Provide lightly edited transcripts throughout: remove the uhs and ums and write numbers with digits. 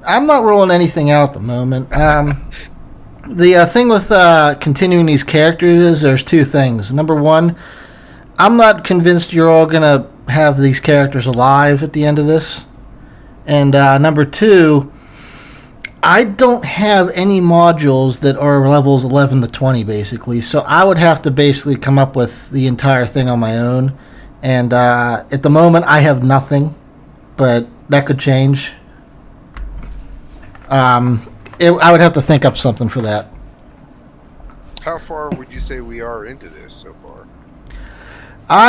I'm not rolling anything out at the moment. The thing with continuing these characters is there's two things. Number one, I'm not convinced you're all going to have these characters alive at the end of this. And number two, I don't have any modules that are levels 11 to 20, basically. So I would have to basically come up with the entire thing on my own. And at the moment, I have nothing, but that could change. I would have to think up something for that. How far would you say we are into this so far?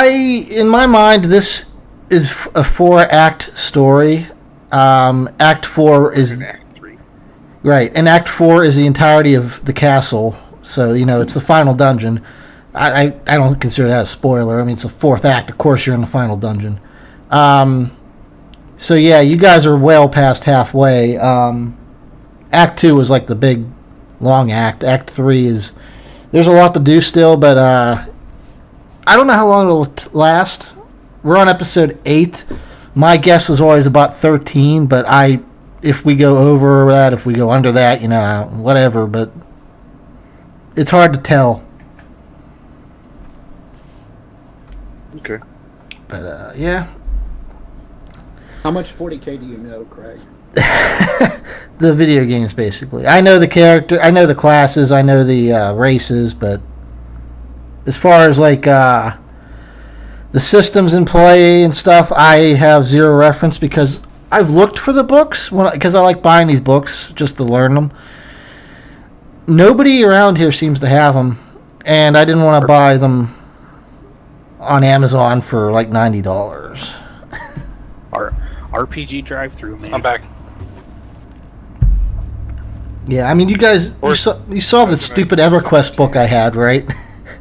In my mind, this is a 4-act story. Act 4 is Act 3. right, and Act 4 is the entirety of the castle. So it's the final dungeon. I don't consider that a spoiler. I mean, it's the 4th act. Of course, you're in the final dungeon. So yeah, you guys are well past halfway. Act 2 is like the big, long act. Act 3 is... There's a lot to do still, but I don't know how long it'll last. We're on episode 8. My guess is always about 13, but if we go over that, if we go under that, whatever, but it's hard to tell. Okay. But, yeah. How much 40K do you know, Craig? The video games, basically. I know the character, I know the classes, I know the races, but as far as like the systems in play and stuff, I have zero reference because I've looked for the books because I like buying these books just to learn them. Nobody around here seems to have them, and I didn't want to buy them on Amazon for like $90. Our RPG drive-through, man. I'm back. Yeah, I mean, you guys, you saw the stupid EverQuest book I had, right?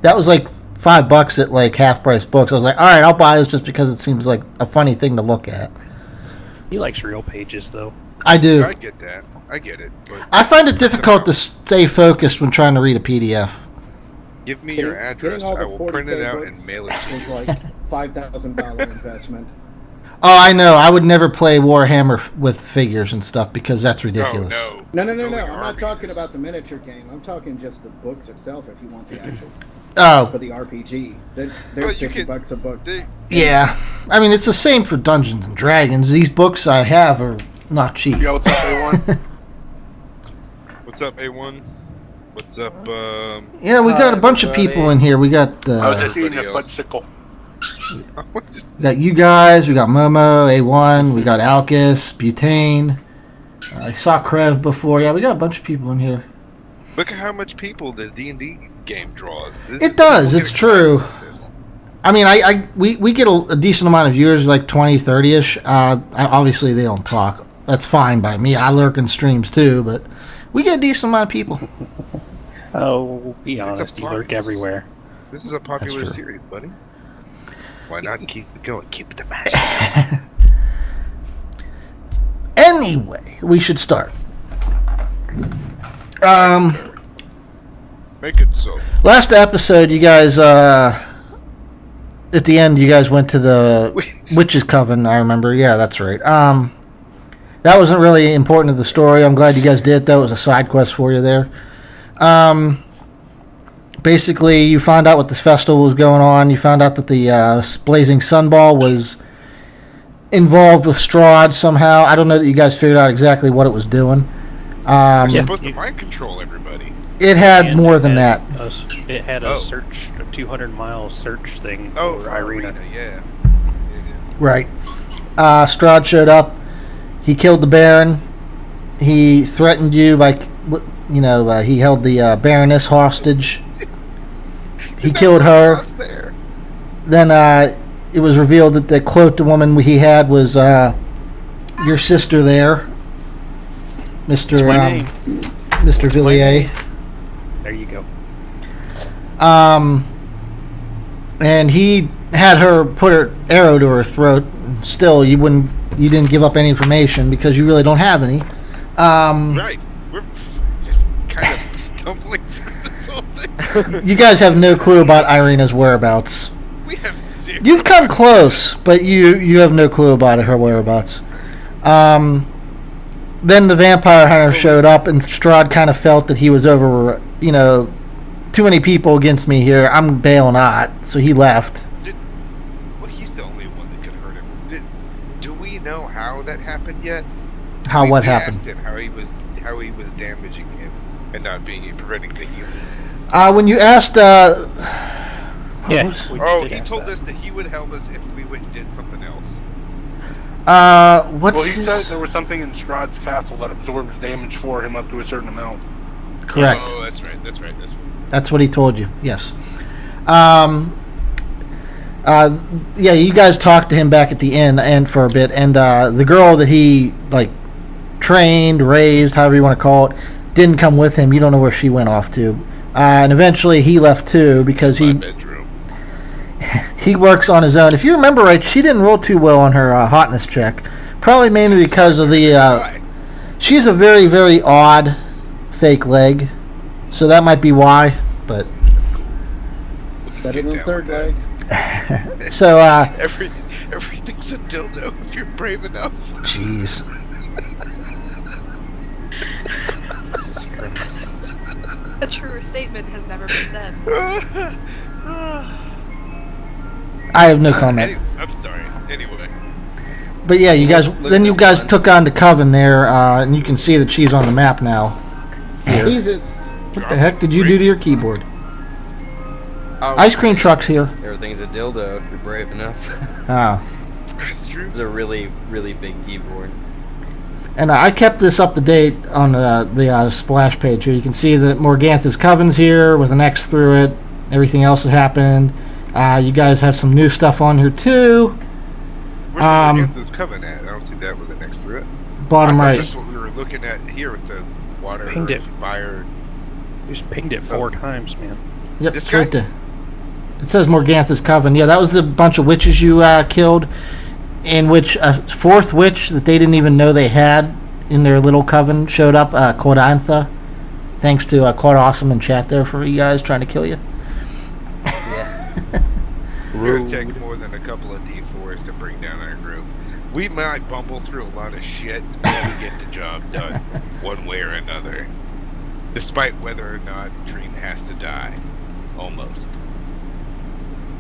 That was like $5 at like half-price books. I was like, all right, I'll buy this just because it seems like a funny thing to look at. He likes real pages, though. I do. I get that. I get it. But I find it difficult to stay focused when trying to read a PDF. give me your address. Getting all I the will print it 40K out books and mail it to was you. like $5,000 investment. Oh, I know. I would never play Warhammer with figures and stuff because that's ridiculous. No. No. Going I'm not armies. talking about the miniature game. I'm talking just the books itself. If you want the actual Oh, for the RPG, they're Well, you $50 a book. yeah. I mean, it's the same for Dungeons and Dragons. These books I have are not cheap. Yo, what's up, A1? What's up, A1? What's up? Yeah, we got a bunch of people in here. We got I was just eating a Everybody else. fudgesicle. we got you guys. We got Momo, A1. We got Alcus, Butane. I saw Krev before. Yeah, we got a bunch of people in here. Look at how much people the D&D game draws. It does. people It's get true. excited about this. I mean, we get a decent amount of viewers, like 20, 30-ish. Obviously, they don't talk. That's fine by me. I lurk in streams, too, but we get a decent amount of people. Oh, be It's a honest, you part- lurk everywhere. This is a popular true. series, buddy. Why not keep it going? Keep the magic. Anyway, we should start. Make it so. Last episode, you guys, at the end, you guys went to the Witch's Coven, I remember. Yeah, that's right. That wasn't really important to the story. I'm glad you guys did. That was a side quest for you there. Basically, you found out what this festival was going on. You found out that the Blazing Sunball was involved with Strahd somehow. I don't know that you guys figured out exactly what it was doing. You're supposed to mind control everybody. It had And more it than that. had It had a Oh. search, a 200-mile search thing Oh, for Ireena. yeah. Right. Strahd showed up. He killed the Baron. He threatened you by, he held the Baroness hostage. He killed her. There. Then it was revealed that the cloaked woman he had was your sister there, Mr. my name. Mr. Villiers. There you go. And he had her put her arrow to her throat. Still, you didn't give up any information because you really don't have any. Right. We're just kind of stumbling through this whole thing. You guys have no clue about Ireena's whereabouts. We have zero. You've come close, but you have no clue about her whereabouts. then the vampire hunter showed up, and Strahd kind of felt that he was over, too many people against me here. I'm bailing out, so he left. Well, he's the only one that could hurt him. Do we know how that happened yet? What we happened? Asked him how he was damaging him and not preventing the healing. When you asked, Yeah. He told us that he would help us if we went and did something else. what's Well, he his... said there was something in Strahd's castle that absorbs damage for him up to a certain amount. Correct. Oh, that's right. That's what he told you. Yes. Yeah, you guys talked to him back at the inn and for a bit, and the girl that he trained, raised, however you want to call it, didn't come with him. You don't know where she went off to, and eventually he left too because My bedroom. he works on his own. If you remember right, she didn't roll too well on her hotness check, probably mainly because of the. She's a very, very odd fake leg, so that might be why. But Better than third leg. so everything's a dildo if you're brave enough. jeez. A truer statement has never been said. I have no comment. I'm sorry. Anyway. But yeah, you guys took on the Coven there, and you can see that she's on the map now. Jesus. What the heck did you do to your keyboard? Oh, Ice cream truck's here. Everything's a dildo if you're brave enough. Ah. That's true. It's a really, really big keyboard. And I kept this up to date on the splash page here. You can see that Morgantha's Coven's here with an X through it. Everything else that happened. You guys have some new stuff on here too. Where's the this coven at? I don't see that with an X through it. Bottom right. That's what we were looking at here with the water, Pinged it. fire. You just pinged it 4 times, man. Yep, This it's right guy? there. It says Morgantha's Coven. Yeah, that was the bunch of witches you killed, in which a 4th witch that they didn't even know they had in their little coven showed up, Cordantha. Thanks to Quite Awesome in chat there for you guys trying to kill you. It would take more than a couple of D4s to bring down our group. We might bumble through a lot of shit, but we get the job done, one way or another. Despite whether or not Dream has to die. Almost.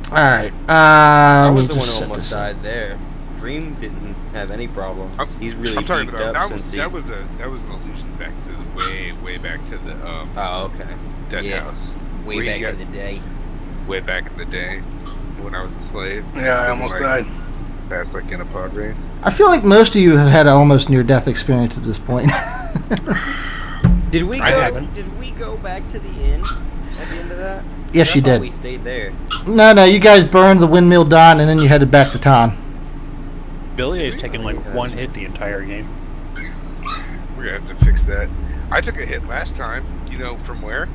Alright. I was the one just who set almost this up. died there. Dream didn't have any problems. I'm He's really talking beefed about up since he... that was an illusion back to the way back to the Oh, okay. dead Yeah. house. Way Where you back got- in the day. Way back in the day when I was a slave. Yeah, I almost died. Fast in a pod race. I feel like most of you have had an almost near-death experience at this point. Did we I go? haven't. Did we go back to the inn at the end of that? Yes, I you thought did. We stayed there. No, you guys burned the windmill down, and then you headed back to town. Billy has taken like 1 hit the entire game. We're gonna have to fix that. I took a hit last time. You know from where?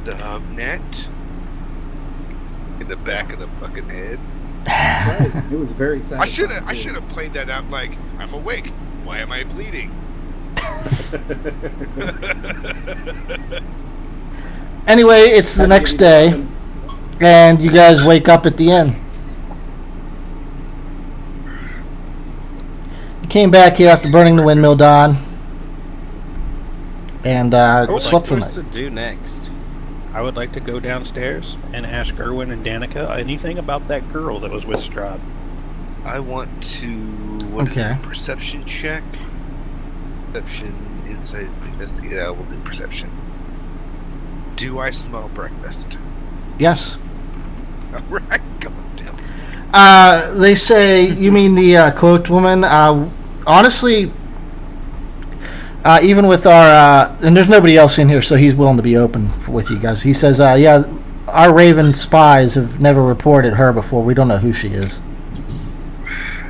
The net. In the back of the fucking head. Right. It was very sad. I should have played that out like I'm awake. Why am I bleeding? Anyway, it's the next day, and you guys wake up at the inn. You came back here after burning the windmill down, and slept for the What's night. to do next? I would like to go downstairs and ask Erwin and Danica anything about that girl that was with Strahd. I want to. What is Okay. it? Perception check. Perception, insight, investigate. We'll do perception. Do I smell breakfast? Yes. Alright, go downstairs. They say, you mean the cloaked woman? Honestly, even with our, and there's nobody else in here, so he's willing to be open with you guys. He says, yeah, our Raven spies have never reported her before. We don't know who she is.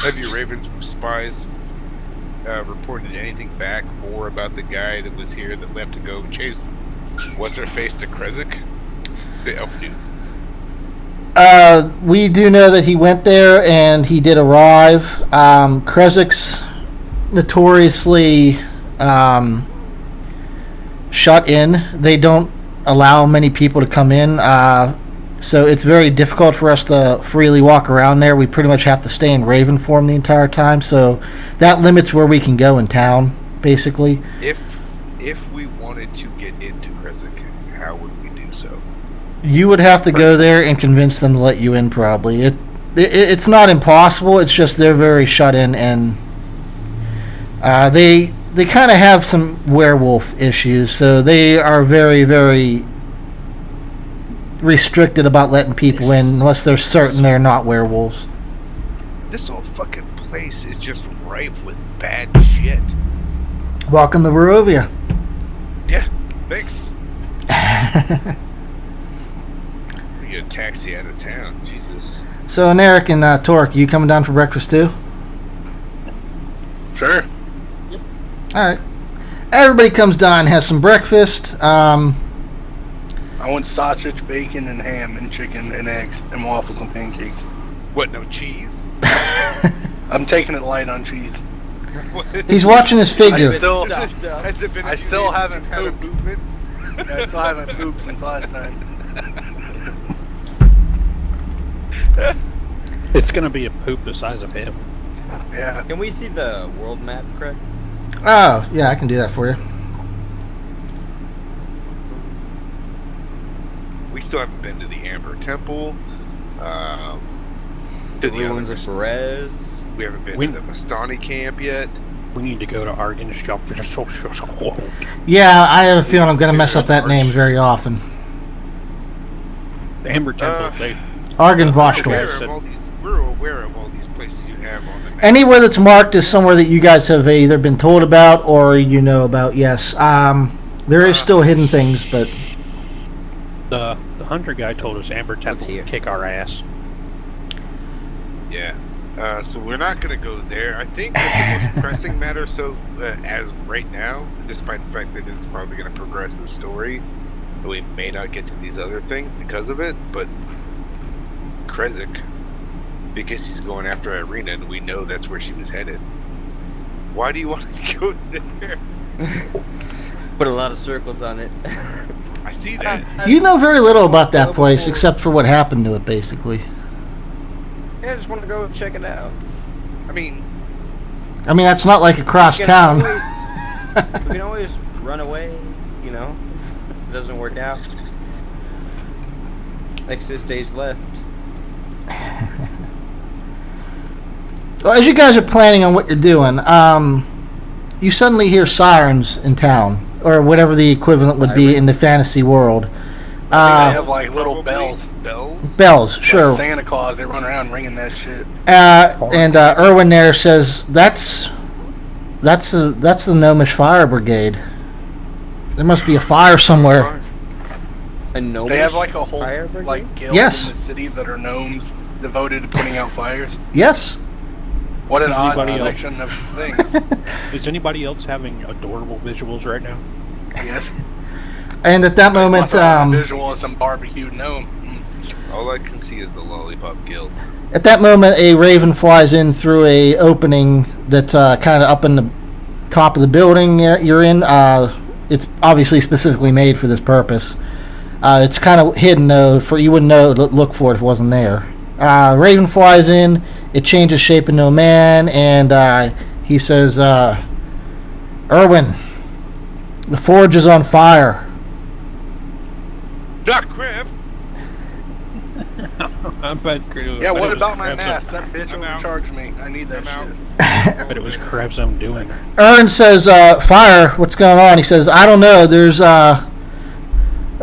Have your Ravens spies reported anything back more about the guy that was here that left to go chase what's her face to Krezik? The elf dude. We do know that he went there and he did arrive. Krezik's notoriously shut in. They don't allow many people to come in. So it's very difficult for us to freely walk around there. We pretty much have to stay in Raven form the entire time. So that limits where we can go in town, basically. If we wanted to get into Krezk, how would we do so? You would have to go there and convince them to let you in, probably. It's not impossible. It's just they're very shut in, and they kind of have some werewolf issues, so they are very, very restricted about letting people in unless they're certain they're not werewolves. This whole fucking place is just rife with bad shit. Welcome to Barovia. Yeah, thanks. We get a taxi out of town, Jesus. So, Eric and Torque, you coming down for breakfast too? Sure. Alright. Everybody comes down and has some breakfast. I want sausage, bacon, and ham, and chicken, and eggs, and waffles, and pancakes. What, no cheese? I'm taking it light on cheese. He's watching his figure. I still- Has it been a I few still days since haven't you've had a pooped. movement? I still haven't pooped since last time. It's gonna be a poop the size of him. Yeah. Can we see the world map, Craig? Oh, yeah, I can do that for you. We still haven't been to the Amber Temple. The To the ruins other, of Perez. we haven't been When- to the Mastani camp yet. We need to go to Argon. Yeah, I have a feeling I'm going to mess up that name very often. The Amber Temple. They Argon We're Vostok. aware said- of all these. We're aware of all these places you have on the map. Anywhere that's marked is somewhere that you guys have either been told about or you know about, yes. There is still hidden things, but... the hunter guy told us Amber Temple here? would kick our ass. Yeah. So we're not going to go there. I think that the most pressing matter, so as right now, despite the fact that it's probably going to progress the story, we may not get to these other things because of it, but Krezk, because he's going after Ireena, and we know that's where she was headed. Why do you want to go there? Put a lot of circles on it. I see that. You know very little about that place, except for what happened to it, basically. Yeah, I just want to go check it out. I mean, I mean, that's not like across We town. we can always run away, you know. If it doesn't work out. Exit stage left. Well, as you guys are planning on what you're doing, you suddenly hear sirens in town, or whatever the equivalent would be in the fantasy world. They have like little bells. bells. Bells, sure. Like Santa Claus, they run around ringing that shit. And Erwin there says that's the Gnomish Fire Brigade. There must be a fire somewhere. A gnome. They have like a whole fire brigade? like guild Yes. in the city that are gnomes devoted to putting out fires. Yes. What an odd Anybody else? collection of things. Is anybody else having adorable visuals right now? Yes. And at that moment, Must have a visual of some barbecued gnome. All I can see is the Lollipop Guild. at that moment, a raven flies in through a opening that's kind of up in the top of the building you're in. It's obviously specifically made for this purpose. It's kind of hidden though, for you wouldn't know to look for it if it wasn't there. Raven flies in. It changes shape into a man, and he says, "Erwin, the forge is on fire." Doc Crab! Yeah, what about my mask? That bitch I'm out. overcharged me. I need that I'm shit. But it was Krebs' own doing. Ern says, "Fire, what's going on?" He says, "I don't know. There's a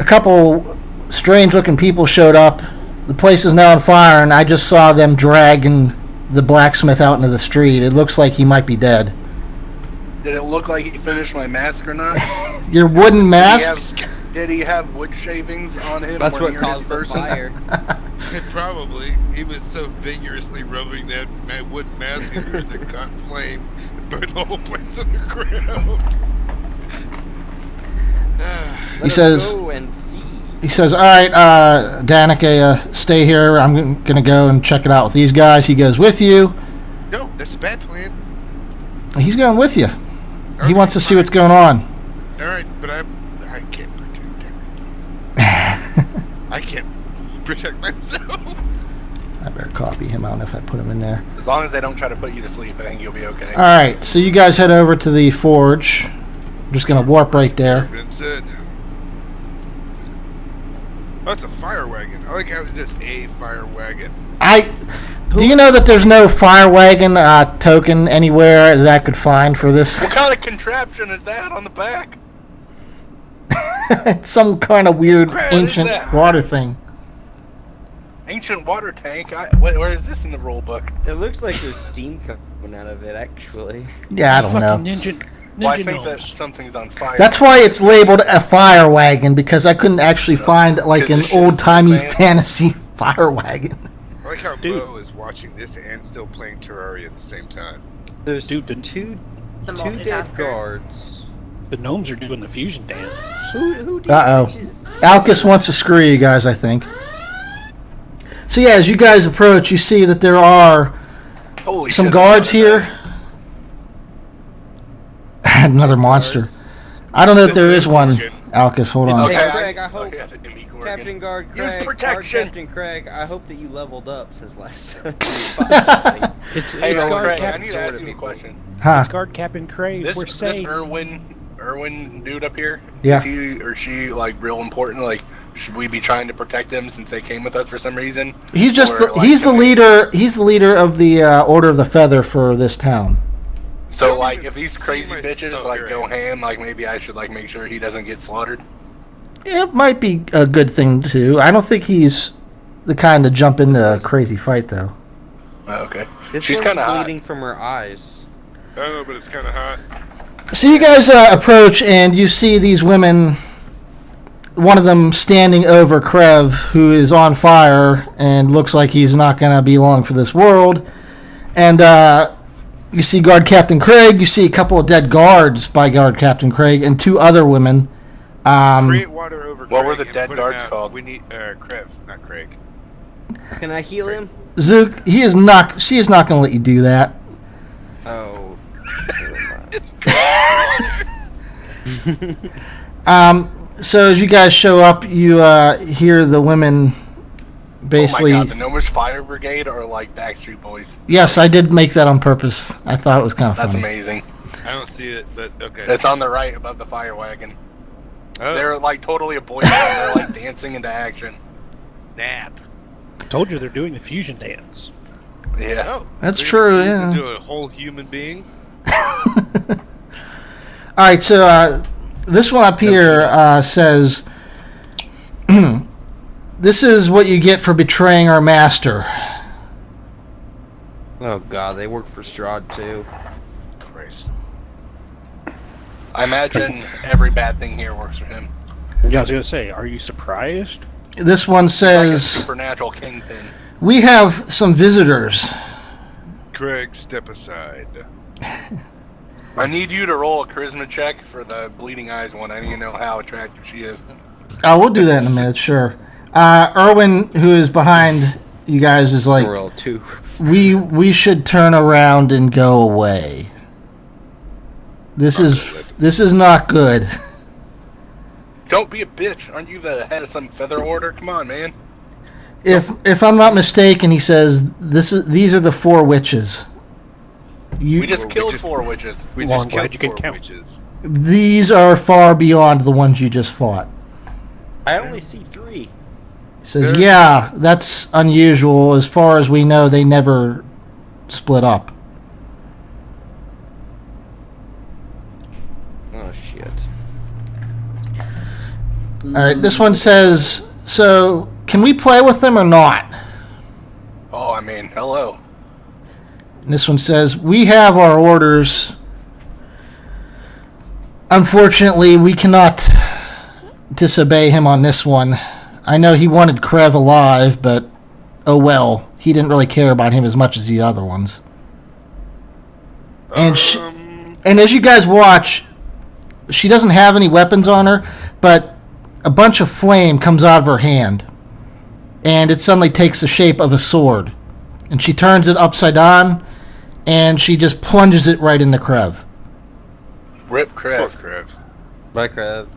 couple strange-looking people showed up. The place is now on fire, and I just saw them dragging the blacksmith out into the street. It looks like he might be dead." Did it look like he finished my mask or not? Your wooden mask? Did he have wood shavings on him? That's when what you're his caused the person? fire. Probably. He was so vigorously rubbing that wooden mask of yours it caught flame and burned the whole place to the ground. Let He us says- go and see. He says, "All right, Danica, stay here. I'm going to go and check it out with these guys." He goes with you. No, that's a bad plan. He's going with you. He Okay, wants to see fine. what's going on. Alright, but I can't protect everything. I can't protect myself. I better copy him. I don't know if I put him in there. As long as they don't try to put you to sleep, I think you'll be okay. Alright, so you guys head over to the forge. I'm just going to warp right there. Been said. Oh, it's a fire wagon. I like how it's just a fire wagon. Do you know that there's no fire wagon token anywhere that I could find for this? What kind of contraption is that on the back? It's some kind of weird What is ancient that? water thing. Ancient water tank? Where is this in the rule book? It looks like there's steam coming out of it, actually. Yeah, I don't know. Ninja Well, I think that gnomes. something's on fire. That's why it's labeled a fire wagon, because I couldn't actually find like Because an the shit is old-timey so bad. fantasy fire wagon. I like how Dude. Bo is watching this and still playing Terraria at the same time. There's Dude, the- two The dead multitasker. guards. The gnomes are doing the fusion dance. Who did Uh-oh. Alcus wants to screw you guys, I think. So yeah, as you guys approach, you see that there are Holy some shit, guards that's here. Another monster. I don't know if there is one, Alcus. Hold on. Hey, Okay, Craig, I hope- okay, I think I'm Igor Captain again. Guard Use Craig, protection. Guard Captain Craig, I hope that you leveled up since last time. It's Hey, guard Craig, I Captain. need to ask you a question. Huh? It's guard Captain Craig. This We're safe. Irwin dude up here. Yeah. Is he or she like real important? Like, should we be trying to protect them since they came with us for some reason? He's just Or, like, he's the can we- leader. He's the leader of the Order of the Feather for this town. So don't like, even if these see crazy my bitches stuff like here. go ham, like maybe I should like make sure he doesn't get slaughtered. It might be a good thing too. I don't think he's the kind to jump into a crazy fight though. Oh, okay. This She's one's kind of hot. bleeding from her eyes. I don't know, but it's kind of hot. So you guys approach and you see these women. One of them standing over Krev, who is on fire and looks like he's not going to be long for this world. And you see Guard Captain Craig. You see a couple of dead guards by Guard Captain Craig and two other women. Create water over What were Craig the and dead put him guards out. called? We need Krev, not Craig. Can I heal him? Zook, he is not. She is not going to let you do that. Oh. So as you guys show up, you hear the women basically. Oh my god, the Gnomish Fire Brigade are like Backstreet Boys. Yes, I did make that on purpose. I thought it was kind of That's funny. amazing. I don't see it, but okay. It's on the right above the fire wagon. Oh, They're like totally a boy band. They're like dancing into action. nap. Told you they're doing the fusion dance. Yeah. Oh, That's they're true, fused yeah. Into a whole human being. All right, so this one up here says, "This is what you get for betraying our master." Oh god, they work for Strahd too. Christ. I imagine every bad thing here works for him. Yeah, I was gonna say, are you surprised? This one It's like a says, supernatural kingpin. "We have some visitors." Craig, step aside. I need you to roll a charisma check for the bleeding eyes one. I need to know how attractive she is. Oh, we'll do that in a minute, sure. Erwin, who is behind you guys, is like, Roll 2. we should turn around and go away. This is not good. Don't be a bitch. Aren't you the head of some feather order? Come on, man. If I'm not mistaken, he says these are the four witches. We just we killed just- 4 witches. We Well, just I'm glad killed you can 4 count. witches. These are far beyond the ones you just fought. I only see 3. He says, yeah, that's unusual. As far as we know, they never split up. Oh shit. All right, this one says, so can we play with them or not? Oh, I mean, hello. And this one says, we have our orders. Unfortunately, we cannot disobey him on this one. I know he wanted Krev alive, but oh well. He didn't really care about him as much as the other ones. And and as you guys watch, she doesn't have any weapons on her, but a bunch of flame comes out of her hand. And it suddenly takes the shape of a sword. And she turns it upside down, and she just plunges it right into Krev. Rip Poor Krev. Krev. Bye, Crab.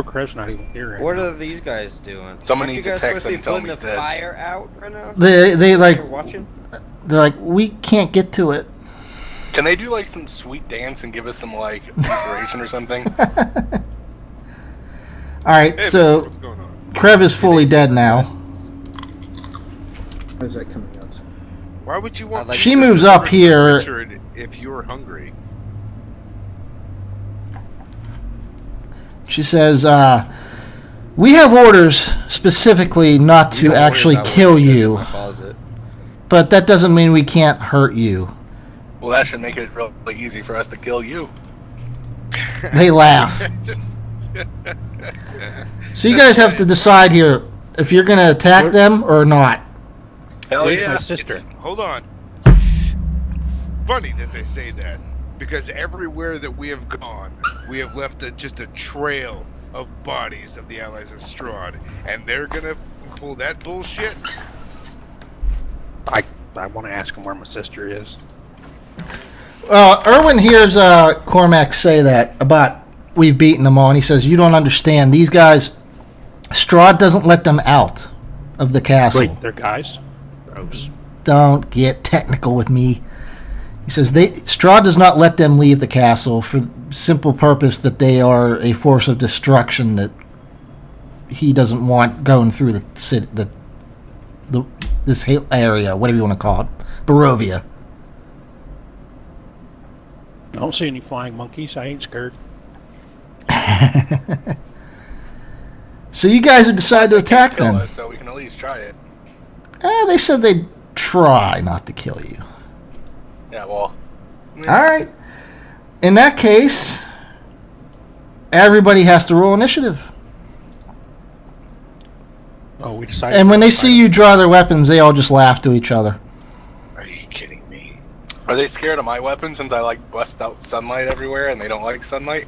Poor Crev's not even here right What now. are these guys doing? Someone Aren't needs you to guys text supposed to them be and tell putting them the he's dead. fire out right now? They like You're watching? they're like, we can't get to it. Can they do like some sweet dance and give us some like inspiration or something? All right, Hey, so what's going on? Krev is fully dead now. How's that coming up? Why would you want? She me to moves up deliver here. Richard if you're hungry? She says, "We have orders specifically not to actually kill you, but that doesn't mean we can't hurt you." Well, that should make it really easy for us to kill you. They laugh. So you guys have to decide here if you're going to attack them or not. Hell Where's yeah! my sister? Hold on. Funny that they say that, because everywhere that we have gone, we have left just a trail of bodies of the allies of Strahd, and they're gonna pull that bullshit. I want to ask him where my sister is. Erwin hears Cormac say that about we've beaten them all, and he says, "You don't understand. These guys, Strahd doesn't let them out of the castle. Wait, they're guys? Gross. Don't get technical with me." He says, Strahd does not let them leave the castle for the simple purpose that they are a force of destruction that he doesn't want going through the city, this area, whatever you want to call it, Barovia. I don't see any flying monkeys. I ain't scared. So you guys would decide to attack Kill them. us, so we can at least try it. They said they'd try not to kill you. Yeah, well. All right. In that case, everybody has to roll initiative. Oh, we decided. And when they see you draw their weapons, they all just laugh to each other. Are you kidding me? Are they scared of my weapon since I like bust out sunlight everywhere and they don't like sunlight?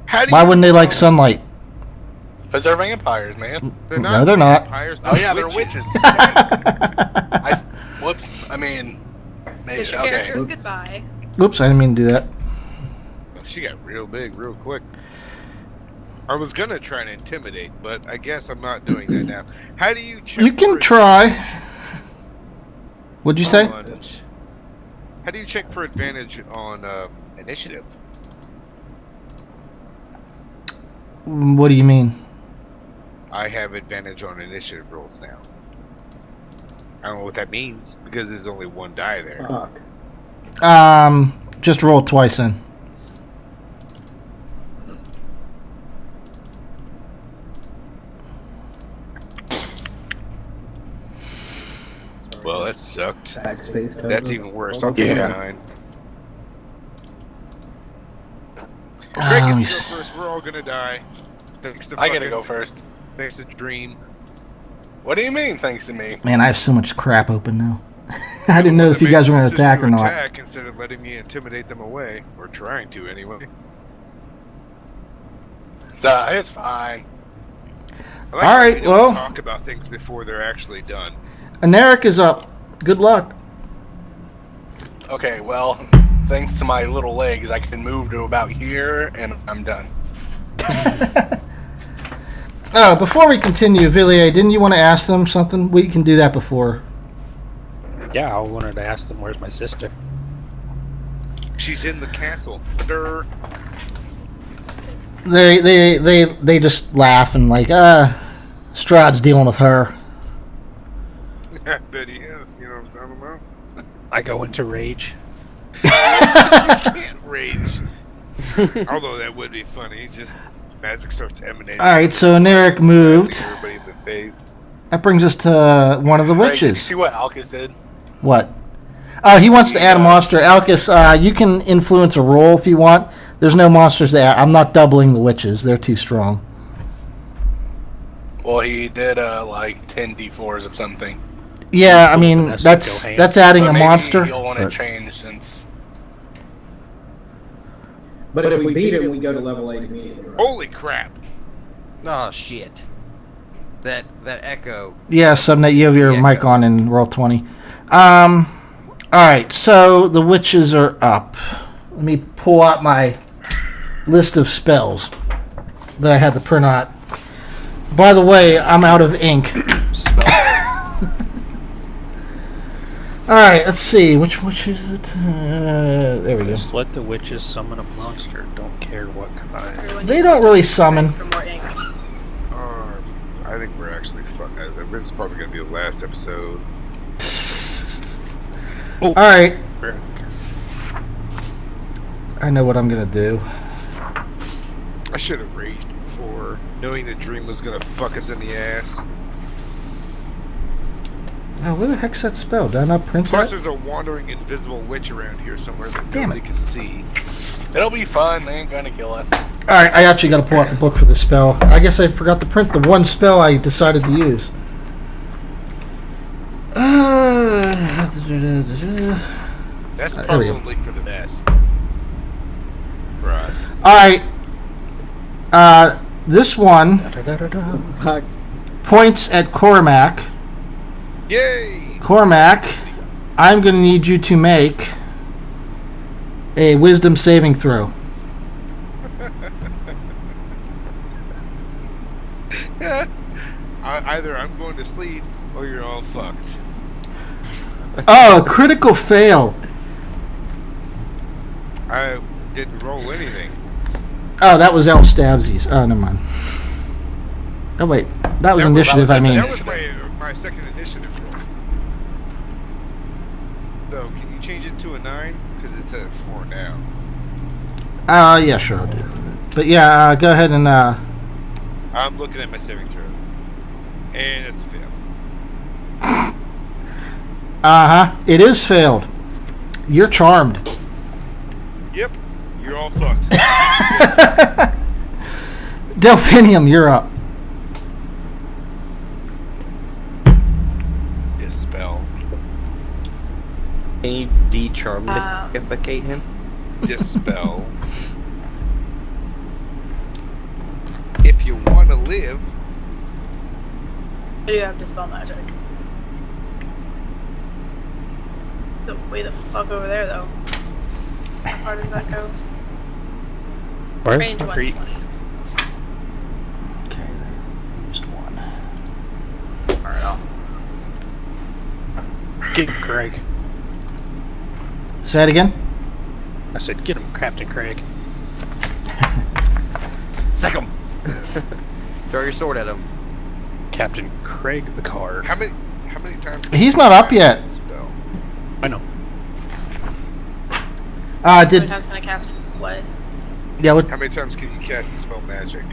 How do Why you wouldn't they know? like sunlight? Because they're vampires, man. They're No, they're not. vampires, Oh yeah, they're witches. Whoops. I mean, maybe, Kiss your okay. characters goodbye. Oops, I didn't mean to do that. She got real big real quick. I was gonna try and intimidate, but I guess I'm not doing that now. How do you check You can for try. What'd you say? How do you check for advantage on initiative? What do you mean? I have advantage on initiative rolls now. I don't know what that means because there's only one die there. Fuck. Just roll twice in. Well, that sucked. Backspace. That's even worse. I'll take Yeah. 9. Ah, Greg let me gets to see. go first. We're all gonna die. Thanks to I gotta fucking- go first. Thanks to Dream. What do you mean, thanks to me? Man, I have so much crap open now. I didn't know if you guys were going to attack or not. Attack instead of letting me intimidate them away, or trying to anyway. It's fine. I like All how right, we don't well- talk about things before they're actually done. Anaric is up. Good luck. Okay, well, thanks to my little legs, I can move to about here, and I'm done. Before we continue, Villiers, didn't you want to ask them something? We can do that before. Yeah, I wanted to ask them where's my sister. She's in the castle. Durr. They just laugh and like, Strahd's dealing with her. I bet he is. You know what I'm talking about? I go into rage. You can't rage. Although that would be funny. Just magic starts emanating. All right, so Anaric moved. Everybody in the face. That brings us to one of the Greg, did you witches. see what Alcus did? What? Oh, he wants to add a monster. Alcus, you can influence a roll if you want. There's no monsters there. I'm not doubling the witches. They're too strong. Well, he did like 10 d4s of something. Yeah, I mean, That's that's go ham. that's adding But a maybe monster. You'll want to but- change since. But if we beat him, we go to level 8 immediately. Right? Holy crap. Oh shit. That echo. Yeah, Subnet, you have your Yeah, mic go. on in roll 20. All right, so the witches are up. Let me pull out my list of spells. that I had to print out. By the way, I'm out of ink. Alright, let's see. Which is it? There we go. Just let the witches summon a monster. Don't care what kind. Everyone They needs don't to really drink summon. For more ink. I think we're actually this is probably going to be the last episode. Oh. Alright, I know what I'm gonna do. I should have raged before, knowing the dream was going to fuck us in the ass. Now, where the heck's that spell? Did I not print Plus, that? there's a wandering invisible witch around here somewhere that Damn nobody it. can see. It'll be fun. They ain't gonna kill us. Alright, I actually gotta pull out the book for the spell. I guess I forgot to print the one spell I decided to use. That's There we go. probably for the best. For us. Alright. This one Fuck. points at Cormac. Yay! Cormac, I'm gonna need you to make a wisdom saving throw. Either I'm going to sleep or you're all fucked. Oh, critical fail. I didn't roll anything. Oh, that was Elf Stabsies. Oh, never mind. Oh, wait. That was initiative, I mean. That was my second initiative roll. So, can you change it to a 9? Because it's at 4 now. Yeah, sure, I'll do it. But yeah, go ahead and, I'm looking at my saving throws. And it's a fail. it is failed. You're charmed. Yep. You're all fucked. Delphinium, you're up. Dispel. Can you de-charmificate him? Dispel. If you want to live, I do have Dispel Magic. The way the fuck over there, though. How far does that go? Where? Range 120. Okay, there. Used one. Alright, get him, Craig. Say it again? I said, get him, Captain Craig. Sick him! Throw your sword at him. Captain Craig Picard. how many times? can He's you not up cast yet. that Spell? I know. How many Did times can I cast what? yeah? What? How many times can you cast Dispel Magic?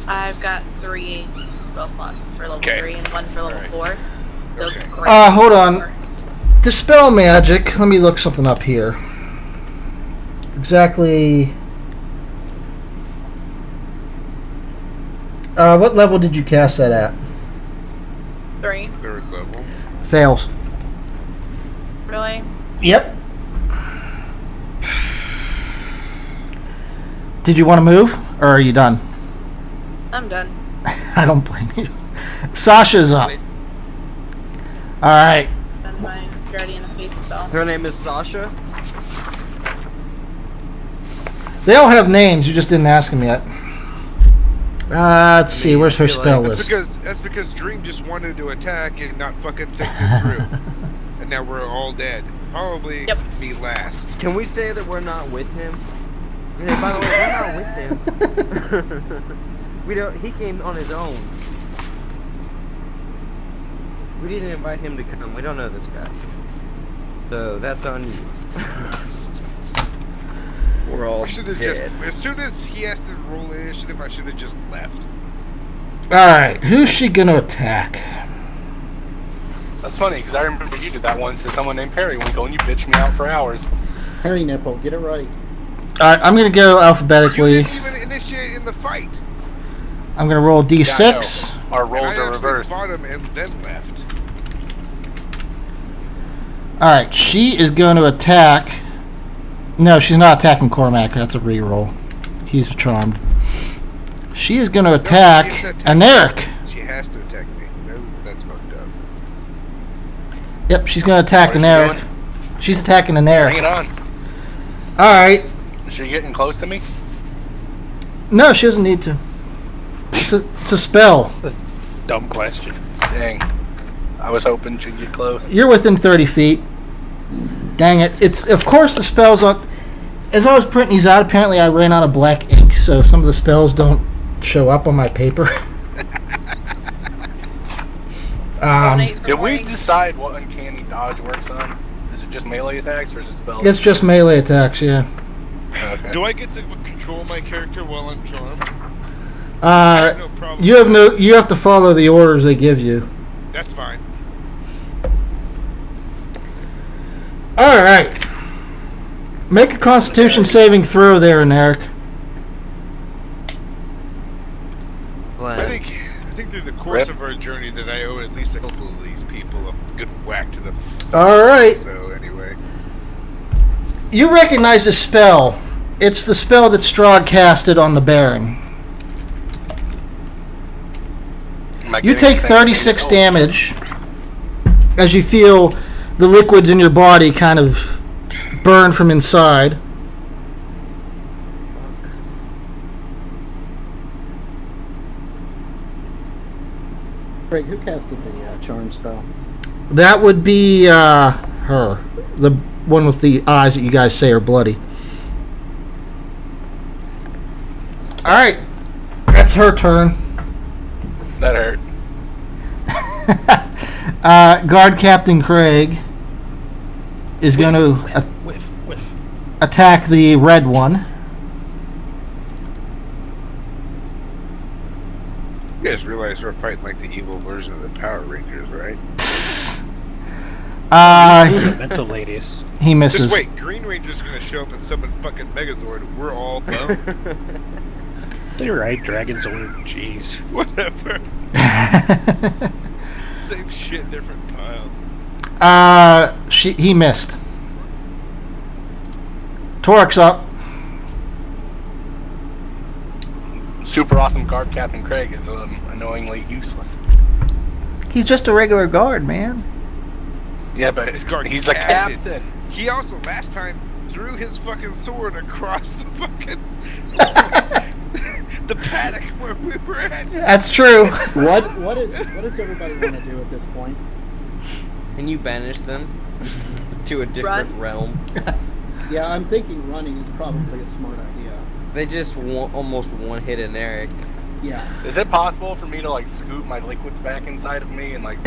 I've got 3 spell slots for level Okay. 3 and 1 for level Alright. 4. So Okay. great. Hold on. Dispel magic. Let me look something up here. Exactly. What level did you cast that at? 3. 3rd level. Fails. Really? Yep. Did you want to move, or are you done? I'm done. I don't blame you. Sasha's up. All right. Done my Guardian of Faith spell. Her name is Sasha. They all have names. You just didn't ask them yet. Let's see. Where's her spell list? That's because Dream just wanted to attack and not fucking think this through. And now we're all dead. Probably Yep. me last. Can we say that we're not with him? Yeah, by the way, we're not with him. We don't. He came on his own. We didn't invite him to come. We don't know this guy. So that's on you. We're all I should have dead. just, as soon as he has to roll initiative, I should have just left. All right. Who's she gonna attack? That's funny because I remember you did that once to someone named Periwinkle and you bitched me out for hours. Harry Nipple, get it right. All right. I'm gonna go You alphabetically. didn't even initiate in the fight. I'm gonna roll Yeah, d6. I know. Our And roles I are actually reversed. fought him and then left. All right. She is going to attack. No, she's not attacking Cormac. That's a reroll. He's charmed. She is going to attack No, she has to Aneric. She has to attack me. That's fucked up. Yep, she's going to attack What is she Aneric. doing? She's attacking Bring Aneric. it on. All right. Is she getting close to me? No, she doesn't need to. It's a spell. Dumb question. Dang. I was hoping she'd get close. You're within 30 feet. Dang it. It's, of course, the spells on... As I was printing these out, apparently I ran out of black ink, so some of the spells don't show up on my paper. Did we decide what uncanny dodge works on? Is it just melee attacks or is it spells? It's just melee attacks, yeah. Okay. Do I get to control my character while I'm charmed? I have no problem. You have to follow the orders they give you. That's fine. All right. Make a Constitution saving throw there, Eric. I think through the course of our journey that I owe at least a couple of these people a good whack to the. All right. So anyway, You recognize the spell. It's the spell that Strahd casted on the Baron. You take 36 damage as you feel the liquids in your body kind of burn from inside. Craig, who casted the charm spell? That would be her. The one with the eyes that you guys say are bloody. Alright. That's her turn. That hurt. Guard Captain Craig is going to Whiff. attack the red one. you guys realize we're fighting like the evil version of the Power Rangers, right? Mental ladies. He misses. Just wait, Green Ranger's gonna show up and summon fucking Megazord. We're all boned. You're right, Dragon Sword. Jeez. Whatever. Same shit, different pile. He missed. Torque's up. Super awesome guard Captain Craig is annoyingly useless. He's just a regular guard, man. Yeah, but he's the captain. He also last time threw his fucking sword across the fucking the paddock where we were at. That's true. What does everybody want to do at this point? Can you banish them to a different realm? Yeah, I'm thinking running is probably a smart idea. They just almost one-hit an Eric. Yeah. Is it possible for me to like scoop my liquids back inside of me and like?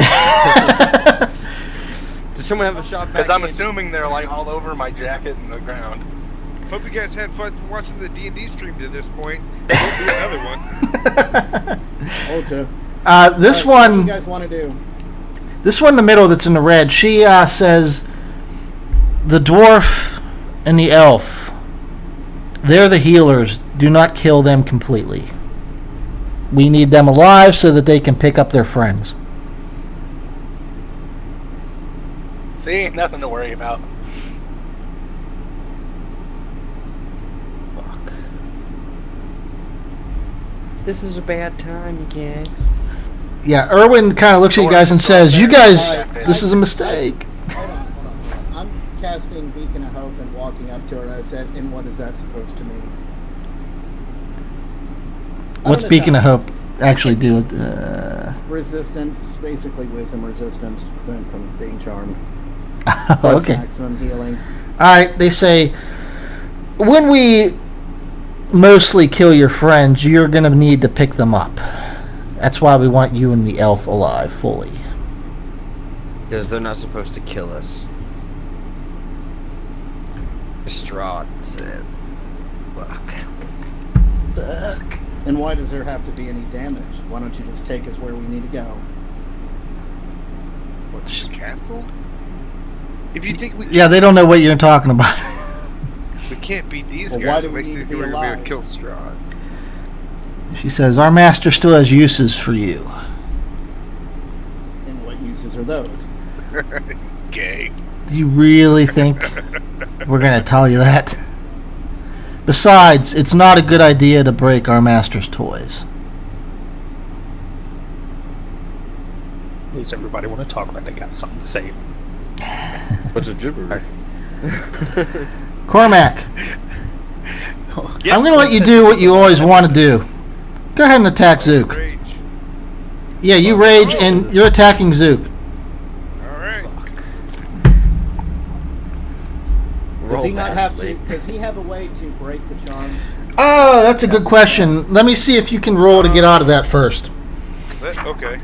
Does someone have a shot back? Because I'm assuming they're like all over my jacket and the ground. Hope you guys had fun watching the D&D stream to this point. We'll do another one. Hold to. This What do one, you guys want to do? this one in the middle that's in the red. She says, the dwarf and the elf, they're the healers. Do not kill them completely. We need them alive so that they can pick up their friends. See, nothing to worry about. Fuck. This is a bad time, you guys. Yeah, Erwin kind of looks at you guys and says, you guys, this is a mistake. Hold on. I'm casting Beacon of Hope and walking up to her, and I said, and what is that supposed to mean? What's Beacon of Hope actually do? Resistance, basically wisdom resistance from being charmed. Plus Okay. maximum healing. Alright, they say, when we mostly kill your friends, you're going to need to pick them up. That's why we want you and the elf alive fully. Because they're not supposed to kill us. Strahd said. Fuck. And why does there have to be any damage? Why don't you just take us where we need to go? What's the castle? If you think we Yeah, they don't know what you're talking about. we can't beat these Well, guys, why do it we makes need me to think be we're gonna alive? kill Strahd. She says, our master still has uses for you. And what uses are those? He's gay. Do you really think we're going to tell you that? Besides, it's not a good idea to break our master's toys. At least everybody want to talk like they got something to say. What's a gibberish? Cormac, Yes, I'm going to let you do what you always want to do. Go ahead and attack Zook. Rage. Yeah, you rage and you're attacking Zook. All right. Does he not have to? Does he have a way to break the charm? Oh, that's a good question. Let me see if you can roll to get out of that first. Okay.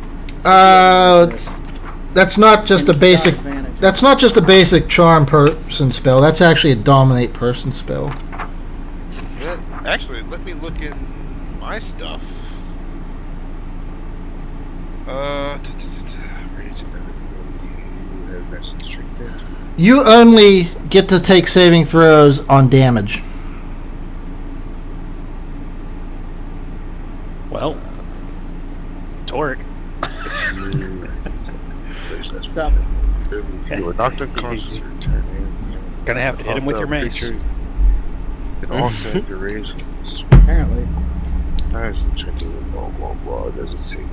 That's not just a basic. That's not just a basic charm person spell. That's actually a dominate person spell. Well, actually, let me look in my stuff. You only get to take saving throws on damage. Well, Torque. Stop. You were knocked unconscious. Gonna have to hit him with your mace. And also your raise. Apparently. Nice. Blah blah blah. It doesn't say.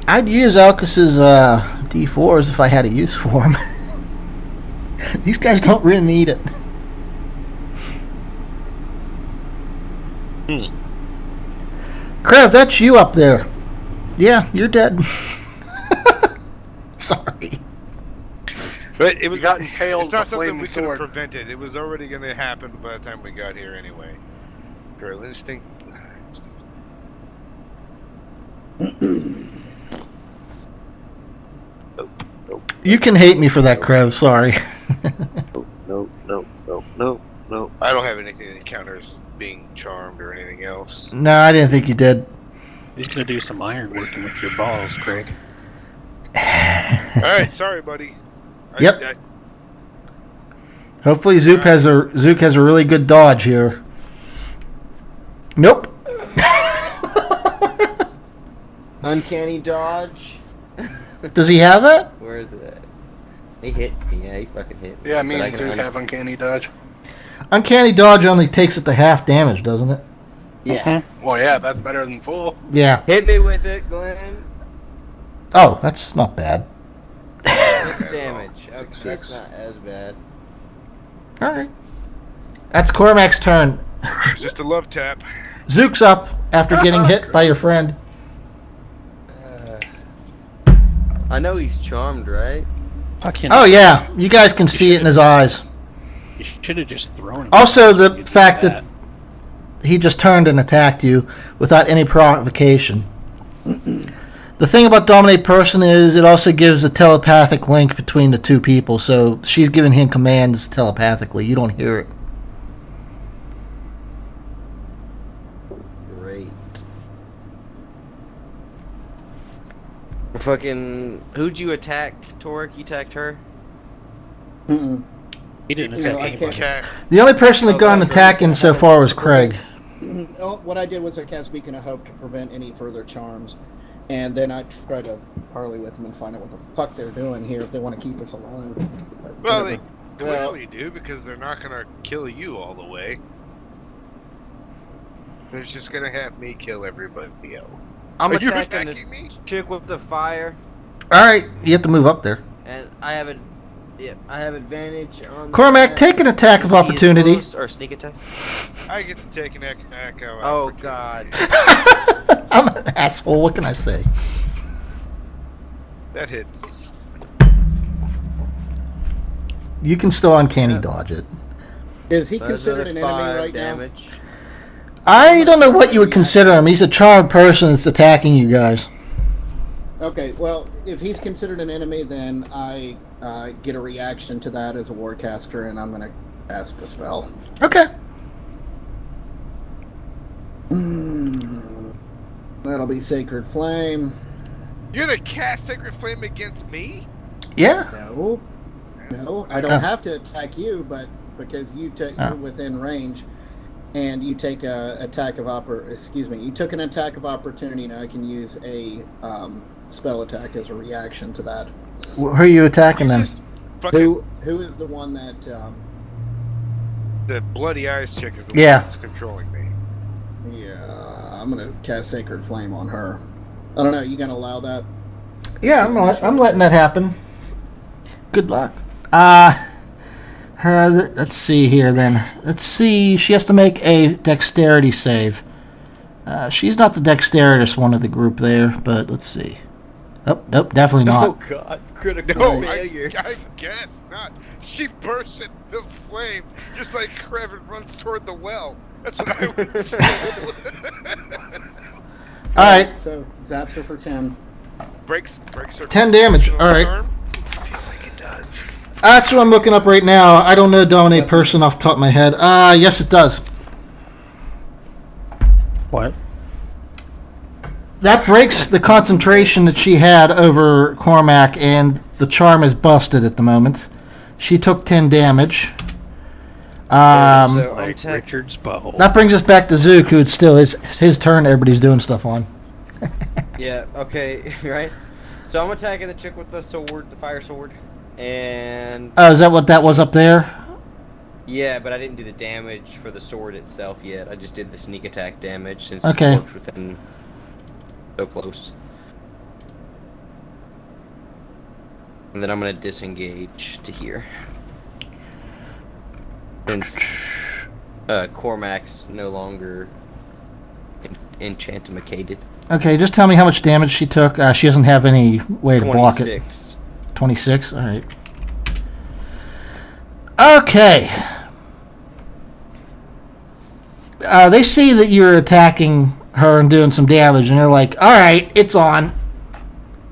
I'd use Alcus's D4s if I had a use for them. These guys don't really need it. Krev, that's you up there. Yeah, you're dead. Sorry. But it was You got impaled It's not with a something flaming we could have sword. prevented. It was already going to happen by the time we got here anyway. Girl instinct. Nope. You can hate me for that, Krev. Sorry. Nope. I don't have anything that counters being charmed or anything else. No, I didn't think you did. He's gonna do some iron working with your balls, Craig. Alright, sorry, buddy. Yep. Hopefully Zook has a really good dodge here. Nope. Uncanny dodge. Does he have it? Where is it at? He hit. Yeah, he fucking hit. Yeah, me But I and can Zook have uncanny dodge. Uncanny dodge only takes it to half damage, doesn't it? Yeah. Well, yeah, that's better than full. Yeah. Hit me with it, Glenn. Oh, that's not bad. 6 damage. Okay, Six. that's not as bad. All right. That's Cormac's turn. It's just a love tap. Zook's up after getting hit by your friend. I know he's charmed, right? Fucking. Oh yeah, you guys can see it in his eyes. You should have just thrown him. Also, the You'd fact do that he just turned and attacked you without any provocation. The thing about dominate person is it also gives a telepathic link between the two people. So she's giving him commands telepathically. You don't hear it. Great. Fucking. Who'd you attack, Torque? You attacked her? Mm-mm. He didn't You know, attack I anybody. Cat. The only person that got an that's attacking right. so far was Craig. Oh, what I did was I cast Beacon of Hope to prevent any further charms, and then I tried to parley with them and find out what the fuck they're doing here if they want to keep us alive. But Well, whatever. they clearly do because they're not going to kill you all the way. They're just going to have me kill everybody else. I'm Are you attacking the attacking me? chick with the fire, All right, you have to move up there. and I have advantage on. Cormac, take an attack of See his opportunity. close or sneak attack. I get to take an echo. Oh God. I'm an asshole. What can I say? That hits. You can still uncanny dodge it. Is he That's considered an another enemy 5 right damage. I don't know what you would consider him. He's a charmed person that's attacking you guys. now? Okay, well, if he's considered an enemy, then I get a reaction to that as a warcaster, and I'm going to cast a spell. Okay. That'll be Sacred Flame. You're going to cast Sacred Flame against me? Yeah. No, I don't have to attack you, but because you're within range, and you take a attack of you took an attack of opportunity. Now I can use a spell attack as a reaction to that. Who are you attacking then? Just fucking, Who is the one that? the bloody eyes chick is the Yeah. one that's controlling me. Yeah, I'm gonna cast Sacred Flame on her. I don't know. You gonna allow that? Yeah, I'm letting that happen. Good luck. Let's see here then. Let's see. She has to make a dexterity save. She's not the dexterous one of the group there, but let's see. Oh, nope, definitely Oh not. god, critical No, failure. I guess not. She bursts into flame just like Krev runs toward the well. That's what I would say. All right, So zaps her for 10. breaks her 10 damage, constitutional all right. charm. I feel like it does. that's what I'm looking up right now. I don't know dominate person off the top of my head. Yes, it does. What? That breaks the concentration that she had over Cormac, and the charm is busted at the moment. She took 10 damage. So I'm Like tech. Richard's butthole. That brings us back to Zook, who it's still his turn. Everybody's doing stuff on. Yeah, okay, right. So I'm attacking the chick with the sword, the fire sword. And Oh, is that what that was up there? yeah, but I didn't do the damage for the sword itself yet. I just did the sneak attack damage since Okay. it works within so close. And then I'm gonna disengage to here. Since Cormac's no longer enchantimicated. Okay, just tell me how much damage she took. She doesn't have any way to block it. 26. 26? Alright. Okay. They see that you're attacking her and doing some damage, and they're like, alright, it's on.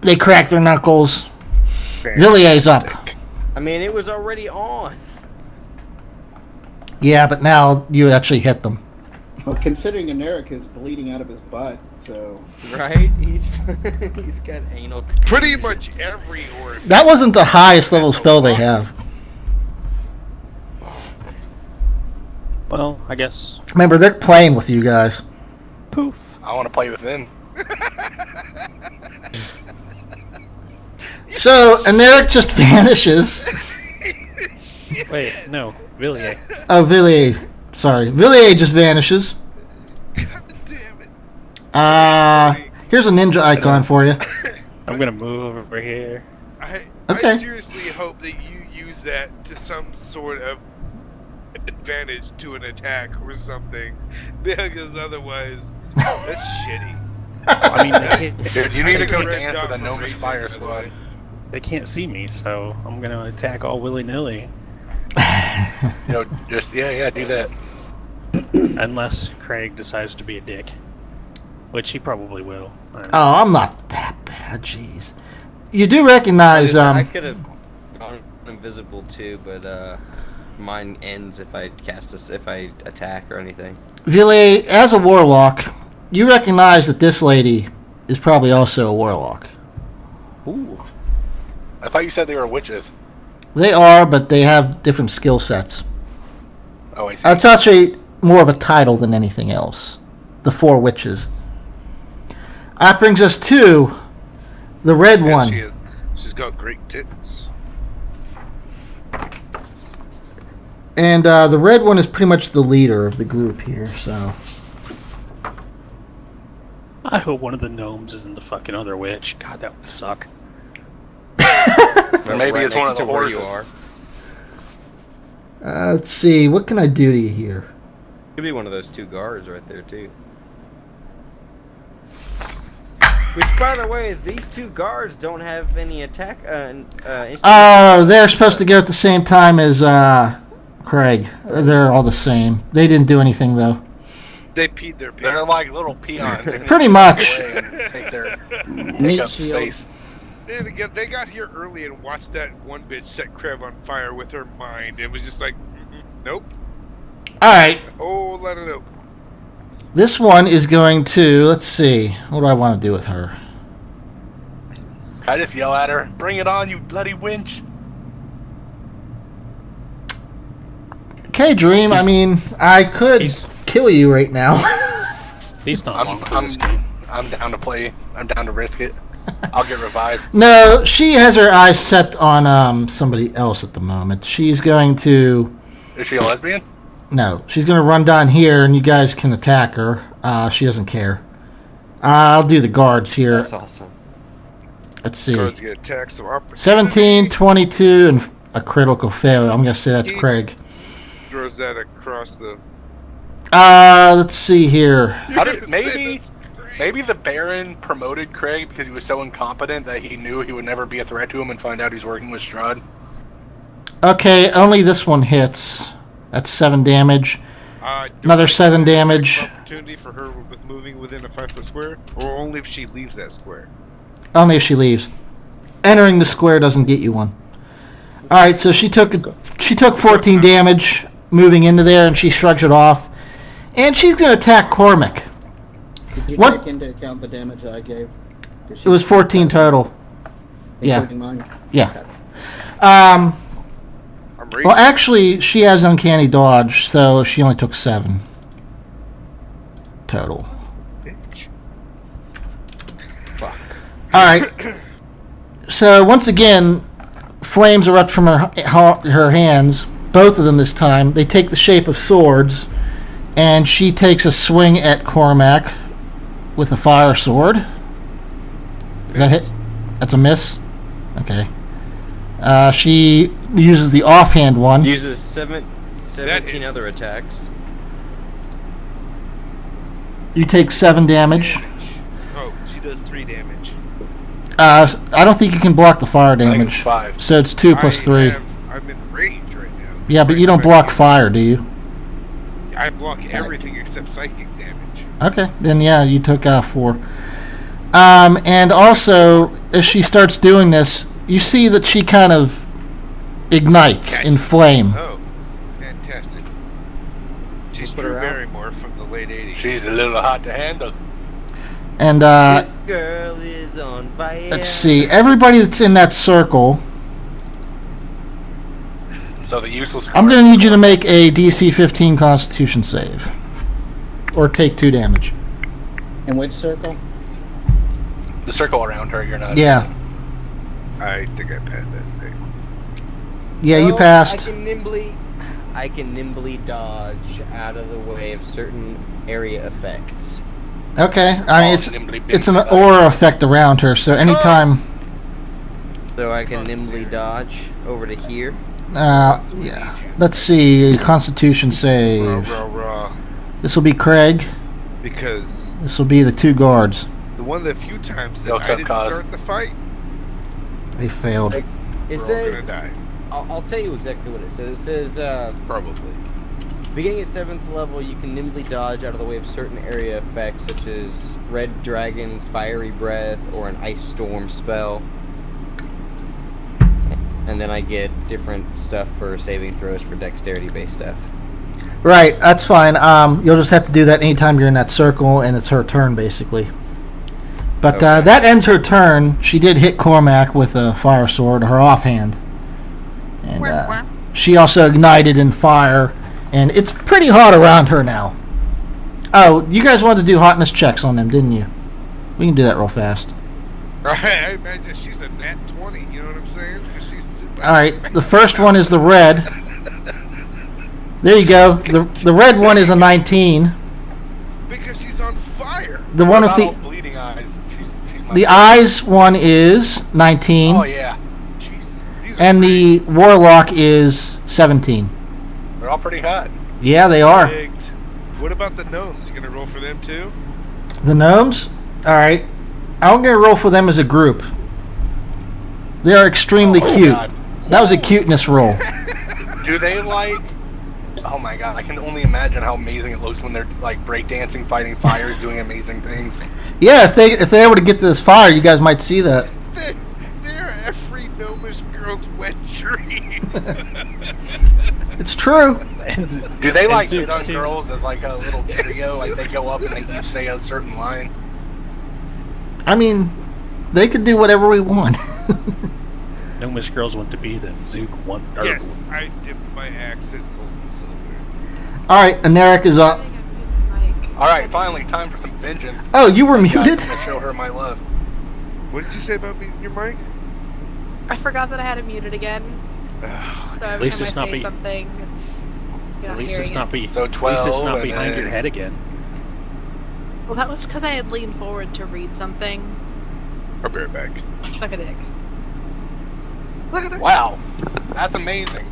They crack their knuckles. Villier's up. I mean, it was already on. Yeah, but now you actually hit them. Well, considering Aneric is bleeding out of his butt, so Right? He's he's got anal. Pretty much every orc. That wasn't the highest level spell they have. Well, I guess. Remember, they're playing with you guys. Poof. I want to play with them. So, Aneric just vanishes. Wait, no. Villiers. Oh, Villiers. Sorry. Villiers just vanishes. God damn it. Here's a ninja icon for you. I'm gonna move over here. I Okay. seriously hope that you use that to some sort of advantage to an attack or something, because otherwise, that's shitty. I mean, they can't, Dude, you need to go Red dance dot with a for gnomish raging, fire by the squad. way. they can't see me, so I'm gonna attack all willy-nilly. Yo, just yeah, do that. Unless Craig decides to be a dick. Which he probably will. Oh, I'm not that bad. Jeez. You do recognize, I could have gone invisible too, but mine ends if I if I attack or anything. Villiers, as a warlock, you recognize that this lady is probably also a warlock. Ooh. I thought you said they were witches. They are, but they have different skill sets. Oh, I see. It's actually more of a title than anything else. The Four Witches. That brings us to the red Yeah, one. she is. She's got great tits. And the red one is pretty much the leader of the group here, so. I hope one of the gnomes isn't the fucking other witch. God, that would suck. Or maybe Right it's one next of the to where you horses. are. Let's see, what can I do to you here? Could be one of those two guards right there too. Which, by the way, these two guards don't have any attack. They're supposed to go at the same time as Craig. They're all the same. They didn't do anything, though. They peed their They're pants. like little peons. They can Pretty just much. away and take their Meat up shield. space. They got here early and watched that one bitch set Krev on fire with her mind. It was just like, nope. Alright, Oh, let it know. this one is going to, let's see, what do I want to do with her? I just yell at her, "Bring it on, you bloody winch!" Okay, Dream, I mean, I could he's- kill you right now. He's not long for this game. I'm down to play. I'm down to risk it. I'll get revived. No, she has her eyes set on somebody else at the moment. She's going to, Is she a lesbian? no, she's going to run down here and you guys can attack her. She doesn't care. I'll do the guards here. That's awesome. Let's see. Guards get attacked, so opportunity. 17, 22, and a critical failure. I'm gonna say that's He- Craig. Throws that across the. Let's see here. How did, maybe the Baron promoted Craig because he was so incompetent that he knew he would never be a threat to him and find out he's working with Strahd. Okay, only this one hits. That's 7 damage. Another 7 damage. Opportunity for her with moving within a 5-foot square, or only if she leaves that square. Only if she leaves. Entering the square doesn't get you one. All right, so she took 14 damage moving into there, and she shrugs it off. And she's going to attack Cormac. Did you What? take into account the damage I gave? It was 14 total. Yeah. Including mine? Yeah. Okay. I'm reading. Well, actually, she has uncanny dodge, so she only took 7 total. Bitch. All right. So once again, flames erupt from her hands. Both of them this time. They take the shape of swords, and she takes a swing at Cormac with a fire sword. Does that hit? That's a miss. Okay. She uses the offhand one. Uses 17 other attacks. You take 7 damage. Oh, she does 3 damage. I don't think you can block the fire I think it's damage. 5. So it's 2 plus 3. I'm in range right now. Yeah, but you don't block fire, do you? I block everything except psychic damage. Okay, then yeah, you took 4. And also, as she starts doing this, you see that she kind of ignites in flame. Oh, fantastic. She's Put Drew her out. Barrymore from the late 80s. She's a little hot to handle. And This girl is on fire. let's see, everybody that's in that circle, So the useless. I'm going to need you to make a DC 15 Constitution save. Or take 2 damage. In which circle? The circle around her, you're not. Yeah. I think I passed that save. Yeah, you So, passed. I can nimbly dodge out of the way of certain area effects. Okay, I mean, it's an aura effect around her, so anytime... So I can nimbly dodge over to here. yeah. Let's see, Constitution Raw, save. raw, raw. This will be Craig. Because This will be the 2 guards. one of the few times that No I tough didn't cause. start the fight, They failed. It we're all says, gonna die. I'll tell you exactly what it says. It says, Probably. beginning at 7th level, you can nimbly dodge out of the way of certain area effects such as Red Dragon's Fiery Breath or an Ice Storm spell. And then I get different stuff for saving throws for dexterity-based stuff. Right, that's fine. You'll just have to do that anytime you're in that circle, and it's her turn, basically. But Okay. that ends her turn. She did hit Cormac with a fire sword, her offhand. And she also ignited in fire, and it's pretty hot around her now. Oh, you guys wanted to do hotness checks on them, didn't you? We can do that real fast. I imagine she's a nat 20, you know what I'm saying? 'Cause she's super. Alright, the first one is the red. There you go. The red one is a 19. Because she's on fire. The one with Not the all bleeding eyes. She's my the eyes one is 19. Oh yeah, Jesus. These are And pretty the warlock is 17. they're all pretty hot. Yeah, they are. rigged. What about the gnomes? You gonna roll for them too? The gnomes? Alright. I'm going to roll for them as a group. They are extremely Oh, cute. God. That was a cuteness roll. Do they like? Oh my god, I can only imagine how amazing it looks when they're like breakdancing, fighting fires, doing amazing things. Yeah, if they able to get to this fire, you guys might see that. They're every gnomish girl's wet dream. It's true. Do they like Zook hit on too. girls as like a little trio? Like they go up and they each say a certain line. I mean, they could do whatever we want. No Miss Girls want to be the Zook one. Or Yes, I dipped my axe in gold and silver. Alright, Aneric is up. All right, finally, time for some vengeance. Oh, you were God, muted? I'm gonna show her my love. What did you say about muting your mic? I forgot that I had it muted again. Oh, So every least time it's I not say be- something, it's you're At not least hearing it's not it. be. So At least it's 12 not and behind then- your head again. Well, that was because I had leaned forward to read something. I'll be right back. Suck a dick. Look at it. Wow, That's amazing.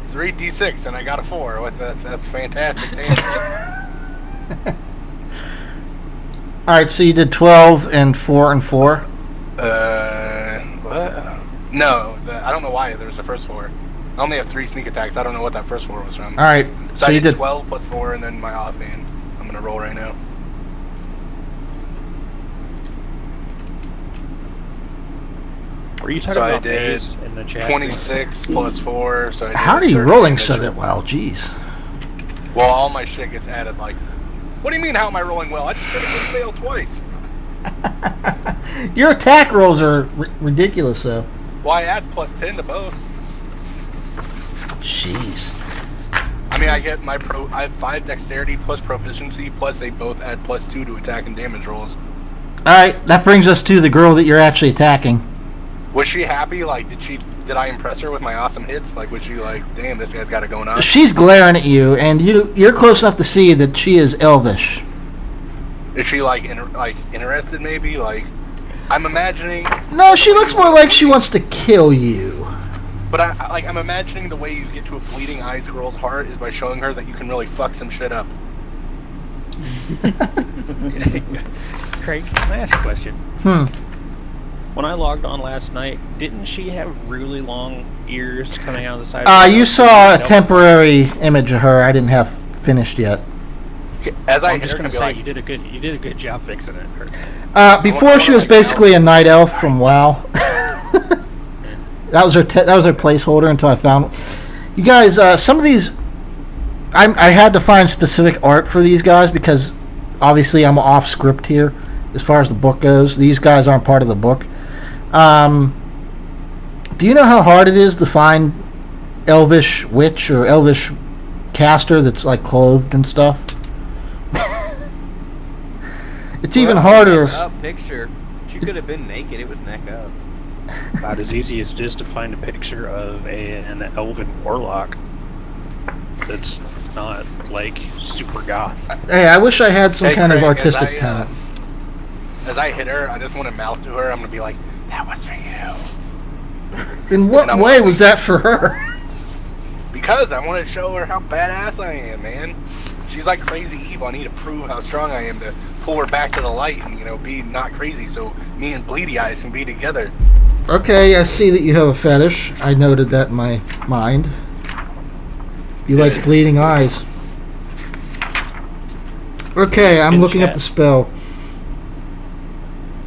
3d6 and I got a 4. What? That's fantastic. Damn. All right, so you did 12 and 4 and 4. What? No, I don't know why there's the first 4. I only have 3 sneak attacks. I don't know what that first 4 was from. All right, So so I you did did 12 plus 4 and then my offhand. I'm gonna roll right now. Were you talking So I about did Maze in the chat? 26 plus 4. So I did How are you 30 rolling damage. so that well? Jeez. Well, all my shit gets added. Like, what do you mean? How am I rolling well? I just couldn't fail twice. Your attack rolls are ridiculous, though. Well, I add plus 10 to both. Jeez. I mean, I get I have 5 dexterity plus proficiency, plus they both add plus 2 to attack and damage rolls. All right, that brings us to the girl that you're actually attacking. Was she happy? Like, did I impress her with my awesome hits? Like, was she like, damn, this guy's got it going on? She's glaring at you, and you're close enough to see that she is elvish. Is she like, interested maybe? Like, I'm imagining. No, she looks more like she wants to kill you. But I'm imagining the way you get to a bleeding eyes girl's heart is by showing her that you can really fuck some shit up. Craig, can I ask a question? When I logged on last night, didn't she have really long ears coming out of the side? Of You saw a temporary image of her. I didn't have finished yet. As I I'm hit just her, gonna be say like, you did a good job fixing it. Before she was basically a night elf from WoW. That was her placeholder until I found. You guys, some of these, I had to find specific art for these guys because obviously I'm off script here as far as the book goes. These guys aren't part of the book. Do you know how hard it is to find elvish witch or elvish caster that's like clothed and stuff? It's even harder. Neck up picture. She could have been naked. It was neck up. About as easy as it is to find a picture of an elven warlock that's not like super goth. Hey, I wish I had some Hey, kind of Craig, artistic talent. As I hit her, I just want to mouth to her. I'm gonna be like, "That was for you." In what And way was that for her? Because I want to show her how badass I am, man. She's like crazy evil. I need to prove how strong I am to pull her back to the light and, be not crazy so me and Bleedy Eyes can be together. Okay, I see that you have a fetish. I noted that in my mind. You like bleeding eyes. Okay, I'm In looking up chat. the spell.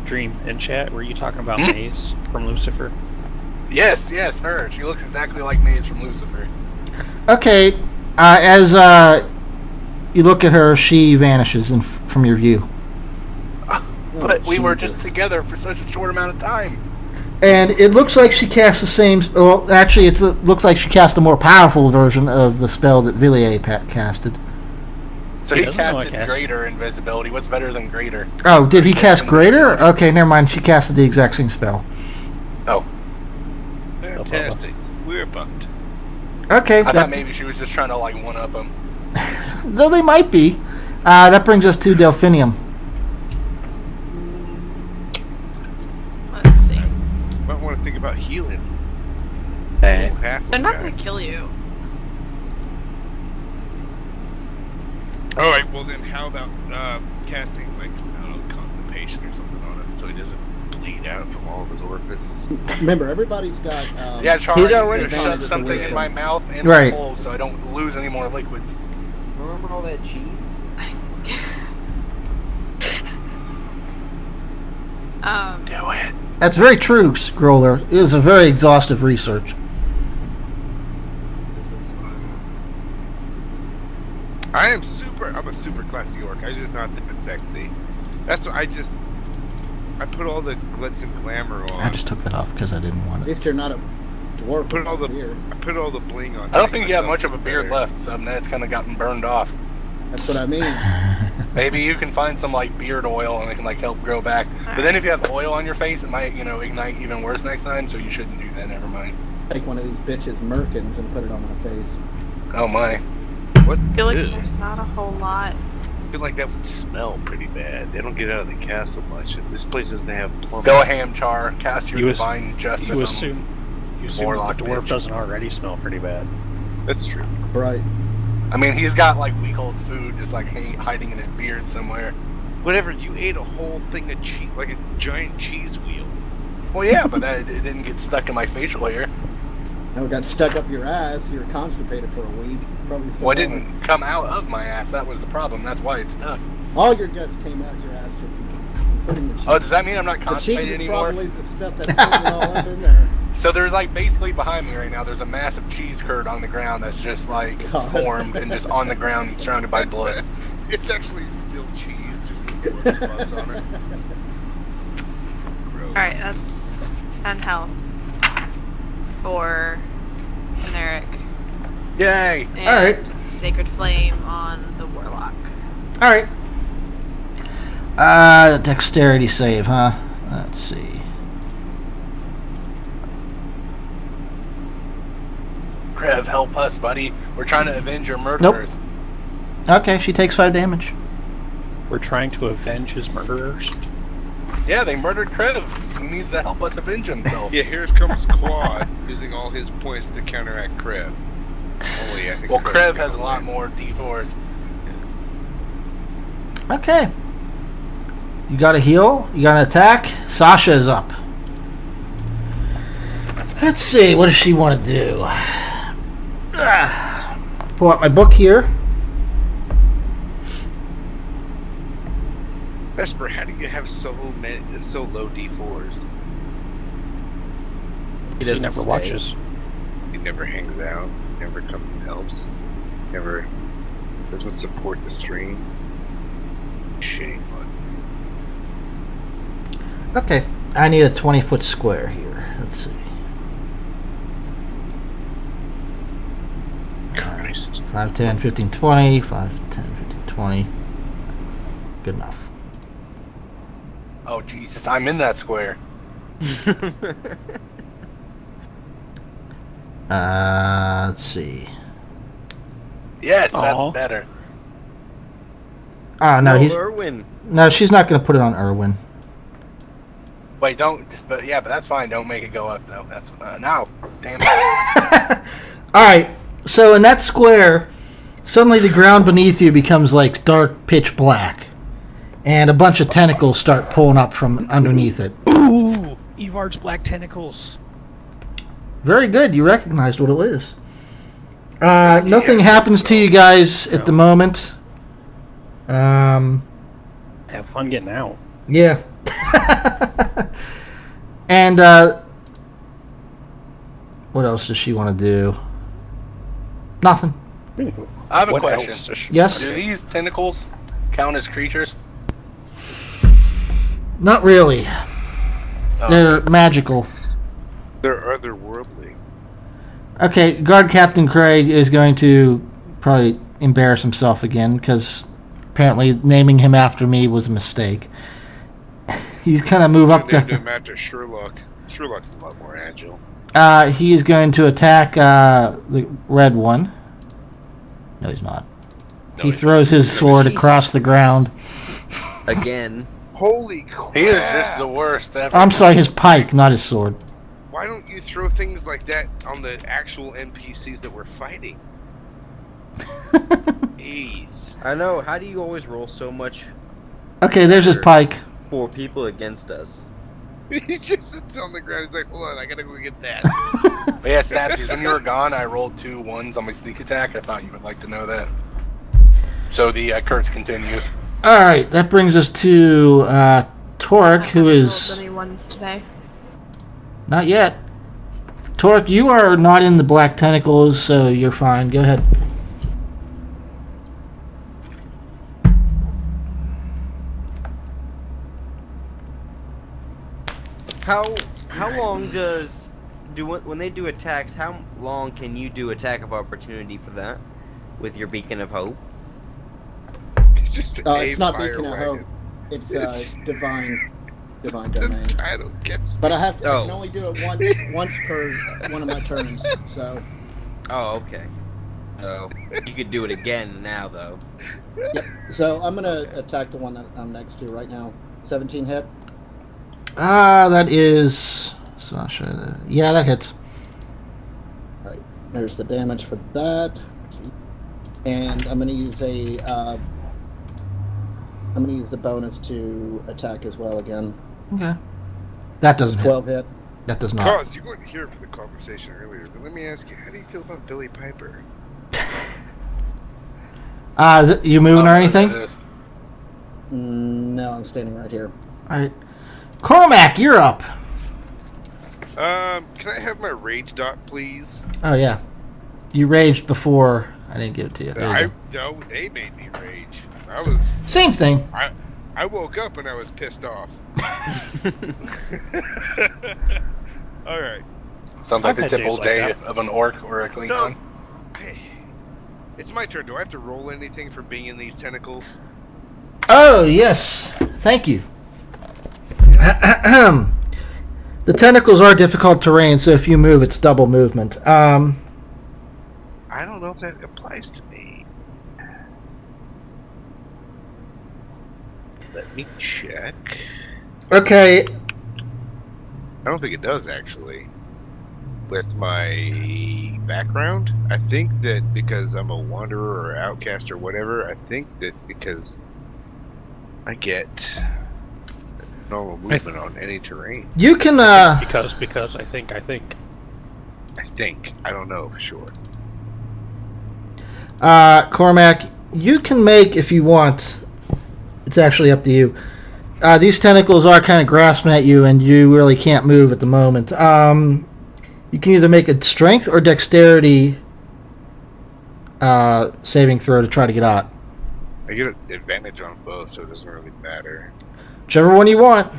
Dream, in chat, were you talking about Maze from Lucifer? Yes, her. She looks exactly like Maze from Lucifer. Okay, as you look at her, she vanishes from your view. But we were Jesus. just together for such a short amount of time. And it looks like she casts the same... Well, actually, it looks like she cast a more powerful version of the spell that Villiers casted. So He he doesn't know I casted cast. Greater Invisibility. What's better than Greater? Oh, did he cast Greater? Okay, never mind. She casted the exact same spell. Oh, Fantastic. We're bucked. Okay. I thought maybe she was just trying to one-up him. Though they might be. That brings us to Delphinium. Let's see. Might want to think about healing. Hey. Half They're not gonna kill you. Alright, well then how about casting, I don't know, constipation or something on him so he doesn't bleed out from all of his orifices? Remember, everybody's got. Yeah, Charlie, He's already you found shove the something in wisdom. my mouth and Right. my hole so I don't lose any more liquids. Remember all that cheese? Do it. That's very true, Growler. It is a very exhaustive research. I'm a super classy orc. I'm just not that sexy. That's what I put all the glitz and glamour on. I just took that off because I didn't want At it. least you're not a dwarf. Put all the beard. I put all the bling on. I don't to think make you have myself much of a look beard better. left, so that's kind of gotten burned off. That's what I mean. Maybe you can find some beard oil and it can help grow back. But then if you have oil on your face, it might ignite even worse next time. So you shouldn't do that. Never mind. Take one of these bitches Merkins and put it on my face. Oh my. What? I feel like Ew. there's not a whole lot. I feel like that would smell pretty bad. They don't get out of the castle much. And this place doesn't have plumbing. Go ham, Char. Cast your You divine justice. You on assume You assume Warlock the dwarf bitch. doesn't already smell pretty bad. That's true. Right. I mean, he's got like week old food just like hiding in his beard somewhere. Whatever, you ate a whole thing of cheese, like a giant cheese wheel. Well, yeah, but it didn't get stuck in my facial hair. No, it got stuck up your ass. You were constipated for a week. Probably stuck Well, it all didn't come out of my ass. That was the problem. That's why it's stuck. All your guts came out your ass just putting the cheese. Oh, does that mean I'm not the cheese constipated is anymore? probably the stuff that's putting it all up in there. So there's like basically behind me right now, there's a massive cheese curd on the ground that's just like God. formed and just on the ground surrounded by blood. It's actually still cheese, just with blood spots on it. Gross. Alright, that's 10 health for generic. Yay! And Alright. Sacred Flame on the Warlock. All right. Dexterity save, huh? Let's see. Krev, help us, buddy. We're trying to avenge your murderers. Okay, she takes 5 damage. We're trying to avenge his murderers. Yeah, they murdered Krev. He needs to help us avenge himself. Yeah, here comes Quad, using all his points to counteract Krev. Only, I think Well, Krev's Krev gonna has a lot win. more D4s. Okay. You got a heal. You got an attack. Sasha is up. Let's see. What does she want to do? Pull out my book here. Vesper, how do you have so low D4s? He He doesn't never stay. watches. He never hangs out, never comes and helps, never doesn't support the stream. Shame on Okay. I need a 20-foot square here. Let's see. Christ. 5, 10, 15, 20. 5, 10, 15, 20. Good enough. Oh, Jesus, I'm in that square. Let's see. Yes, Aw. that's better. Oh, no, he's... Irwin. No, she's not going to put it on Irwin. Wait, don't. But that's fine. Don't make it go up though. That's no. Damn it. All right. So in that square, suddenly the ground beneath you becomes like dark pitch black, and a bunch of tentacles start pulling up from underneath it. Ooh, Evard's black tentacles. Very good. You recognized what it is. Nothing happens to you guys at the moment. Have fun getting out. Yeah. And what else does she want to do? Nothing. Ooh, I have a what question. else does she- Yes? Do these tentacles count as creatures? Not really. Oh. They're magical. They're otherworldly. Okay, Guard Captain Craig is going to probably embarrass himself again because apparently naming him after me was a mistake. He's kind of move up Named the. him after Sherlock. Sherlock's a lot more agile. He is going to attack the red one. No, he's not. No, He he's throws his sword across the ground. Again. Holy crap! He is just the worst ever. I'm sorry, his pike, not his sword. Why don't you throw things like that on the actual NPCs that we're fighting? Jeez. I know. How do you always roll so much Okay, there's his pike. for people against us? He just sits on the ground. He's like, hold on, I gotta go get that. But yeah, Stabsies, when you were gone, I rolled 2 1s on my sneak attack. I thought you would like to know that. So the Kurtz continues. All right, that brings us to Torque, who I haven't is rolled any ones today. not yet. Torque, you are not in the black tentacles, so you're fine. Go ahead. How long does when they do attacks? How long can you do attack of opportunity for that with your beacon of hope? It's just It's not fire Beacon of wagon. Hope. It's divine The domain. title gets But I have to. I Oh. can only do it once per one of my turns. So Oh, okay. Oh, you could do it again now though. yep. So I'm gonna attack the one that I'm next to right now. 17 hit. That is Sasha. Yeah, that hits. There's the damage for that. And I'm gonna use the bonus to attack as well again. Okay. That doesn't hit. 12 hit. That does not. Cause you weren't here for the conversation earlier, but let me ask you, how do you feel about Billy Piper? Is it you moving or anything? It is. No, I'm standing right here. All right. Cormac, you're up. Can I have my rage dot, please? Oh, yeah. You raged before. I didn't give it to you. There you go. No, they made me rage. I was. Same thing. I woke up and I was pissed off. All right. Sounds like I've the had typical days like day that. of an orc or a Klingon. No. It's my turn. Do I have to roll anything for being in these tentacles? Oh, yes. Thank you. The tentacles are difficult terrain, so if you move, it's double movement. I don't know if that applies to me. Let me check. Okay. I don't think it does, actually. With my background, I think that because I'm a wanderer or outcast or whatever, I think that because I get normal movement on any terrain. You can, Because I think. I think. I don't know for sure. Cormac, you can make, if you want, it's actually up to you. These tentacles are kind of grasping at you, and you really can't move at the moment. You can either make a strength or dexterity saving throw to try to get out. I get an advantage on both, so it doesn't really matter. Whichever one you want.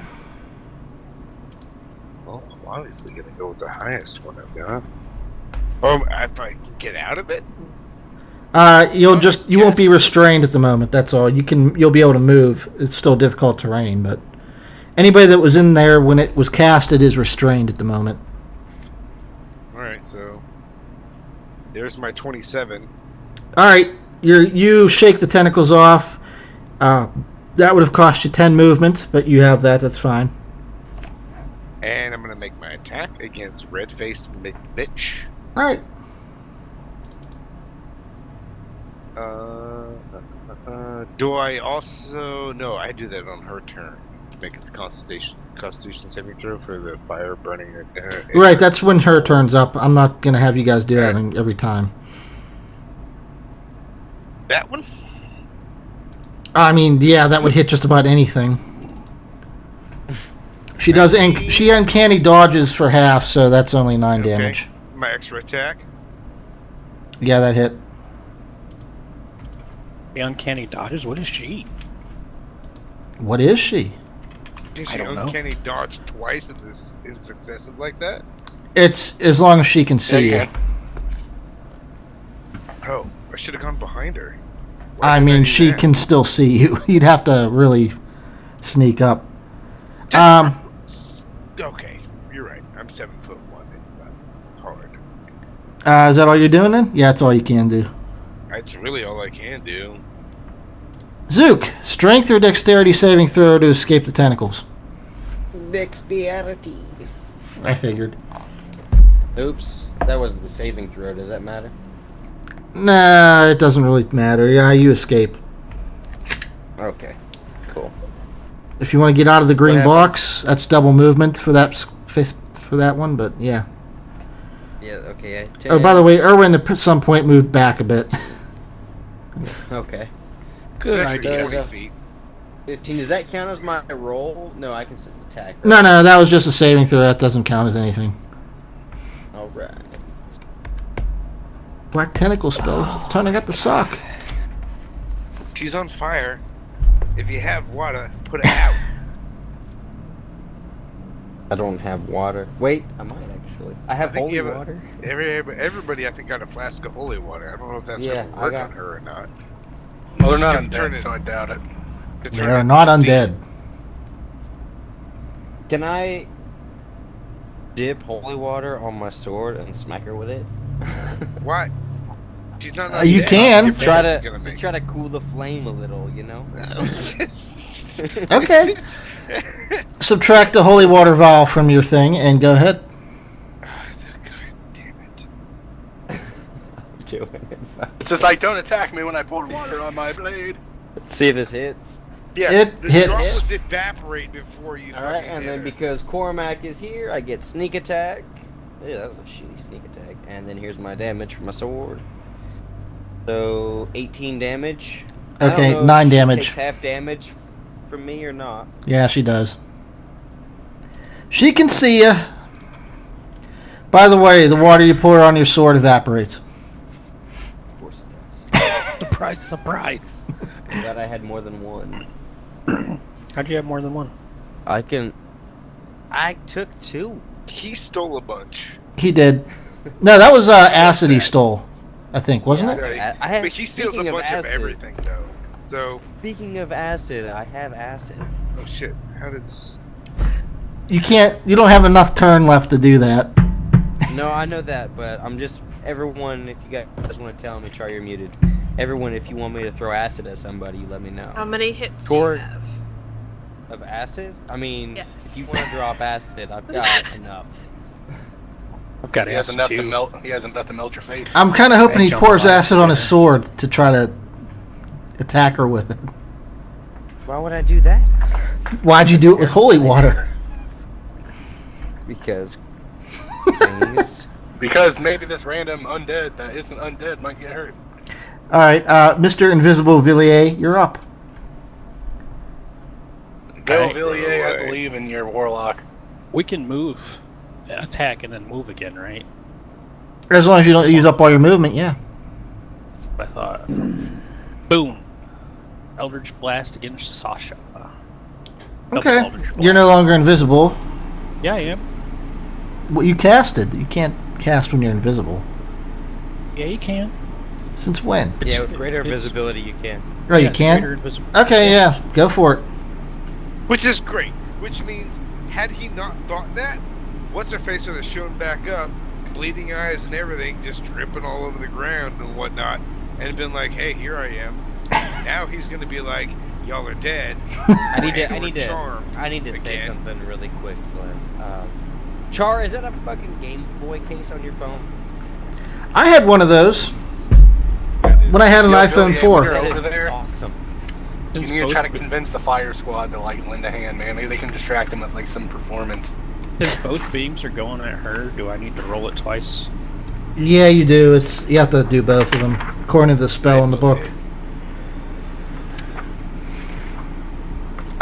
Well, I'm obviously going to go with the highest one I've got. If I can get out of it? You won't be restrained at the moment. That's all. You'll be able to move. It's still difficult terrain, but anybody that was in there when it was casted is restrained at the moment. All right, so there's my 27. All right, you shake the tentacles off. That would have cost you 10 movement, but you have that. That's fine. And I'm going to make my attack against Red-Faced Bitch. All right. Do I also... No, I do that on her turn. Make a Constitution saving throw for the fire burning her. Right, that's when her turn's up. I'm not going to have you guys do that every time. That one? I mean, yeah, that would hit just about anything. She does. She uncanny dodges for half, so that's only 9 damage. My extra attack? Yeah, that hit. The uncanny dodges. What is she? What is she? Can I she don't know. uncanny dodge twice in successive like that? It's as long as she can see you. Oh, I should have gone behind her. I mean, she can still see you. You'd have to really sneak up. Okay, you're right. I'm 7'1". It's not hard. Is that all you're doing then? Yeah, that's all you can do. That's really all I can do. Zook, strength or dexterity saving throw to escape the tentacles. Dexterity. I figured. Oops, that wasn't the saving throw. Does that matter? Nah, it doesn't really matter. Yeah, you escape. Okay, cool. If you want to get out of the green What box, that's double movement for that one. But yeah. Yeah. Okay. Oh, by the way, Erwin at some point moved back a bit. Okay. Good It's actually idea. 20 feet. 15. Does that count as my roll? No, I can attack. Right? No, that was just a saving throw. That doesn't count as anything. All right. Black tentacle spell. Time I got the sock. She's on fire. If you have water, put it out. I don't have water. Wait, I might actually. I have think holy you have water. Everybody, I think, got a flask of holy water. I don't know if that's Yeah, going to I work got- on her or not. Well, they're not Just turn undead, it- so I doubt it. to They turn are it not to steam. undead. Can I dip holy water on my sword and smack her with it? Why? She's not. You undead. can. Your try band's to gonna make- try to cool the flame a little, you know. Okay. Subtract the holy water vial from your thing and go ahead. God damn it. doing it. It's just like, don't attack me when I pour water on my blade. Let's see if this hits. Yeah, It the hits. drop was evaporate before you. All right, fucking and hit then her. because Cormac is here, I get sneak attack. Yeah, that was a shitty sneak attack. And then here's my damage for my sword. So 18 damage. I don't Okay, know if 9 she damage. Takes half damage from me or not. Yeah, she does. She can see you. By the way, the water you pour on your sword evaporates. Of course it does. Surprise, surprise. Glad I had more than one. How'd you have more than one? I took 2. He stole a bunch. He did. No, that was acid he stole, I think, wasn't Yeah, it? Right. I have- But he steals a speaking of bunch of acid- everything, though. So, Speaking of acid, I have acid. oh shit, how did this? You can't. You don't have enough turn left to do that. No, I know that, but I'm just everyone. If you guys want to tell me, Char, you're muted. Everyone, if you want me to throw acid at somebody, you let me know. How many hits Tor- do you have? Of acid? I mean, Yes. if you want to drop acid, I've got enough. I've got He has acid enough too. to melt. He has enough to melt your face. I'm kind of hoping he jump pours on it acid on his together. sword to try to attack her with it. Why would I do that? Why'd you do it with holy water? Because things. Because maybe this random undead that isn't undead might get hurt. All right, Mr. Invisible Villiers, you're up. Bill Right. Villiers, I Right. believe in your warlock. We can move, attack, and then move again, right? As long as you don't use up all your movement, yeah. I thought. Boom. Eldritch Blast against Sasha. Double Okay, Eldritch you're no Blast. longer invisible. Yeah, I am. Well, you casted. You can't cast when you're invisible. Yeah, you can. Since when? Yeah, with greater It's- visibility, you can. Oh, you Yeah, greater can? invisible. Okay, yeah, go for it. Which is great. Which means, had he not thought that, what's her face would have shown back up, bleeding eyes and everything, just dripping all over the ground and whatnot, and been like, "Hey, here I am." Now he's gonna be like, "Y'all are dead." I need to say again. something really quick, Glenn. Char, is that a fucking Game Boy case on your phone? I had one of those when I had an Yo, iPhone Villiers, when 4. you're That over is there, awesome. you need to try to convince the fire squad to like lend a hand, man. Maybe they can distract them with like some performance. Since both beams are going at her, do I need to roll it twice? Yeah, you do. You have to do both of them according to the spell in the book.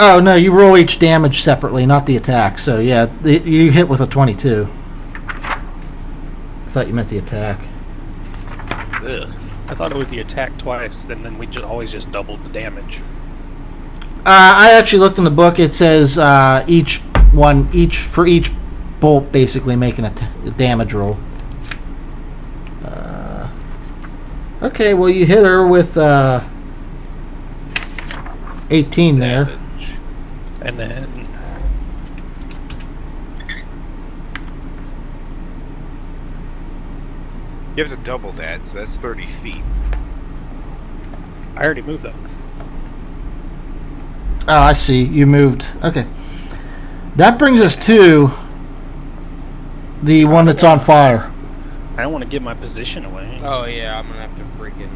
Oh no, you roll each damage separately, not the attack. So yeah, you hit with a 22. I thought you meant the attack. Ugh. I thought it was the attack twice, and then we just always just doubled the damage. I actually looked in the book. It says each for each bolt, basically making a damage roll. Okay, well you hit her with 18 there. Damage. And then You have to double that, so that's 30 feet. I already moved them. Oh, I see. You moved. Okay. That brings us to the one that's on fire. I don't want to give my position away. Oh yeah, I'm gonna have to freaking.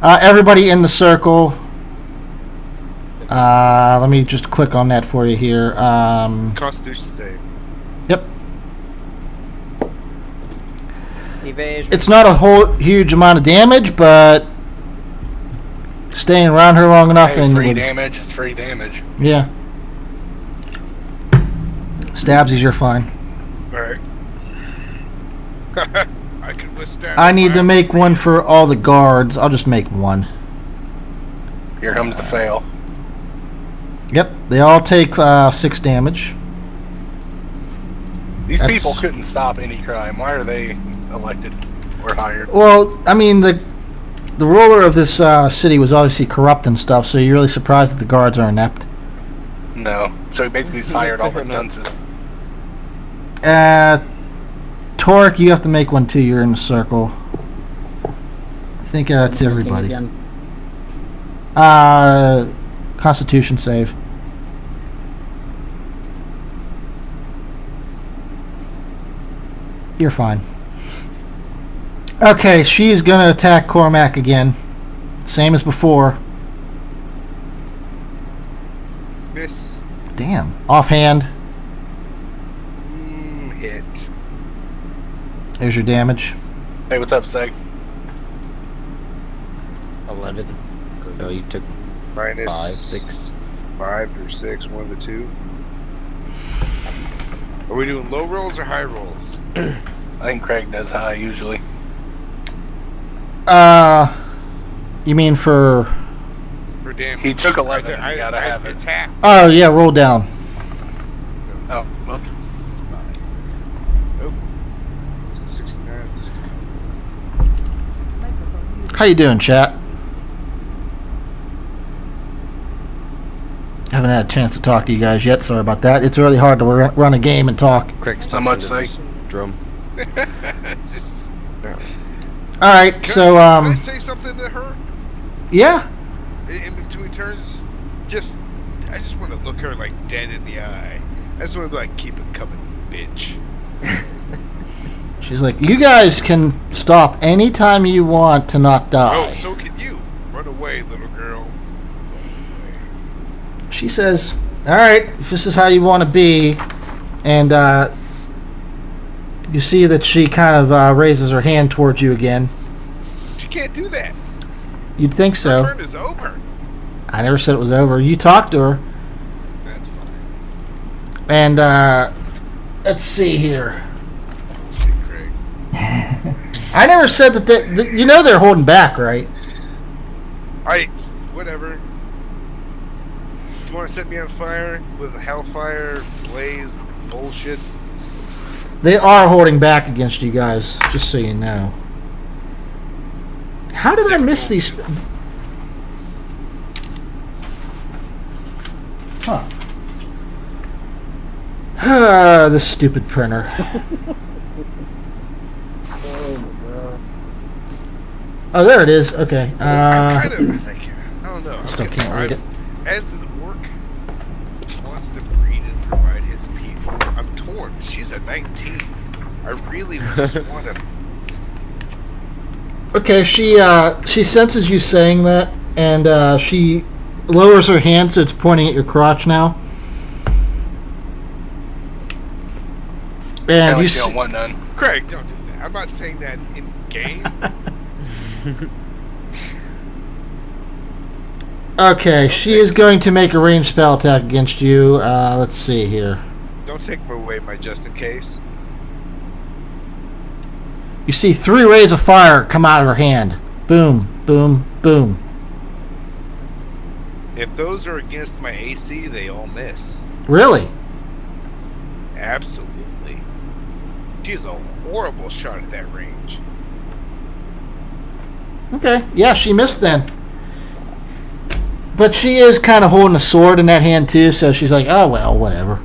Everybody in the circle. Let me just click on that for you here. Constitution save. Yep. Evasion. It's not a whole huge amount of damage, but staying around her long enough Hey, and free damage. It's free damage. yeah. Stabsies, you're fine. Alright. I can withstand. I need to fire. make one for all the guards. I'll just make one. Here comes the fail. Yep, they all take 6 damage. These That's- people couldn't stop any crime. Why are they elected or hired? Well, I mean, the ruler of this city was obviously corrupt and stuff, so you're really surprised that the guards are inept. No. So he basically just hired all the dunces. Torek, you have to make one too. You're in the circle. I think it's Making everybody. again. Constitution save. You're fine. Okay, she's gonna attack Cormac again. Same as before. Miss. Damn. Offhand. Hit. There's your damage. Hey, what's up, Seg? 11. So you took Minus 5, 6. 5 or 6, one of the two. Are we doing low rolls or high rolls? I think Craig does high usually. You mean for... For damage. He took 11. I You gotta have it. attack. Oh, yeah, roll down. Oh, whoops. Nope. It's a 69. 60. How you doing, chat? Haven't had a chance to talk to you guys yet. Sorry about that. It's really hard to run a game and talk. Craig's How much, talking to Seg? this drum. Just, All right, can so I say something to her yeah. in between turns? I just want to look her like dead in the eye. I just want to be like, keep it coming, bitch. She's like, you guys can stop anytime you want to not Oh, die. so can you. Run away, little girl. She says, all right, if this is how you want to be, and you see that she kind of raises her hand towards you again. She can't do that. You'd think Her so. turn is over. I never said it was over. You talked to her, That's fine. and let's see here. Shit, Craig. I never said that you know they're holding back, right? Whatever. You want to set me on fire with hellfire, blaze, bullshit? They are holding back against you guys, just so you know. How did I miss these? Huh. This stupid printer. Oh, there it is. Okay. I don't know. I still can't read it. As an orc wants to breed and provide his people, I'm torn. She's at 19. I really just want to. Okay, she senses you saying that, and she lowers her hand so it's pointing at your crotch now. And you She don't want none. Craig, don't do that. I'm not saying that in game. Okay, she is going to make a ranged spell attack against you. Let's see here. Don't take away my just in case. You see 3 rays of fire come out of her hand. Boom, boom, boom. If those are against my AC, they all miss. Really? Absolutely. She's a horrible shot at that range. Okay, yeah, she missed then. But she is kind of holding a sword in that hand too, so she's like, oh well, whatever.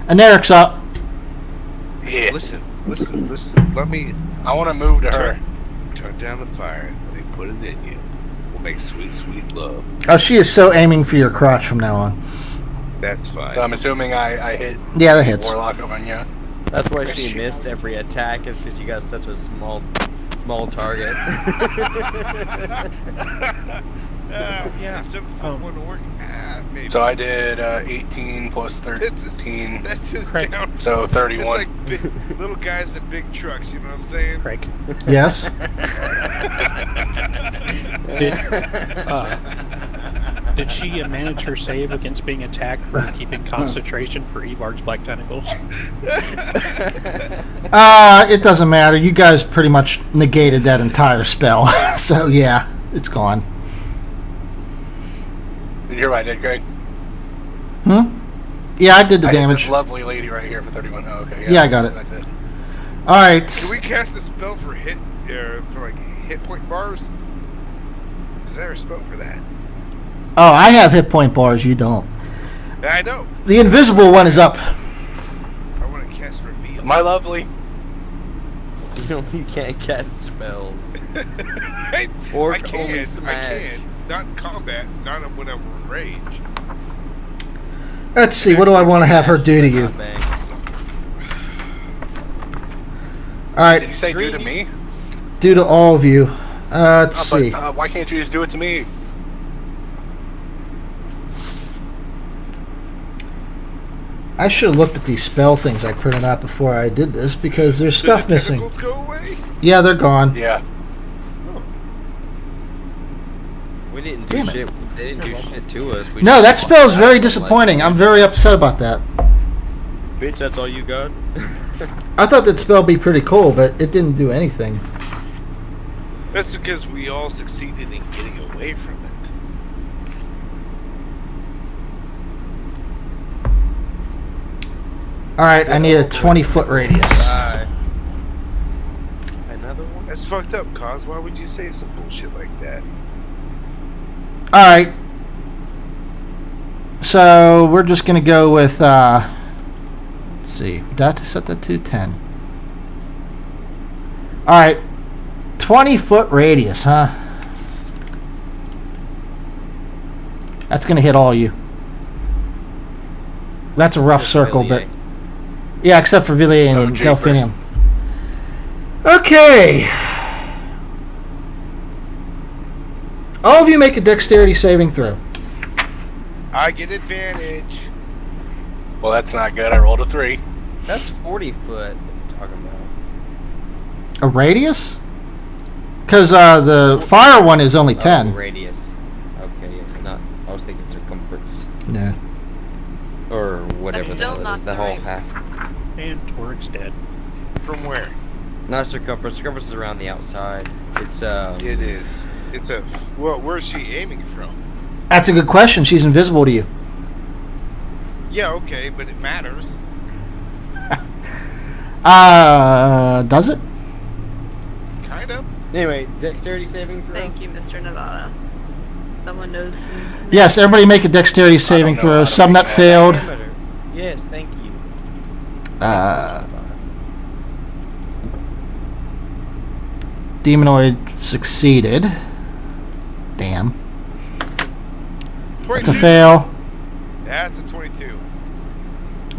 And Eric's up. Yeah. Listen. Let me I want to move to her. turn down the fire. Let me put it in you. We'll make sweet, sweet love. Oh, she is so aiming for your crotch from now on. That's fine. So I'm assuming I hit Yeah, that hits. Warlock on you. That's why she missed every attack, is because you got such a small target. Yeah. 7.1 orc. Maybe. So I did 18 plus 13. That's just Craig. down. So It's 31. like little guys in big trucks. You know what I'm saying? Craig. Yes? Did she manage her save against being attacked for keeping concentration for Evard's Black Tentacles? It doesn't matter. You guys pretty much negated that entire spell. So, yeah, it's gone. You're right, did Greg? Yeah, I did the I hit damage. this lovely lady right here for 31. Oh, okay. Yeah, I got it. That's it. All right. Can we cast a spell for hit point bars? Is there a spell for that? Oh, I have hit point bars. You don't. I know. The invisible one is up. I want to cast reveal. My lovely. You can't cast spells. Or Orc only smash. I can. Not in combat. Not when I'm in rage. Let's see. What do I want to have her do to you? Bang. All Did you right. say do to me? do to all of you. Let's see. Why can't you just do it to me? I should have looked at these spell things I printed out before I did this because there's stuff Did the missing. tentacles go away? Yeah, they're gone. Yeah. We didn't do shit. They didn't do shit to us. We No, just that spell is walked very out, disappointing. like, I'm very upset about that. bitch, that's all you got? I thought that spell would be pretty cool, but it didn't do anything. That's because we all succeeded in getting away from it. Alright, I need a 20-foot radius. Bye. Another one? That's fucked up, Cause. Why would you say some bullshit like that? Alright. So, we're just going to go with, let's see. Did I have to set that to 10? Alright. 20-foot radius, huh? That's going to hit all you. That's a rough circle, but... Yeah, except for Villiers and Delphinium. Okay. All of you make a dexterity saving throw. I get advantage. Well, that's not good. I rolled a 3. That's 40 foot. What are you talking about? A radius? Because the fire one is only 10. Radius. Okay, yeah, not. I was thinking circumference. Yeah. Or whatever. That's still the hell it not is, the the whole right- half. And Torrent's dead. From where? Not circumference. Circumference is around the outside. It's It is. It's a. Well, where's she aiming from? That's a good question. She's invisible to you. Yeah, okay, but it matters. Does it? Kind of. Anyway, dexterity saving throw. Thank you, Mr. Nevada. Someone knows some... Yes, everybody make a dexterity saving know throw. how to Subnet make that. failed. Yes, thank you. Demonoid succeeded. Damn. 22. That's a fail. That's a 22.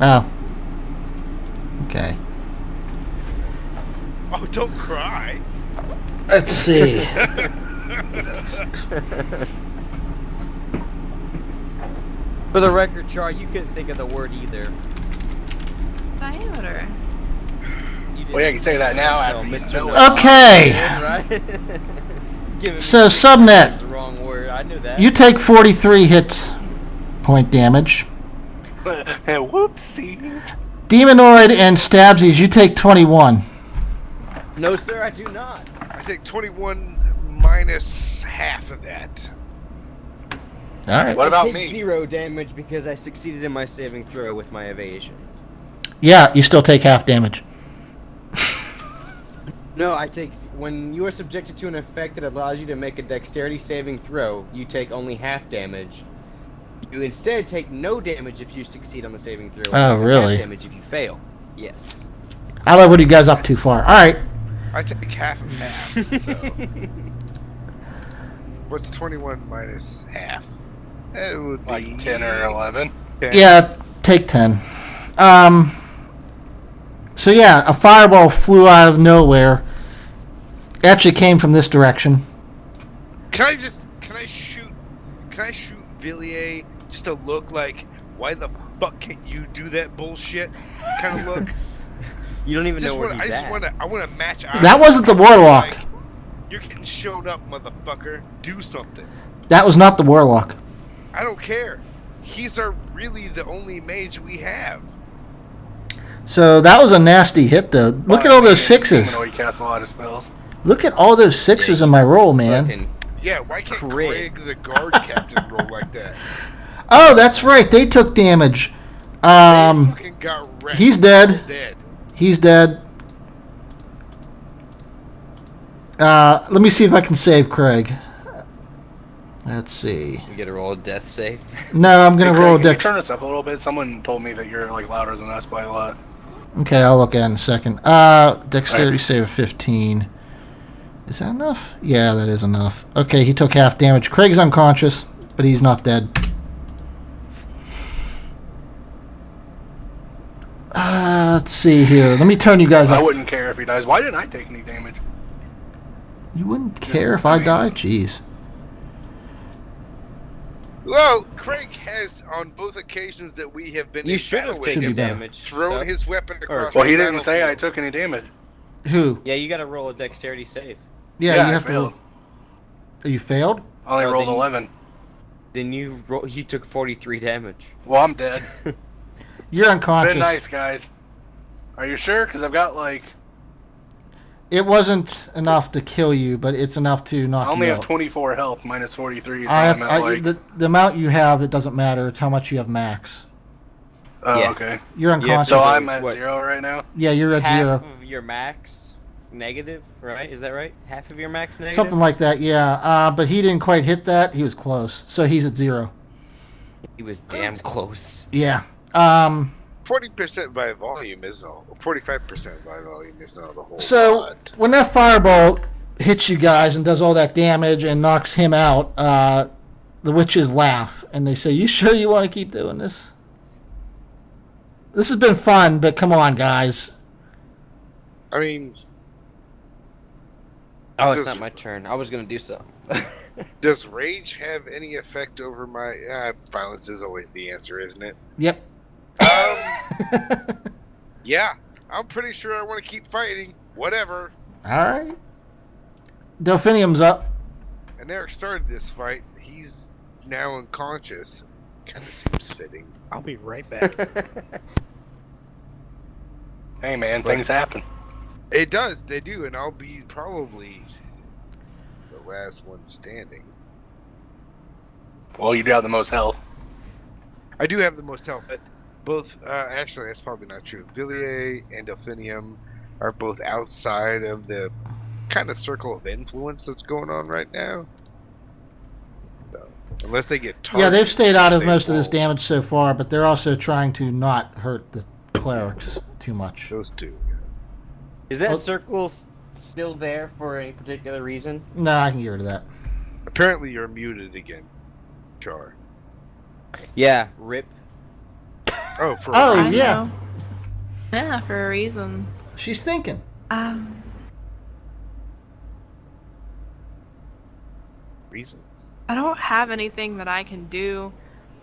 Oh. Okay. Oh, don't cry. Let's see. For the record, Char, you couldn't think of the word either. Diameter. Well, yeah, you can say that now Tell after you Mr. know it. Nevada Okay. did, right? Giving So, me Subnet. the wrong word. I knew that. You take 43 hit point damage. Whoopsie. Demonoid and Stabsies, you take 21. No, sir, I do not. I take 21 minus half of that. Alright. What about I take me? 0 damage because I succeeded in my saving throw with my evasion. Yeah, you still take half damage. No, I take when you are subjected to an effect that allows you to make a dexterity saving throw, you take only half damage. You instead take no damage if you succeed on the saving throw. Oh, and really? Half damage if you fail. Yes. I love what you guys up too far. Alright. I take half of half. So. What's 21 minus half? It would be Like 10 or 11. 10. Yeah, take 10. So yeah, a fireball flew out of nowhere. It actually came from this direction. Can I shoot Villiers just to look like, why the fuck can you do that bullshit kind of look? You don't even know where he's at. I want to match eyes. That wasn't the warlock. Like, you're getting shown up, motherfucker. Do something. That was not the warlock. I don't care. He's really the only mage we have. So that was a nasty hit, though. Look at all those sixes. Even though he casts a lot of spells. Look at all those sixes in my roll, man. Fucking- Yeah, why can't Craig. Craig the guard captain roll like that? Oh, that's right. They took damage. They fucking got wrecked. He's dead. Dead. He's dead. Let me see if I can save Craig. Let's see. You get a roll of death save. No, I'm gonna Hey, roll a Craig, can you dex. turn us up a little bit? Someone told me that you're like louder than us by a lot. Okay, I'll look at it in a second. Dexterity save of 15. Is that enough? Yeah, that is enough. Okay, he took half damage. Craig's unconscious, but he's not dead. Let's see here. Let me turn you guys I up. wouldn't care if he dies. Why didn't I take any damage? You wouldn't care if I died? Jeez. Well, Craig has, on both occasions that we have been You in should battle have with Should be taken better. damage. thrown so- his weapon across Well, the he didn't say I battlefield. took any damage. Who? Yeah, you got to roll a dexterity save. Yeah, Yeah, you I have failed. to. You failed? I only Oh, rolled then you- 11. Then you took 43 damage. Well, I'm dead. You're unconscious. Been nice, guys. Are you sure? Because I've got like It wasn't enough to kill you, but it's enough to knock I only you have out. 24 health minus 43. So I have, I'm at like. the amount you have, it doesn't matter. It's how much you have max. Oh, Yeah. okay. You're unconscious. So So I'm at what? 0 right now. Yeah, you're at Half 0. of your max negative, right? Is that right? Half of your max negative? Something like that, yeah. But he didn't quite hit that. He was close. So he's at 0. He was damn close. Yeah. 40% by volume is all. 45% by volume is not the whole So lot. when that fireball hits you guys and does all that damage and knocks him out, the witches laugh and they say, "You sure you want to keep doing this? This has been fun, but come on, guys." I mean, Oh, it's Does- not my turn. I was gonna do something. does rage have any effect over my... violence is always the answer, isn't it? Yep. Yeah, I'm pretty sure I want to keep fighting. Whatever. All right. Delphinium's up. And Eric started this fight. He's now unconscious. Kind of seems fitting. I'll be right back. Hey, man, things happen. It does. They do, and I'll be probably the last one standing. Well, you do have the most health. I do have the most health, but both... actually, that's probably not true. Villiers and Delphinium are both outside of the kind of circle of influence that's going on right now. So, unless they get targeted... Yeah, they've stayed out of they most of this won't. damage so far, but they're also trying to not hurt the clerics too much. Those two. Is that Oh. circle still there for any particular reason? No, I can get rid of that. Apparently you're muted again, Char. Yeah, rip. Oh, for Oh, I yeah. know. Yeah, for a reason. She's thinking. reasons. I don't have anything that I can do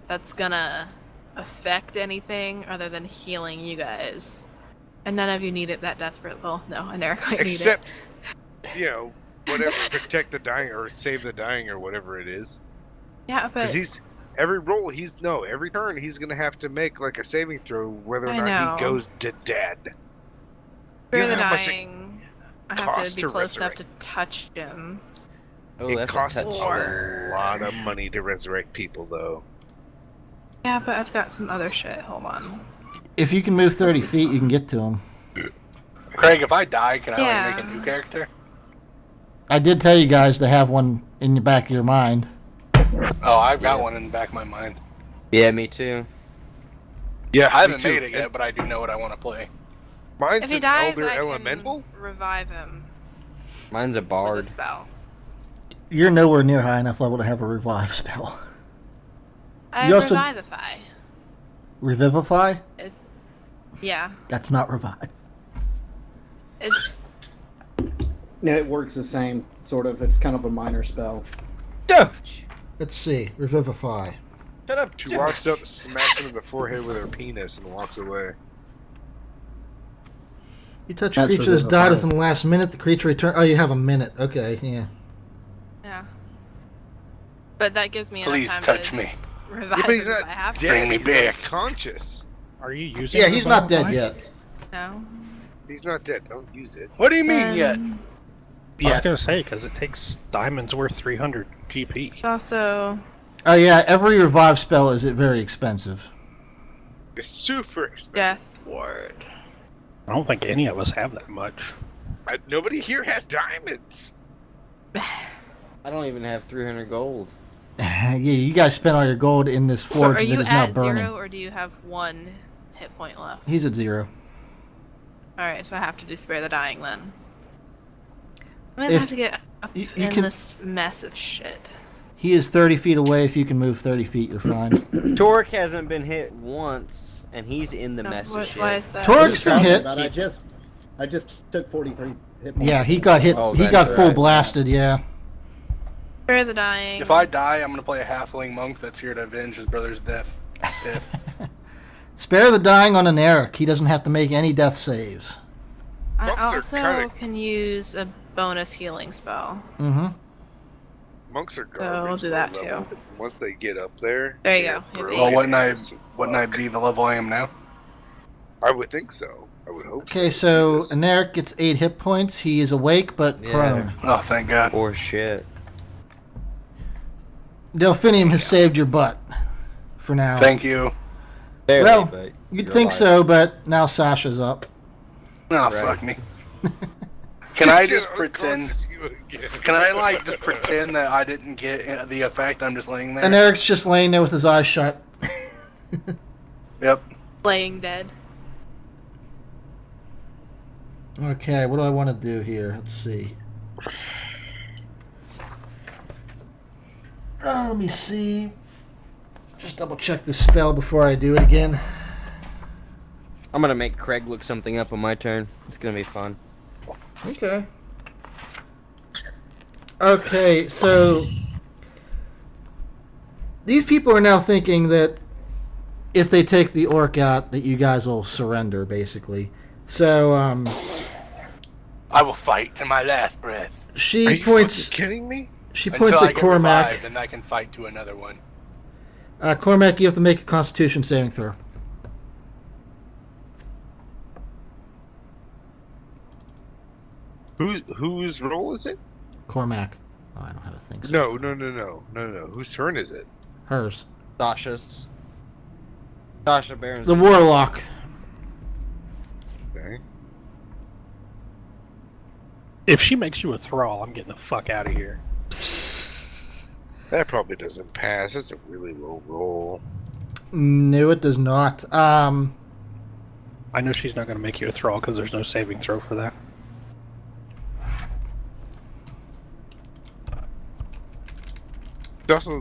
that's gonna affect anything other than healing you guys. And none of you need it that desperate. Well, no, and Eric might need it. Except, you know, whatever, protect the dying or save the dying or whatever it is. Yeah, Because but he's every turn he's gonna have to make like a saving throw whether or I not he know. goes to dead. for You know the how much it dying, I have costs to be to close enough resurrect? to touch him. Oh, It that's costs a touch. Or- a lot of money to resurrect people, though. Yeah, but I've got some other shit. Hold on. If you can move 30 What's this feet, one? you can get to him. Craig, if I die, can I Yeah. like, make a new character? I did tell you guys to have one in the back of your mind. Oh, I've got one in the back of my mind. Yeah, me too. Yeah, I haven't made it yet, but I do know what I want to play. Mine's If he an dies, Elder I Elemental. can revive him Mine's a with a bard. spell. You're nowhere near high enough level to have a revive spell. I You also- revivify. Revivify? Yeah. That's not revive. It, No, it works the same, sort of. It's kind of a minor spell. Doge! Let's see. Revivify. Shut up, She Doge. walks up, smacks him in the forehead with her penis, and walks away. You touch a That's creature that's died revivify. within the last minute, the creature returns. Oh, you have a minute. Okay, yeah. yeah. But that gives me enough Please time touch to me. revive Yeah, but he's him if not I have dead. to. Bring me He's back. unconscious. Are you using? Yeah, he's not dead Revivify? yet. No. He's not dead. Don't use it. What do you mean yet? Then I was gonna say because it takes diamonds worth 300 GP. it's also, Oh, yeah, every revive spell is very expensive. It's super expensive. Death Ward. I don't think any of us have that much. Nobody here has diamonds. I don't even have 300 gold. Yeah, you guys spent all your gold in this So forge are that you is now at burning. 0 or do you have 1 hit point left? He's at 0. Alright, so I have to do Spare the Dying then. I just If- have to get up you in can- this mess of shit. He is 30 feet away. If you can move 30 feet, you're fine. Torque hasn't been hit once, and he's in the No, mess of shit. why is that? Torque- What are you Torque's been talking hit. about? I just took 43 hit points. Yeah, he got hit. Oh, he that's got full right. blasted. Yeah. Spare the dying. If I die, I'm gonna play a halfling monk that's here to avenge his brother's death. Spare the dying on an Eric. He doesn't have to make any death saves. I Monks are also kinda- can use a bonus healing spell. Mm-hmm. Monks are So I'll garbage. do that low too. level. Once they get up there. There you they go. are Yeah, broken Well, wouldn't as I fuck. be the level I am now? I would think so. I would hope. Okay, so Jesus. an Eric gets 8 hit points. He is awake but Yeah. prone. Oh, thank God. Or shit. Delphinium has saved your butt for now. Thank you. Barely, Well, but You'd you're think alive. so, but now Sasha's up. Oh, Right. fuck me. Can I Shit, just of pretend? course you again. Can I like just pretend that I didn't get the effect? I'm just laying there. And Eric's just laying there with his eyes shut. Yep. Laying dead. Okay, what do I want to do here? Let's see. Let me see. Just double check this spell before I do it again. I'm gonna make Craig look something up on my turn. It's gonna be fun. Okay. Okay, so these people are now thinking that if they take the orc out, that you guys will surrender, basically. So, I will fight to my last breath Are she you points. fucking kidding me? She until points I at get Cormac. revived, and I can fight to another one. Cormac, you have to make a Constitution saving throw. Whose role is it? Cormac. Oh, I don't have a thing. No. Whose turn is it? Hers. Sasha's. Sasha Baron's. The warlock. Okay. If she makes you a thrall, I'm getting the fuck out of here. That probably doesn't pass. That's a really low roll. No, it does not. I know she's not going to make you a thrall because there's no saving throw for that. Also,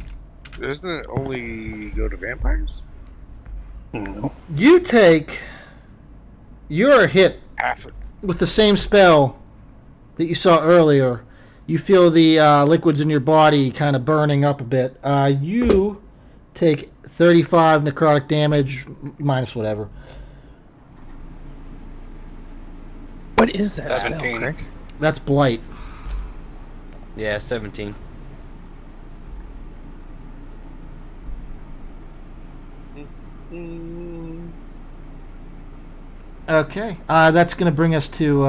doesn't it only go to vampires? No. You're hit Half it. with the same spell that you saw earlier. You feel the liquids in your body kind of burning up a bit. You take 35 necrotic damage, minus whatever. What is that 17. spell, Craig? That's blight. Yeah, 17. Okay, that's going to bring us to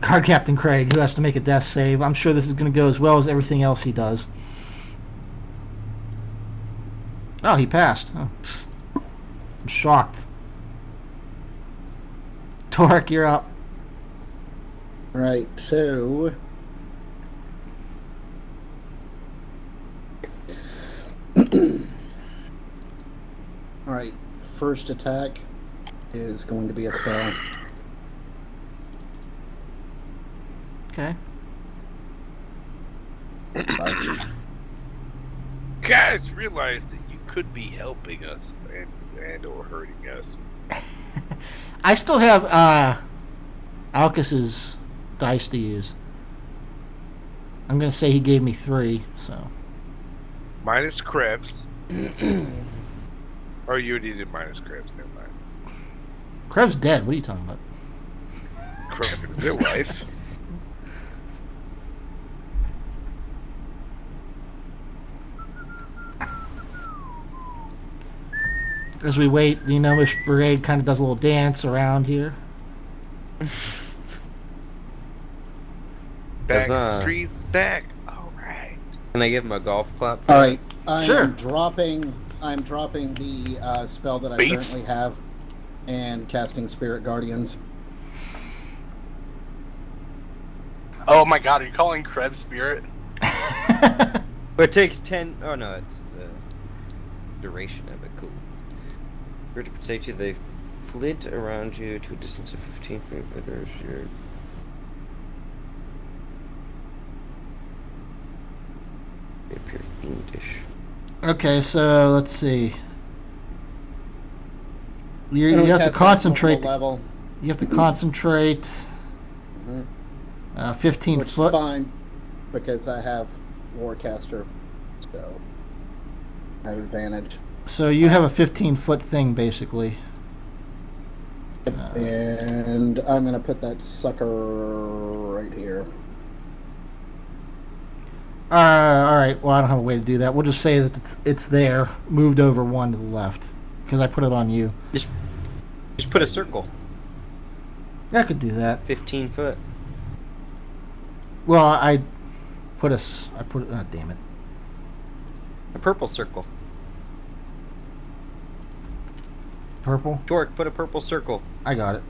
Guard Captain Craig, who has to make a death save. I'm sure this is going to go as well as everything else he does. Oh, he passed. Oh, I'm shocked. Torque, you're up. Right, so all right, first attack is going to be a spell. Okay. Guys, realize that you could be helping us and or hurting us. I still have Alcus's dice to use. I'm going to say he gave me 3, so. Minus Krebs. Oh, you already did minus Krebs. Never mind. Krebs dead. What are you talking about? Krebs in real life. As we wait, the Gnomish Brigade kind of does a little dance around here. Back Huzzah. streets back. All right. Can I give him a golf clap? All right, I'm Sure. dropping the spell that I Beats. currently have and casting Spirit Guardians. Oh my God, are you calling Krebs Spirit? But it takes 10. Oh no, it's the duration of it. Cool. For to protect you, they flit around you to a distance of 15 feet. There's your. They appear fiendish. Okay, so let's see. You It'll have to cast at concentrate. multiple level. You have to concentrate. Mhm. 15 which foot. is fine because I have Warcaster, so I have advantage. So you have a 15-foot thing, basically. And I'm going to put that sucker right here. All right. Well, I don't have a way to do that. We'll just say that it's there, moved over one to the left, because I put it on you. Just put a circle. I could do that. 15 foot. Well, I put it. Oh, damn it. A purple circle. Purple. Torque, put a purple circle. I got it.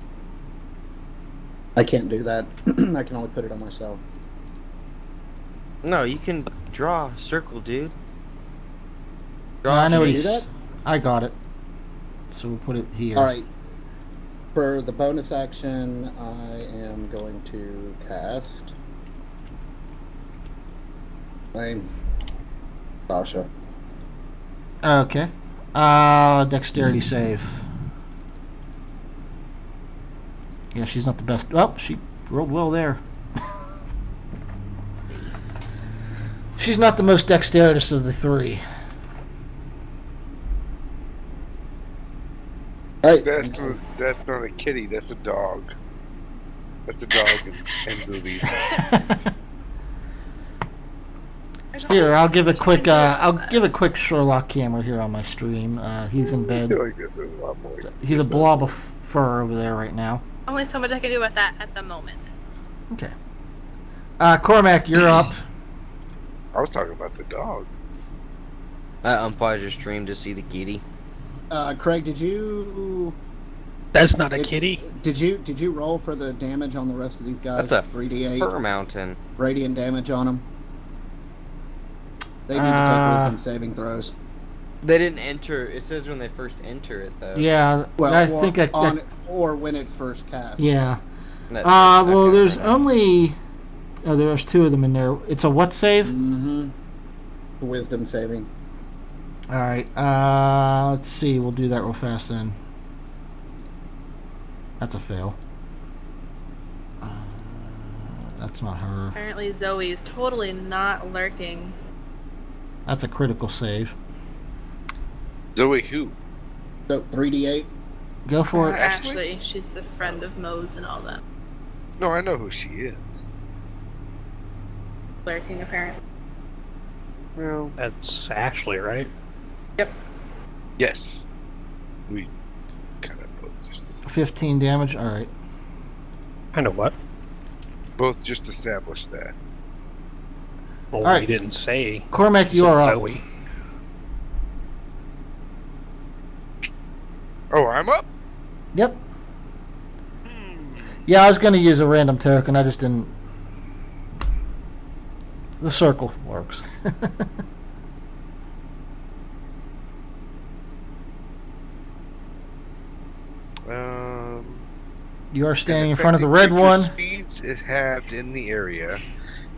I can't do that. I can only put it on myself. No, you can draw a circle, dude. No, I know Can you he's. do that? I got it. So we'll put it here. All right. For the bonus action, I am going to cast. Sasha. Okay. Dexterity save. Yeah, she's not the best. Oh, she rolled well there. She's not the most dexterous of the three. Right. That's not a kitty. That's a dog. That's a dog in movies. Here, I'll give a quick Sherlock camera here on my stream. He's in I bed. feel like this is a lot more. He's a blob of fur over there right now. Only so much I can do about that at the moment. Okay. Cormac, you're up. I was talking about the dog. I unpaused your stream to see the kitty. Craig, did you? That's not a it's- kitty. Did you roll for the damage on the rest of these guys? That's a 3d8 Fur mountain. radiant damage on them. They need to take wisdom saving throws. They didn't enter. It says when they first enter it, though. Yeah, Well, I think or when it's first cast. yeah. That Well, second, there's I know. only. Oh, there's two of them in there. It's a what save? Mm-hmm. Wisdom saving. All right. Let's see. We'll do that real fast then. That's a fail. That's not her. Apparently Zoe is totally not lurking. That's a critical save. Zoe who? So 3d8. Go for Or it. actually, she's a friend of Moe's and all that. No, I know who she is. Lurking, apparently. Well, That's Ashley, right? yes. We kind of both just 15 damage. All right. I know what. established that. Well, All right. we didn't say. Cormac, you said are up. Zoe. Oh, I'm up. Yep. Yeah, I was going to use a random token. I just didn't. The circle works. You are standing in front of the red one. Speeds is halved in the area,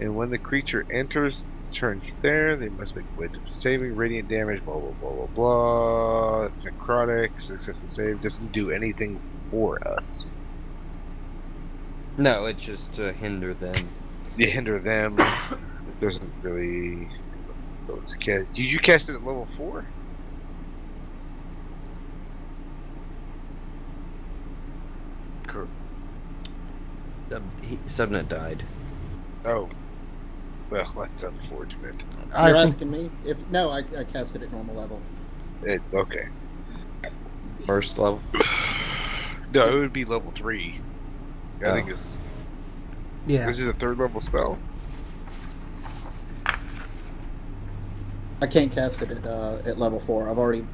and when the creature enters the turn there, they must make wisdom saving, radiant damage, blah blah blah blah blah. Necrotic, successful save doesn't do anything for us. No, it's just to hinder them. You hinder them. It doesn't really. You cast it at level 4? Subnet died. Oh. Well, that's unfortunate. I You're think asking me? I cast it at normal level. Okay. First level. No, it would be level 3. I Oh. think it's. yeah. This is a 3rd level spell. I can't cast it at level 4. I've already.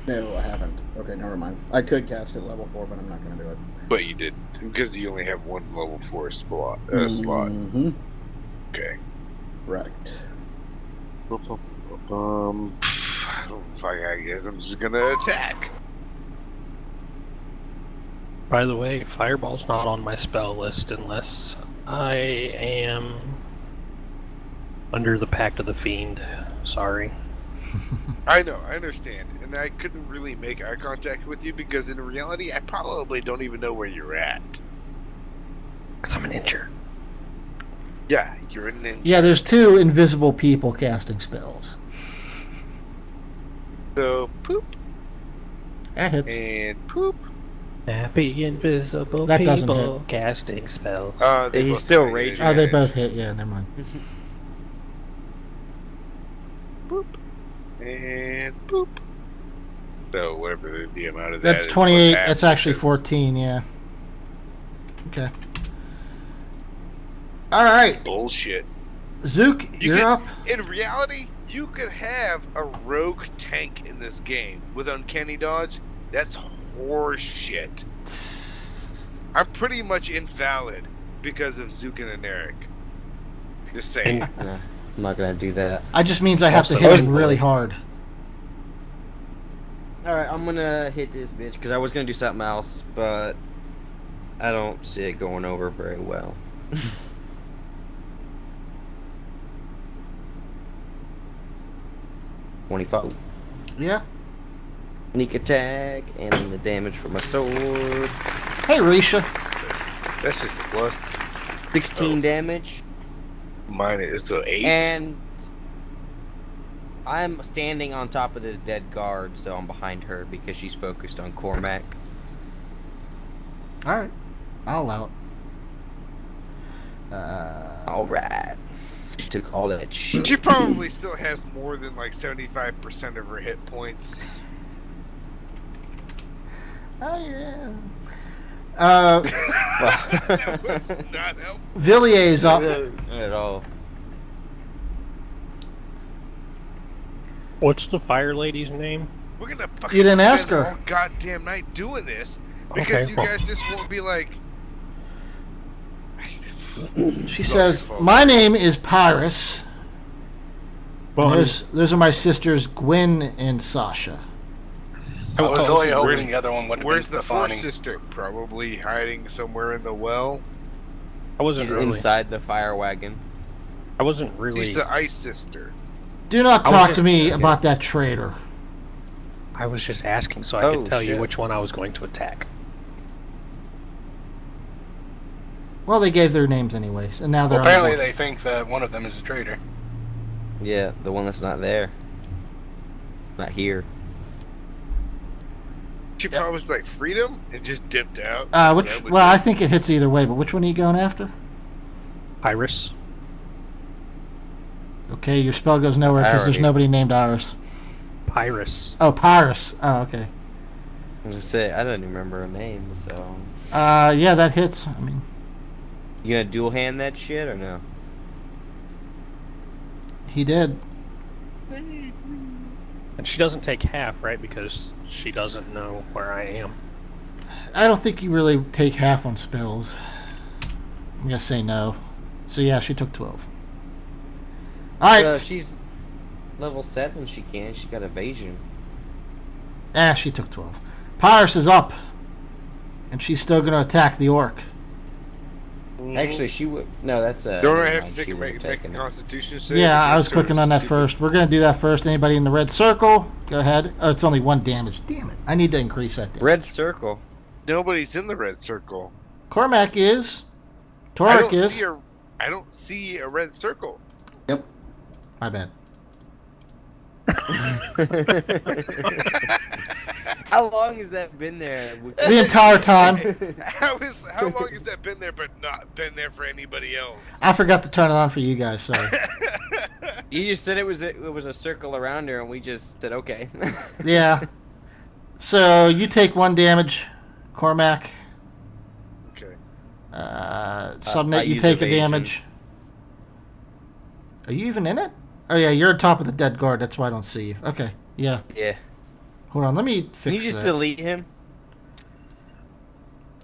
No, I haven't. Okay, never mind. I could cast it at level 4, but I'm not going to do it. But you didn't, because you only have one level 4 slot. Mm-hmm. Okay. Correct. I don't fuck, I guess I'm just gonna attack. By the way, Fireball's not on my spell list unless I am under the Pact of the Fiend. Sorry. I know, I understand. And I couldn't really make eye contact with you because in reality, I probably don't even know where you're at. Because I'm an incher. Yeah, you're a ninja. Yeah, there's 2 invisible people casting spells. So, poop That hits. and poop. Happy invisible That doesn't people hit. casting spells. They He's both still have raging. Oh, they advantage. both hit. Yeah, never mind. Boop. And boop. So, whatever the amount of that That's is, 28. plus half, That's actually because- 14, yeah. Okay. All right. Bullshit. Zook, You you're could- up. In reality, you could have a rogue tank in this game with uncanny dodge. That's horse shit. I'm pretty much invalid because of Zook and Eric. Just saying. No, I'm not gonna do that. I just means I have to Also, hit him really hard. Alright, I'm gonna hit this bitch because I was gonna do something else, but I don't see it going over very well. 25. Yeah. Sneak attack and the damage for my sword. Hey, Risha. That's just a plus. 16 Oh. damage. Mine is so 8. And I'm standing on top of this dead guard, so I'm behind her because she's focused on Cormac. All right. I'll allow it. Alright. She took all that shit. She probably still has more than like 75% of her hit points. Oh, yeah. That was not helpful. Villier's up. Not at all. What's the fire lady's name? We're gonna fucking You didn't ask spend her. all goddamn night doing this because Okay, you well. guys just won't be like. She Sorry, says, folks. "My name is Pyrus. Well, Those are my sisters Gwen and Sasha." I was really hoping Where's- the other one would have been Where's the fourth Stefani. sister? Probably hiding somewhere in the well. I wasn't She's really. inside the fire wagon. I wasn't really. She's the ice sister. Do not I was talk to just- me okay. about that traitor. I was just asking so I Oh, could tell you shit. which one I was going to attack. Well, they gave their names anyways, and now they're Well, apparently on the board. they think that one of them is a traitor. Yeah, the one that's not there. Not here. She probably was like freedom and just dipped out. Which? Well, I think it hits either way. But which one are you going after? Iris. Okay, your spell goes nowhere because there's Irony. nobody named Iris. Pyrus. Oh, Pyrus. Oh, okay. I was gonna say, I don't even remember her name, so. Yeah, that hits. I mean, You gonna dual hand that shit or no? he did. And she doesn't take half, right? Because she doesn't know where I am. I don't think you really take half on spells. I'm gonna say no. So yeah, she took 12. All right. She's level 7, she can. She got evasion. She took 12. Pyrus is up, and she's still gonna attack the orc. Actually, she would. No, that's Don't never I have mind, to she make would've a taken it. Constitution save? Yeah, I was against clicking her on that stupid- first. We're gonna do that first. Anybody in the red circle? Go ahead. Oh, it's only 1 damage. Damn it! I need to increase that damage. Red circle. Nobody's in the red circle. Cormac is. I Torek don't is. see a. I don't see a red circle. Yep. My bad. How long has that been there? The entire time. How long has that been there, but not been there for anybody else? I forgot to turn it on for you guys. Sorry. You just said it was a circle around her, and we just said okay. Yeah. So you take 1 damage, Cormac. Okay. Subnet, I you use take evasion. a damage. Are you even in it? Oh yeah, you're on top of the dead guard. That's why I don't see you. Okay. Yeah. Yeah. Hold on. Let me fix Can you just that. delete him?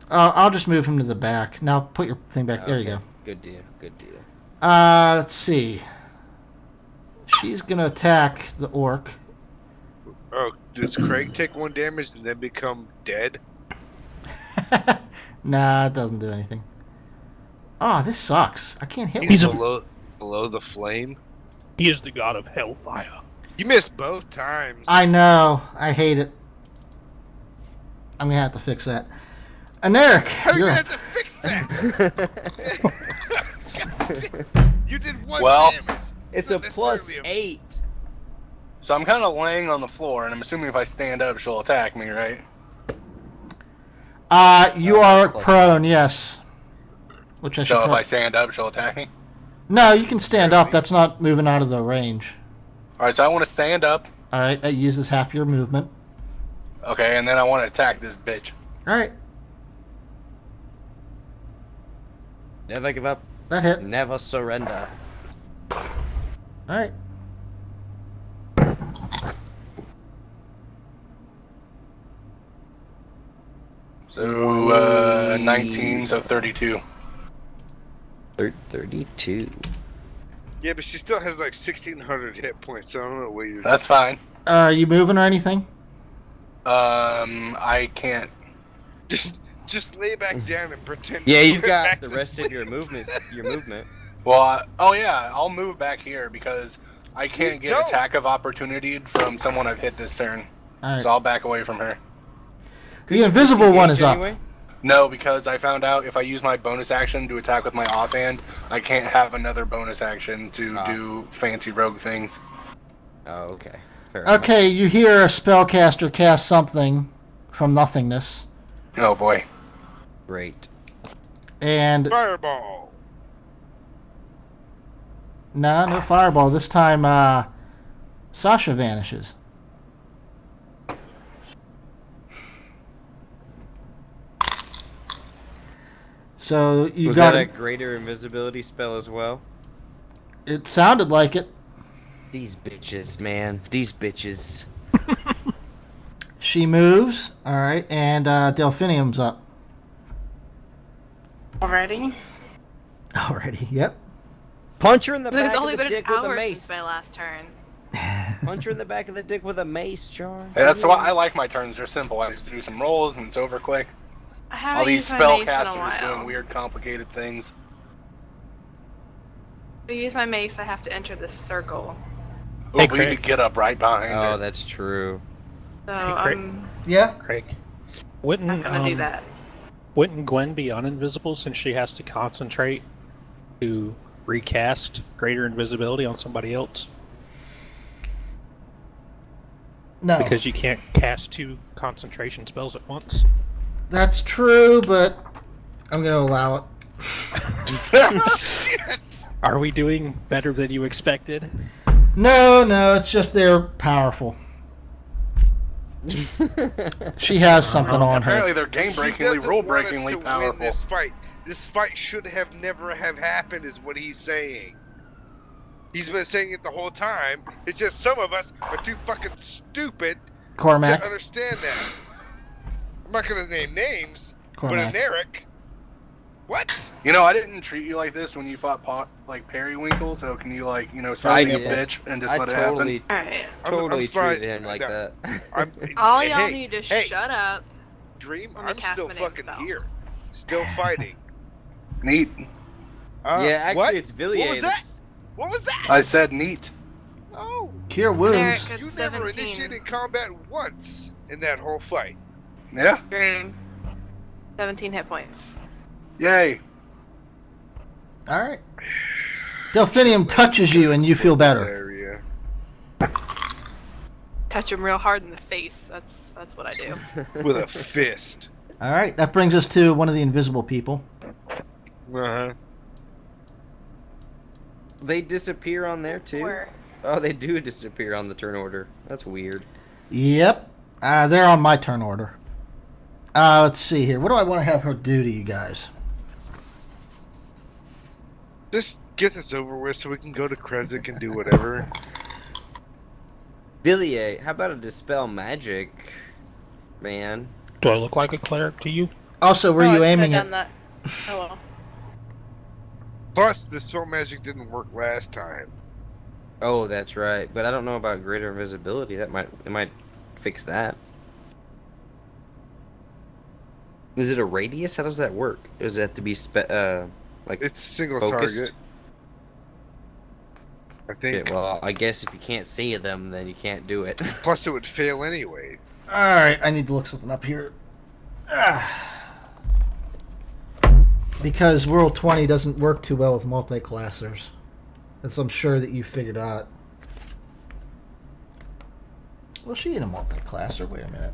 I'll just move him to the back. Now put your thing back. There you Okay. go. Good deal. Good deal. Let's see. She's gonna attack the orc. Oh, does Craig take 1 damage and then become dead? Nah, it doesn't do anything. Oh, this sucks. I can't hit He's one. below the flame. He is the god of hellfire. You missed both times. I know. I hate it. I'm gonna have to fix that. And Eric, How are you you're gonna up. have to fix that? God damn. Well, damage. It's a Not plus necessarily 8. So I'm kind of laying on the floor, and I'm assuming if I stand up, she'll attack me, right? You are prone, yes. Which I should. So if I stand up, she'll attack me? No, you can stand up. That's not moving out of the range. Alright, so I want to stand up. Alright, that uses half your movement. Okay, and then I want to attack this bitch. Alright, Never give up. that hit. Never surrender. Alright. So, 19, so 32. 32. Yeah, but she still has like 1,600 hit points, so I don't know what you're. That's fine. Are you moving or anything? I can't. Just lay back down and pretend. Yeah, to you've go got back the to rest of sleep. your movement. Well, oh yeah, I'll move back here because I can't get No. attack of opportunity from someone I've hit this turn. Alright. So I'll back away from her. The invisible one is up. Anyway? No, because I found out if I use my bonus action to attack with my offhand, I can't have another bonus action to do fancy rogue things. Oh, okay. Fair enough. Okay, you hear a spellcaster cast something from nothingness. Oh boy. Great. And Fireball. no fireball. This time, Sasha vanishes. So you Was got that a it. greater invisibility spell as well? It sounded like it. These bitches, man. These bitches. She moves. All right, and Delphinium's up. Already? Already. Yep. Punch her in the There's back only of the been an dick with a hour mace. since my last turn. Punch her in the back of the dick with a mace, Char. Hey, that's why I like my turns. They're simple. I just do some rolls and it's over quick. I haven't All these used my mace in a spellcasters while. doing weird, complicated things. If I use my mace, I have to enter this circle. Oh, Hey, but you Craig. could get up right behind Oh, it. that's true. So Craig. I'm Yeah. Craig. not Wouldn't gonna do that. Wouldn't Gwen be uninvisible since she has to concentrate to recast greater invisibility on somebody else? No, Because you can't cast 2 concentration spells at once. that's true, but I'm going to allow it. Shit. Are we doing better than you expected? No, it's just they're powerful. She has something on Apparently her. they're He game-breakingly, doesn't rule-breakingly want us to win powerful. this fight. This fight should have never have happened, is what he's saying. He's been saying it the whole time. It's just some of us are too fucking stupid to Cormac. understand that. I'm not gonna name names, Cormac. but an Eric. What? You know, I didn't treat you like this when you fought Periwinkle, so can you, like, you know, stop I being a did. bitch and just I let it totally, Alright. totally I'm sorry. treated him like No. that. I'm, All hey, y'all hey, need to hey, shut up. Dream, Let me I'm cast still my name fucking spell. here. Still fighting. Neat. Yeah, actually, what? it's Villiers. What was that? What was that? I said neat. Oh, Cure Eric wounds. gets you never 17. initiated combat once in that whole fight. Yeah. Dream. 17 hit points. Yay. All right. Delphinium touches you and you feel better. Area. Touch him real hard in the face. That's what I do. With a fist. All right, that brings us to one of the invisible people. Uh-huh. They disappear on there too. Or- Oh, they do disappear on the turn order. That's weird. Yep. They're on my turn order. Let's see here. What do I want to have her do to you guys? Just get this over with so we can go to Krezk and do whatever. Villiers, how about a dispel magic, man? Do I look like a cleric to you? Also, were Oh, I you could've aiming done at... that. Oh well. Plus, the spell magic didn't work last time. Oh, that's right. But I don't know about greater invisibility. It might fix that. Is it a radius? How does that work? Does it have to be like It's single focused? target. I think. Okay, well, I guess if you can't see them, then you can't do it. Plus, it would fail anyway. All right, I need to look something up here. Because World 20 doesn't work too well with multi-classers. as I'm sure that you figured out. Well, she ain't a multi-classer. Wait a minute.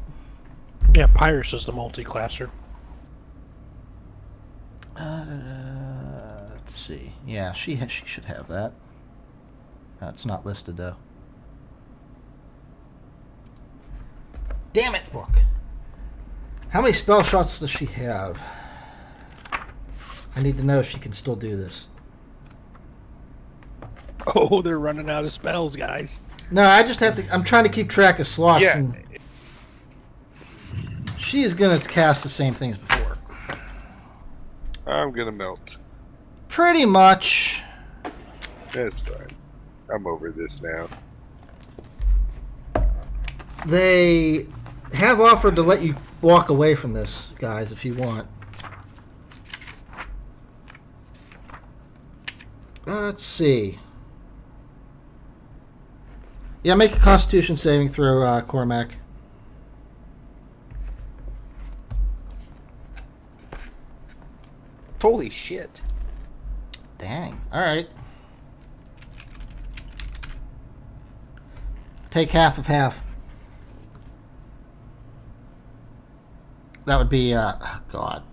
Yeah, Pyrus is the multi-classer. Let's see. Yeah, she should have that. It's not listed though. Damn it, book. How many spell shots does she have? I need to know if she can still do this. Oh, they're running out of spells, guys. No, I just have to. I'm trying to keep track of slots. Yeah. And she is going to cast the same things before. I'm gonna melt. Pretty much. That's fine. I'm over this now. They have offered to let you walk away from this, guys, if you want. Let's see. Yeah, make a Constitution saving throw, Cormac. Holy shit. Dang. All right. Take half of half. That would be, God.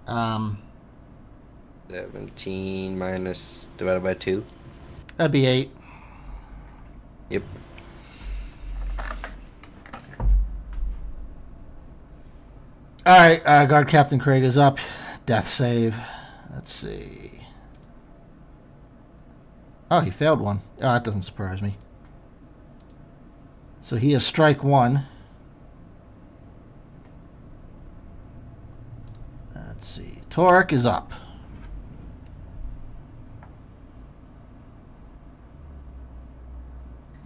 17 minus divided by 2. That'd be 8. Yep. All right, Guard Captain Craig is up. Death save. Let's see. Oh, he failed one. Oh, that doesn't surprise me. So he has strike 1. Let's see. Torque is up.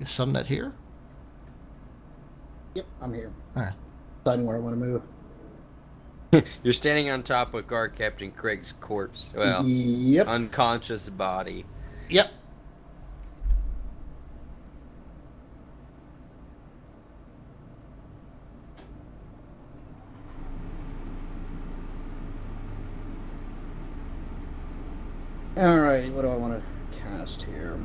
Is Sumnet here? Yep, I'm here. All right. Deciding where I want to move. You're standing on top of Guard Captain Craig's corpse. Well, Yep. unconscious body. Yep. All right, what do I want to cast here?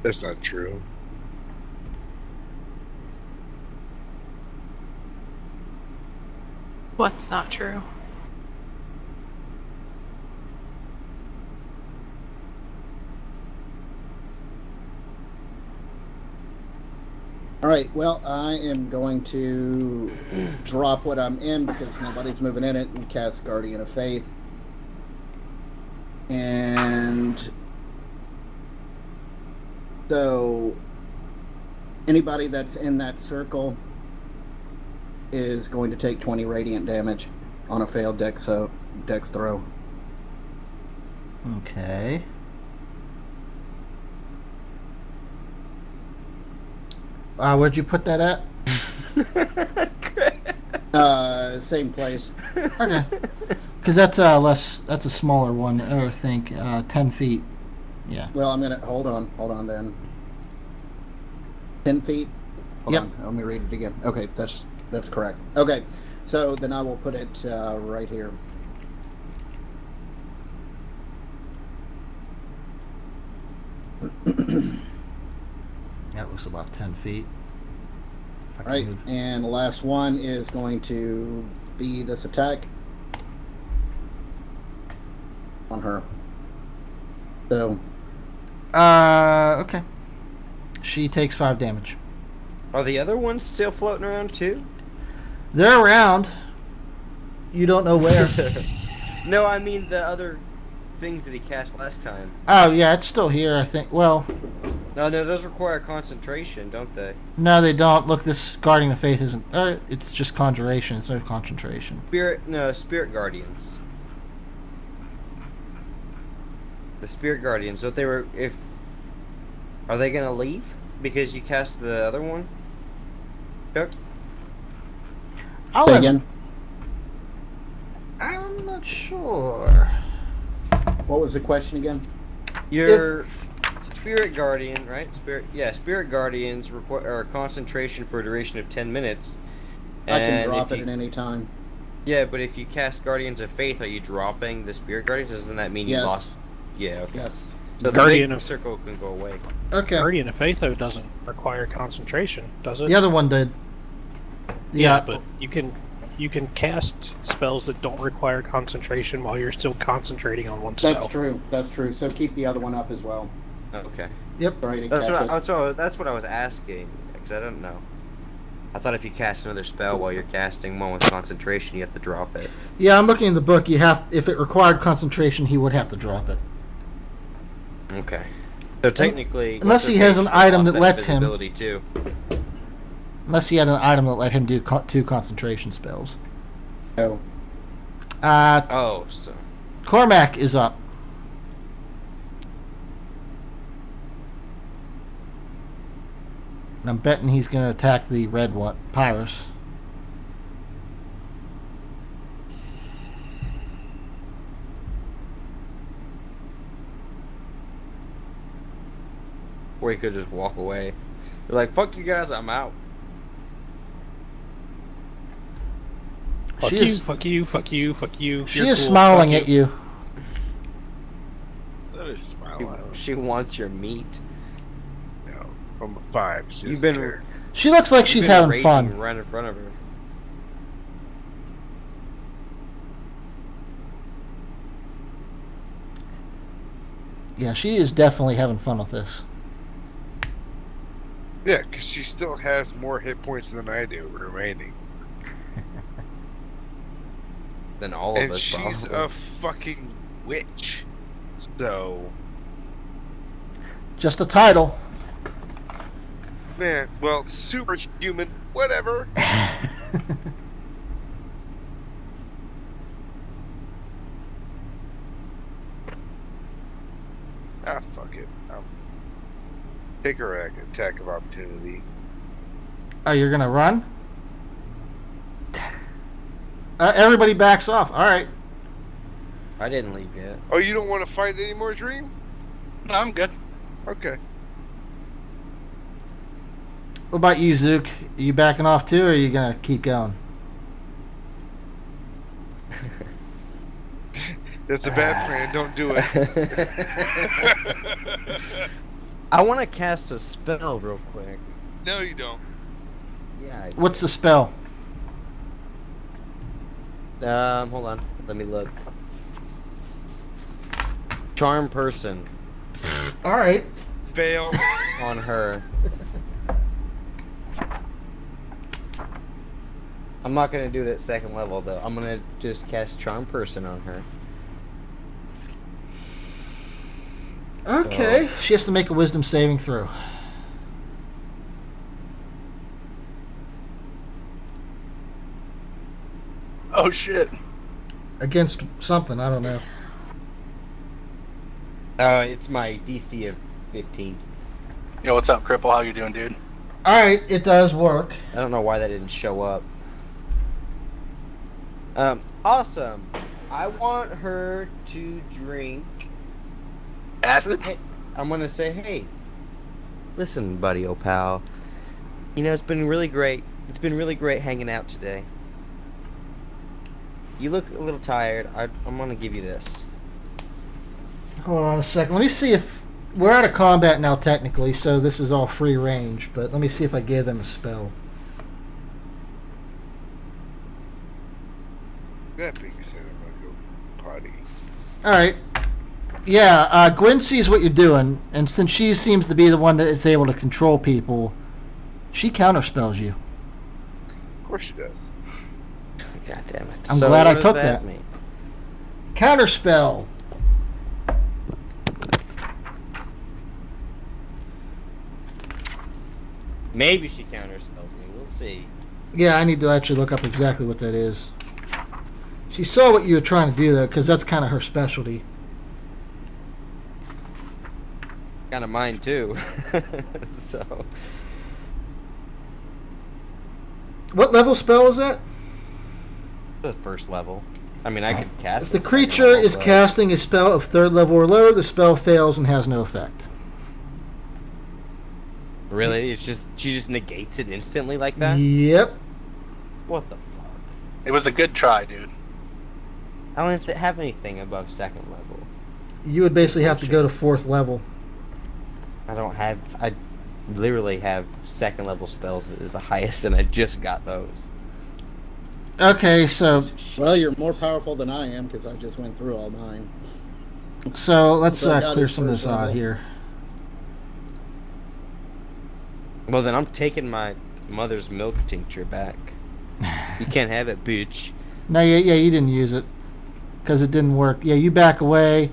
That's not true. What's not true? All right, well, I am going to drop what I'm in because nobody's moving in it and cast Guardian of Faith. And so anybody that's in that circle is going to take 20 radiant damage on a failed dex throw. Okay. Where'd you put that at? Same place. Okay. Because that's that's a smaller one, I think. 10 feet. Yeah. Well, I'm gonna hold on then. 10 feet. Hold Yep. on. Let me read it again. Okay, that's correct. Okay, so then I will put it right here. That looks about 10 feet. If I can Right, move. and the last one is going to be this attack on her. So, Okay. She takes 5 damage. Are the other ones still floating around too? They're around. You don't know where. No, I mean the other things that he cast last time. Oh, yeah, it's still here, I think. Well, No, those require concentration, don't they? no, they don't. Look, this Guardian of Faith isn't... it's just Conjuration. It's no concentration. Spirit Guardians. The Spirit Guardians, don't they are they gonna leave because you cast the other one? Chuck? I'll say let- again. I'm not sure. What was the question again? Your spirit guardian, right? Spirit guardians require concentration for a duration of 10 minutes. I can And drop if it at any time. Yeah, but if you cast Guardians of Faith, are you dropping the Spirit Guardians? Doesn't that mean you Yes. lost? Yeah, okay. Yes. So Guardian the big of- circle can go away. Okay. Guardian of Faith, though, doesn't require concentration, does it? The other one did. Yeah, but you can cast spells that don't require concentration while you're still concentrating on one spell. That's true. That's true. So keep the other one up as well. Okay. Yep. Sorry to That's catch what, it. that's what I was asking, because I don't know. I thought if you cast another spell while you're casting one with concentration, you have to drop it. Yeah, I'm looking in the book. You have, if it required concentration, he would have to drop it. Okay. So technically, unless he has an item that lets him. invisibility too. Unless he had an item that let him do 2 concentration spells. No. Oh, so Cormac is up. And I'm betting he's going to attack the red one, Pyrus. or he could just walk away. You're like, fuck you guys, I'm out. Fuck She you, is- fuck you, fuck you, fuck you. She You're is cool, smiling fuck at you. That is smiling. She wants your meat. No, from a 5. She You've doesn't been- care. She looks like she's You've been having raging fun. right in front of her. Yeah, she is definitely having fun with this. Yeah, because she still has more hit points than I do remaining. Than all of And us, she's probably. a fucking witch. So, Just a title. man, well, superhuman, whatever. Ah, fuck it. Take her attack of opportunity. Oh, you're gonna run? Everybody backs off. All right. I didn't leave yet. Oh, you don't want to fight anymore, Dream? No, I'm good. Okay. What about you, Zook? Are you backing off too, or are you gonna keep going? That's a bad plan. Don't do it. I want to cast a spell real quick. No, you don't. Yeah. I What's the spell? Hold on. Let me look. Charm person All right. Fail. on her. I'm not gonna do it at second level though. I'm gonna just cast charm person on her. Okay. She has to make a wisdom saving throw. Oh shit. Against something, I don't know. It's my DC of 15. Yo, what's up, Cripple? How you doing, dude? All right, it does work. I don't know why that didn't show up. Awesome. I want her to drink. Acid? Hey, I'm gonna say, hey, listen, buddy, oh pal. You know, it's been really great. It's been really great hanging out today. You look a little tired. I'm gonna give you this. Hold on a second. Let me see if we're out of combat now, technically, so this is all free range. But let me see if I gave them a spell. That being said, I'm gonna go potty. All right. Yeah, Gwen sees what you're doing, and since she seems to be the one that is able to control people, she counterspells you. Of course she does. God damn it. I'm So glad I what does took that. mean? Counterspell. Maybe she counterspells me. We'll see. Yeah, I need to actually look up exactly what that is. She saw what you were trying to do, though, because that's kind of her specialty. Kind of mine too. So What level spell is that? the first level. I mean, I could cast If the it second creature level, is but- casting a spell of 3rd level or lower, the spell fails and has no effect. Really? It's just she just negates it instantly like that? Yep. What the fuck? It was a good try, dude. I don't have anything above 2nd level. You would basically have to go to 4th level. I literally have 2nd level spells is the highest, and I just got those. Okay, so Well, you're more powerful than I am because I just went through all mine. let's So I got clear it some of this first out level. here. Well, then I'm taking my mother's milk tincture back. You can't have it, bitch. No, yeah, you didn't use it because it didn't work. Yeah, you back away.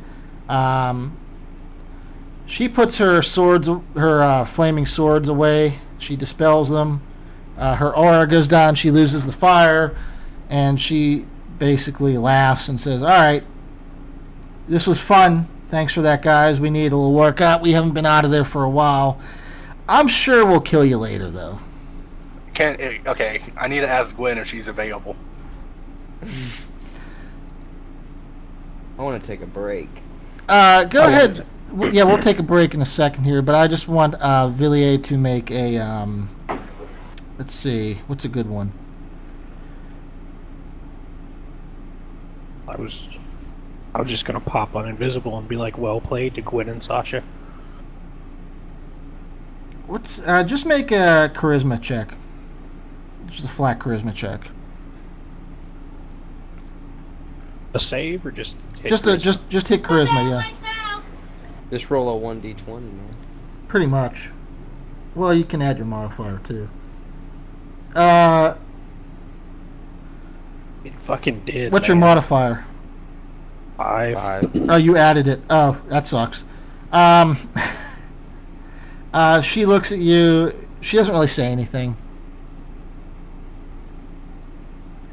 She puts her swords, her flaming swords away. She dispels them. Her aura goes down. She loses the fire, and she basically laughs and says, "All right, this was fun. Thanks for that, guys. We need a little workout. We haven't been out of there for a while. I'm sure we'll kill you later, though." Okay, I need to ask Gwen if she's available. I want to take a break. Go ahead. Yeah, we'll take a break in a second here, but I just want Villiers to make a. Let's see, what's a good one? I was just gonna pop on invisible and be like, "Well played" to Gwen and Sasha. What's just make a charisma check. Just a flat charisma check. A save or just hit Just charisma? just hit charisma, yeah. Just roll a 1d20, man. Pretty much. Well, you can add your modifier too. It fucking did. What's your man. modifier? 5. Oh, you added it. Oh, that sucks. She looks at you. She doesn't really say anything.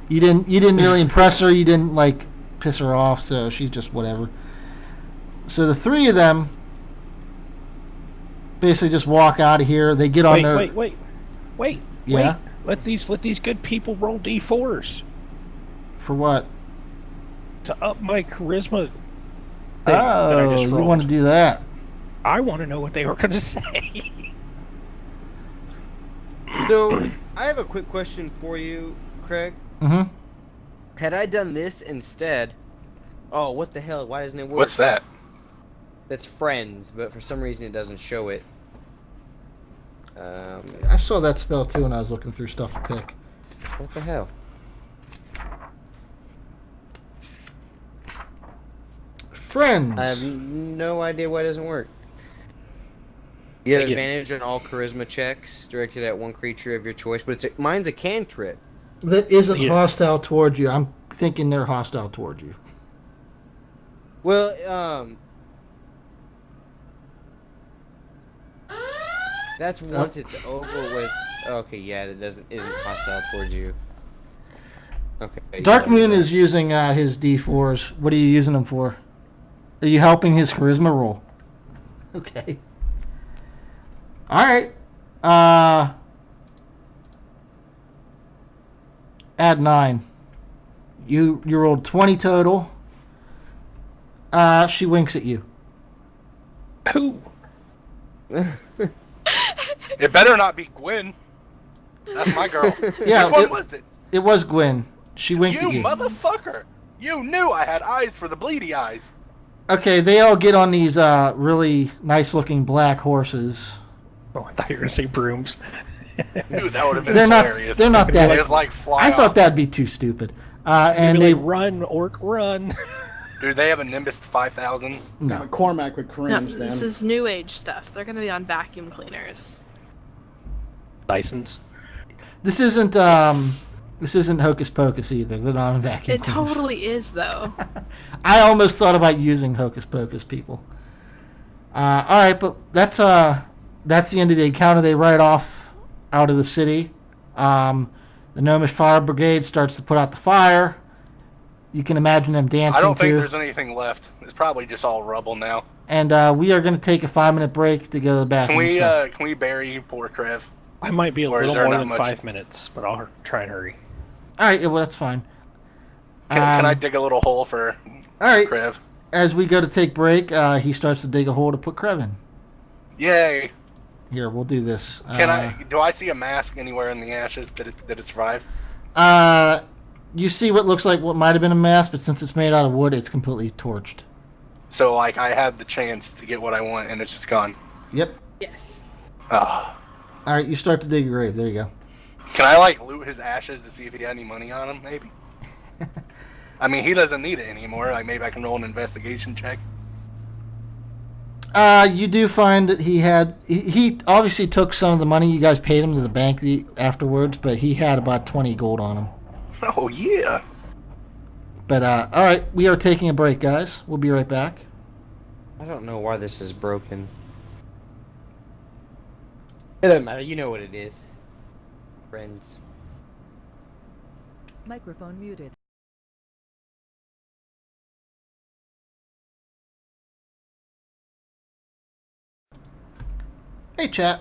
You didn't really impress her. You didn't like piss her off, so she's just whatever. So the three of them basically just walk out of here. They get on their Wait. Yeah? Let these good people roll d4s For what? to up my charisma. Thing that I Oh, just you rolled. want to do that? I want to know what they were going to say. So, I have a quick question for you, Craig. Mm-hmm. Had I done this instead... Oh, what the hell? Why doesn't it work? What's that? That's friends, but for some reason it doesn't show it. I saw that spell too when I was looking through stuff to pick. What the hell? Friends. I have no idea why it doesn't work. You have Take it. advantage on all charisma checks directed at one creature of your choice, but mine's a cantrip. That isn't Yeah. hostile towards you. I'm thinking they're hostile towards you. Well, that's once it's over with. Okay, yeah, that isn't hostile towards you. Okay. Dark yeah, Moon yeah. is using his D4s. What are you using them for? Are you helping his charisma roll? Okay. All right. Add 9. You rolled 20 total. She winks at you. Who? It better not be Gwen. That's my girl. Yeah, Which one was it? It was Gwen. She winked You at you. motherfucker! You knew I had eyes for the bleedy eyes. Okay, they all get on these really nice-looking black horses. Oh, I thought you were going to say brooms. Dude, that would have been They're not. hilarious. They're not that. They just like fly I thought off. that'd be too stupid. And And they run, orc, run. Dude, they have a Nimbus 5000. no. Cormac would No, cringe then. this is new age stuff. They're gonna be on vacuum cleaners. License. This isn't this isn't Hocus Pocus either. They're not on vacuum It cleaners. totally is though. I almost thought about using Hocus Pocus people. All right, but that's the end of the encounter. They ride off out of the city. The Gnomish Fire Brigade starts to put out the fire. You can imagine them dancing I don't think too. there's anything left. It's probably just all rubble now. And we are going to take a 5-minute break to go to the bathroom. Can we bury poor Krev? I might be a Or is little there more not than much? 5 minutes, but I'll try and hurry. All right, well, that's fine. Can I dig a little hole for All right. Krev? As we go to take break, he starts to dig a hole to put Krev in. Yay! Here, we'll do this. Do I see a mask anywhere in the ashes that it survived? You see what looks like what might have been a mask, but since it's made out of wood, it's completely torched. So, like, I had the chance to get what I want, and it's just gone. Yep. Yes. Ah. All right, you start to dig your grave. There you go. Can I, like, loot his ashes to see if he had any money on him, maybe? I mean, he doesn't need it anymore. Like, maybe I can roll an investigation check. You do find that he obviously took some of the money you guys paid him to the bank afterwards, but he had about 20 gold on him. Oh, yeah. But, all right, we are taking a break, guys. We'll be right back. I don't know why this is broken. It doesn't matter. You know what it is. Friends. Microphone muted. Hey, chat.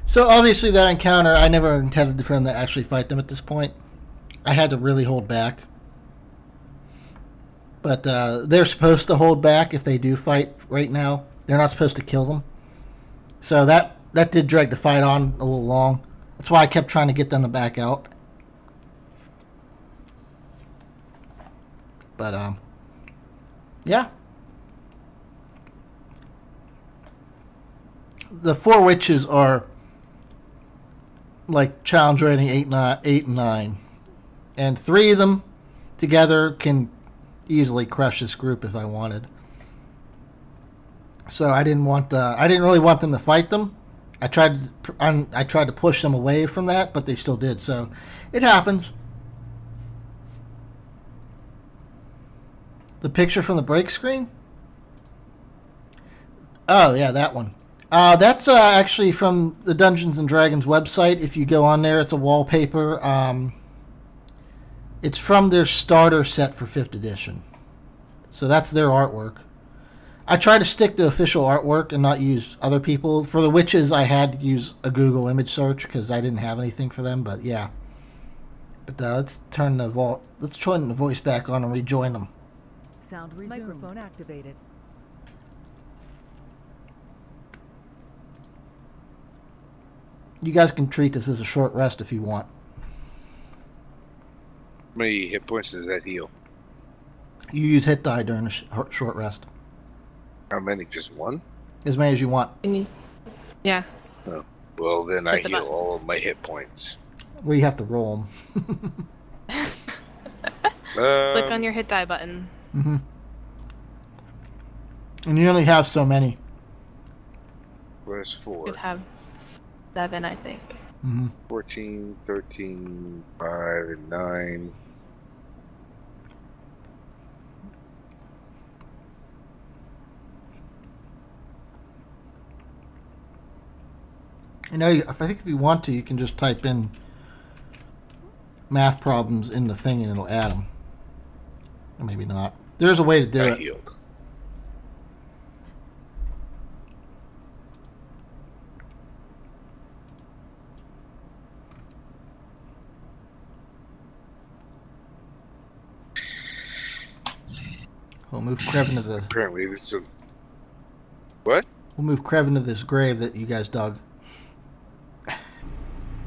So, obviously, that encounter, I never intended for them to actually fight them at this point. I had to really hold back. But they're supposed to hold back if they do fight right now. They're not supposed to kill them. So, that did drag the fight on a little long. That's why I kept trying to get them to back out. But, yeah. The 4 witches are like challenge rating 8 and 9. And 3 of them together can easily crush this group if I wanted. So I didn't really want them to fight them. I tried to push them away from that, but they still did. So it happens. The picture from the break screen? Oh, yeah, that one. That's actually from the Dungeons & Dragons website. If you go on there, it's a wallpaper. It's from their starter set for 5th edition. So that's their artwork. I try to stick to official artwork and not use other people. For the witches, I had to use a Google image search because I didn't have anything for them, but yeah. But let's turn the voice back on and rejoin them. Sound resumed. Microphone activated. You guys can treat this as a short rest if you want. How many hit points does that heal? You use hit die during a short rest. How many? Just one? As many as you want. Yeah. Oh. Well, then I Hit the heal button. all of my hit points. Well, you have to roll them. Click on your hit die button. Mm-hmm. And you only have so many. Where's 4? You'd have 7, I think. Mm-hmm. 14, 13, 5, and 9. You know, I think if you want to, you can just type in math problems in the thing and it'll add them. Or maybe not. There's a way to do I it. healed. We'll move Krev into the. Apparently, there's some. What? We'll move Krev into this grave that you guys dug.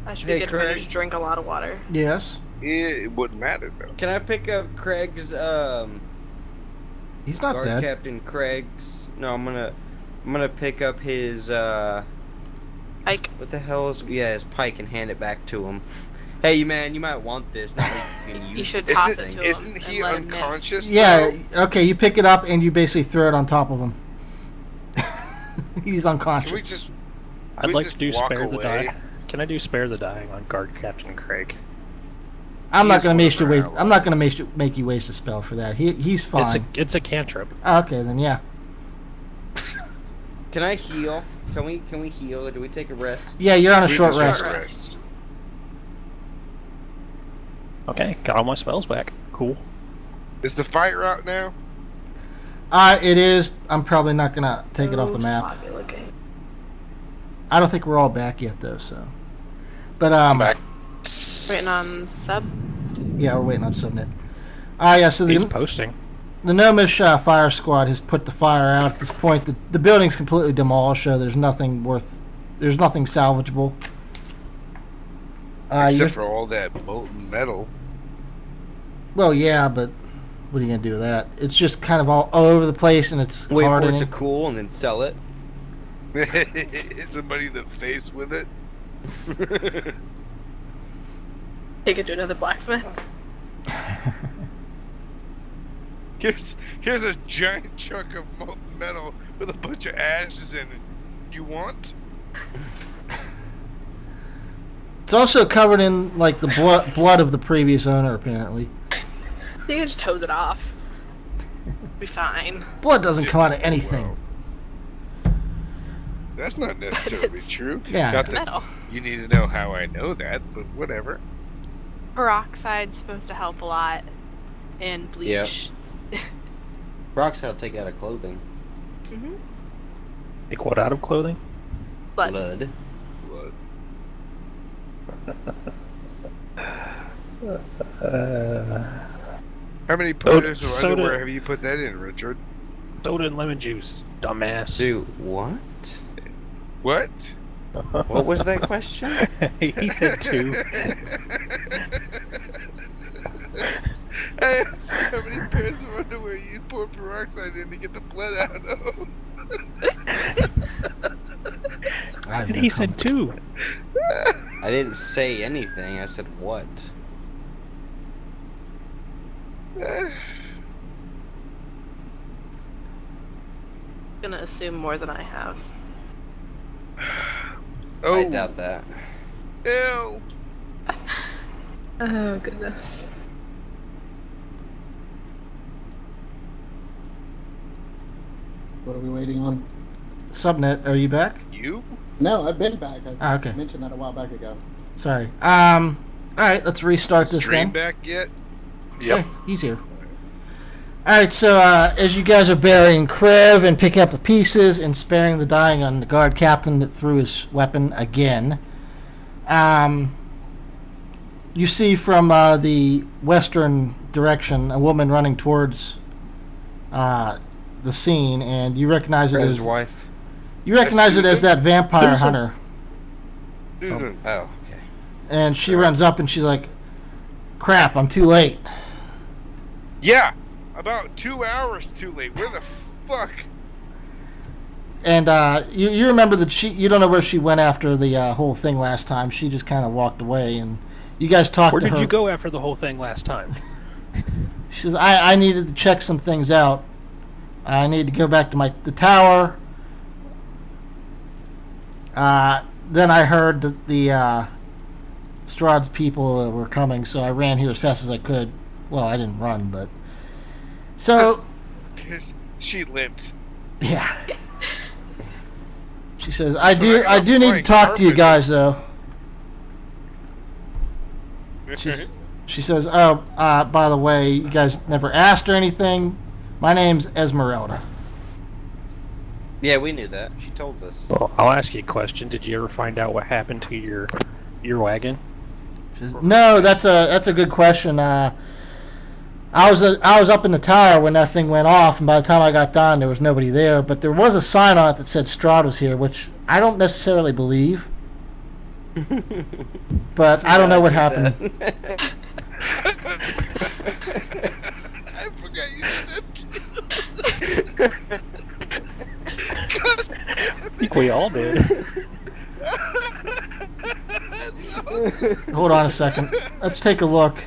I should Hey, be good for Craig. just drink a lot of water. Yes. It wouldn't matter though. Can I pick up Craig's He's not guard dead. captain Craig's? No, I'm gonna pick up his Ike. what the hell is his pike and hand it back to him. Hey man, you might want this. Not like you can use You should it. toss Isn't- it to him. isn't and he let him miss. unconscious? Yeah. Okay. You pick it up and you basically throw it on top of him. He's unconscious. Can we just? I'd we like just to do walk spare the away? die. Can I do spare the dying on guard captain Craig? I'm He not is gonna one make of you our waste. I'm not allies. gonna make you waste a spell for that. He's fine. It's a cantrip. Okay, then yeah. Can I heal? Can we heal or do we take a rest? Yeah, you're on a We short can rest. rest. Okay, got all my spells back. Cool. Is the fire out now? It is. I'm probably not gonna take it off the Oh, map. sloppy looking. I don't think we're all back yet though. So, but I'm back. Waiting on sub. Yeah, we're waiting on Subnet. Yeah, so He's posting. the Gnomish fire squad has put the fire out at this point. The building's completely demolished, so there's nothing salvageable. Except for all that molten metal. Well, yeah, but what are you going to do with that? It's just kind of all over the place, and it's Wait for hardening. it to cool and then sell it. Hit somebody in the face with it. Take it to another blacksmith. Here's a giant chunk of molten metal with a bunch of ashes in it. You want? It's also covered in like the blood of the previous owner, apparently. You can just hose it off. Be fine. Blood doesn't come out of anything. That's not necessarily true. Yeah. Not that Metal. you need to know how I know that, but whatever. Peroxide's supposed to help a lot in bleach. Peroxide will take out of clothing. Mm-hmm. Take what out of clothing? Blood. How many pairs of soda. underwear have you put that in, Richard? Soda and lemon juice, dumbass. Dude, what? What? What was that question? He said 2. I asked you how many pairs of underwear you'd pour peroxide in to get the blood out of. And he said 2. I didn't say anything. I said what? Gonna assume more than I have. Oh, I doubt that. ew. Oh goodness. What are we waiting on? Subnet, are you back? You? No, I've been back. I Okay. mentioned that a while back ago. Sorry. All right, let's restart this Stream then. back yet? Yeah, he's here. Alright, so as you guys are burying Krev and picking up the pieces and sparing the dying on the guard captain that threw his weapon again, you see from the western direction a woman running towards the scene, and you recognize it His as wife. you recognize it as that vampire Susan. hunter. Susan. Oh, okay. And she runs up and she's like, "Crap, I'm too late." Yeah, about 2 hours too late. Where the fuck? And you remember that you don't know where she went after the whole thing last time. She just kind of walked away, and you guys talked Where to her. did you go after the whole thing last time? She says, I needed to check some things out. I need to go back to the tower. Then I heard that the Strahd's people were coming, so I ran here as fast as I could. Well, I didn't run, but... So... She limped. Yeah. She says, I do need to talk to you guys, though. She says, by the way, you guys never asked or anything. My name's Esmeralda. Yeah, we knew that. She told us. Well, I'll ask you a question. Did you ever find out what happened to your wagon? She says, no, that's a good question. I was up in the tower when that thing went off, and by the time I got down, there was nobody there. But there was a sign on it that said Strahd was here, which I don't necessarily believe. But I don't know what happened. I forgot you did that. I think we all did. Hold on a second. Let's take a look.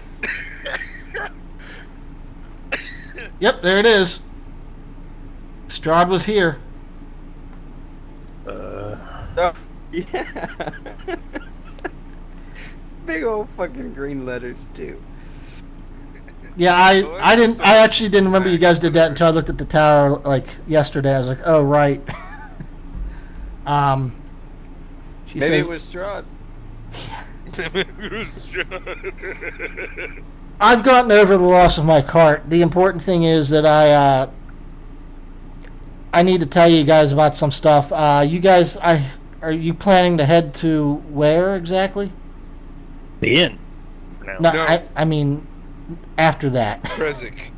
Yep, there it is. Strahd was here. Oh, yeah. Big old fucking green letters too. Yeah, I actually didn't remember you guys did that until I looked at the tower like yesterday. I was like, oh right. She Maybe says, it was Strahd. I've gotten over the loss of my cart. The important thing is that I need to tell you guys about some stuff. You guys, are you planning to head to where exactly? The inn. For now. No, No. I mean after that? Krezk.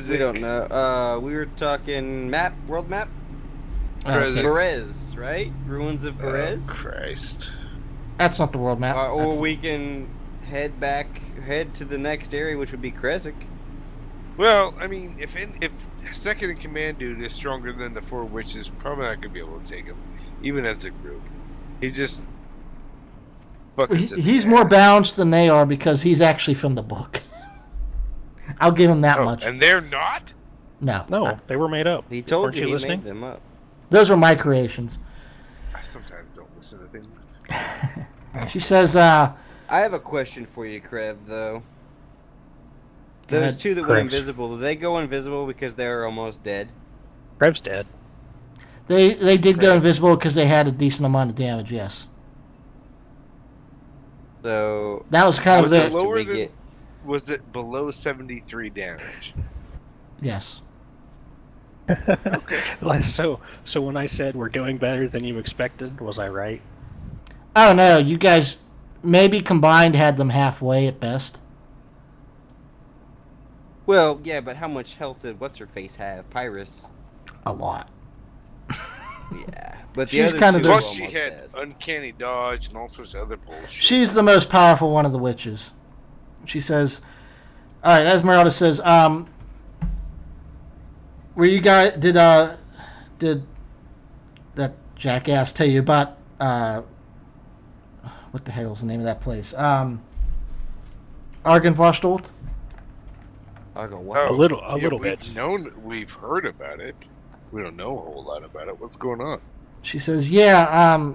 We don't know. We were talking world map? Okay. Berez, right? Ruins of Berez? Oh, Christ. That's not the world map. Or we can head to the next area, which would be Krezk. Well, I mean, if second in command dude is stronger than the 4 witches, probably not gonna be able to take him, even as a group. He just he's more balanced than they are because he's actually from the book. I'll give him that much. And they're not? No, they were made up. He told Weren't you you listening? made them up. Those are my creations. I sometimes don't listen to things. She says, I have a question for you, Krev, though. Those two that went invisible, do they go invisible because they're almost dead? Krev's dead. They did go invisible because they had a decent amount of damage, yes. So that was kind of the... Was it below 73 damage? Yes. Okay. So when I said we're doing better than you expected, was I right? Oh no, you guys maybe combined had them halfway at best. Well, yeah, but how much health did what's-her-face have? Pyrus? A lot. Yeah, but she's kind of the... Plus she had uncanny dodge and all sorts of other bullshit. She's the most powerful one of the witches. She says, all right, Esmeralda says, were you guys, did that jackass tell you about, what the hell is the name of that place? Argenvostolt? A little bit. We've heard about it. We don't know a whole lot about it. What's going on? She says, yeah,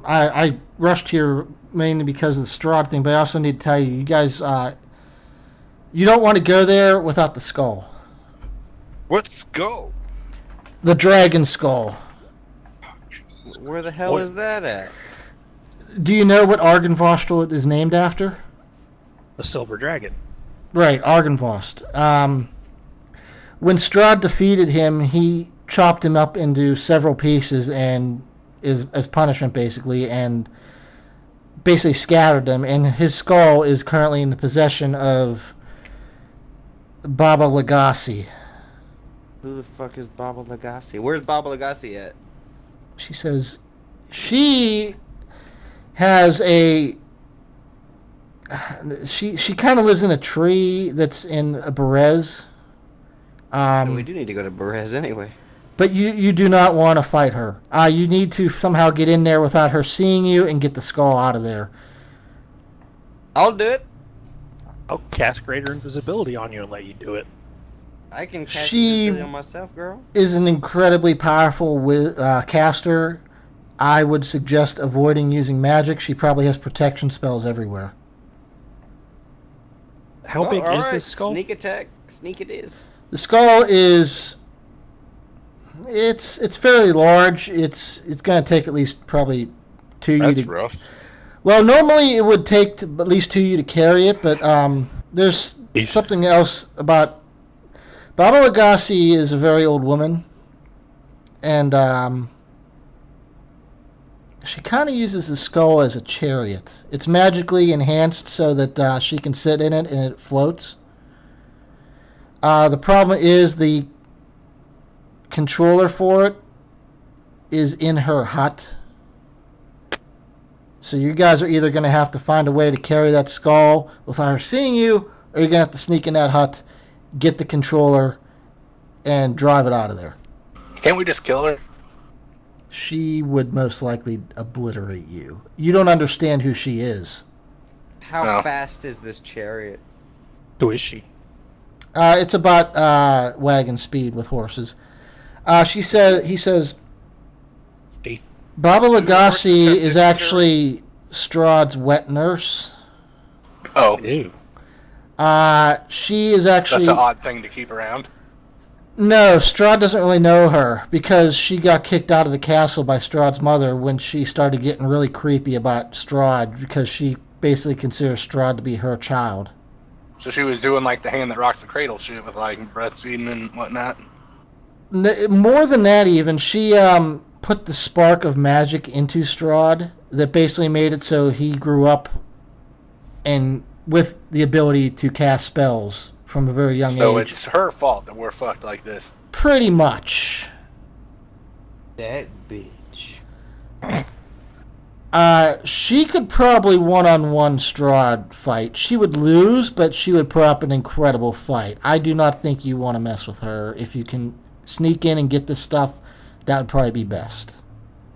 I rushed here mainly because of the Strahd thing, but I also need to tell you, you guys, you don't want to go there without the skull. What skull? The dragon skull. Oh, where the hell is that at? Do you know what Argenvost is named after? The silver dragon. Right, Argenvost. When Strahd defeated him, he chopped him up into several pieces and as punishment, basically, and basically scattered them. And his skull is currently in the possession of Baba Legacy. Who the fuck is Baba Legacy? Where's Baba Legacy at? She says she has a... She kind of lives in a tree that's in a Berez. We do need to go to Berez anyway. But you do not want to fight her. You need to somehow get in there without her seeing you and get the skull out of there. I'll do it. I'll cast greater invisibility on you and let you do it. I can cast invisibility on myself, girl. Is an incredibly powerful caster. I would suggest avoiding using magic. She probably has protection spells everywhere. How big is this skull? Sneak attack. Sneak it is. The skull is... It's fairly large. It's going to take at least probably 2 That's you to... rough. Well, normally it would take at least 2 you to carry it, but there's something else about... Baba Legacy is a very old woman, and she kind of uses the skull as a chariot. It's magically enhanced so that she can sit in it and it floats. The problem is the controller for it is in her hut. So you guys are either going to have to find a way to carry that skull without her seeing you, or you're going to have to sneak in that hut, get the controller, and drive it out of there. Can't we just kill her? She would most likely obliterate you. You don't understand who she is. How fast is this chariot? Who is she? It's about wagon speed with horses. He says, Baba Legacy is actually Strahd's wet nurse. Oh. Ew. She is actually... That's an odd thing to keep around. No, Strahd doesn't really know her because she got kicked out of the castle by Strahd's mother when she started getting really creepy about Strahd because she basically considers Strahd to be her child. So she was doing like the hand that rocks the cradle shit with like breastfeeding and whatnot? More than that even, she put the spark of magic into Strahd that basically made it so he grew up and with the ability to cast spells from a very young So age. it's her fault that we're fucked like this. Pretty much. That bitch. She could probably one-on-one Strahd fight. She would lose, but she would put up an incredible fight. I do not think you want to mess with her. If you can sneak in and get this stuff, that would probably be best.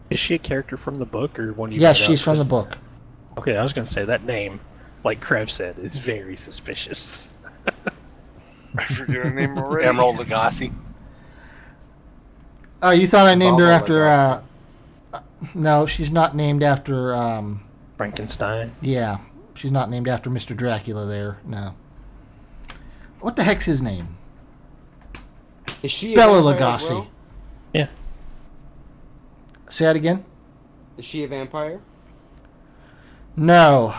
Is she a character from the book or one you? Yes, made up? she's from the book. Okay, I was gonna say that name, like Krev said, is very suspicious. I forget her name already. Emerald Lagasse. Oh, you thought I named her Barbara after... no, she's not named after... Frankenstein. Yeah, she's not named after Mr. Dracula there, no. What the heck's his name? Is she Bela a vampire as Lugosi. well? Yeah. Say that again? Is she a vampire? No.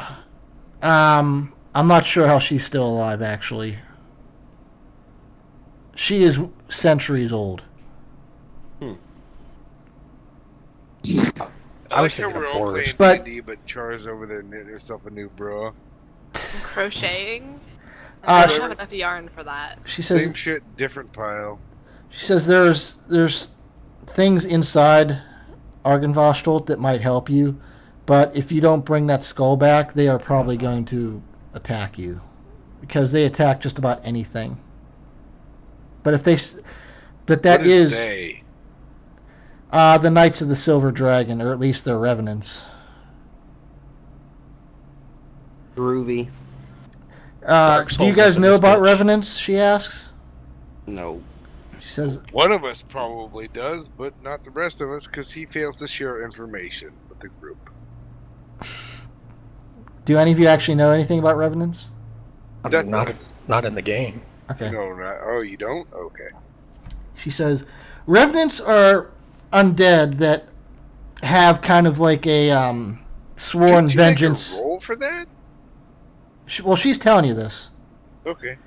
I'm not sure how she's still alive, actually. She is centuries old. I like was how thinking we're of all Boris. playing But- D&D, but Char's over there knitting herself a new bra. Crocheting. I don't have enough yarn for that. She says Same shit, different pile. there's things inside Argynvost that might help you, but if you don't bring that skull back, they are probably going to attack you, because they attack just about anything. But if they, but that What is they? the Knights of the Silver Dragon, or at least their revenants. Groovy. Dark Do you Souls guys into know this about bitch. revenants? She asks. No. She says, One of us probably does, but not the rest of us, because he fails to share information with the group. do any of you actually know anything about revenants? That not, does. not in the game. Okay. No, not. Oh, you don't? Okay. She says, revenants are undead that have kind of like a sworn Did you make a vengeance. roll for that? Well, she's telling you this. Okay.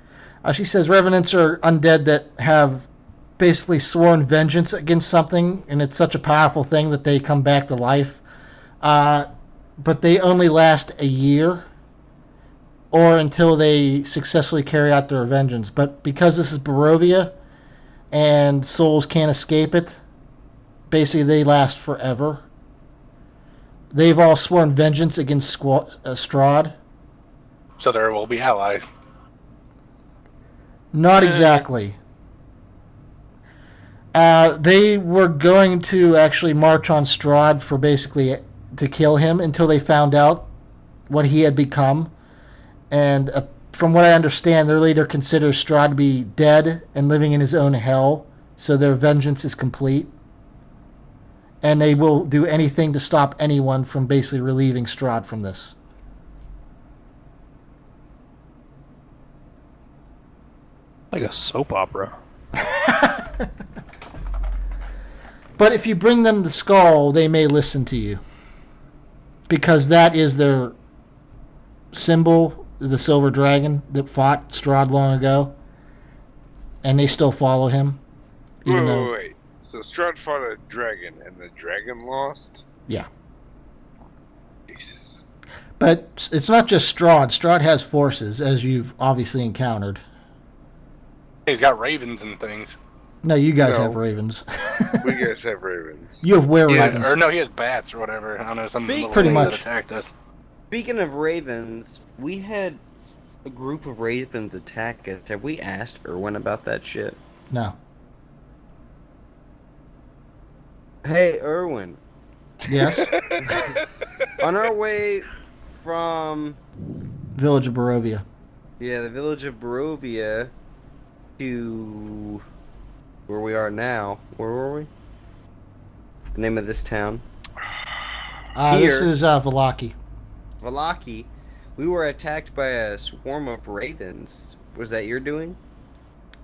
She says revenants are undead that have basically sworn vengeance against something, and it's such a powerful thing that they come back to life. But they only last a year, or until they successfully carry out their vengeance. But because this is Barovia, and souls can't escape it, basically they last forever. They've all sworn vengeance against Strahd. So there will be allies. Not exactly. They were going to actually march on Strahd for basically to kill him until they found out what he had become. And from what I understand, their leader considers Strahd to be dead and living in his own hell, so their vengeance is complete. And they will do anything to stop anyone from basically relieving Strahd from this. Like a soap opera. But if you bring them the skull, they may listen to you. Because that is their symbol, the silver dragon that fought Strahd long ago. And they still follow him. Even though, Wait. So Strahd fought a dragon, and the dragon lost? yeah. Jesus. But it's not just Strahd. Strahd has forces, as you've obviously encountered. He's got ravens and things. No, you guys No. have ravens. We guys have ravens. You have were Yeah, ravens. Or no, he has bats or whatever. I don't know, some little Pretty things much. that attacked us. Speaking of ravens, we had a group of ravens attack us. Have we asked Erwin about that shit? No. Hey, Erwin. Yes? On our way from Village of Barovia. the village of Barovia to where we are now. Where were we? The name of this town. This Here. is Valaki. Valaki. We were attacked by a swarm of ravens. Was that your doing?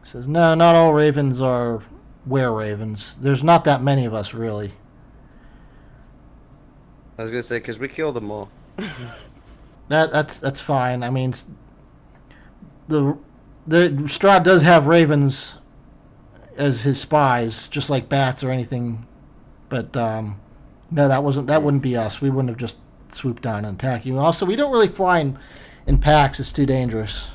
Says, no, not all ravens are were-ravens. There's not that many of us, really. I was gonna say, because we killed them all. That's fine. I mean, the Strahd does have ravens as his spies, just like bats or anything. But no, that wouldn't be us. We wouldn't have just swooped down and attacked you. Also, we don't really fly in packs. It's too dangerous.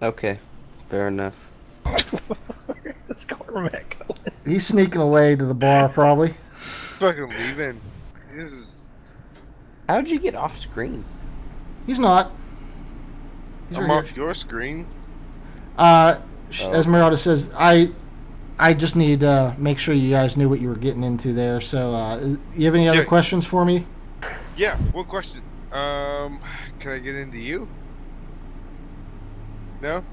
Okay, fair enough. Let's go back. He's sneaking away to the bar, probably. Fucking leaving. This is. How'd you get off screen? He's not. He's I'm right off your screen. Esmeralda says, I just need to make sure you guys knew what you were getting into there. So, you have any other questions for me? Yeah, one question. Can I get into you? No?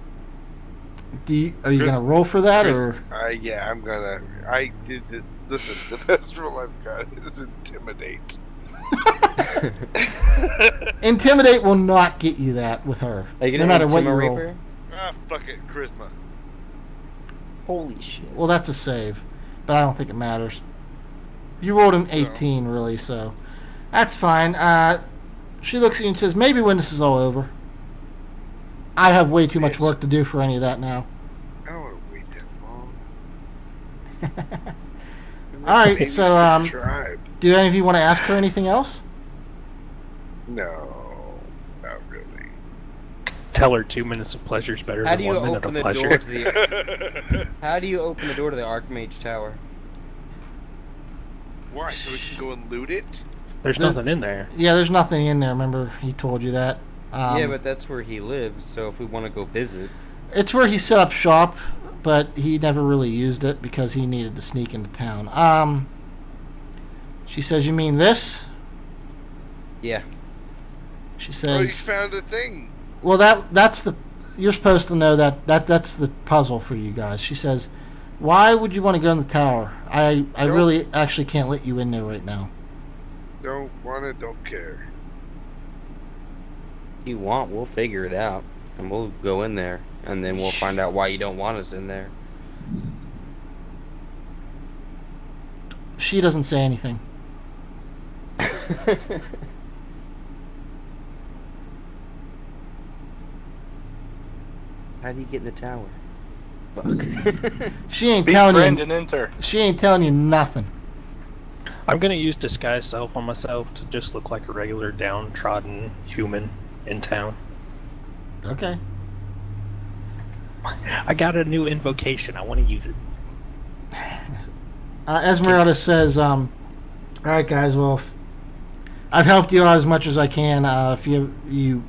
Are you gonna roll for that, or? Yeah, I'm gonna. I did. Listen, the best roll I've got is intimidate. Intimidate will not get you that with her. Are you no gonna matter what you roll. her? Fuck it, charisma. Holy shit. Well, that's a save, but I don't think it matters. You rolled an 18, really, so that's fine. She looks at you and says, maybe when this is all over. I have way too much work to do for any of that now. I don't want to wait that long. Alright, so, do any of you want to ask her anything else? No, not really. Tell her 2 minutes of pleasure is better than 1 minute of pleasure. How do you open the door to the Archmage Tower? Why? So we can go and loot it? There's nothing in there. Yeah, there's nothing in there. Remember, he told you that. Yeah, but that's where he lives, so if we want to go visit... It's where he set up shop, but he never really used it because he needed to sneak into town. She says, you mean this? Yeah. She Oh, says... you found a thing. Well, that's the... You're supposed to know that's the puzzle for you guys. She says, why would you want to go in the tower? I really actually can't let you in there right now. Don't want it, don't care. If you want, we'll figure it out. And we'll go in there. And then we'll find out why you don't want us in there. She doesn't say anything. How do you get in the tower? Fuck. She ain't Speak telling friend you. and enter. She ain't telling you nothing. I'm gonna use disguise self on myself to just look like a regular downtrodden human in town. Okay. I got a new invocation. I want to use it. Esmeralda says, all right, guys, well, I've helped you out as much as I can. If you...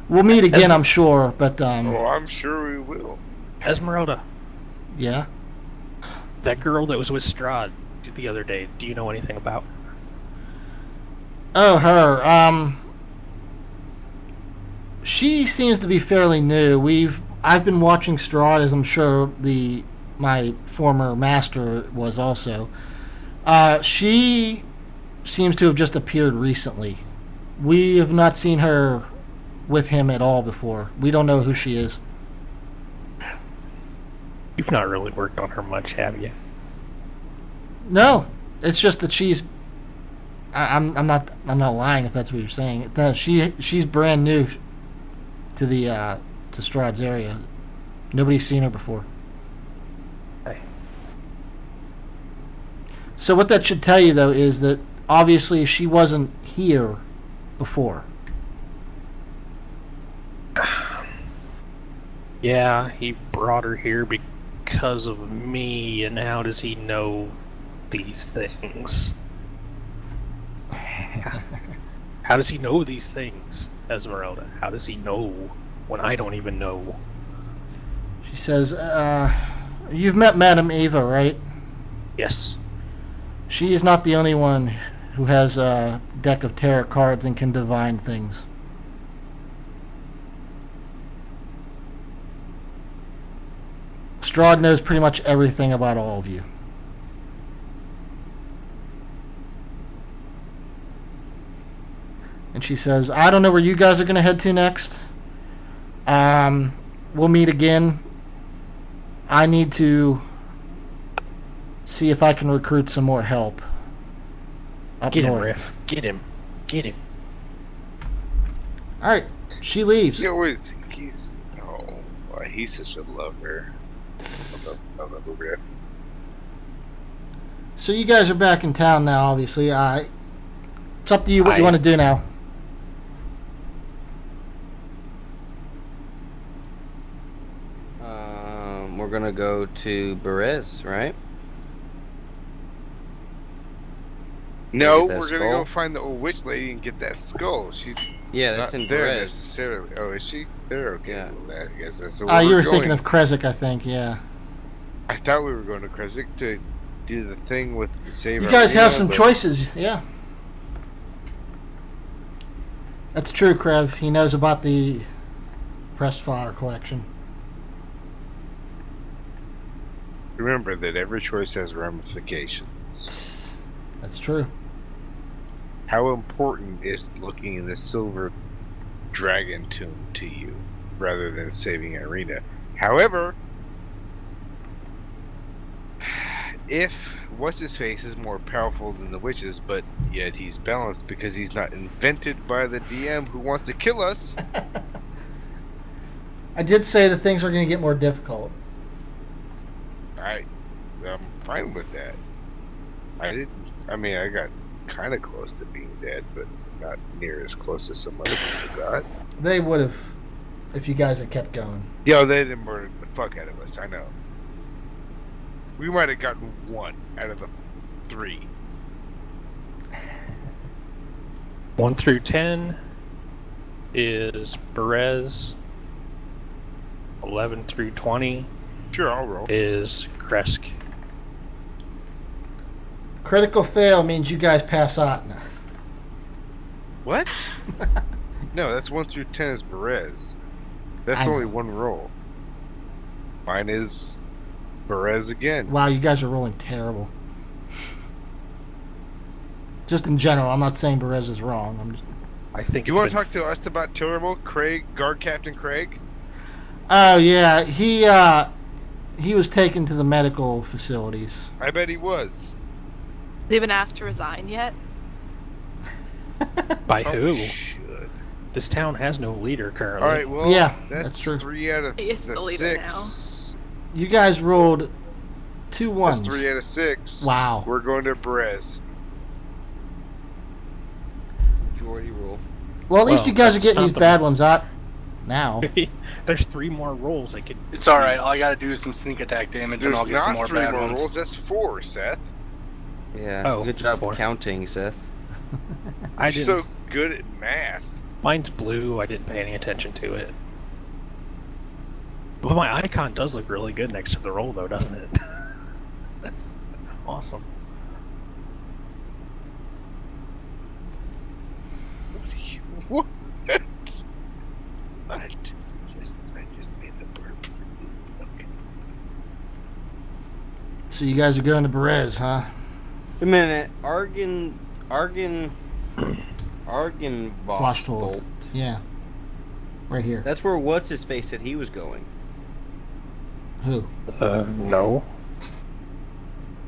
We'll meet again, I'm sure, but... Oh, I'm sure we will. Esmeralda. Yeah? That girl that was with Strahd the other day, do you know anything about? Oh, her. She seems to be fairly new. I've been watching Strahd, as I'm sure my former master was also. She seems to have just appeared recently. We have not seen her with him at all before. We don't know who she is. You've not really worked on her much, have you? No, it's just that she's. I'm not lying if that's what you're saying. No, she's brand new to the to Strahd's area. Nobody's seen her before. Hey. So what that should tell you, though, is that obviously she wasn't here before. Yeah, he brought her here because of me, and how does he know these things? How does he know these things, Esmeralda? How does he know when I don't even know? She says, you've met Madame Eva, right? Yes. She is not the only one who has a deck of tarot cards and can divine things. Strahd knows pretty much everything about all of you. And she says, I don't know where you guys are going to head to next. We'll meet again. I need to see if I can recruit some more help up Get north. him, Riff. Get him. Get him. All right. She leaves. He's such a lover. of a Riff. So you guys are back in town now, obviously. It's up to you what you want to do now. we're gonna go to Berez, right? No, Get that we're gonna go skull? find the old witch lady and get that skull. She's Yeah, that's not in there Berez. necessarily. Oh, is she there? Okay, Yeah. well, I guess that's where You we're were going. thinking of Krezk, I think. Yeah. I thought we were going to Krezk to do the thing with the save. You guys have Ireena, some but- choices. Yeah. That's true, Krev. He knows about the pressed fodder collection. Remember that every choice has ramifications. That's true. How important is looking in the silver dragon tomb to you, rather than saving Ireena? However, if what's-his-face is more powerful than the witches, but yet he's balanced because he's not invented by the DM who wants to kill us. I did say that things are going to get more difficult. I'm fine with that. I got kind of close to being dead, but not near as close as some other people got. They would have, if you guys had kept going. Yo, they didn't murder the fuck out of us, I know. We might have gotten 1 out of the 3. 1 through 10 is Berez. 11 through 20 Sure, I'll roll. is Kresk. Critical fail means you guys pass out. What? No, that's 1 through 10 is Berez. That's I know. only 1 roll. Mine is Berez again. Wow, you guys are rolling terrible. Just in general, I'm not saying Berez is wrong. I'm just... I think You it's want to been- talk to us about Terrible? Craig, Guard Captain Craig? Oh yeah, he was taken to the medical facilities. I bet he was. Has he been asked to resign yet? By Probably who? should. This town has no leader currently. Alright, well, Yeah, that's that's true. 3 out of He is the leader 6. You guys rolled 2 That's ones. 3 out of 6. Wow. We're going to Berez. Majority rule. Well, at least Well, you guys are that's getting not these the- bad ones out now. There's 3 more rolls they could. It's alright, all I gotta do is some sneak attack damage and There's I'll get some not more 3 bad more ones. rolls, that's 4, Seth. Yeah. Oh, good job 4. counting, Seth. I You're didn't. so good at math. Mine's blue. I didn't pay any attention to it. But my icon does look really good next to the roll, though, doesn't it? That's awesome. What? What? I just made a burp. It's okay. So you guys are going to Berez, huh? A minute. Argen Vostold. Yeah. Right here. That's where what's his face said he was going. Who? No.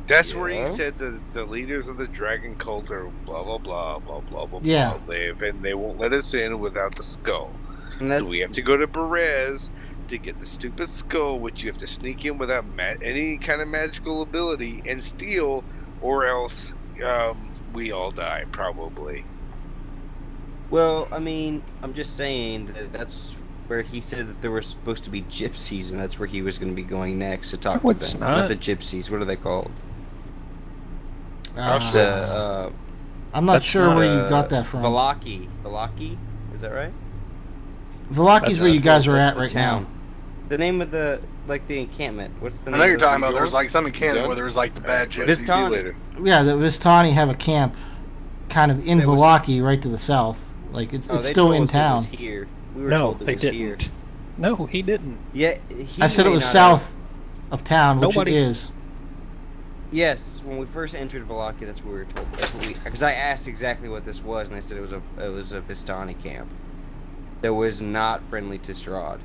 That's where Yeah. he said the leaders of the dragon cult are blah blah blah blah blah blah Yeah. blah live, and they won't let us in without the skull. And that's So we have to go to Berez to get the stupid skull, which you have to sneak in without any kind of magical ability and steal, or else we all die probably. well, I mean, I'm just saying that that's where he said that there were supposed to be gypsies, and that's where he was going to be going next to talk No, to it's them. not. the gypsies. What are they called? Uh, The I'm not that's sure not, where you got that from. Valaki. Valaki? Is that right? Valaki's where you guys are That's at the right town. now. The name of the encampment. What's the I name? know you're of talking about yours? there's like some in Canada Done? where there's like the bad Alright, gypsies. This time- see you later. Yeah, the Vistani have a camp kind of in That was- Valaki, right to the south. Like it's Oh, it's they still told in us it town. was here. We were No, told it they was didn't. here. No, he didn't. Yeah, he I said it may was not south of town, which Nobody- it is. Yes, when we first entered Valaki, that's what we were told. That's what we, because I asked exactly what this was, and they said it was a Vistani camp that was not friendly to Strahd,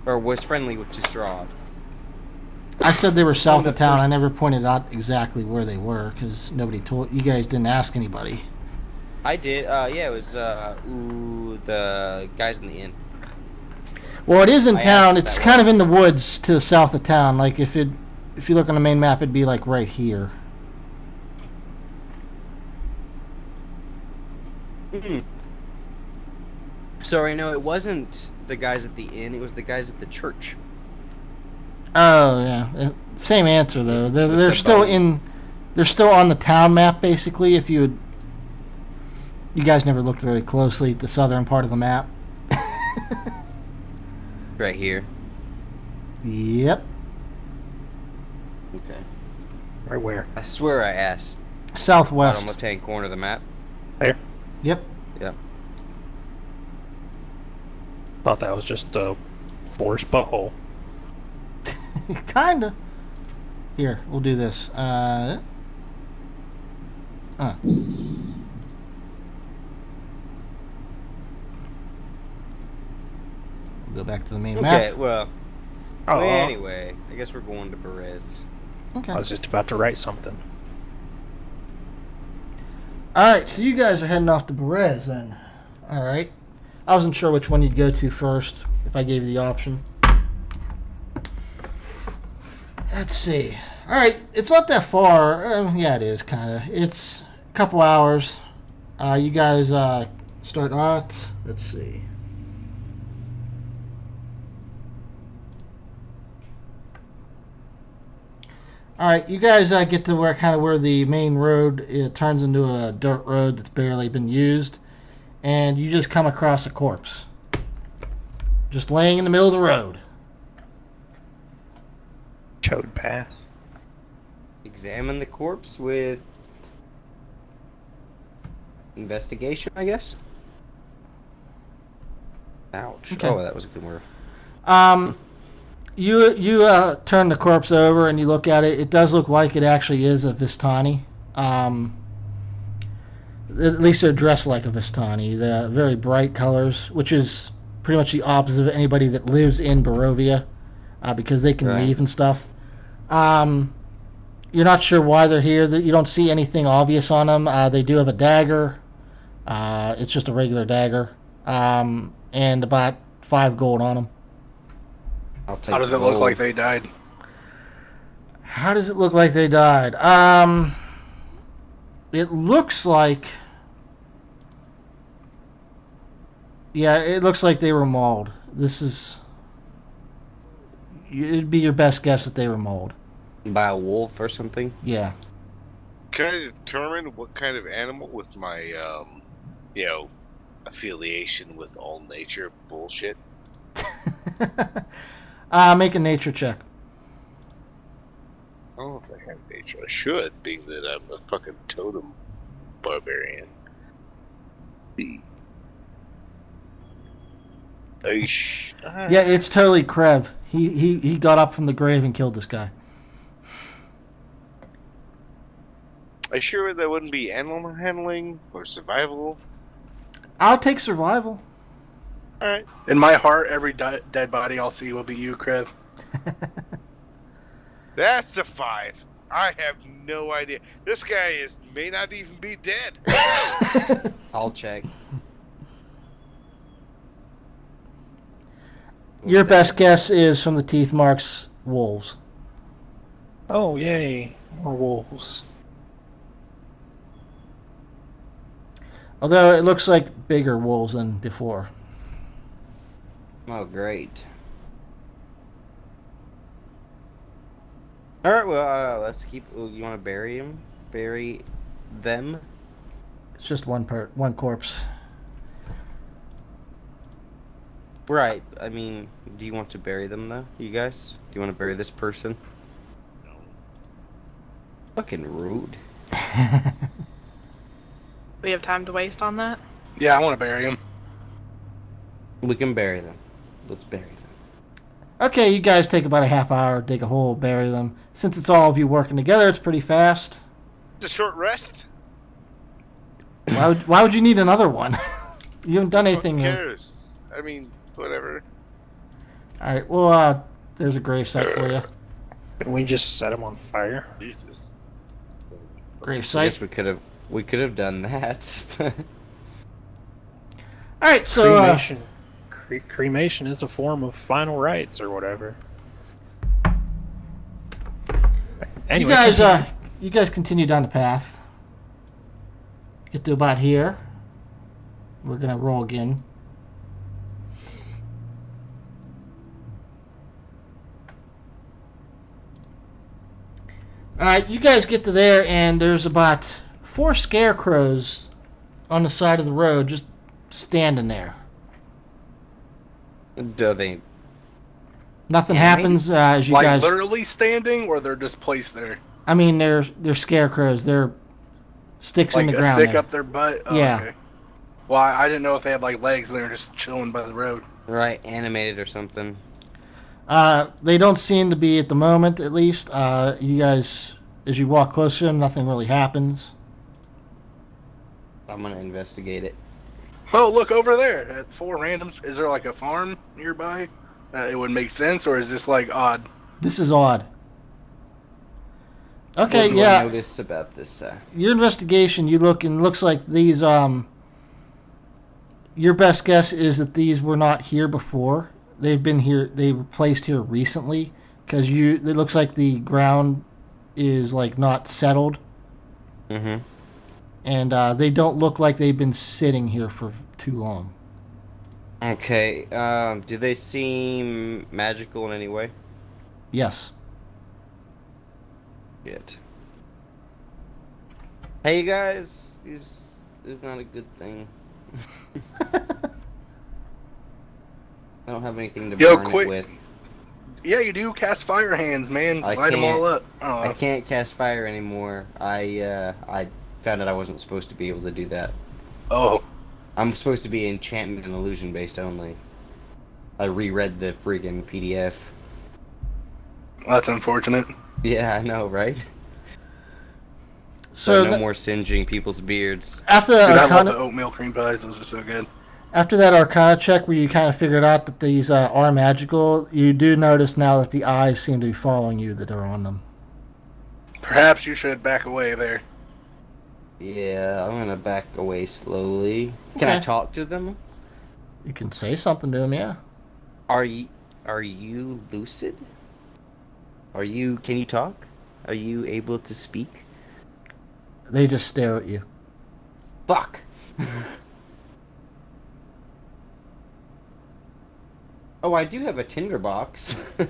or was friendly to Strahd. I said they were south the of town. first- I never pointed out exactly where they were because nobody told. You guys didn't ask anybody. I did. Yeah, it was the guys in the inn. Well, it is in I town. asked It's that kind of once. in the woods to the south of town. Like if you look on the main map, it'd be like right here. So I know it wasn't the guys at the inn; it was the guys at the church. Oh yeah, same answer though. They're the still button. in. They're still on the town map basically. If you guys never looked very closely at the southern part of the map. Right here. Yep. Okay. Right where? I swear I asked. Southwest. Bottom left-hand corner of the map. There. Yep. Yeah. Thought that was just a forced butthole. Kinda. Here, we'll do this. We'll go back to the main Okay, map. well. Oh, Anyway, I guess we're going to Perez. Okay. I was just about to write something. Alright, so you guys are heading off to Perez then. Alright. I wasn't sure which one you'd go to first, if I gave you the option. Let's see. Alright, it's not that far. Yeah, it is, kind of. It's a couple hours. You guys start out. Let's see. Alright, you guys get to where the main road it turns into a dirt road that's barely been used. And you just come across a corpse. Just laying in the middle of the road. Chode path. Examine the corpse with investigation, I guess. Ouch. Okay. Oh, that was a good word. You turn the corpse over and you look at it. It does look like it actually is a Vistani. At least they're dressed like a Vistani. They're very bright colors, which is pretty much the opposite of anybody that lives in Barovia, because they can Right. leave and stuff. You're not sure why they're here. You don't see anything obvious on them. They do have a dagger. It's just a regular dagger, and about 5 gold on them. I'll take How does it gold. look like they died? How does it look like they died? It looks like... Yeah, it looks like they were mauled. This is... It'd be your best guess that they were mauled. By a wolf or something? Yeah. Can I determine what kind of animal with my, affiliation with all nature bullshit? Make a nature check. I don't know if I have nature. I should, being that I'm a fucking totem barbarian. Yeah, it's totally Krev. He got up from the grave and killed this guy. Are you sure that wouldn't be animal handling or survival? I'll take survival. Alright. In my heart, every dead body I'll see will be you, Krev. That's a 5. I have no idea. This guy may not even be dead. I'll check. Your best guess is from the teeth marks, wolves. Oh, yay. More wolves. Although it looks like bigger wolves than before. Oh, great. Alright, well, let's keep... You want to bury him? Bury them? It's just one corpse. Right. I mean, do you want to bury them, though, you guys? Do you want to bury this person? No. Fucking rude. We have time to waste on that? Yeah, I want to bury him. We can bury them. Let's bury them. Okay, you guys take about a half hour, dig a hole, bury them. Since it's all of you working together, it's pretty fast. Just a short rest? Why would you need another one? You haven't done anything Who yet. cares? I mean, whatever. Alright, well, there's a grave site for you. Can we just set them on fire? Jesus. Grave I site. guess we could have done that. Alright, so Cremation. Cremation is a form of final rites or whatever. Anyway, you guys continue down the path. Get to about here. We're gonna roll again. All right, you guys get to there, and there's about 4 scarecrows on the side of the road just standing there. Do they? Nothing Yeah, happens as you Like guys... literally standing, or they're just placed there? I mean, they're scarecrows. They're sticks in Like the a ground stick there. up their butt? Oh, Yeah. Okay. Well, I didn't know if they had like legs and they were just chilling by the road. Right, animated or something. They don't seem to be at the moment, at least. You guys, as you walk closer to them, nothing really happens. I'm gonna investigate it. Oh, look over there at 4 randoms. Is there like a farm nearby? It would make sense, or is this like odd? This is odd. Okay, What do I yeah. notice about this? Your investigation, you look, and it looks like these, your best guess is that these were not here before. They've been here, they were placed here recently, because it looks like the ground is, like, not settled. Mm-hmm. And they don't look like they've been sitting here for too long. Okay, do they seem magical in any way? Yes. Shit. Hey, you guys, this is not a good thing. I don't have anything to burn quit. it with. Yeah, you do cast fire hands, man. I Light them all can't- up. Oh. I can't cast fire anymore. I found out I wasn't supposed to be able to do that. Oh. I'm supposed to be enchantment and illusion based only. I reread the freaking PDF. That's unfortunate. Yeah, I know, right? So no more singeing people's beards. after Dude, that I love Arcana, the oatmeal cream pies. Those are so good. after that Arcana check, where you kind of figured out that these are magical, you do notice now that the eyes seem to be following you that are on them. Perhaps you should back away there. Yeah, I'm gonna back away slowly. Can I Okay. talk to them? You can say something to them, yeah. Are you lucid? Can you talk? Are you able to speak? They just stare at you. Fuck. Oh, I do have a tinderbox. We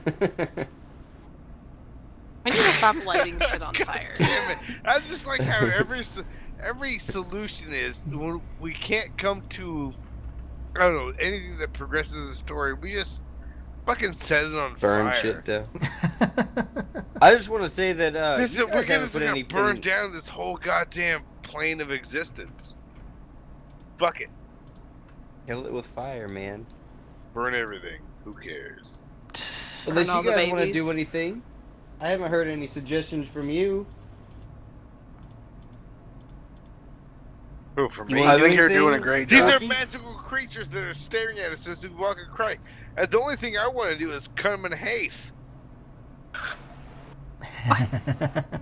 need to stop lighting shit on fire. Damn it. I just like how every solution is when we can't come to, I don't know, anything that progresses the story. We just fucking set it on Burn fire. shit down. I just want to say that This you we're guys gonna haven't put gonna anything. burn down this whole goddamn plane of existence. Fuck it. Kill it with fire, man. Burn everything. Who cares? Unless all you the guys want to babies. do anything. I haven't heard any suggestions from you. Oh, for You me. wanna I do think you're anything? doing a great These job. are magical creatures that are staring at us as we walk and cry. And the only thing I want to do is cut them in half.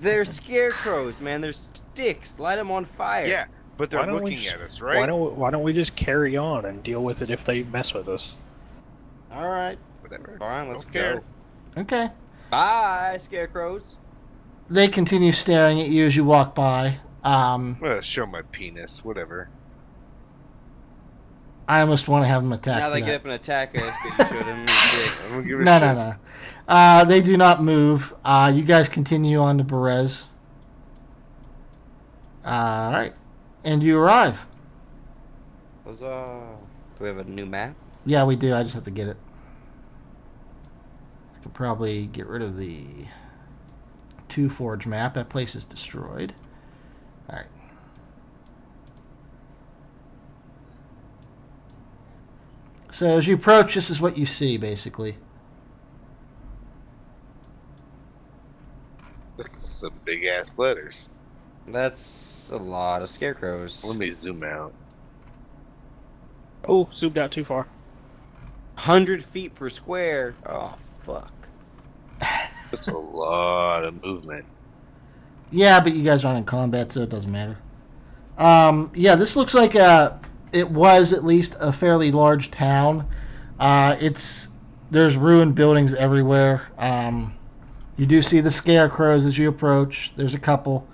They're scarecrows, man. They're sticks. Light them on fire. Yeah, but they're Why don't we looking just- at us, right? Why don't we just carry on and deal with it if they mess with us? All right. Whatever. Fine. Let's Don't go. care. Okay. Bye, scarecrows. They continue staring at you as you walk by. I'm gonna show my penis. Whatever. I almost want to have them attack. Now for they that. get up and attack us because you showed them the dick. I'm gonna give it a No, shot. no. They do not move. You guys continue on to Perez. All right, and you arrive. Do we have a new map? Yeah, we do. I just have to get it. I could probably get rid of the Two Forge map. That place is destroyed. All right. So as you approach, this is what you see, basically. That's some big ass letters. That's a lot of scarecrows. Let me zoom out. Oh, zoomed out too far. 100 feet per square. Oh, fuck. That's a lot of movement. Yeah, but you guys aren't in combat, so it doesn't matter. Yeah, this looks like it was at least a fairly large town. There's ruined buildings everywhere. You do see the scarecrows as you approach. There's a couple.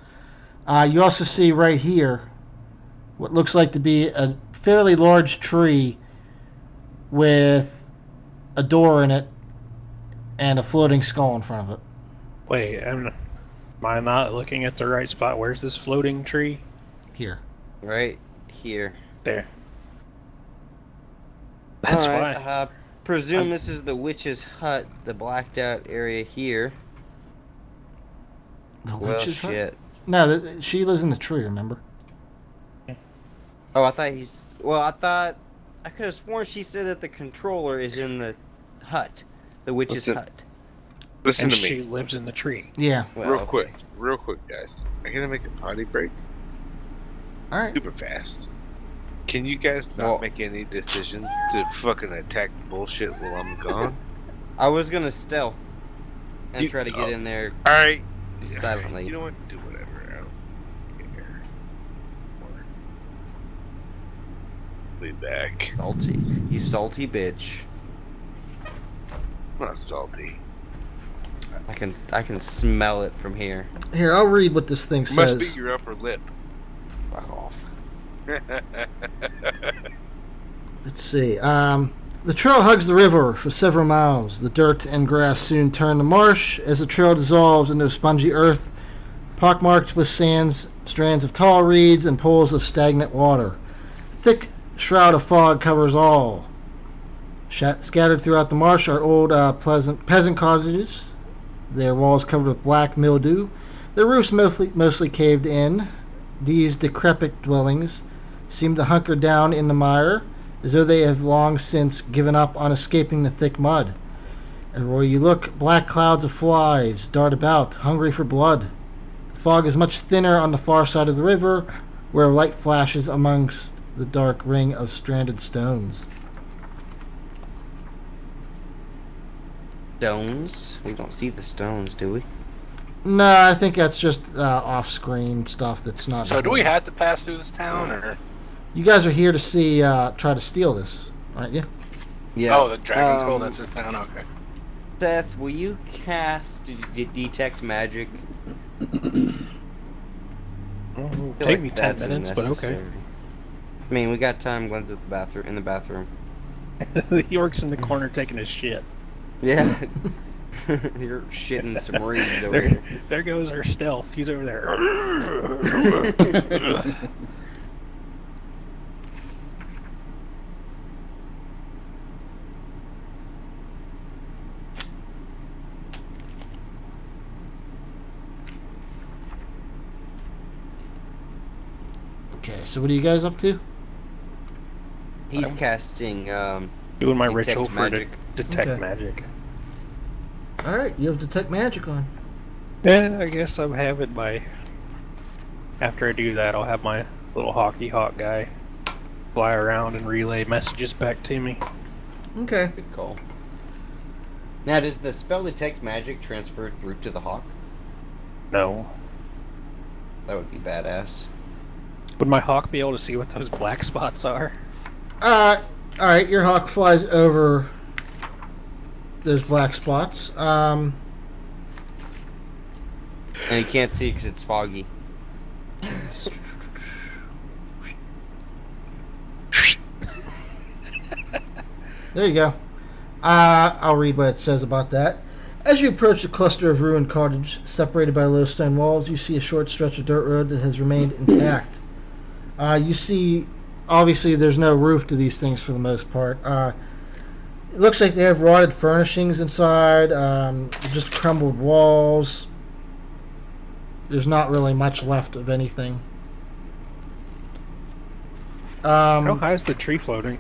You also see right here what looks like to be a fairly large tree with a door in it and a floating skull in front of it. Wait, Am I not looking at the right spot? Where's this floating tree? Here. Right here. There. That's Alright, why. presume this is the witch's hut, the blacked out area here. The Well, witch's hut? shit. No, she lives in the tree, remember? Oh, I thought he's... Well, I could have sworn she said that the controller is in the hut. The witch's Listen. hut. Listen And to she me, lives in the tree. Yeah. Well, real quick, guys. I'm gonna make a potty break All right. super fast. Can you guys not Well- make any decisions to fucking attack bullshit while I'm gone? I was gonna stealth and You- try to get in there All right. silently. You know what? Do whatever. I don't care. Be back. Salty. You salty bitch. I'm not salty. I can smell it from here. Here, I'll read what this thing Must be says. your upper lip. Fuck off. Let's see. The trail hugs the river for several miles. The dirt and grass soon turn to marsh as the trail dissolves into spongy earth, pockmarked with strands of tall reeds and pools of stagnant water. A thick shroud of fog covers all. Scattered throughout the marsh are old peasant cottages, their walls covered with black mildew, their roofs mostly caved in. These decrepit dwellings seem to hunker down in the mire, as though they have long since given up on escaping the thick mud. Everywhere you look, black clouds of flies dart about, hungry for blood. The fog is much thinner on the far side of the river, where light flashes amongst the dark ring of stranded stones. Stones? We don't see the stones, do we? No, I think that's just off-screen stuff that's not... So do we have to pass through this town, or? You guys are here to see, try to steal this, aren't you? Yeah. Oh, the Dragon Skull, that's this town? Okay. Seth, will you cast detect magic? Take me 10 minutes, but okay. I mean, we got time. Glenn's at the bathroom. In the bathroom. The York's in the corner taking his shit. Yeah. You're shitting some reeds over There, here. there goes our stealth. He's over there. Okay, so what are you guys up to? He's casting Doing my detect ritual for magic. detect Okay. magic. Alright, you have Detect Magic on. Yeah, I guess I'll have it by... After I do that, I'll have my little hockey hawk guy fly around and relay messages back to me. Okay. Good call. Now, does the spell detect magic transfer through to the hawk? No. That would be badass. Would my hawk be able to see what those black spots are? Alright, your hawk flies over those black spots. And you can't see because it's foggy. There you go. I'll read what it says about that. As you approach the cluster of ruined cottage, separated by low stone walls, you see a short stretch of dirt road that has remained intact. You see, obviously, there's no roof to these things for the most part. It looks like they have rotted furnishings inside, just crumbled walls. There's not really much left of anything. How high is the tree floating?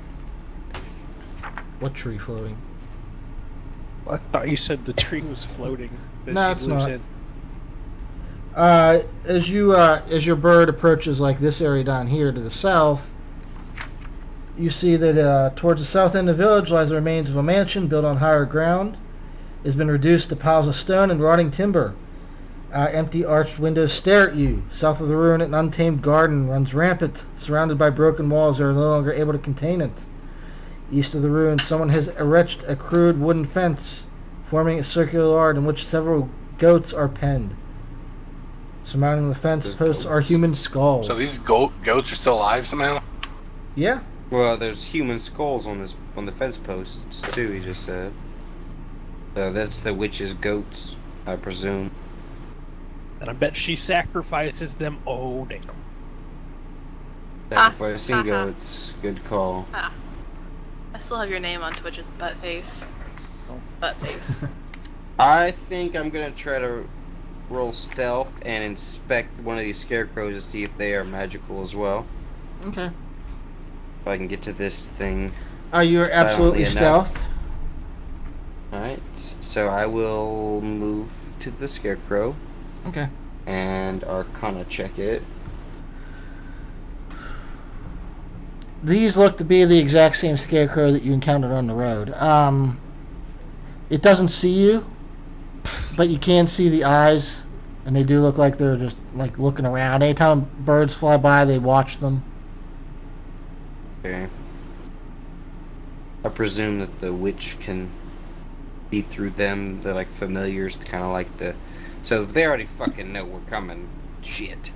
What tree floating? I thought you said the tree was floating. that No, she it's lives not. in. As your bird approaches like this area down here to the south, you see that towards the south end of the village lies the remains of a mansion built on higher ground. It has been reduced to piles of stone and rotting timber. Empty arched windows stare at you. South of the ruin, an untamed garden runs rampant, surrounded by broken walls that are no longer able to contain it. East of the ruin, someone has erected a crude wooden fence, forming a circular yard in which several goats are penned. Surmounting the fence There's posts are goats. human skulls. So these goats are still alive somehow? Yeah. Well, there's human skulls on the fence posts too. He just said. So that's the witch's goats, I presume. And I bet she sacrifices them. Oh, damn. Sacrificing goats. Good call. Ah. I still have your name on Twitch's Buttface. Buttface. I think I'm gonna try to roll stealth and inspect one of these scarecrows to see if they are magical as well. Okay. If I can get to this thing. You're absolutely stealthed. Alright, so I will move to the scarecrow. Okay. And Arcana check it. These look to be the exact same scarecrow that you encountered on the road. It doesn't see you, but you can see the eyes, and they do look like they're just like looking around. Anytime birds fly by, they watch them. Okay. I presume that the witch can see through them. They're like familiars, kind of like the... So they already fucking know we're coming. Shit.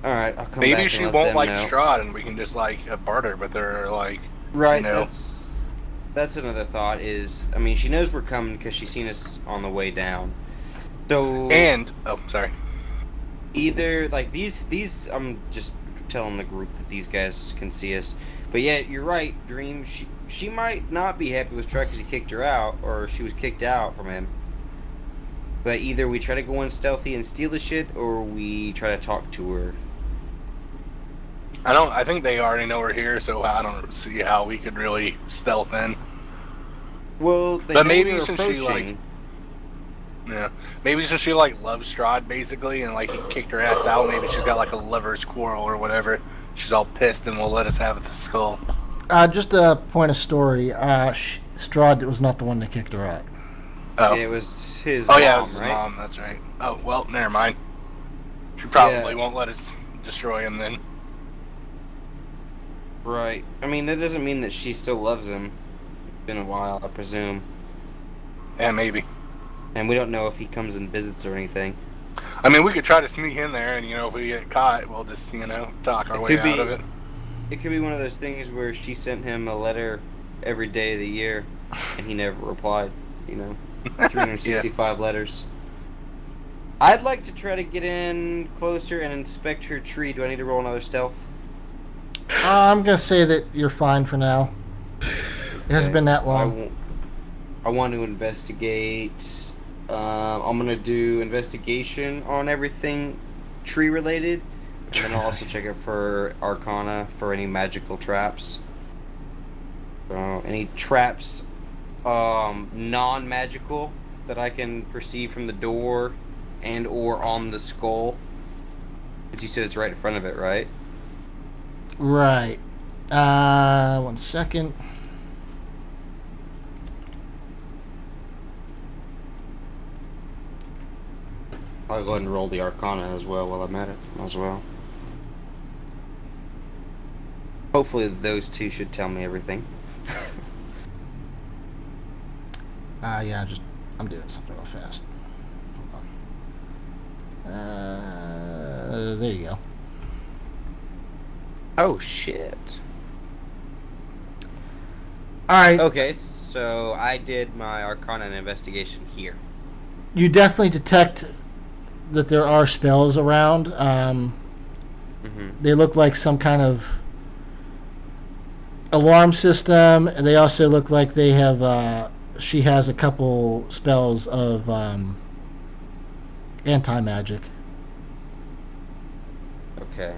Alright, I'll come back. Maybe she won't like Strahd and we can just like barter with her, like... Right, you know. That's another thought is... I mean, she knows we're coming because she's seen us on the way down. So... And... Oh, sorry. Either, like, these... I'm just telling the group that these guys can see us. But yeah, you're right, Dream. She might not be happy with Strahd because he kicked her out, or she was kicked out from him. But either we try to go in stealthy and steal the shit, or we try to talk to her. I think they already know we're here, so I don't see how we could really stealth in. Well, they but know maybe we're since approaching. she like... Yeah. Maybe since she like loves Strahd basically, and like he kicked her ass out, maybe she's got like a lover's quarrel or whatever. She's all pissed and will let us have the skull. Just a point of story. Strahd was not the one that kicked her out. Oh. It was his mom, yeah, it was his right? mom, that's right. Oh, well, never mind. She probably won't let us destroy him then. Right. I mean, that doesn't mean that she still loves him. It's been a while, I presume. Yeah, maybe. And we don't know if he comes and visits or anything. I mean, we could try to sneak in there, and, you know, if we get caught, we'll just, you know, talk our way out of it. It could be one of those things where she sent him a letter every day of the year, and he never replied, you know. 365 letters. I'd like to try to get in closer and inspect her tree. Do I need to roll another stealth? I'm going to say that you're fine for now. It hasn't been that long. I want to investigate. I'm going to do investigation on everything tree related. And then I'll also check it for Arcana for any magical traps. So, any traps non-magical that I can perceive from the door and or on the skull. Because you said it's right in front of it, right? Right. 1 second. I'll go ahead and roll the Arcana as well while I'm at it as well. Hopefully those two should tell me everything. Yeah, I'm doing something real fast. Hold on. There you go. Oh, shit. Alright. Okay, so I did my Arcana and investigation here. You definitely detect that there are spells around. They look like some kind of alarm system, and they also look like they have... she has a couple spells of anti-magic. Okay.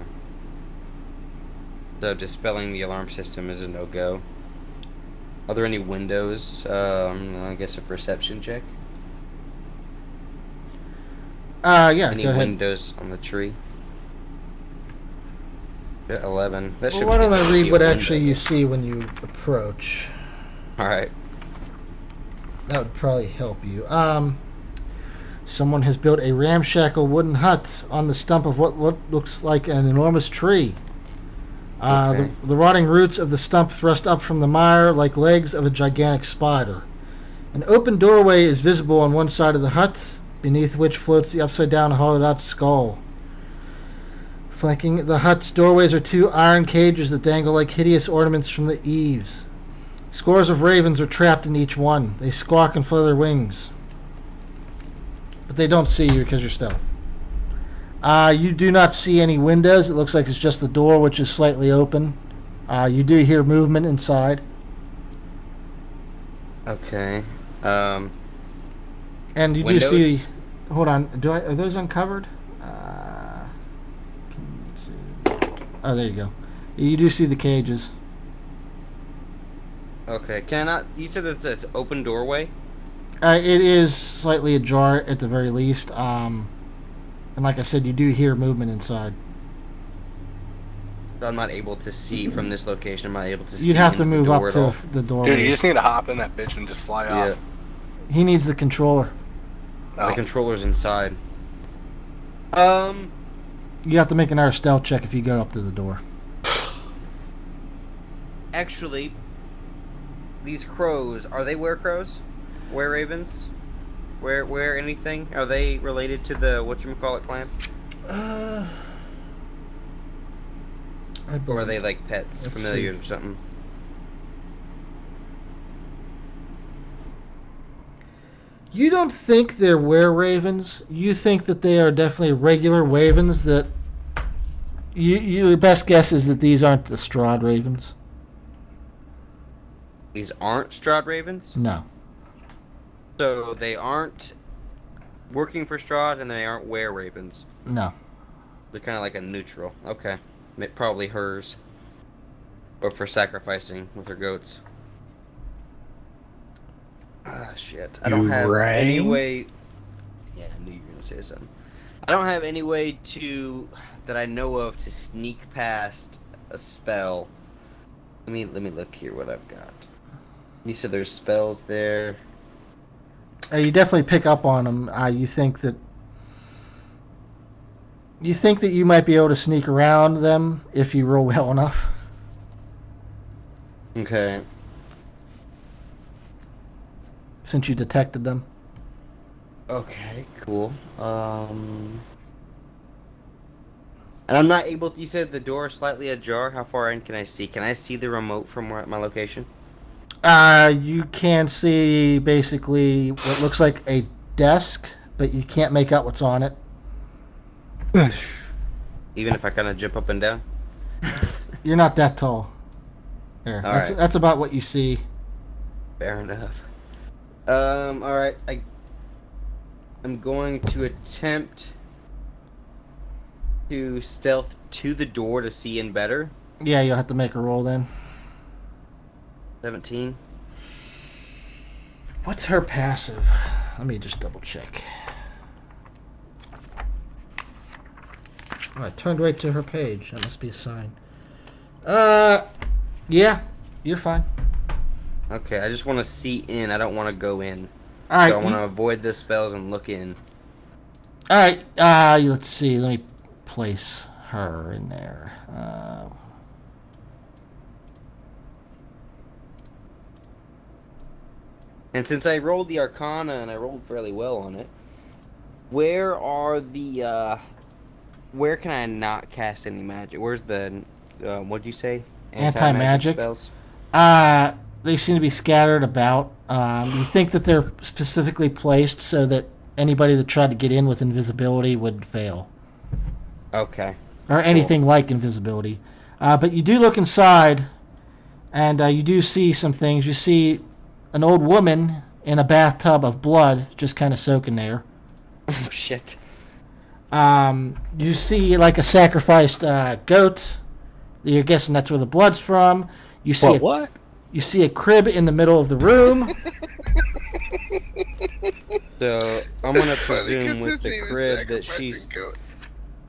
So dispelling the alarm system is a no-go. Are there any windows? I guess a perception check. Yeah, any go ahead. windows on the tree? 11. That should Well, why don't be I able to see read a what window. actually you see when you approach? Alright. That would probably help you. Someone has built a ramshackle wooden hut on the stump of what looks like an enormous tree. Okay. The rotting roots of the stump thrust up from the mire like legs of a gigantic spider. An open doorway is visible on one side of the hut, beneath which floats the upside-down hollowed-out skull. Flanking the hut's doorways are 2 iron cages that dangle like hideous ornaments from the eaves. Scores of ravens are trapped in each one. They squawk and flutter their wings. but they don't see you because you're stealth. You do not see any windows. It looks like it's just the door, which is slightly open. You do hear movement inside. Okay. And you Windows? do see. Hold on. Are those uncovered? Let's see. Oh, there you go. You do see the cages. Okay. Can I not? You said it's an open doorway. It is slightly ajar at the very least. And like I said, you do hear movement inside. So I'm not able to see from this location. I'm not able to see. You'd have to into move the up door at to all. the doorway. Dude, you just need to hop in that bitch and just fly off. He needs the controller. Oh. The controller's inside. You have to make another stealth check if you go up to the door. Actually, these crows, are they were-crows? Were-ravens? Were anything? Are they related to the whatchamacallit clan? Or are they like pets, Let's familiar see. or something? You don't think they're were-ravens. You think that they are definitely regular ravens that... Your best guess is that these aren't the Strahd ravens. These aren't Strahd ravens? No. So they aren't working for Strahd and they aren't were-ravens. No. They're kind of like a neutral. Okay. Probably hers. Or for sacrificing with her goats. Ah, shit. I don't have any way... Yeah, I knew you were going to say something. I don't have any way to... that I know of to sneak past a spell. Let me look here what I've got. You said there's spells there. You definitely pick up on them. You think that you might be able to sneak around them if you roll well enough. Okay. Since you detected them. Okay, cool. And I'm not able to, you said the door is slightly ajar. How far in can I see? Can I see the remote from my location? You can see basically what looks like a desk, but you can't make out what's on it. Even if I kind of jump up and down? You're not that tall. There. Alright. That's about what you see. Fair enough. Alright. I'm going to attempt to stealth to the door to see in better. Yeah, you'll have to make a roll then. 17. What's her passive? Let me just double check. Oh, I turned right to her page. That must be a sign. Yeah, you're fine. Okay, I just want to see in. I don't want to go in. All right. So I want to avoid the spells and look in. All right. Let's see. Let me place her in there. And since I rolled the Arcana and I rolled fairly well on it, where are the where can I not cast any magic? Where's the what'd you say? Anti-magic spells? They seem to be scattered about. You think that they're specifically placed so that anybody that tried to get in with invisibility would fail. Okay. Or anything like invisibility. But you do look inside, and you do see some things. You see an old woman in a bathtub of blood just kind of soaking there. Oh, shit. You see like a sacrificed goat. You're guessing that's where the blood's from. You see What? You see a crib in the middle of the room. So I'm gonna presume with the crib that she's.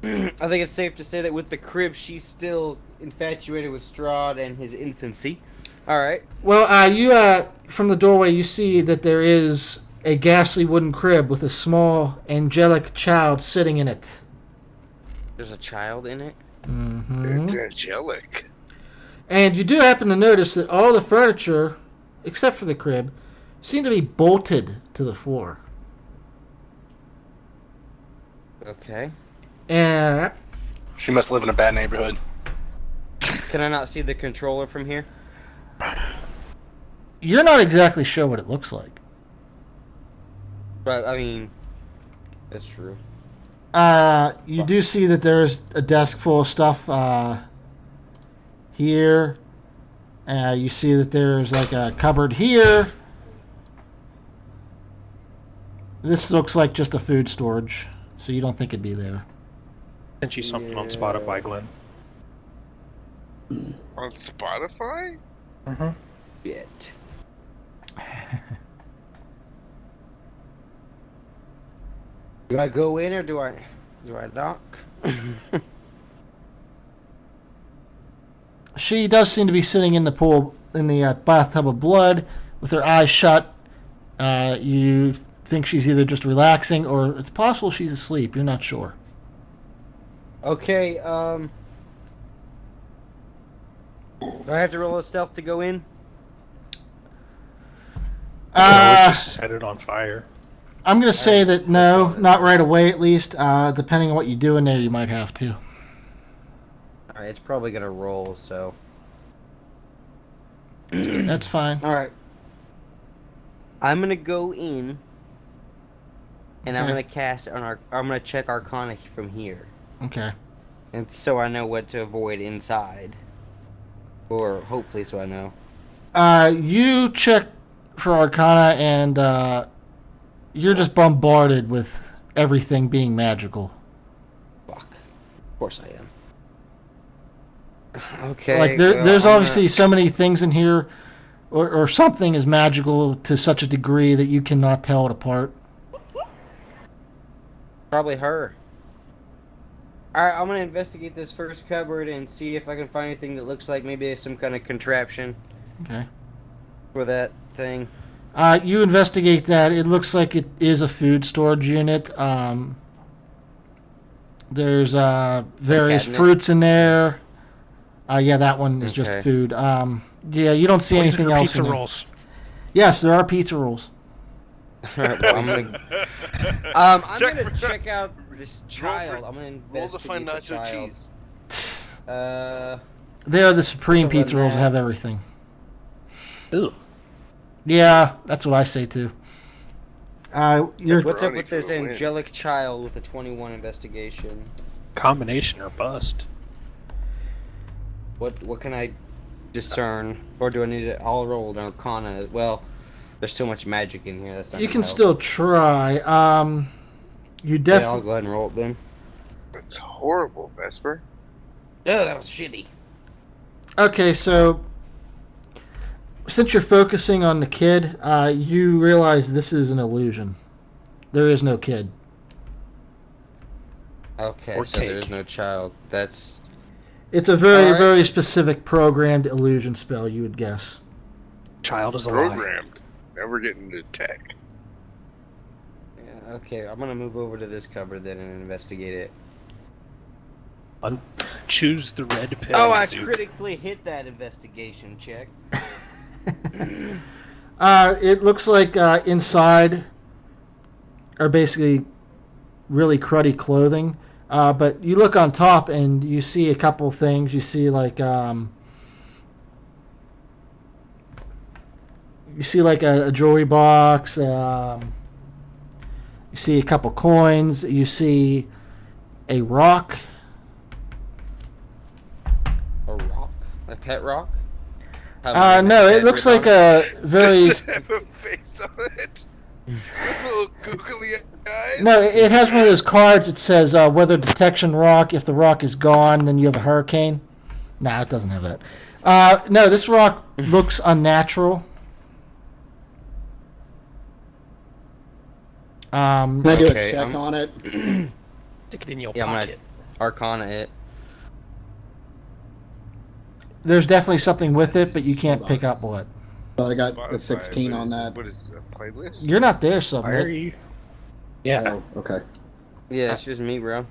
I think it's safe to say that with the crib she's still infatuated with Strahd and his infancy. All right. Well, you from the doorway you see that there is a ghastly wooden crib with a small angelic child sitting in it. There's a child in it. Mm-hmm. It's angelic. And you do happen to notice that all the furniture, except for the crib, seem to be bolted to the floor. Okay. And She must live in a bad neighborhood. Can I not see the controller from here? you're not exactly sure what it looks like. But I mean, That's true. You do see that there's a desk full of stuff here. You see that there's like a cupboard here. This looks like just a food storage, so you don't think it'd be there. Sent you something on Spotify, Glenn. On Spotify? Mm-hmm. Shit. Do I go in or do I knock? She does seem to be sitting in the pool, in the bathtub of blood, with her eyes shut. You think she's either just relaxing or it's possible she's asleep. You're not sure. Okay, do I have to roll a stealth to go in? Just set it on fire. I'm going to say that no, not right away at least. Depending on what you do in there, you might have to. Alright, it's probably gonna roll, so. That's fine. Alright. I'm gonna go in, and I'm Okay. gonna cast I'm gonna check Arcana from here. Okay. And so I know what to avoid inside. Or hopefully so I know. You check for Arcana, and you're just bombarded with everything being magical. Fuck. Of course I am. Okay. Like there's obviously so many things in here, or something is magical to such a degree that you cannot tell it apart. Probably her. Alright, I'm gonna investigate this first cupboard and see if I can find anything that looks like maybe some kind of contraption Okay. for that thing. You investigate that. It looks like it is a food storage unit. There's various cabinet? fruits in there. Yeah, that one is just Okay. food. Yeah, you don't see anything else Pizza in there. rolls. Yes, there are pizza rolls. Alright, well, I'm Check gonna for- check out this child. I'm gonna Roll to investigate find the nacho child. cheese. They are the supreme So then pizza rolls that that- have everything. Ooh. Yeah, that's what I say too. You're What's up Pepperoni with this for a win. angelic child with a 21 investigation? Combination or bust. What can I discern, or do I need to? I'll roll an Arcana. Well, there's so much magic in here. That's not you gonna can help. still try. You Yeah, I'll definitely. go ahead and roll it then. That's horrible, Vesper. Oh, that was shitty. Okay, so since you're focusing on the kid, you realize this is an illusion. There is no kid. Okay, Or so cake. there's no child. That's It's a very, Alright. very specific programmed illusion spell, you would guess. Child is a lie. Programmed. Now we're getting into tech. yeah, okay. I'm gonna move over to this cupboard then and investigate it. Choose the red pill. Oh, I Zook. critically hit that investigation check. It looks like inside are basically really cruddy clothing. But you look on top and you see a couple things. You see like a jewelry box. You see a couple coins. You see a rock. A rock? A pet rock? No, it looks like a very. Does it have a face on it? With little googly eyes? No, it has one of those cards that says weather detection rock. If the rock is gone, then you have a hurricane. No, it doesn't have that. No, this rock looks unnatural. Can I do Okay, a check I'm- on it? Stick it in your Yeah, I'm gonna pocket. Arcana it. There's definitely something with it, but you can't pick up what. So I got Spotify, a 16 what on is- that. What is a playlist? You're not there, Why are Submit. you? Yeah. Oh, okay. Yeah, it's just me, bro.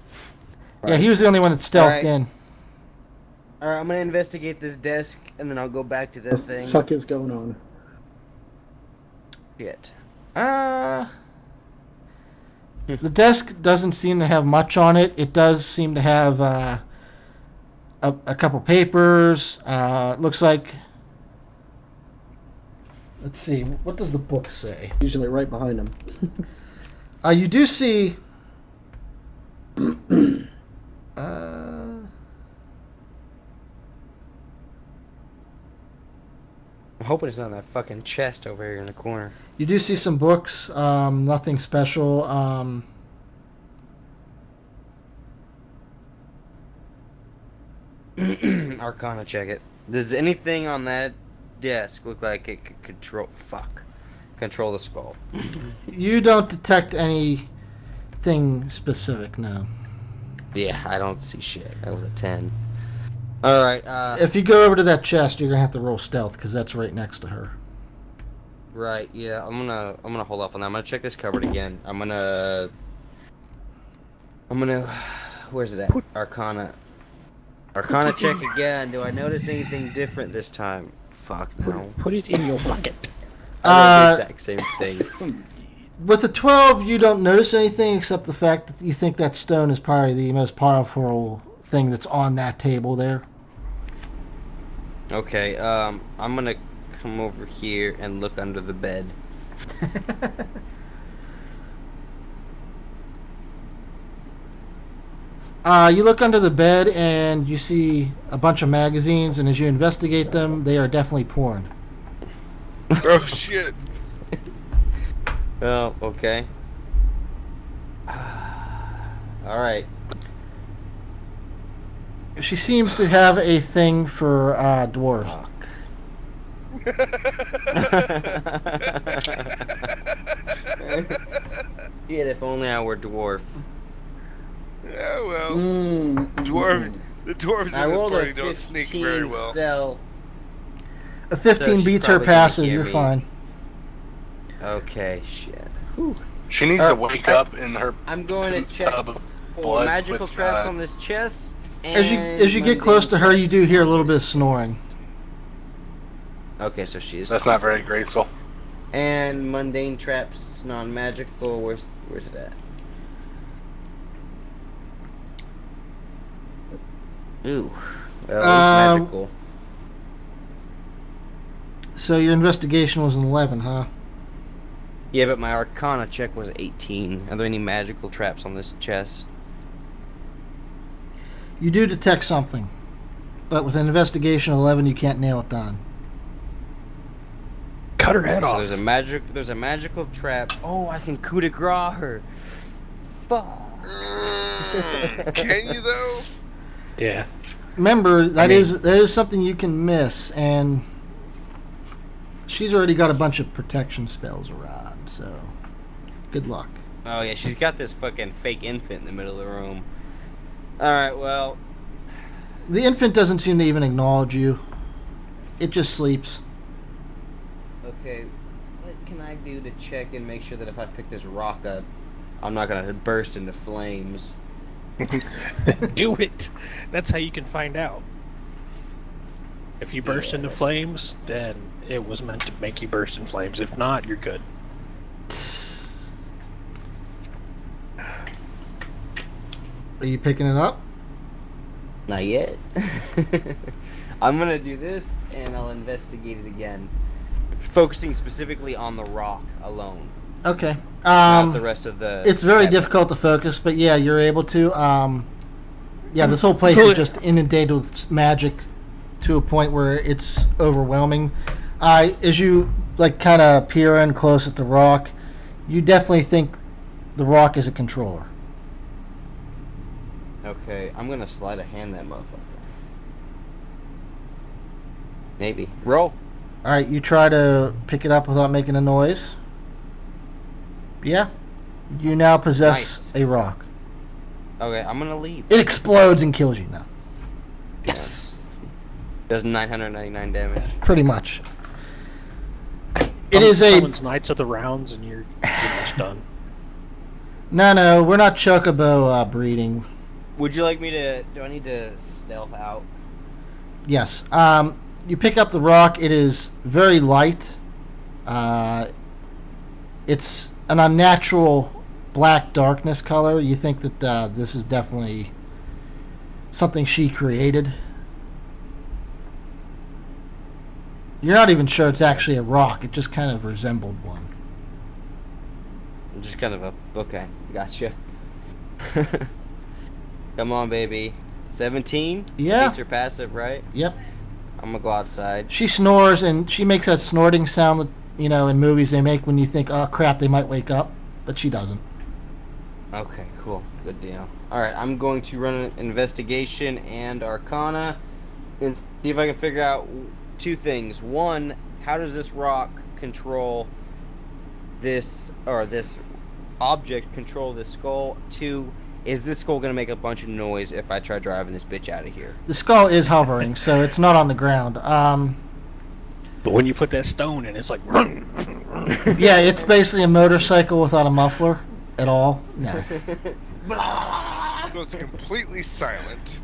Yeah, he was the only one that stealthed Alright. in. Alright, I'm gonna investigate this desk, and then I'll go back to The that thing. fuck is going on? Shit. The desk doesn't seem to have much on it. It does seem to have a couple papers. Looks like. Let's see. What does the book say? Usually right behind him. You do see I'm hoping it's not in that fucking chest over here in the corner. You do see some books. Nothing special. Arcana check it. Does anything on that desk look like it could control the skull? You don't detect anything specific, no. Yeah, I don't see shit. That was a 10. Alright, If you go over to that chest, you're gonna have to roll stealth because that's right next to her. right, yeah, I'm gonna hold off on that. I'm gonna check this cupboard again. I'm gonna where's it at? Arcana check again. Do I notice anything different this time? Fuck no. Put it in your bucket. I wrote the exact same thing. With the 12, you don't notice anything except the fact that you think that stone is probably the most powerful thing that's on that table there. Okay, I'm gonna come over here and look under the bed. You look under the bed and you see a bunch of magazines, and as you investigate them, they are definitely porn. Oh shit! Oh, okay. Alright. She seems to have a thing for dwarves. Fuck. Shit, if only I were dwarf. Yeah, well, the dwarves I in this rolled party a don't sneak very 15 well. stealth. A 15 So she's beats her probably gonna passive, get you're me. fine. Okay, shit. She needs to wake up in her I'm going to check tub of for blood magical with, traps on this chest. As you get close to her, you do hear a little bit of snoring. Okay, so she's. That's not very graceful. And mundane traps, non-magical. Where's it at? Ooh, well, it's magical. So your investigation was an 11, huh? Yeah, but my Arcana check was 18. Are there any magical traps on this chest? You do detect something, but with an investigation 11, you can't nail it down. Cut her head So off. there's a magical trap. Oh, I can coup de grace her. Fuck. Can you though? Yeah. Remember, that is something you can miss, and she's already got a bunch of protection spells around, so good luck. Oh yeah, she's got this fucking fake infant in the middle of the room. Alright, well. The infant doesn't seem to even acknowledge you. It just sleeps. Okay, what can I do to check and make sure that if I pick this rock up, I'm not gonna burst into flames? Do it. That's how you can find out. If you burst into flames, then it was meant to make you burst in flames. If not, you're good. Are you picking it up? Not yet. I'm gonna do this and I'll investigate it again. Focusing specifically on the rock alone. Okay. Not the rest of the... It's very difficult to focus, but yeah, you're able to. Yeah, this whole place is just inundated with magic to a point where it's overwhelming. As you kind of peer in close at the rock, you definitely think the rock is a controller. Okay, I'm gonna sleight of hand that motherfucker. Maybe. Roll. All right, you try to pick it up without making a noise. Yeah. You now possess a rock. Okay, I'm gonna leave. It explodes and kills you now. Yes. Does 999 damage. Pretty much. It is a... Someone's Knights of the Rounds and you're pretty much done. No, we're not chocobo breeding. Would you like me to... Do I need to stealth out? Yes. You pick up the rock. It is very light. It's an unnatural black darkness color. You think that this is definitely something she created. You're not even sure it's actually a rock. It just kind of resembled one. Just kind of a... Okay, gotcha. Come on, baby. 17? Yeah. Beats her passive, right? Yep. I'm gonna go outside. She snores, and she makes that snorting sound that, in movies they make when you think, oh, crap, they might wake up. But she doesn't. Okay, cool. Good deal. Alright, I'm going to run an investigation and arcana and see if I can figure out two things. One, how does this rock control this, or this object control this skull? Two, is this skull going to make a bunch of noise if I try driving this bitch out of here? The skull is hovering, so it's not on the ground. But when you put that stone in, it's like... Yeah, it's basically a motorcycle without a muffler at all. No. It goes completely silent.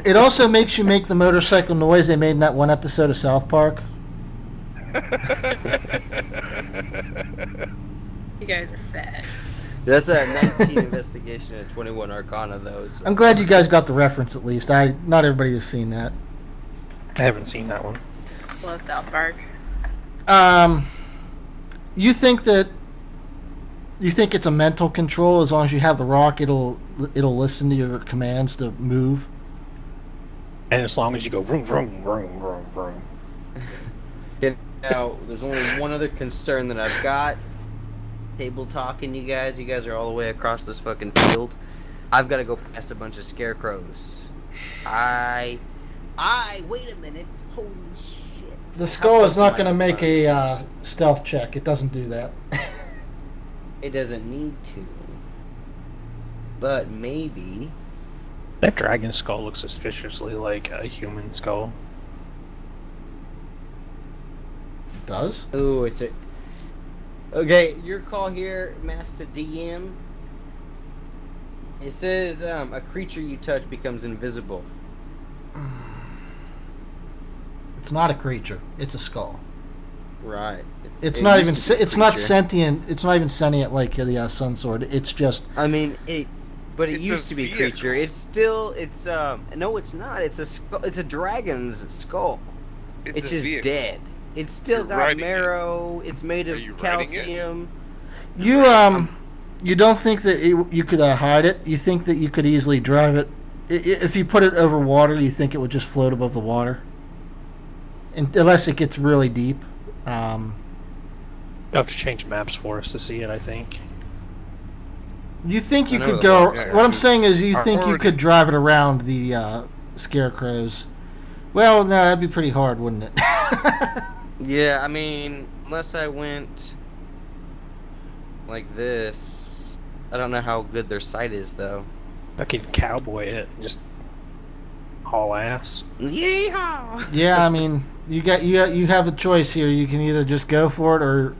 It also makes you make the motorcycle noise they made in that one episode of South Park. You guys are fags. That's a 19 investigation and 21 arcana, though. So. I'm glad you guys got the reference at least. Not everybody has seen that. I haven't seen that one. Love South Park. You think it's a mental control? As long as you have the rock, it'll listen to your commands to move. And as long as you go vroom, vroom, vroom, vroom, vroom. Now, there's only one other concern that I've got. Table talking, you guys. You guys are all the way across this fucking field. I've got to go past a bunch of scarecrows. Wait a minute. Holy shit. The skull is not going to make a stealth check. It doesn't do that. It doesn't need to. But maybe... That dragon skull looks suspiciously like a human skull. It does? Ooh, it's a... Okay, your call here, Master DM. It says, a creature you touch becomes invisible. It's not a creature. It's a skull. Right. It's not even. It's not sentient. It's not even sentient like the Sun Sword. It's just. I mean, but it It's used a to be vehicle. creature. It's still. No, it's not. It's a skull. It's a dragon's skull. It's a just vehicle. dead. It's still You're got riding it. marrow. It's made Are of you riding it? calcium. You don't think that you could hide it? You think that you could easily drive it? If you put it over water, you think it would just float above the water? Unless it gets really deep. You'll have to change maps for us to see it, I think. You think you I know could the go? rocks are What I'm huge. saying is, you Are think you already- could drive it around the scarecrows? Well, no, that'd be pretty hard, wouldn't it? Yeah, I mean, unless I went like this, I don't know how good their sight is, though. I could cowboy it and just haul ass. Yeehaw! Yeah, I mean, you have a choice here. You can either just go for it or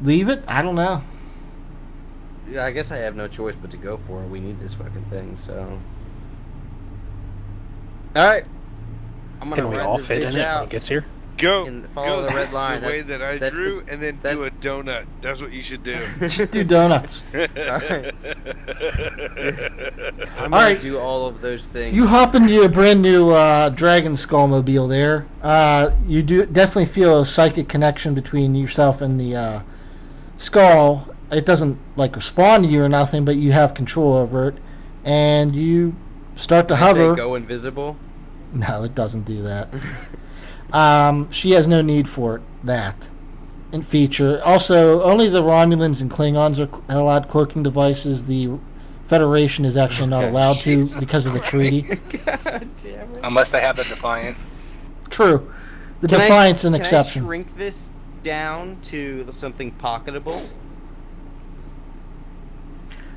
leave it. I don't know. Yeah, I guess I have no choice but to go for it. We need this fucking thing, so. Alright. I'm gonna Can we ride all this fit in bitch it when out. it gets here? Go. And follow go the red line. The way That's- that I that's drew, the- and then that's- do a donut. That's what you should do. Just do donuts. Alright. I'm All gonna right. do all of those things. You hop into a brand new Dragon Skull mobile there. You do definitely feel a psychic connection between yourself and the skull. It doesn't like respond to you or nothing, but you have control over it, and you start to Did I say hover. go invisible. No, it doesn't do that. She has no need for that in feature. Also, only the Romulans and Klingons are allowed cloaking devices. The Federation is actually not allowed to Jesus because of the treaty. God damn it. Unless they have the Defiant. True. The Can I- Defiant's an can exception. I shrink this down to something pocketable?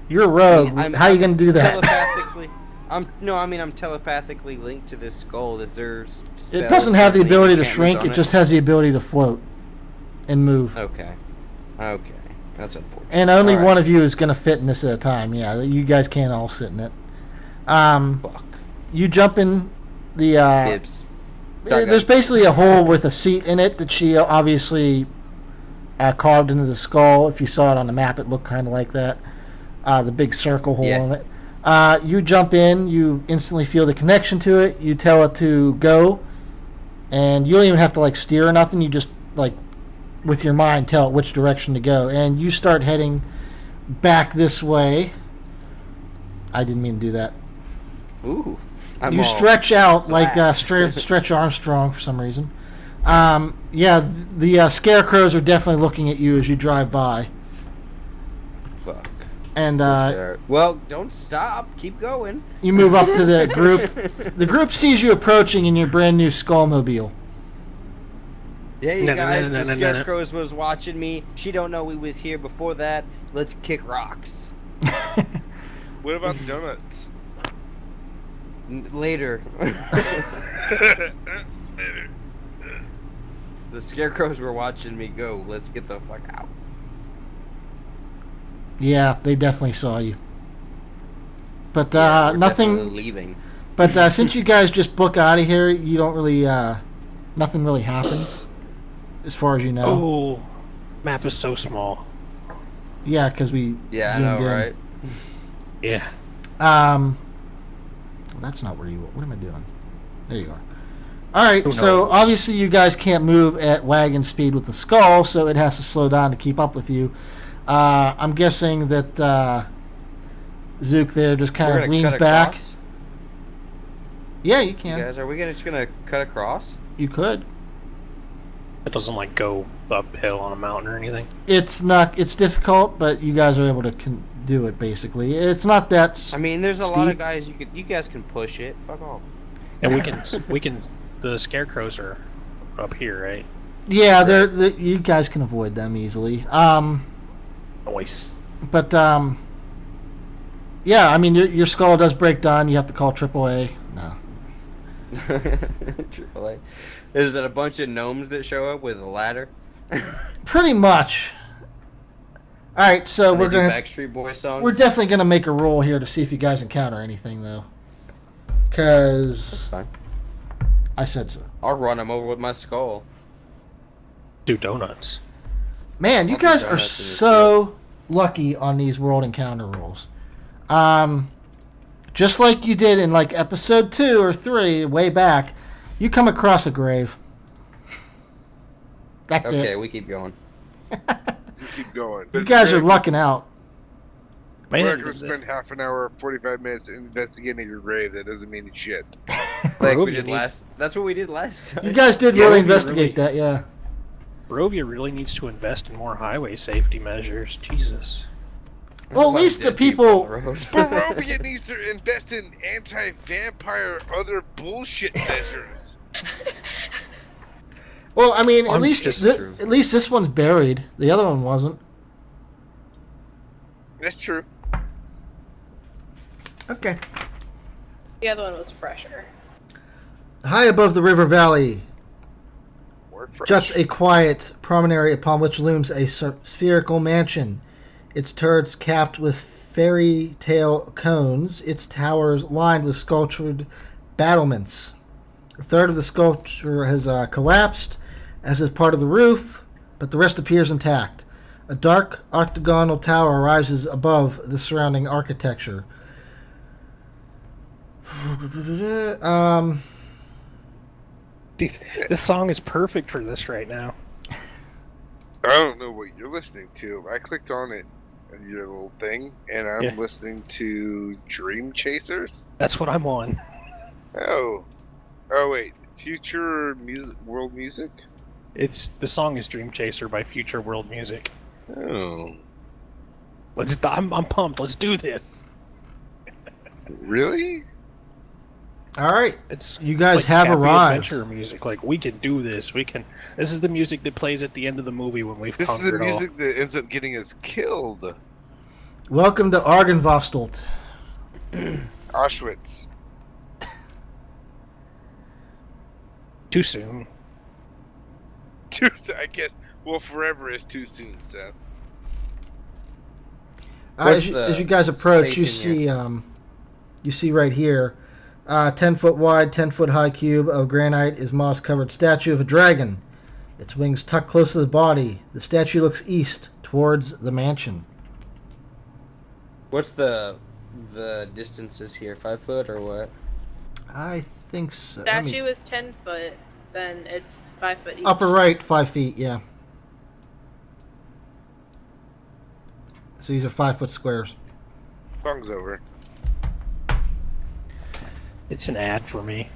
You're a rogue. I'm- How are you I'm going to do that? Telepathically. I'm telepathically linked to this skull. Is there It spells doesn't have the or ability to enchantments shrink. on It just has the ability to float and move. Okay. Okay. That's unfortunate. And only All right. one of you is going to fit in this at a time. Yeah, you guys can't all sit in it. Fuck. You jump in the. Gibbs. There's basically a hole with a seat in it that she obviously carved into the skull. If you saw it on the map, it looked kind of like that. The big circle hole Yeah. in it. You jump in. You instantly feel the connection to it. You tell it to go, and you don't even have to like steer or nothing. You just like with your mind tell it which direction to go, and you start heading back this way. I didn't mean to do that. Ooh. You stretch out like Stretch Armstrong for some reason. Yeah, the scarecrows are definitely looking at you as you drive by. Fuck. And well, don't stop. Keep going. you move up to the group. The group sees you approaching in your brand new Skullmobile. Yeah, you No, no, guys, no, no, the no, no, no. scarecrows was watching me. She don't know we was here before that. Let's kick rocks. What about donuts? Later. The scarecrows were watching me go. Let's get the fuck out. Yeah, they definitely saw you. But Yeah, we're nothing. definitely leaving. But since you guys just book out of here, you don't really. Nothing really happens, as far as you know. Oh, map is so small. Yeah, because we Yeah, I zoomed know, in. right? Yeah. That's not where you. What am I doing? There you are. All right, Who so knows? obviously you guys can't move at wagon speed with the skull, so it has to slow down to keep up with you. I'm guessing that Zook there just kind We're of gonna leans cut back. across. Yeah, you You can. guys, are we just gonna cut across? You could. It doesn't like go uphill on a mountain or anything. It's not. It's difficult, but you guys are able to do it. Basically, it's not that. I mean, there's a lot of Steep. guys you guys can push it. Fuck off. And we can. The scarecrows are up here, right? Yeah, you guys can avoid them easily. Noise. But yeah, I mean your skull does break down. You have to call AAA. No. AAA. Is it a bunch of gnomes that show up with a ladder? Pretty much. All right, so And we're they do gonna. Backstreet Boy songs. We're definitely gonna make a roll here to see if you guys encounter anything, though. That's Because fine. I said so. I'll run them over with my skull. Do donuts. Man, you I'll do guys are donuts in this so lucky on these world encounter rolls. Just like you did in like episode 2 or 3, way back, you come across a grave. That's Okay, it. we keep going. You keep going. You guys are lucking out. We're Man, not going to spend half an hour, 45 minutes investigating your grave. That doesn't mean shit. Like we Barovia did needs- last. That's what we did last time. You guys did Yeah, really we investigate really- that, yeah. Barovia really needs to invest in more highway safety measures. Jesus. There's Well, a at lot of least the dead people people. on the road. Barovia needs to invest in anti-vampire other bullshit measures. Well, I mean, at I'm least just true. at least this one's buried. The other one wasn't. That's true. Okay. The other one was fresher. High above the river valley More fresh. juts a quiet promontory upon which looms a spherical mansion. Its turrets capped with fairy tale cones, its towers lined with sculptured battlements. A third of the sculpture has collapsed, as is part of the roof, but the rest appears intact. A dark octagonal tower rises above the surrounding architecture. Dude, this song is perfect for this right now. I don't know what you're listening to. I clicked on it, your little thing, and I'm Yeah. listening to Dream Chasers. That's what I'm on. Oh wait, future music, world music. The song is Dream Chaser by Future World Music. Oh, I'm pumped. Let's do this. really? All right. It's You guys it's like have happy arrived. Adventure music. Like we can do this. This is the music that plays at the end of the movie when we've This is the conquered all. music that ends up getting us killed. Welcome to Argenvostolt. Auschwitz. Too soon. Too soon, I guess. Well, forever is too soon, Seth. What's As the you guys approach, space you in see you see right here, 10-foot wide, 10-foot high cube of granite is moss-covered statue of a dragon. Its wings tucked close to the body. The statue looks east towards the mansion. What's the distances here? 5 foot or what? I think so. Let me- Statue is 10 foot, then it's 5 foot each. upper right, 5 feet. Yeah. So these are 5-foot squares. Song's over. It's an ad for me.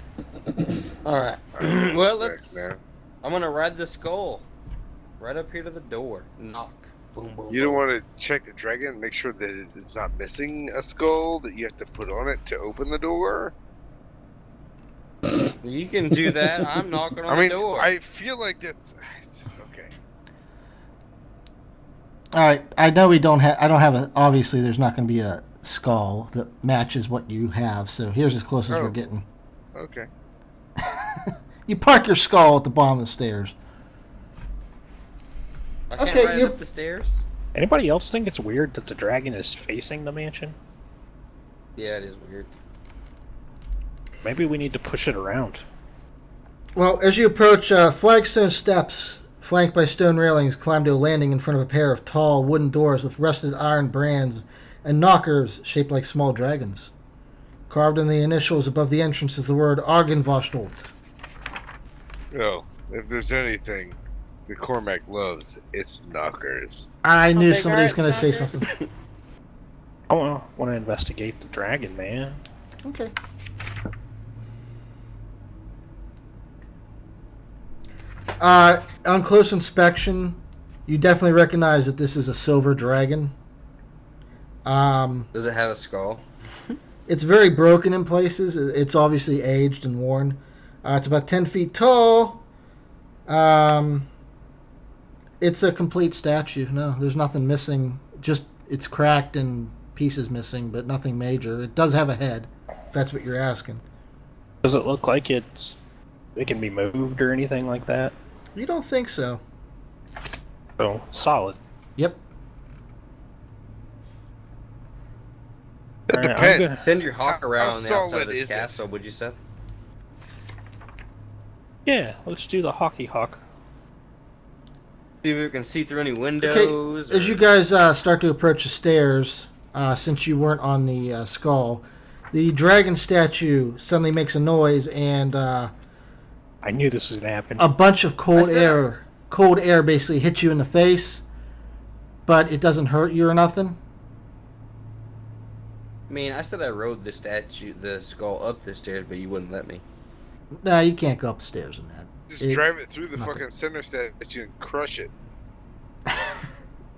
Alright. I'm Well, back let's. now. I'm gonna ride the skull. Right up here to the door. Knock. Boom, boom. You don't boom. want to check the dragon, make sure that it's not missing a skull that you have to put on it to open the door? You can do that. I'm knocking on I mean, the door. I feel like that's okay. All right, I know we don't have. I don't have a. Obviously, there's not going to be a skull that matches what you have. So here's as close as Oh. we're getting. Okay. You park your skull at the bottom of the stairs. I can't Okay, ride it you're- up the stairs. Anybody else think it's weird that the dragon is facing the mansion? Yeah, it is weird. Maybe we need to push it around. Well, as you approach, flagstone steps, flanked by stone railings, climb to a landing in front of a pair of tall wooden doors with rusted iron brands and knockers shaped like small dragons. Carved in the initials above the entrance is the word Argenvostolt. Oh, if there's anything the Cormac loves, it's knockers. I knew big somebody was are going to say its knockers? something. I want to investigate the dragon, man. Okay. On close inspection, you definitely recognize that this is a silver dragon. Does it have a skull? It's very broken in places. It's obviously aged and worn. It's about 10 feet tall. It's a complete statue. No, there's nothing missing. Just it's cracked and pieces missing, but nothing major. It does have a head, if that's what you're asking. Does it look like it can be moved or anything like that? You don't think so? So solid. Yep. It Alright, I'm depends. gonna- Send your hawk How around on the outside solid of this is it? castle, would you, Seth? Yeah, let's do the hockey hawk. See if we can see through any Okay. windows. As you guys start to approach the stairs, since you weren't on the skull, the dragon statue suddenly makes a noise, and I knew this was gonna happen. a bunch of cold I said- air basically hits you in the face, but it doesn't hurt you or nothing. I mean, I said I rode the skull up the stairs, but you wouldn't let me. No, you can't go upstairs in that. Just It- drive it through the nothing. fucking center statue and crush it.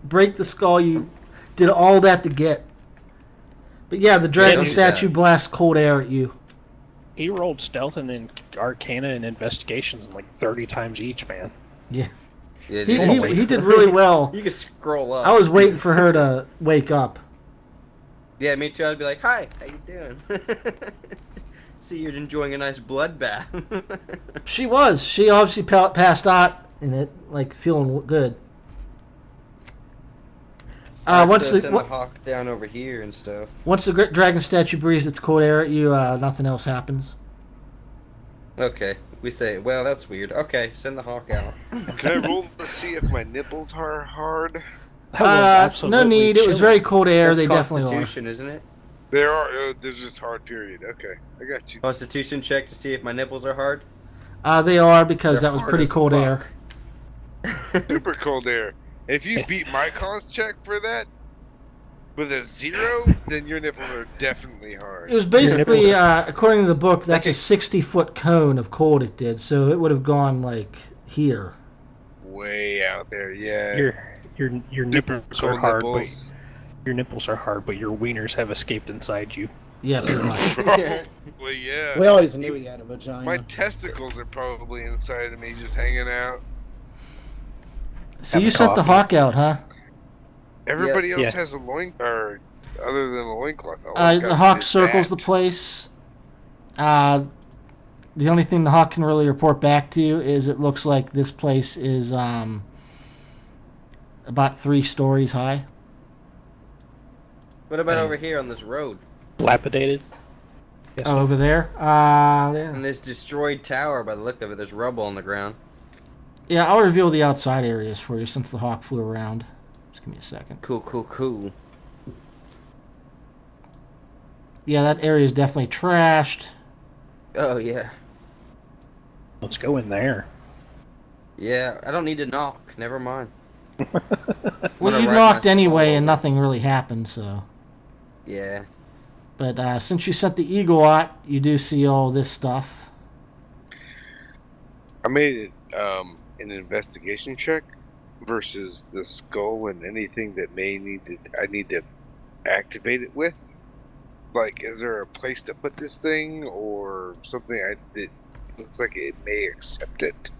Break the skull. You did all that to get. But yeah, the dragon do statue that. blasts cold air at you. He rolled stealth and then arcana and investigations like 30 times each, man. Yeah, Yeah, he, dude. he did really well. You can scroll up. I was waiting for her to wake up. Yeah, me too. I'd be like, "Hi, how you doing?" See, you're enjoying a nice bloodbath. She was. She obviously passed out in it, like feeling good. Once so send the the hawk down over here and stuff. once the dragon statue breathes its cold air at you, nothing else happens. Okay, we say, well, that's weird. Okay, send the hawk out. Can I roll to see if my nipples are hard? That was absolutely No need. It was chilling. very cold air. That's They definitely are. Constitution, isn't it? They are. They're just hard. Period. Okay, I got you. Constitution check to see if my nipples are hard. They are because They're that was hard pretty as cold fuck. air. Super cold air. If you beat my cons check for that with a 0, then your nipples are definitely hard. It was basically, according to the book, that's a 60-foot cone of cold it did, so it would have gone like here. Way out there, yeah. Your Super nipples are cold hard, nipples. but your nipples are hard, but your wieners have escaped inside you. Yeah, pretty much. Probably, yeah. We always knew he had a vagina. My testicles are probably inside of me, just hanging out. So you Have a sent the coffee. hawk out, huh? Everybody else Yeah. has a loin, or other than a loincloth. All The I've got hawk is circles the that. place. The only thing the hawk can really report back to you is it looks like this place is about 3 stories high. What about over here on this road? Dilapidated. Yes, Oh, over there? Yeah. And this destroyed tower, by the look of it, there's rubble on the ground. Yeah, I'll reveal the outside areas for you since the hawk flew around. Just give me a second. Cool, cool, cool. Yeah, that area is definitely trashed. Oh, yeah. let's go in there. Yeah, I don't need to knock. Never mind. Well, gonna you ride knocked my anyway skull. and nothing really happened, so. Yeah. But since you sent the eagle out, you do see all this stuff. I made it an investigation check versus the skull and anything that I need to activate it with. Like, is there a place to put this thing or something that looks like it may accept it?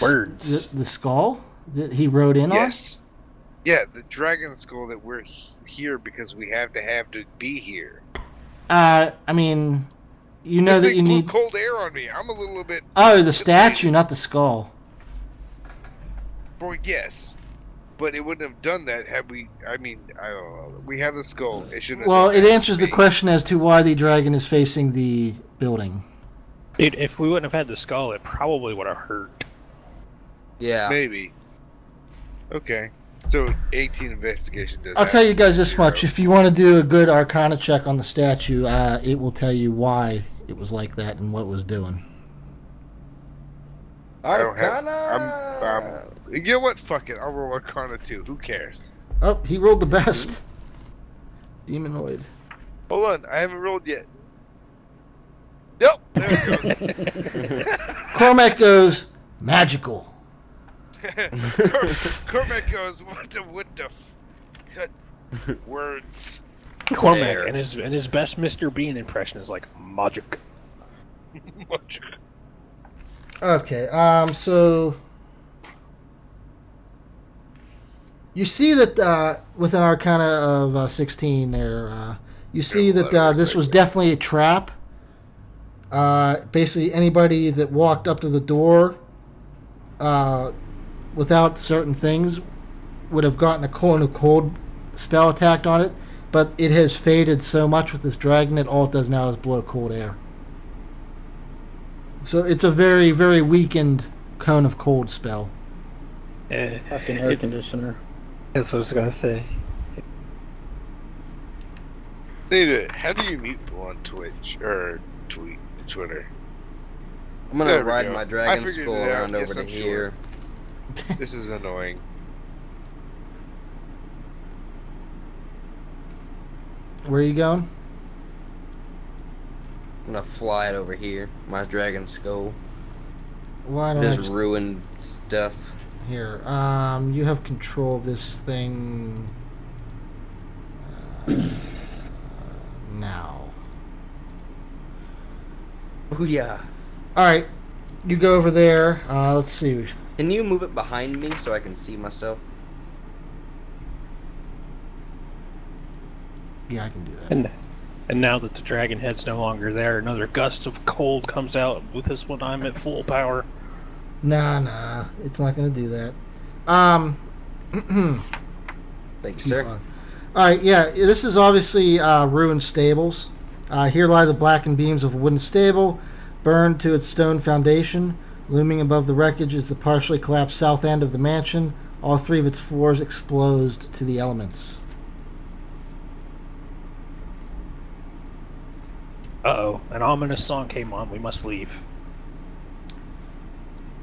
Words. The skull that he rode in on? Yes. Yeah, the dragon skull that we're here because we have to be here. I mean, you know this that thing you blew need... cold air on me. I'm a little bit... Oh, the statue, not the skull. Well, yes. But it wouldn't have done that had we... I mean, I don't know. We have the skull. It shouldn't have Well, done it that answers to the me. question as to why the dragon is facing the building. Dude, if we wouldn't have had the skull, it probably would have hurt. Yeah. Maybe. Okay. So 18 investigation does. I'll tell you guys this much. If you want to do a good Arcana check on the statue, it will tell you why it was like that and what it was doing. I don't have. Arcana. You know what? Fuck it. I'll roll Arcana too. Who cares? Oh, he rolled the best. Demonoid. Hold on. I haven't rolled yet. Nope. There it goes. Cormac goes, magical. Cormac goes, what the cut words. Cormac There. and his best Mr. Bean impression is like magic. Okay, so you see that with an Arcana of 16 there, you see that this was definitely a trap. Basically, anybody that walked up to the door without certain things would have gotten a cold spell attacked on it, but it has faded so much with this dragon that all it does now is blow cold air. So it's a very, very weakened cone of cold spell. Fucking air conditioner. That's what I was gonna say. Nita, how do you mute people on Twitch or Twitter? I'm gonna There we ride go. my I dragon figured skull it out. around Yes, over to I'm here. sure. This is annoying. Where are you going? I'm gonna fly it over here. My dragon skull. Why don't I This just... ruined stuff. Here, you have control of this thing now. Oh yeah. All right, you go over there. Let's see. Can you move it behind me so I can see myself? Yeah, I can do that. And now that the dragon head's no longer there, another gust of cold comes out. With this one, I'm at full power. Nah, it's not gonna do that. Thank you, sir. All right, yeah, this is obviously ruined stables. Here lie the blackened beams of a wooden stable, burned to its stone foundation. Looming above the wreckage is the partially collapsed south end of the mansion. All three of its floors exposed to the elements. Uh-oh, an ominous song came on. We must leave.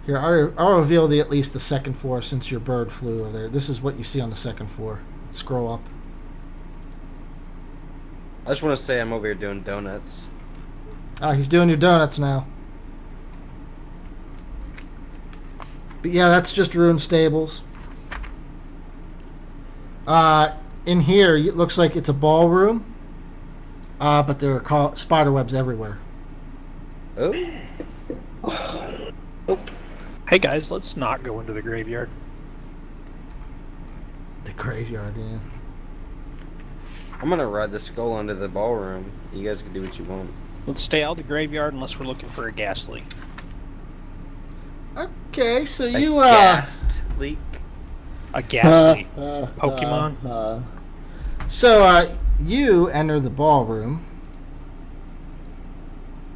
Here, I'll reveal at least the second floor since your bird flew over there. This is what you see on the second floor. Scroll up. I just want to say I'm over here doing donuts. He's doing your donuts now. But yeah, that's just ruined stables. In here, it looks like it's a ballroom. But there are spider webs everywhere. Oh. Hey guys, let's not go into the graveyard. The graveyard, yeah. I'm gonna ride the skull under the ballroom. You guys can do what you want. Let's stay out of the graveyard unless we're looking for a gas leak. Okay, so A you ghast leak. A gas leak. Pokemon? So you enter the ballroom.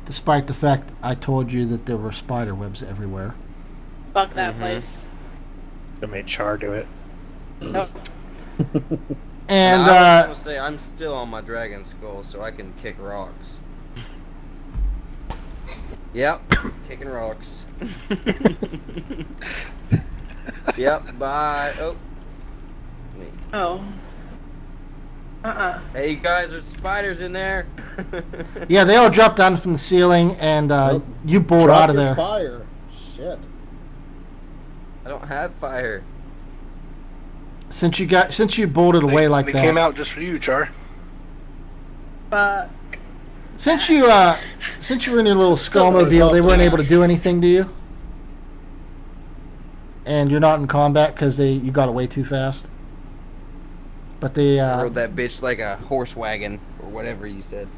Despite the fact I told you that there were spider webs everywhere. Fuck that place. I made Char do it. Nope. And I was gonna say I'm still on my dragon skull, so I can kick rocks. Yep, kicking rocks. Yep, bye. Oh. Me. Oh. Hey, you guys, there's spiders in there. Yeah, they all dropped down from the ceiling, and you bolt Drop out of your there. Fire. Shit. I don't have fire. Since you bolted away like they that. came out just for you, Char. Fuck. Since you were in your little skullmobile, they weren't able to do anything to you. And you're not in combat because you got away too fast. But they Rode that bitch like a horse wagon or whatever you said.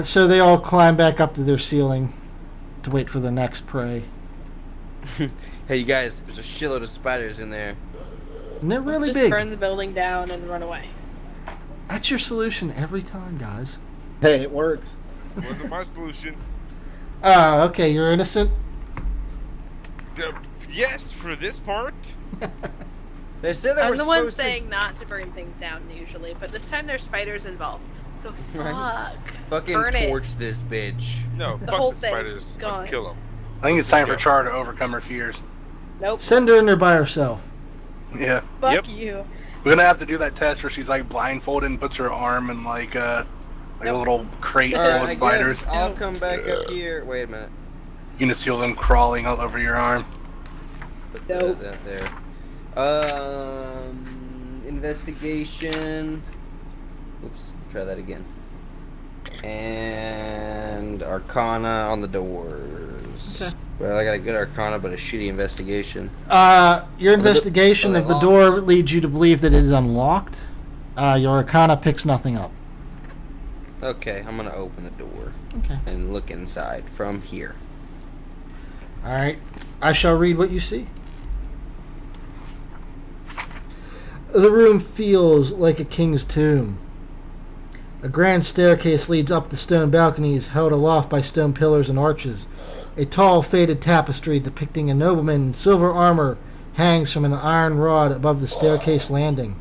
so they all climb back up to their ceiling to wait for their next prey. Hey, you guys, there's a shitload of spiders in there. And they're really Let's just big. burn the building down and run away. That's your solution every time, guys. Hey, it works. Wasn't my solution. Okay, you're innocent. Yes, for this part. They said they were I'm the one supposed saying not to burn things down usually, but this time there's spiders involved. So fuck. to fucking burn torch it. this bitch. No, The fuck whole the thing. spiders. Gone. I'd kill them. I think it's time for Char to overcome her fears. Nope. Send her in there by herself. Yeah. Fuck Yep. you. We're gonna have to do that test where she's like blindfolded and puts her arm in like a little crate full Alright, of I spiders. guess I'll come back up here. Wait a minute. You can just feel them crawling all over your arm. Put Nope. that there. Investigation. Oops. Try that again. And Arcana on the doors. Okay. Well, I got a good Arcana, but a shitty investigation. Your investigation are of they the door locked? leads you to believe that it is unlocked. Your Arcana picks nothing up. Okay, I'm gonna open the door Okay. and look inside from here. All right. I shall read what you see. The room feels like a king's tomb. A grand staircase leads up the stone balconies held aloft by stone pillars and arches. A tall, faded tapestry depicting a nobleman in silver armor hangs from an iron rod above the staircase landing.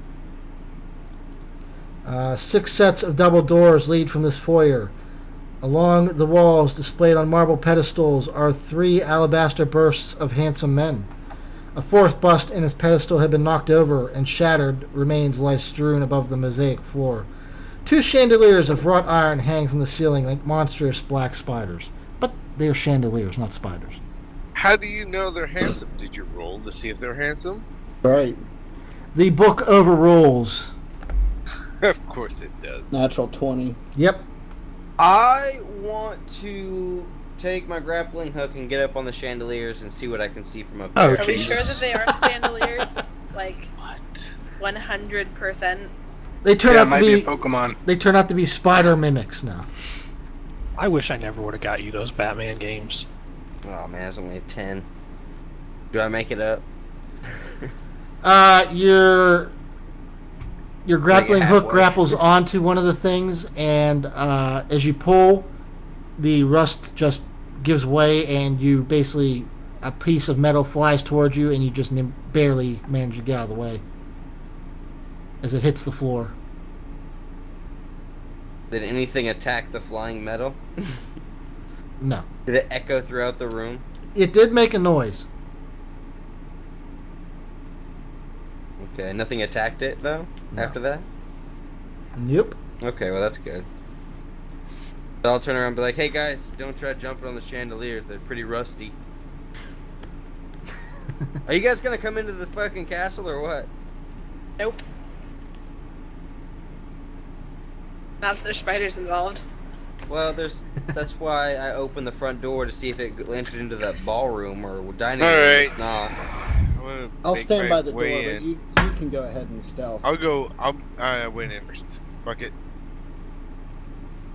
6 sets of double doors lead from this foyer. Along the walls, displayed on marble pedestals, are 3 alabaster bursts of handsome men. A 4th bust in its pedestal had been knocked over, and shattered remains lie strewn above the mosaic floor. 2 chandeliers of wrought iron hang from the ceiling like monstrous black spiders. But they are chandeliers, not spiders. How do you know they're handsome? Did you roll to see if they're handsome? Right. The book overrules. Of course it does. Natural 20. Yep. I want to take my grappling hook and get up on the chandeliers and see what I can see from up Oh, there. Are we Jesus. sure that they are chandeliers? Like What? 100%? They turn Yeah, it out to might be a be Pokemon. they turn out to be spider mimics now. I wish I never would have got you those Batman games. Oh man, it's only a 10. Do I make it up? Your grappling hook halfway. grapples onto one of the things, and as you pull, the rust just gives way, and you basically a piece of metal flies towards you, and you just barely manage to get out of the way as it hits the floor. Did anything attack the flying metal? No, Did it echo throughout the room? it did make a noise. Okay, nothing attacked it though. No. After that. Nope. Okay, well that's good. So I'll turn around and be like, "Hey guys, don't try jumping on the chandeliers. They're pretty rusty." Are you guys gonna come into the fucking castle or what? Nope. Not if there's spiders involved. Well, that's why I opened the front door to see if it entered into that ballroom or dining room. Alright. It's not. I'm gonna I'll make stand my by the door, way but in. you can go ahead and stealth. I went in first. Fuck it.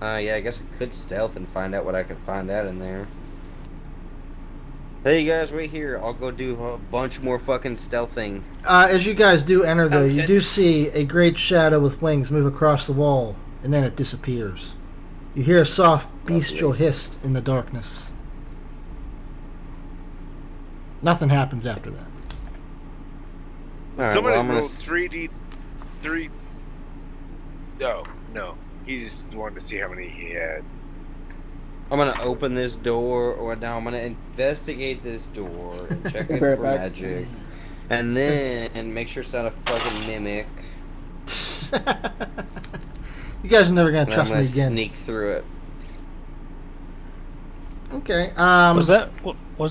Yeah, I guess I could stealth and find out what I could find out in there. Hey, you guys, wait here. I'll go do a bunch more fucking stealthing. As you guys do enter, though, Sounds you good. do see a great shadow with wings move across the wall, and then it disappears. You hear a soft bestial hiss in the darkness. Nothing happens after that. Alright, Somebody well, I'm gonna rolled 3D. No. He just wanted to see how many he had. I'm gonna open this door, or now I'm gonna investigate this door and check it Be right for back. magic, and then make sure it's not a fucking mimic. Thanks. You guys are never gonna And trust I'm me gonna again. sneak through it. Okay. Was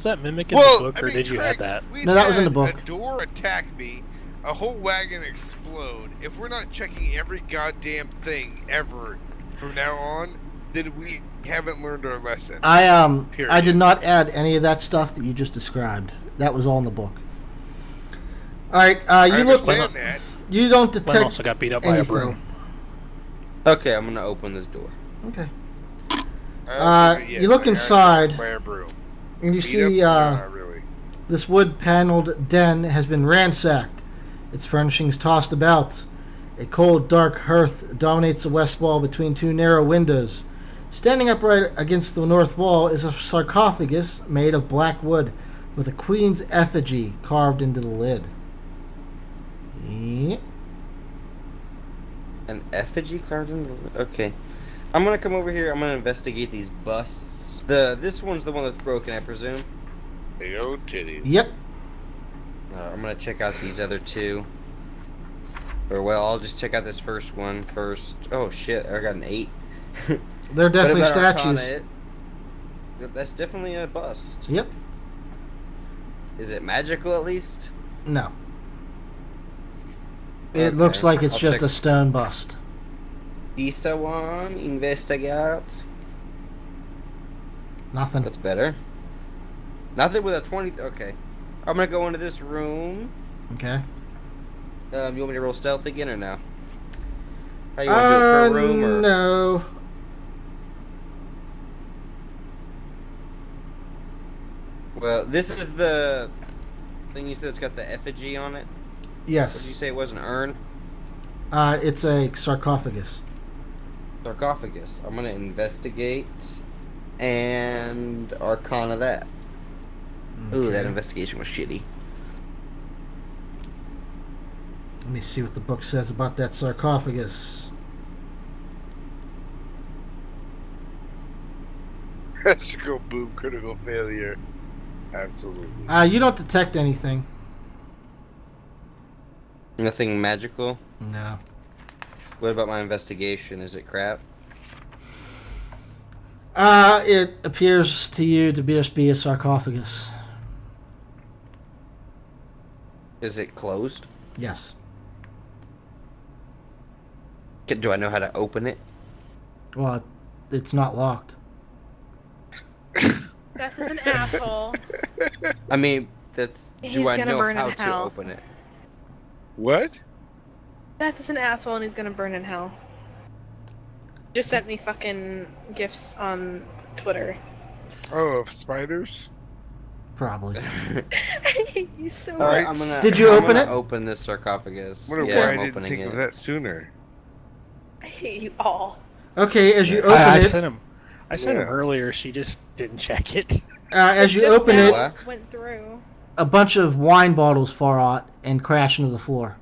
that mimic in the Well, book, I or mean, did you Craig, add that? we've No, that was in the had book. A door attack me, a whole wagon explode. If we're not checking every goddamn thing ever from now on, then we haven't learned our lesson. I Period. did not add any of that stuff that you just described. That was all in the book. All right. You look. understand that. You don't Glenn detect also got beat up by a anything. broom. Okay, I'm gonna open this door. Okay. Yes, you look I got inside. hit by a broom. And you Beat see up? No, not really. this wood-paneled den has been ransacked. Its furnishings tossed about. A cold, dark hearth dominates the west wall between two narrow windows. Standing upright against the north wall is a sarcophagus made of black wood with a queen's effigy carved into the lid. Yeah. An effigy carved in the... Okay. I'm gonna come over here. I'm gonna investigate these busts. This one's the one that's broken, I presume. Big old titties. Yep. I'm gonna check out these other two. Or, well, I'll just check out this first one first. Oh, shit. I got an 8. They're definitely What about statues. Arcana? That's definitely a bust. Yep. Is it magical, at least? No. It Okay, looks like it's I'll just check. a stone bust. This one, investigate. Nothing. That's better. Nothing with a 20. Okay. I'm gonna go into this room. Okay. You want me to roll stealth again or no? How you want to do it per room or? No. Well, this is the thing you said it's got the effigy on it. What did Yes. you say it was an urn? It's a sarcophagus. Sarcophagus. I'm gonna investigate and Arcana that. Ooh, that Okay. investigation was shitty. Let me see what the book says about that sarcophagus. That's go boom, critical failure. Absolutely. You don't detect anything. Nothing magical. No. What about my investigation? Is it crap? It appears to you to just be a sarcophagus. Is it closed? Yes. Do I know how to open it? Well, it's not locked. Death is an asshole. I mean, that's. He's Do I gonna know burn how in to hell. open it? What? Death is an asshole and he's gonna burn in hell. Just sent me fucking gifts on Twitter. Oh, of spiders? Probably. I hate you so much. All right, I'm gonna. Did you I'm open gonna it? Open this sarcophagus. Wonder Yeah, why I'm I didn't opening think it. of that sooner. I hate you all. Okay, as you open I it, sent him. I sent him Yeah. earlier. She just didn't check it. as you Just open now it, What? went through. a bunch of wine bottles fall out and crash into the floor.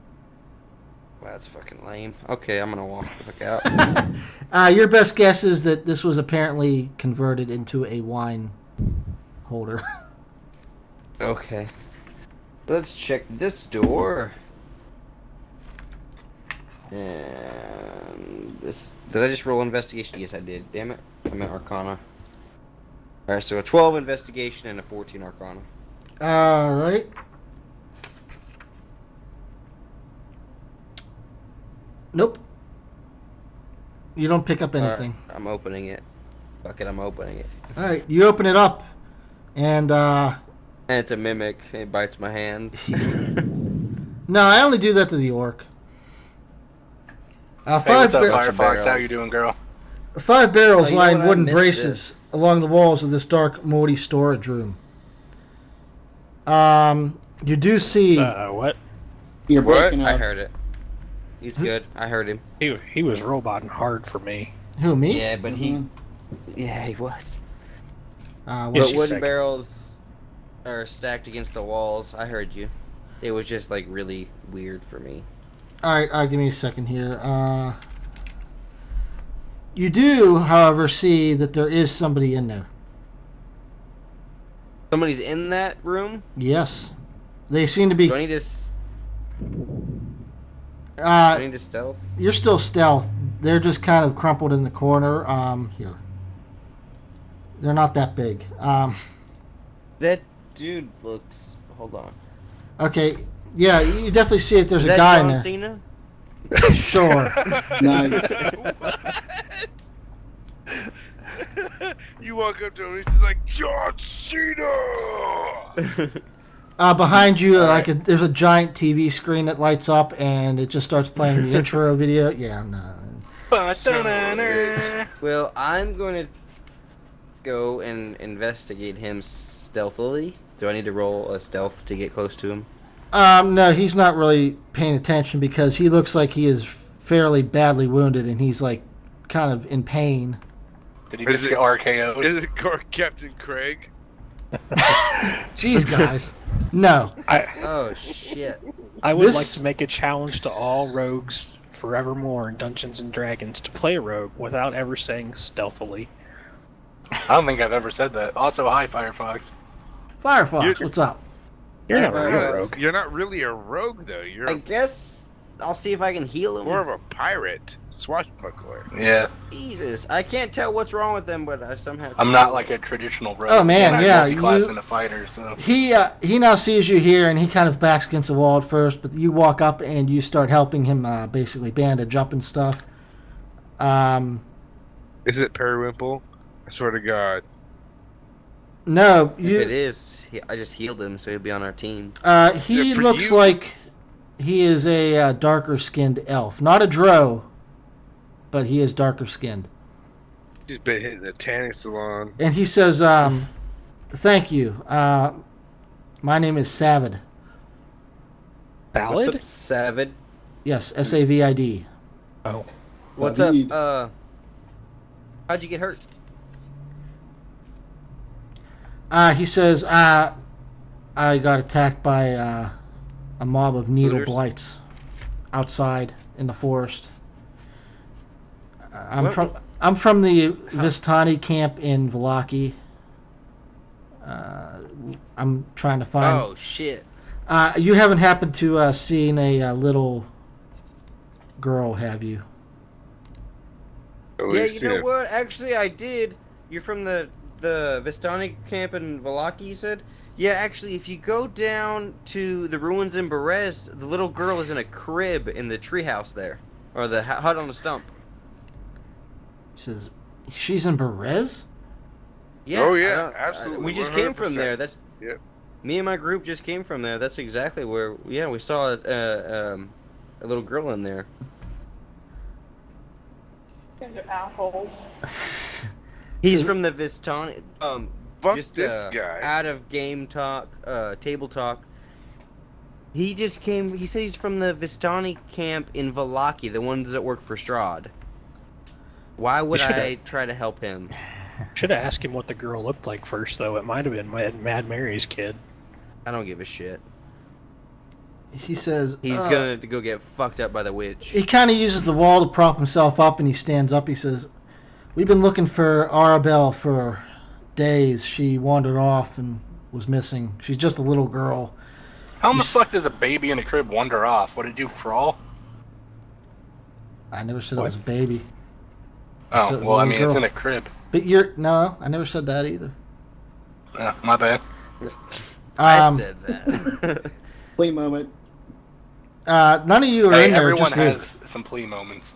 Wow, that's fucking lame. Okay, I'm gonna walk the fuck out. Your best guess is that this was apparently converted into a wine holder. Okay. Let's check this door. And this. Did I just roll investigation? Yes, I did. Damn it. I meant Arcana. Alright, so a 12 investigation and a 14 Arcana. All right. Nope. You don't pick up anything. Alright, I'm opening it. Fuck it, I'm opening it. All right, you open it up, and And it's a mimic. It bites my hand. no, I only do that to the orc. Hey, Five, what's up, bar- Firefox? How barrels. you doing, girl? 5 barrels Oh, you know line what? I wooden missed braces along the walls of this dark, moldy storage room. You do see. What? You're What? breaking I up. heard it. He's good. I heard him. He was roboting hard for me. Who, me? Yeah, but Mhm. Yeah, he was. Well, Yes, But you wooden think. barrels are stacked against the walls. I heard you. It was just like really weird for me. all right, give me a second here. You do, however, see that there is somebody in there. Somebody's in that room. Yes. They seem to be. Do I need to? Turning to stealth. You're still stealth. They're just kind of crumpled in the corner. Here. They're not that big. That dude looks. Hold on. Okay. Yeah, you definitely see it. There's Is a that guy John in there. Cena? Sure. Nice. You walk up to him, he's like, John Cena! Behind you, there's a giant TV screen that lights up, and it just starts playing the intro video. Yeah, no. Well, I'm going to go and investigate him stealthily. Do I need to roll a stealth to get close to him? No, he's not really paying attention because he looks like he is fairly badly wounded, and he's like kind of in pain. Did he just get RKO'd? Is it Captain Craig? Jeez, guys. No. Oh, shit. I would This- like to make a challenge to all rogues forevermore in Dungeons and Dragons to play a rogue without ever saying stealthily. I don't think I've ever said that. Also, hi, Firefox. Firefox, what's up? You're not Yeah, a real rogue. You're not really a rogue, though. You're I guess I'll see if I can heal him. more of a pirate, swashbuckler. Yeah. Jesus, I can't tell what's wrong with them, but I somehow. I'm not like a traditional rogue. Oh, man, and yeah, I'm multi-class you- and a fighter, so. He now sees you here, and he kind of backs against the wall at first, but you walk up and you start helping him basically bandage up and stuff. Is it Periwimple? I swear to God. No, If it is, I just healed him, so he'll be on our team. he Yeah, for looks you- like he is a darker skinned elf, not a drow, but he is darker skinned. He's been hitting the tanning salon. And he says, "Thank you. My name is Savid. What's Salad? up, Savid? Yes, Savid. Oh. What's David. up? How'd you get hurt? He says, I got attacked by a mob of needle Looters? blights outside in the forest. What? I'm from the Vistani camp in Vallaki. I'm trying to find. Oh shit! You haven't happened to seen a little girl, have you? Oh, Yeah, we've you seen know it. what? Actually, I did. You're from the Vistani camp in Vallaki, you said? Yeah, actually, if you go down to the ruins in Berez, the little girl is in a crib in the treehouse there, or the hut on the stump. He says, she's in Berez? Yeah. Oh, I yeah, don't- absolutely, we just came from 100%. there. That's Yep. Me and my group just came from there. That's exactly where. Yeah, we saw a little girl in there. You guys are assholes. He's from the Vistani. Fuck Just this guy. out of game talk, table talk. He just came. He said he's from the Vistani camp in Vallaki, the ones that work for Strahd. Why would shoulda- I try to help him? Should have asked him what the girl looked like first, though. It might have been Mad Mary's kid. I don't give a shit. He says, He's gonna go get fucked up by the witch. He kind of uses the wall to prop himself up, and he stands up. He says, "We've been looking for Arabelle for days. She wandered off and was missing. She's just a little girl." How in the fuck does a baby in a crib wander off? What did it do, crawl? I never said it was a baby. Oh, So it was a well, I little mean, it's girl. in a crib. But no, I never said that either. My bad. I said that. Plea moment. None of you are Hey, in there. everyone Just Zook. has some plea moments.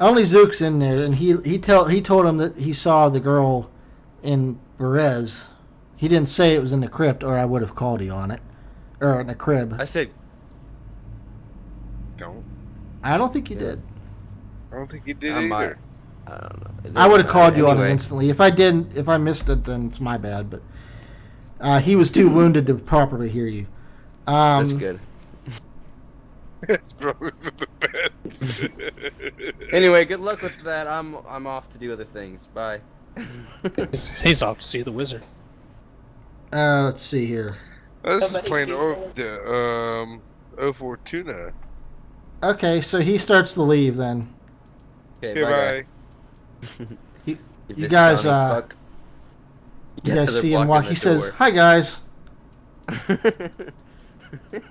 Only Zook's in there, and he told him that he saw the girl in Berez. He didn't say it was in the crypt, or I would have called you on it, or in the crib. I said, Don't. I don't think you did. I don't think he did I might. either. I don't know. It I would have doesn't called matter. you on it Anyway. instantly. If I missed it, then it's my bad. But he was too wounded to properly hear you. That's good. It's probably for the best. Anyway, good luck with that. I'm off to do other things. Bye. He's off to see the wizard. Let's see here. This is Nobody plain sees old O Fortuna. Okay, so he starts to leave then. Okay, Goodbye. You You guys, fuck. You Yeah, guys they're see him blocking walk. the He says, door. "Hi guys."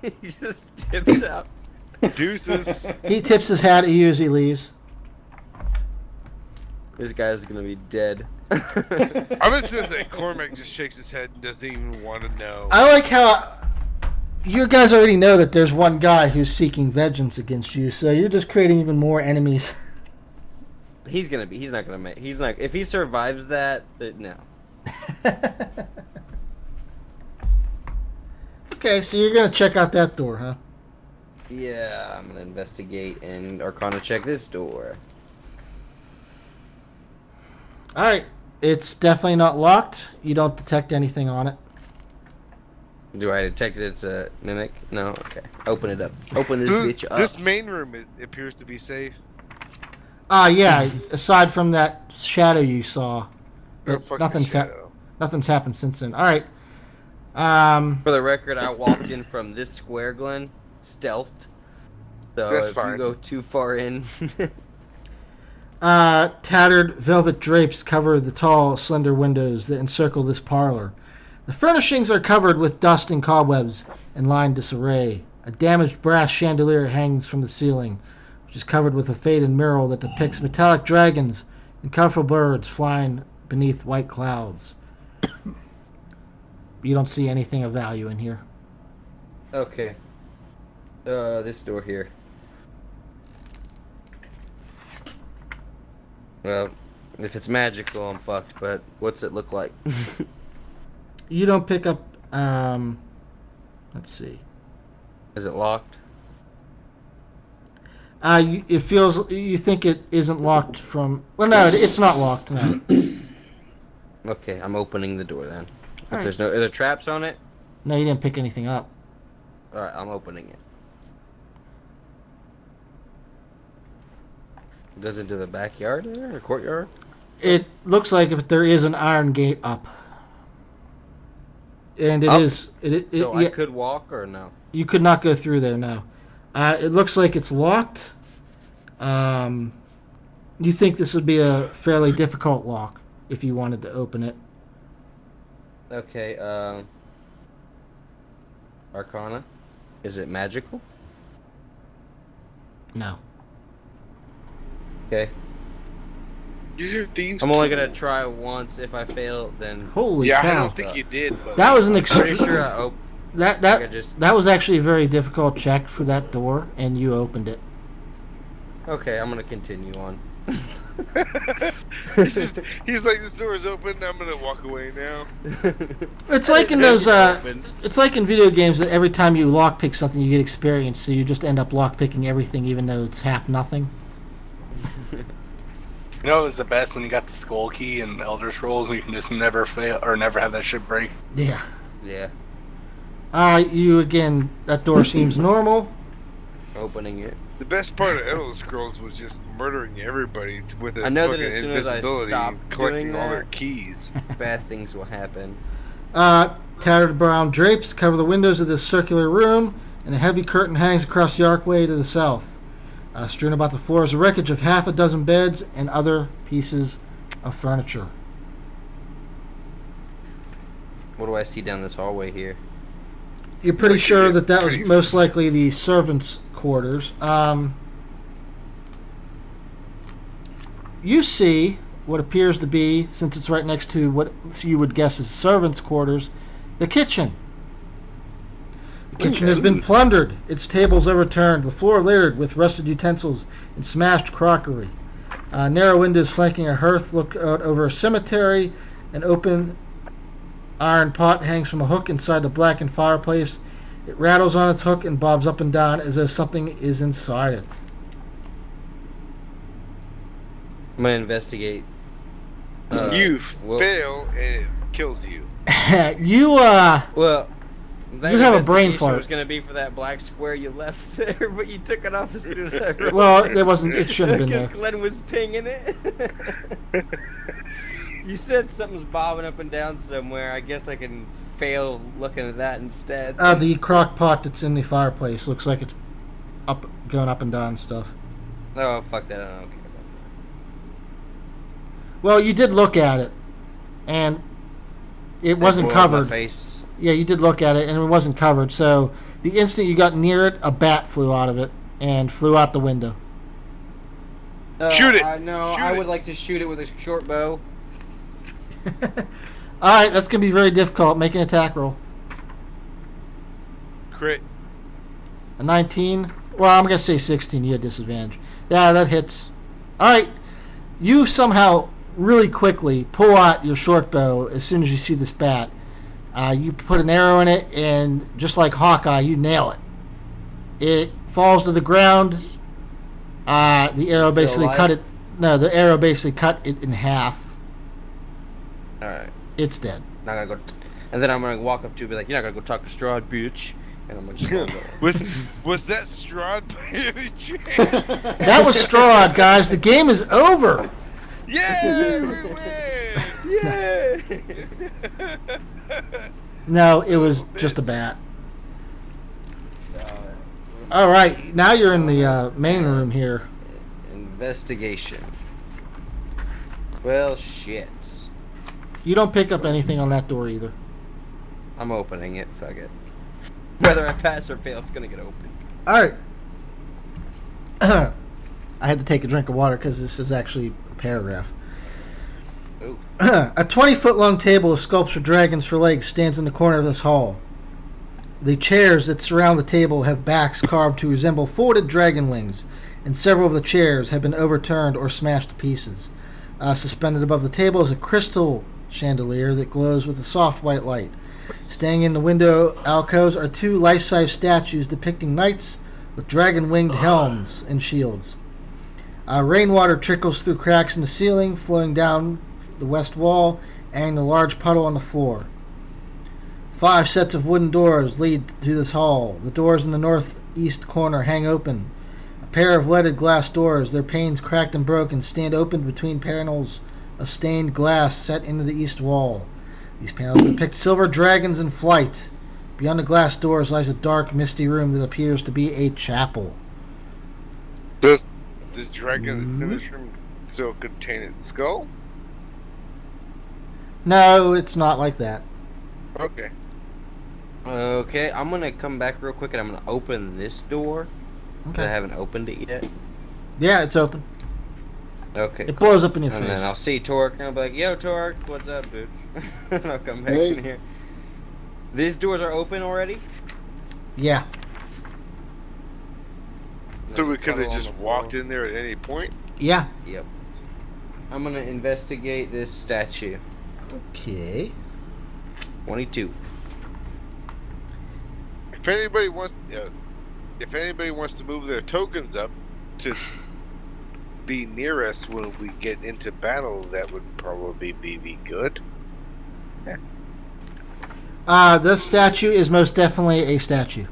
He just tips out. Deuces. He tips his hat at you as he leaves. This guy's gonna be dead. I'm just gonna say Cormac just shakes his head and doesn't even want to know. I like how you guys already know that there's one guy who's seeking vengeance against you, so you're just creating even more enemies. He's not gonna make. He's not. If he survives that, no. Okay, so you're gonna check out that door, huh? Yeah, I'm gonna investigate and Arcana check this door. All right, it's definitely not locked. You don't detect anything on it. Do I detect it? It's a mimic? No. Okay. Open it up. Open this bitch up. This main room appears to be safe. Yeah. Aside from that shadow you saw, Oh, but fuck nothing's the shadow. nothing's happened since then. All right. For the record, I walked in from this square, Glenn, stealthed. So That's if fine. you go too far in, Tattered velvet drapes cover the tall, slender windows that encircle this parlor. The furnishings are covered with dust and cobwebs and lie in disarray. A damaged brass chandelier hangs from the ceiling, which is covered with a faded mural that depicts metallic dragons and colorful birds flying beneath white clouds. You don't see anything of value in here. okay. This door here. Well, if it's magical, I'm fucked. But what's it look like? You don't pick up. Let's see. Is it locked? It feels. You think it isn't locked from. Well, no, it's not locked. No. Okay, I'm opening the door then. If Alright. there's no, are there traps on it? No, you didn't pick anything up. All right, I'm opening it. It goes into the backyard there, or courtyard? It looks like if there is an iron gate up, and it Up? is. So I Yeah, could walk or no? you could not go through there. No. It looks like it's locked. You think this would be a fairly difficult lock if you wanted to open it. Okay, Arcana? Is it magical? No. Okay. Use your thieves. I'm only gonna tools. try once. If I fail, then Holy Yeah, I cow! don't think you did. But That was an pretty extreme. sure I That I just- that was actually a very difficult check for that door, and you opened it. Okay, I'm gonna continue on. he's like, this door is open. I'm gonna walk away now. It's like in those. It's like in video games that every time you lockpick something, you get experience. So you just end up lockpicking everything, even though it's half nothing. You know, it was the best when you got the skull key and the Elder Scrolls, and you can just never fail or never have that shit break. Yeah. Yeah, You again. That door seems normal. opening it. The best part of Elder Scrolls was just murdering everybody with a I know that fucking as soon as I invisibility stop and collecting doing all their that- keys. Bad things will happen. Tattered brown drapes cover the windows of this circular room, and a heavy curtain hangs across the archway to the south. Strewn about the floor is a wreckage of half a dozen beds and other pieces of furniture. What do I see down this hallway here? You're pretty Like, sure yeah, that was pretty- most likely the servants' quarters. You see what appears to be, since it's right next to what you would guess is servants' quarters, the kitchen. The kitchen has been plundered, its tables overturned, the floor littered with rusted utensils and smashed crockery. Narrow windows flanking a hearth look out over a cemetery. An open iron pot hangs from a hook inside the blackened fireplace. It rattles on its hook and bobs up and down as though something is inside it. I'm gonna investigate. You well- fail and it kills you. Well, that You have a brain investigation fart. was gonna be for that black square you left there, but you took it off as soon as I wrote Well, it wasn't. It shouldn't have been because there. Glenn was pinging it. You said something's bobbing up and down somewhere. I guess I can fail looking at that instead. The crock pot that's in the fireplace looks like it's going up and down and stuff. Oh, fuck that. I don't care. Well, you did look at it, and it wasn't Boiled my covered. face. Yeah, you did look at it, and it wasn't covered. So the instant you got near it, a bat flew out of it and flew out the window. Shoot it! No, Shoot I it. would like to shoot it with a short bow. All right, that's going to be very difficult. Make an attack roll. Crit. A 19. Well, I'm going to say 16. You had disadvantage. Yeah, that hits. All right. You somehow really quickly pull out your short bow as soon as you see this bat. You put an arrow in it, and just like Hawkeye, you nail it. It falls to the ground. The arrow Still basically alive? cut it. No, the arrow basically cut it in half. All right. It's dead. Not gonna go. And then I'm gonna walk up to it and be like, "You're not gonna go talk to Strahd, bitch." And I'm like, Was that Strahd by any chance? That was Strahd, guys. The game is over. Yay! We win! "Yay!" No, it was just a bat. All right, now you're in the main room here. Investigation. Well, shit. You don't pick up anything on that door either. I'm opening it. Fuck it. Whether I pass or fail, it's gonna get open. All right. I had to take a drink of water because this is actually a paragraph. Ooh. A 20-foot long table of sculptured dragons for legs stands in the corner of this hall. The chairs that surround the table have backs carved to resemble folded dragon wings, and several of the chairs have been overturned or smashed to pieces. Suspended above the table is a crystal chandelier that glows with a soft white light. Staying in the window alcoves are two life-size statues depicting knights with dragon-winged helms and shields. Rainwater trickles through cracks in the ceiling, flowing down the west wall and a large puddle on the floor. 5 sets of wooden doors lead to this hall. The doors in the northeast corner hang open. A pair of leaded glass doors, their panes cracked and broken, stand open between panels of stained glass set into the east wall. These panels depict silver dragons in flight. Beyond the glass doors lies a dark, misty room that appears to be a chapel. Does the dragon that's in this room still contain its skull? No, it's not like that. Okay. Okay, I'm gonna come back real quick and I'm gonna open this door. 'Cause I Okay. haven't opened it yet. Yeah, it's open. Okay. It blows up in your And face. then I'll see Torque and I'll be like, "Yo, Torque, what's up, bitch?" And I'll come back Hey. in here. These doors are open already? Yeah. So we could Puddle have on just the walked floor. in there at any point? Yeah. Yep. I'm gonna investigate this statue. Okay. 22. If anybody wants to move their tokens up to be near us when we get into battle, that would probably be good. This statue is most definitely a statue.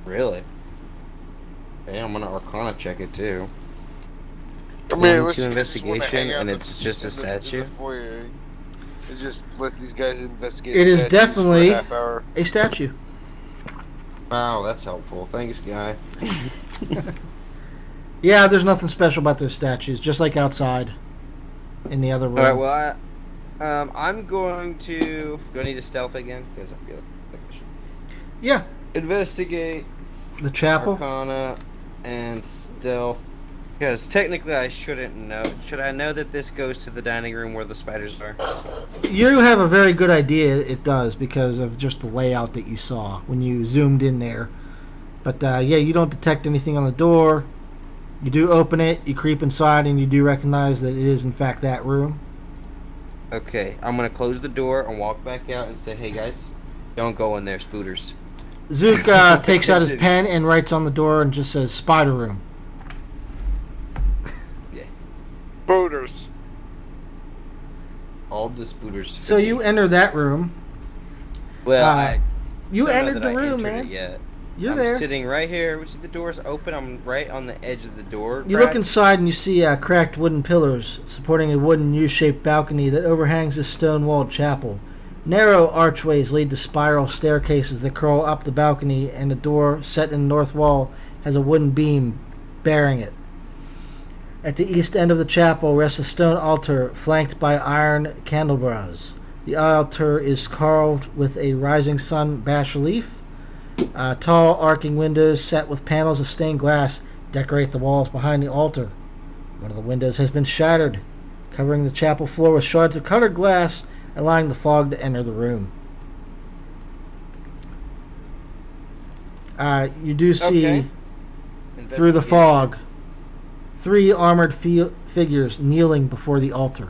Really? Okay, I'm gonna Arcana check it too. I mean, 22 let's just investigation, hang out and in it's just a in statue? the foyer and just let these guys investigate. It is statues for a definitely half hour. a statue. Wow, that's helpful. Thanks, guy. Yeah, there's nothing special about those statues, just like outside in the other room. Alright, well, I'm going to... Do I need to stealth again? Because I feel like I should. Yeah, Investigate, the chapel. Arcana, and stealth. Because technically I shouldn't know. Should I know that this goes to the dining room where the spiders are? You have a very good idea it does because of just the layout that you saw when you zoomed in there. But yeah, you don't detect anything on the door. You do open it, you creep inside, and you do recognize that it is in fact that room. Okay, I'm going to close the door and walk back out and say, hey guys, don't go in there, spooters. Zook takes out his pen and writes on the door and just says spider room. Boaters. All the spooters. So you enter that room. Well, You don't know entered that the I room, entered man. it yet. You're I'm there. sitting right here, which the door's open. I'm right on the edge of the door. You look inside and you see cracked wooden pillars supporting a wooden U-shaped balcony that overhangs this stone-walled chapel. Narrow archways lead to spiral staircases that curl up the balcony, and the door set in the north wall has a wooden beam bearing it. At the east end of the chapel rests a stone altar flanked by iron candelabras. The altar is carved with a rising sun bas relief. Tall, arcing windows set with panels of stained glass decorate the walls behind the altar. One of the windows has been shattered, covering the chapel floor with shards of colored glass, allowing the fog to enter the room. You do see, Okay. through the Investigation. fog, 3 armored figures kneeling before the altar.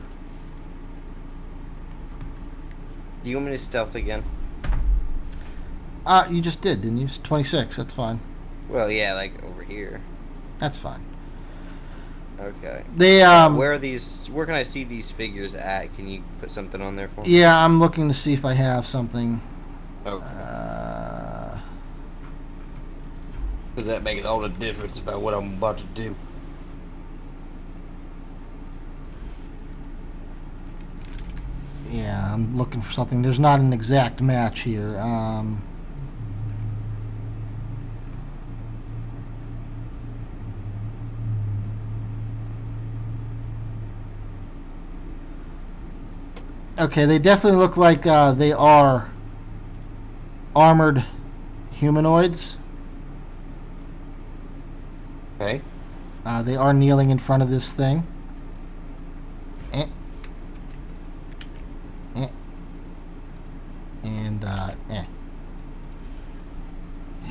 Do you want me to stealth again? You just did, didn't you? It's 26. That's fine. Well, yeah, like over here. That's fine. Okay. They Where are these? Where can I see these figures at? Can you put something on there for me? Yeah, I'm looking to see if I have something. Okay. Does that make all the difference about what I'm about to do? Yeah, I'm looking for something. There's not an exact match here. Okay, they definitely look like they are armored humanoids. Okay. They are kneeling in front of this thing. And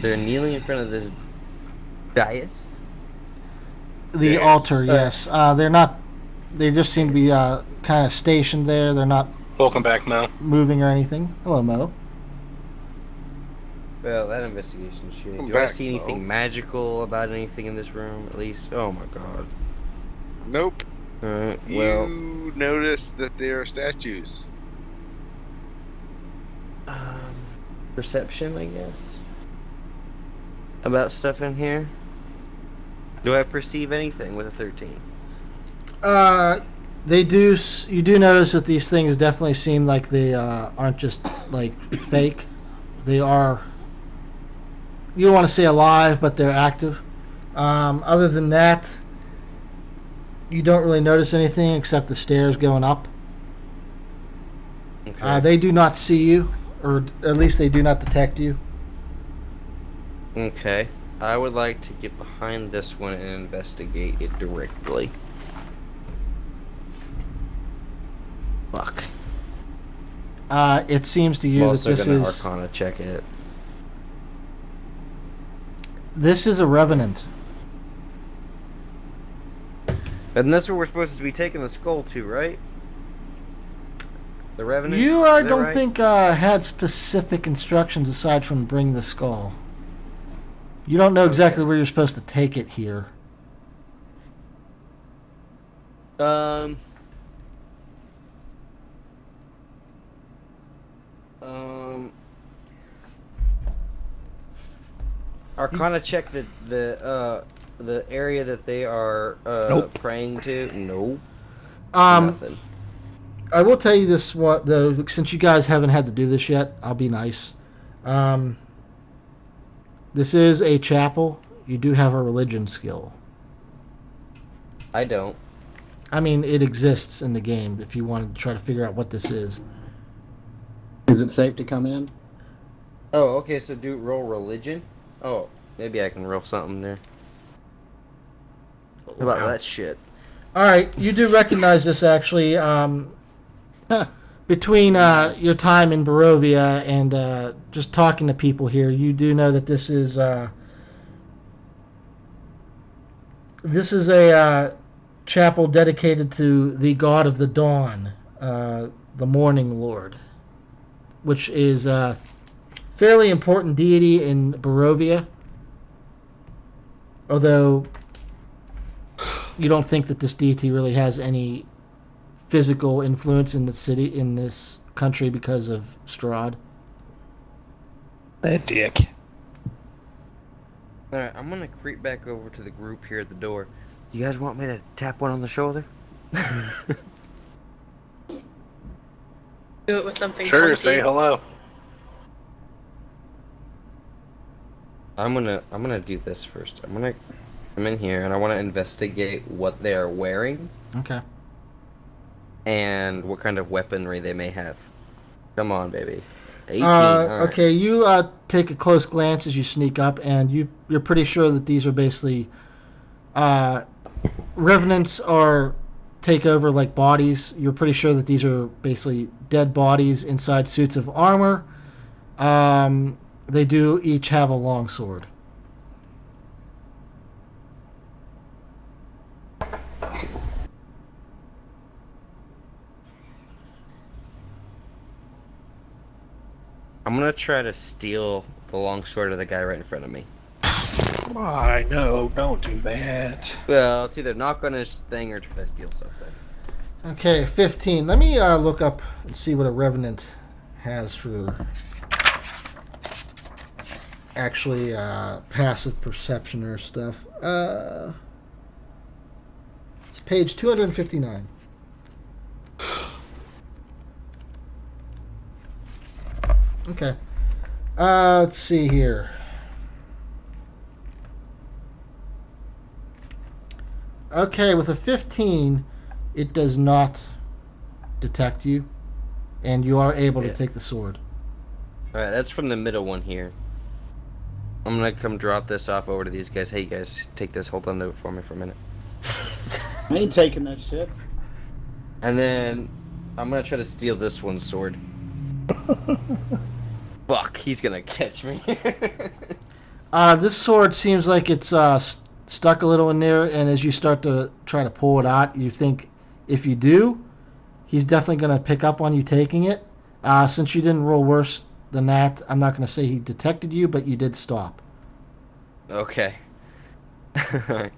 They're kneeling in front of this dais. the Yes. altar, yes. They're not. They just seem to be kind of stationed there. They're not Welcome back, Mo. moving or anything. Hello, Mo. Well, that investigation shit. Welcome Do I back, see anything Mo. magical about anything in this room, at least? Oh my god. Nope. Alright, well. You notice that there are statues. Perception, I guess? About stuff in here? Do I perceive anything with a 13? They do. You do notice that these things definitely seem like they aren't just like fake. They are. You don't want to say alive, but they're active. Other than that, you don't really notice anything except the stairs going up. Okay. They do not see you, or at least they do not detect you. Okay. I would like to get behind this one and investigate it directly. Fuck. It seems to I'm you that also this gonna is Arcana check it. a revenant. And that's where we're supposed to be taking the skull to, right? The Revenant? You Is that don't right? think had specific instructions aside from bring the skull. You don't know exactly where you're supposed to take it here. Arcana check the area that they are Nope. praying to. Nope. Um, Nothing. I will tell you this one though, since you guys haven't had to do this yet, I'll be nice. This is a chapel. You do have a religion skill. I don't. I mean, it exists in the game if you wanted to try to figure out what this is. Is it safe to come in? Oh, okay. So do roll religion. Oh, maybe I can roll something there. How about that shit? All right, you do recognize this actually. Between your time in Barovia and just talking to people here, you do know that this is a chapel dedicated to the god of the dawn, the Morning Lord, which is a fairly important deity in Barovia. Although you don't think that this deity really has any physical influence in the city, in this country, because of Strahd. That dick. Alright, I'm gonna creep back over to the group here at the door. You guys want me to tap one on the shoulder? Do it with something. Sure, funky. say hello. I'm gonna do this first. I'm in here and I wanna investigate what they are wearing Okay. and what kind of weaponry they may have. Come on, baby. 18. Alright. Okay, you take a close glance as you sneak up, and you're pretty sure that these are basically revenants or take over like bodies. You're pretty sure that these are basically dead bodies inside suits of armor. They do each have a long sword. I'm gonna try to steal the long sword of the guy right in front of me. I know, don't do that. Well, it's either knock on his thing or try to steal something. Okay, 15. Let me look up and see what a revenant has for their actually passive perception or stuff. It's page 259. Okay. Let's see here. Okay, with a 15, it does not detect you, and you are able to take the sword. Alright, that's from the middle one here. I'm gonna come drop this off over to these guys. Hey, you guys, take this. Hold on to it for me for a minute. I ain't taking that shit. And then I'm gonna try to steal this one's sword. Fuck, he's gonna catch me. This sword seems like it's stuck a little in there, and as you start to try to pull it out, you think if you do, he's definitely going to pick up on you taking it. Since you didn't roll worse than that, I'm not going to say he detected you, but you did stop. Okay.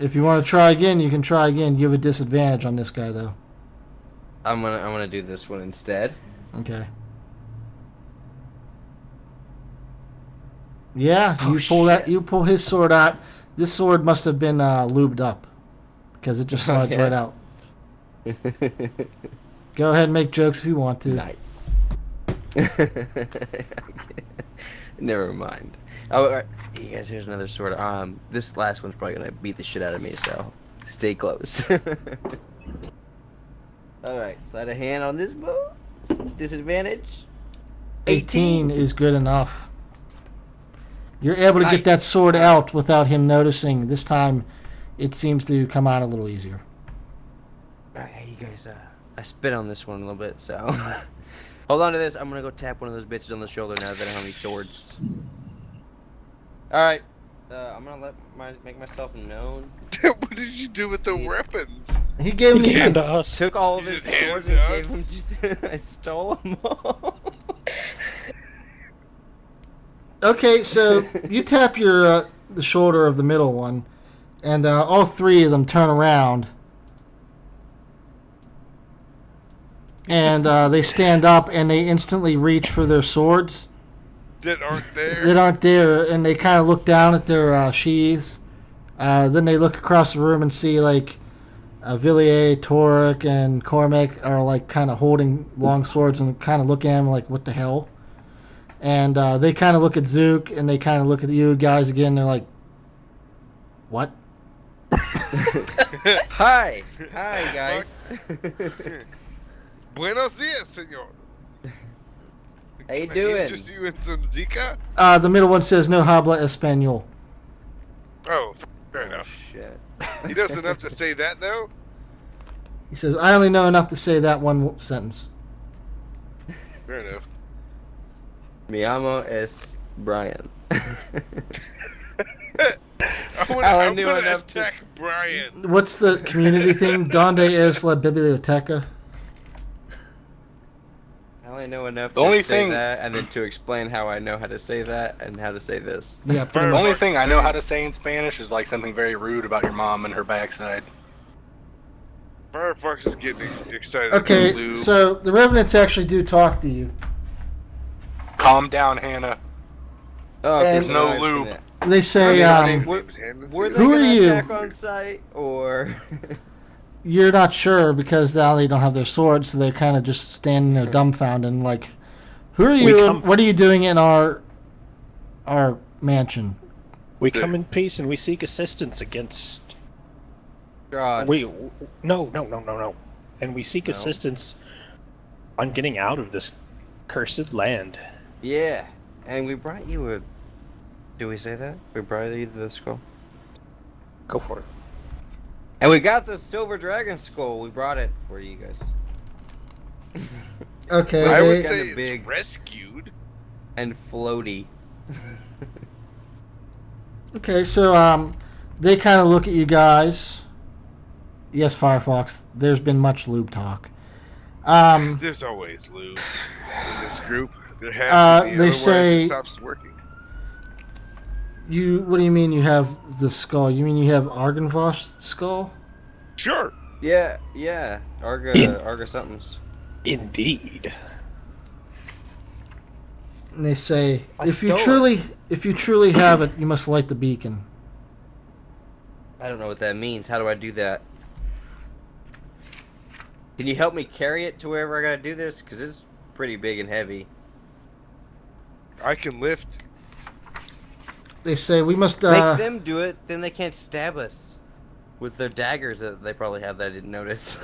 If you want to try again, you can try again. You have a disadvantage on this guy, though. I'm gonna do this one instead. Okay. Yeah, you pull his sword out. This sword must have been lubed up because it just slides right out. Go ahead and make jokes if you want to. Nice. Never mind. Oh, all right. You guys, here's another sword. This last one's probably gonna beat the shit out of me, so stay close. All right, slide a hand on this bow. Disadvantage. 18 is good enough. You're able to get that sword out without him noticing. This time, it seems to come out a little easier. All right, hey, you guys. I spit on this one a little bit, so hold on to this. I'm gonna go tap one of those bitches on the shoulder now that I have any swords. All right, I'm gonna make myself known. What did you do with the weapons? He gave me. Hand to us. Took all of his Just hand swords it and to gave them to. I stole them all. Okay, so you tap your the shoulder of the middle one, and all three of them turn around, and they stand up, and they instantly reach for their swords That aren't there. that aren't there, and they kind of look down at their sheaths. Then they look across the room and see like Villiers, Torek, and Cormac are like kind of holding long swords and kind of look at him like, what the hell? And they kind of look at Zook, and they kind of look at you guys again. They're like, what? Hi guys. Buenos dias, senores. How you Can I doing? interest you in some Zika? The middle one says, no habla español. Oh, fair Oh, enough. shit. He knows enough to say that, though? He says, I only know enough to say that one sentence. Fair enough. Mi amo es Brian. I'm gonna attack Brian. What's the community thing? Donde es la biblioteca? I only know enough The to only say thing- that, and then to explain how I know how to say that and how to say this. Yeah, pretty The much. only thing I know how to say in Spanish is like something very rude about your mom and her backside. Firefox is getting excited. Okay, Lube. so the Revenants actually do talk to you. Calm down, Hannah. Oh, And- There's no lube. They say, were they Who are gonna you? attack on sight, or you're not sure because now they don't have their swords, so they're kind of just standing there dumbfounded and like, who are you? And what are you doing in our mansion? We come in peace and we seek assistance against. Strahd? No. And we seek No? assistance on getting out of this cursed land. Yeah, and we brought you a... Do we say that? We brought you the skull? Go for it. And we got the silver dragon skull. We brought it for you guys. Okay. I would kinda say big. it's rescued. And floaty. Okay, so they kind of look at you guys. Yes, Firefox. There's been much lube talk. There's always lube in this group. There has to be. They Otherwise say- it stops working. What do you mean you have the skull? You mean you have Argynvost's skull? Sure. Yeah. Arga somethings. Indeed. And they say, I if you stole truly have it, you must light the beacon. I don't know what that means. How do I do that? Can you help me carry it to wherever I gotta do this? Because it's pretty big and heavy. I can lift. They say we must. Make them do it, then they can't stab us with their daggers that they probably have that I didn't notice.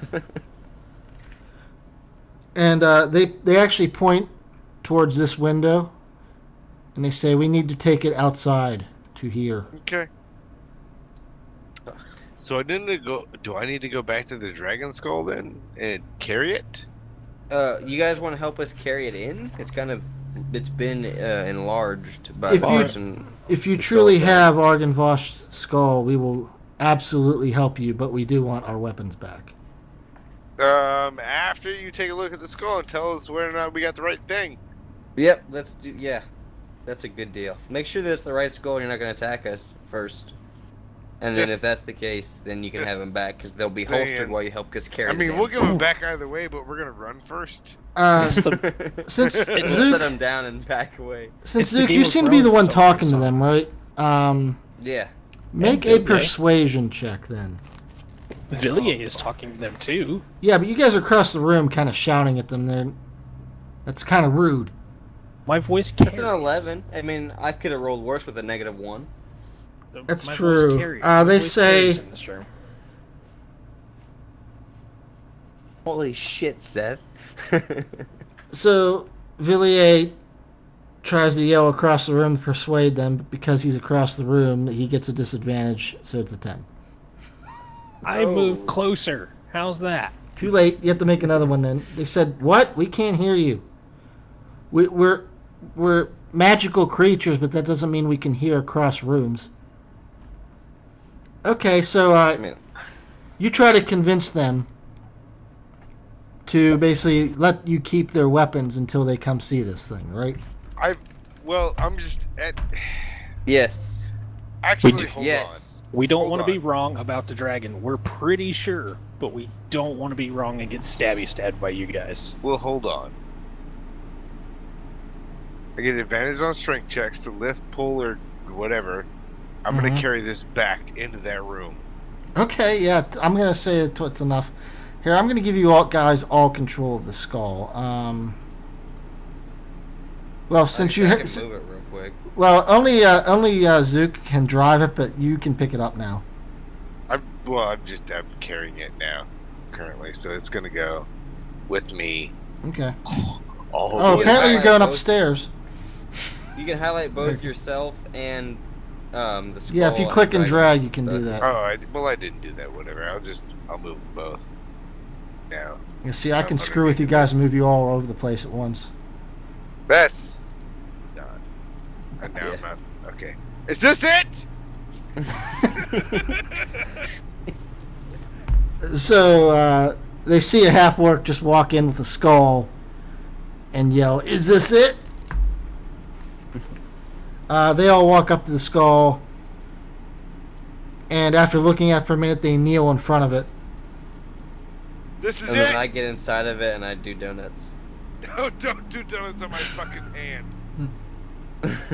And they actually point towards this window, and they say we need to take it outside to here. Okay. So I need to go. Do I need to go back to the dragon skull then and carry it? You guys want to help us carry it in? It's been enlarged by If you- Fox and If you the truly Skullcar. have Argynvost's skull, we will absolutely help you, but we do want our weapons back. After you take a look at the skull and tell us whether or not we got the right thing. Yep, that's a good deal. Make sure that it's the right skull and you're not going to attack us first. And then Just- if that's the case, then you can have them just back because they'll be saying. holstered while you help us carry I mean, them. we'll give them back either way, but we're gonna run first. Since We'll Zook, set them down and back away. since It's the Zook, Game you of seem to be the Thrones one song, talking to song. them, right? Yeah. Make And a Villiers. persuasion check then. Villiers is talking to them too. Yeah, but you guys are across the room, kind of shouting at them. That's kind of rude. My voice That's carries. an 11. I mean, I could have rolled worse with a -1. That's My true. voice carries. They My voice say- carries in this room. Holy shit, Seth. So Villiers tries to yell across the room to persuade them, but because he's across the room, he gets a disadvantage, so it's a 10. I move closer. How's that? Too late. You have to make another one then. They said, "What? We can't hear you. We're magical creatures, but that doesn't mean we can hear across rooms." Okay, so I mean, you try to convince them to basically let you keep their weapons until they come see this thing, right? I'm just at. yes. Actually, hold Yes. We don't Hold want to be on. wrong about the dragon. We're pretty sure, but we don't want to be wrong and get stabbed by you guys. on. Well, hold on. I get advantage on strength checks to lift, pull, or whatever. I'm gonna Mhm. carry this back into that room. Okay, yeah, I'm gonna say it's enough. Here, I'm gonna give you all control of the skull. Well, since you I can move it real quick. well, only Zook can drive it, but you can pick it up now. I'm carrying it now, currently, so it's gonna go with me. Okay. All Oh, the way apparently you're back. going upstairs. You can highlight both yourself and the skull. Yeah, if you click and dragon. drag, you can do That's- that. I didn't do that. Whatever. I'll move them both. Now. You see, I can screw with you guys and move you all over the place at once. That's done. And now Yeah. I'm not. Okay. Is this it? So they see a half-orc just walk in with a skull and yell, "Is this it?" They all walk up to the skull, and after looking at it for a minute, they kneel in front of it. This is And then it. I get inside of it and I do donuts. No, don't do donuts on my fucking hand. That's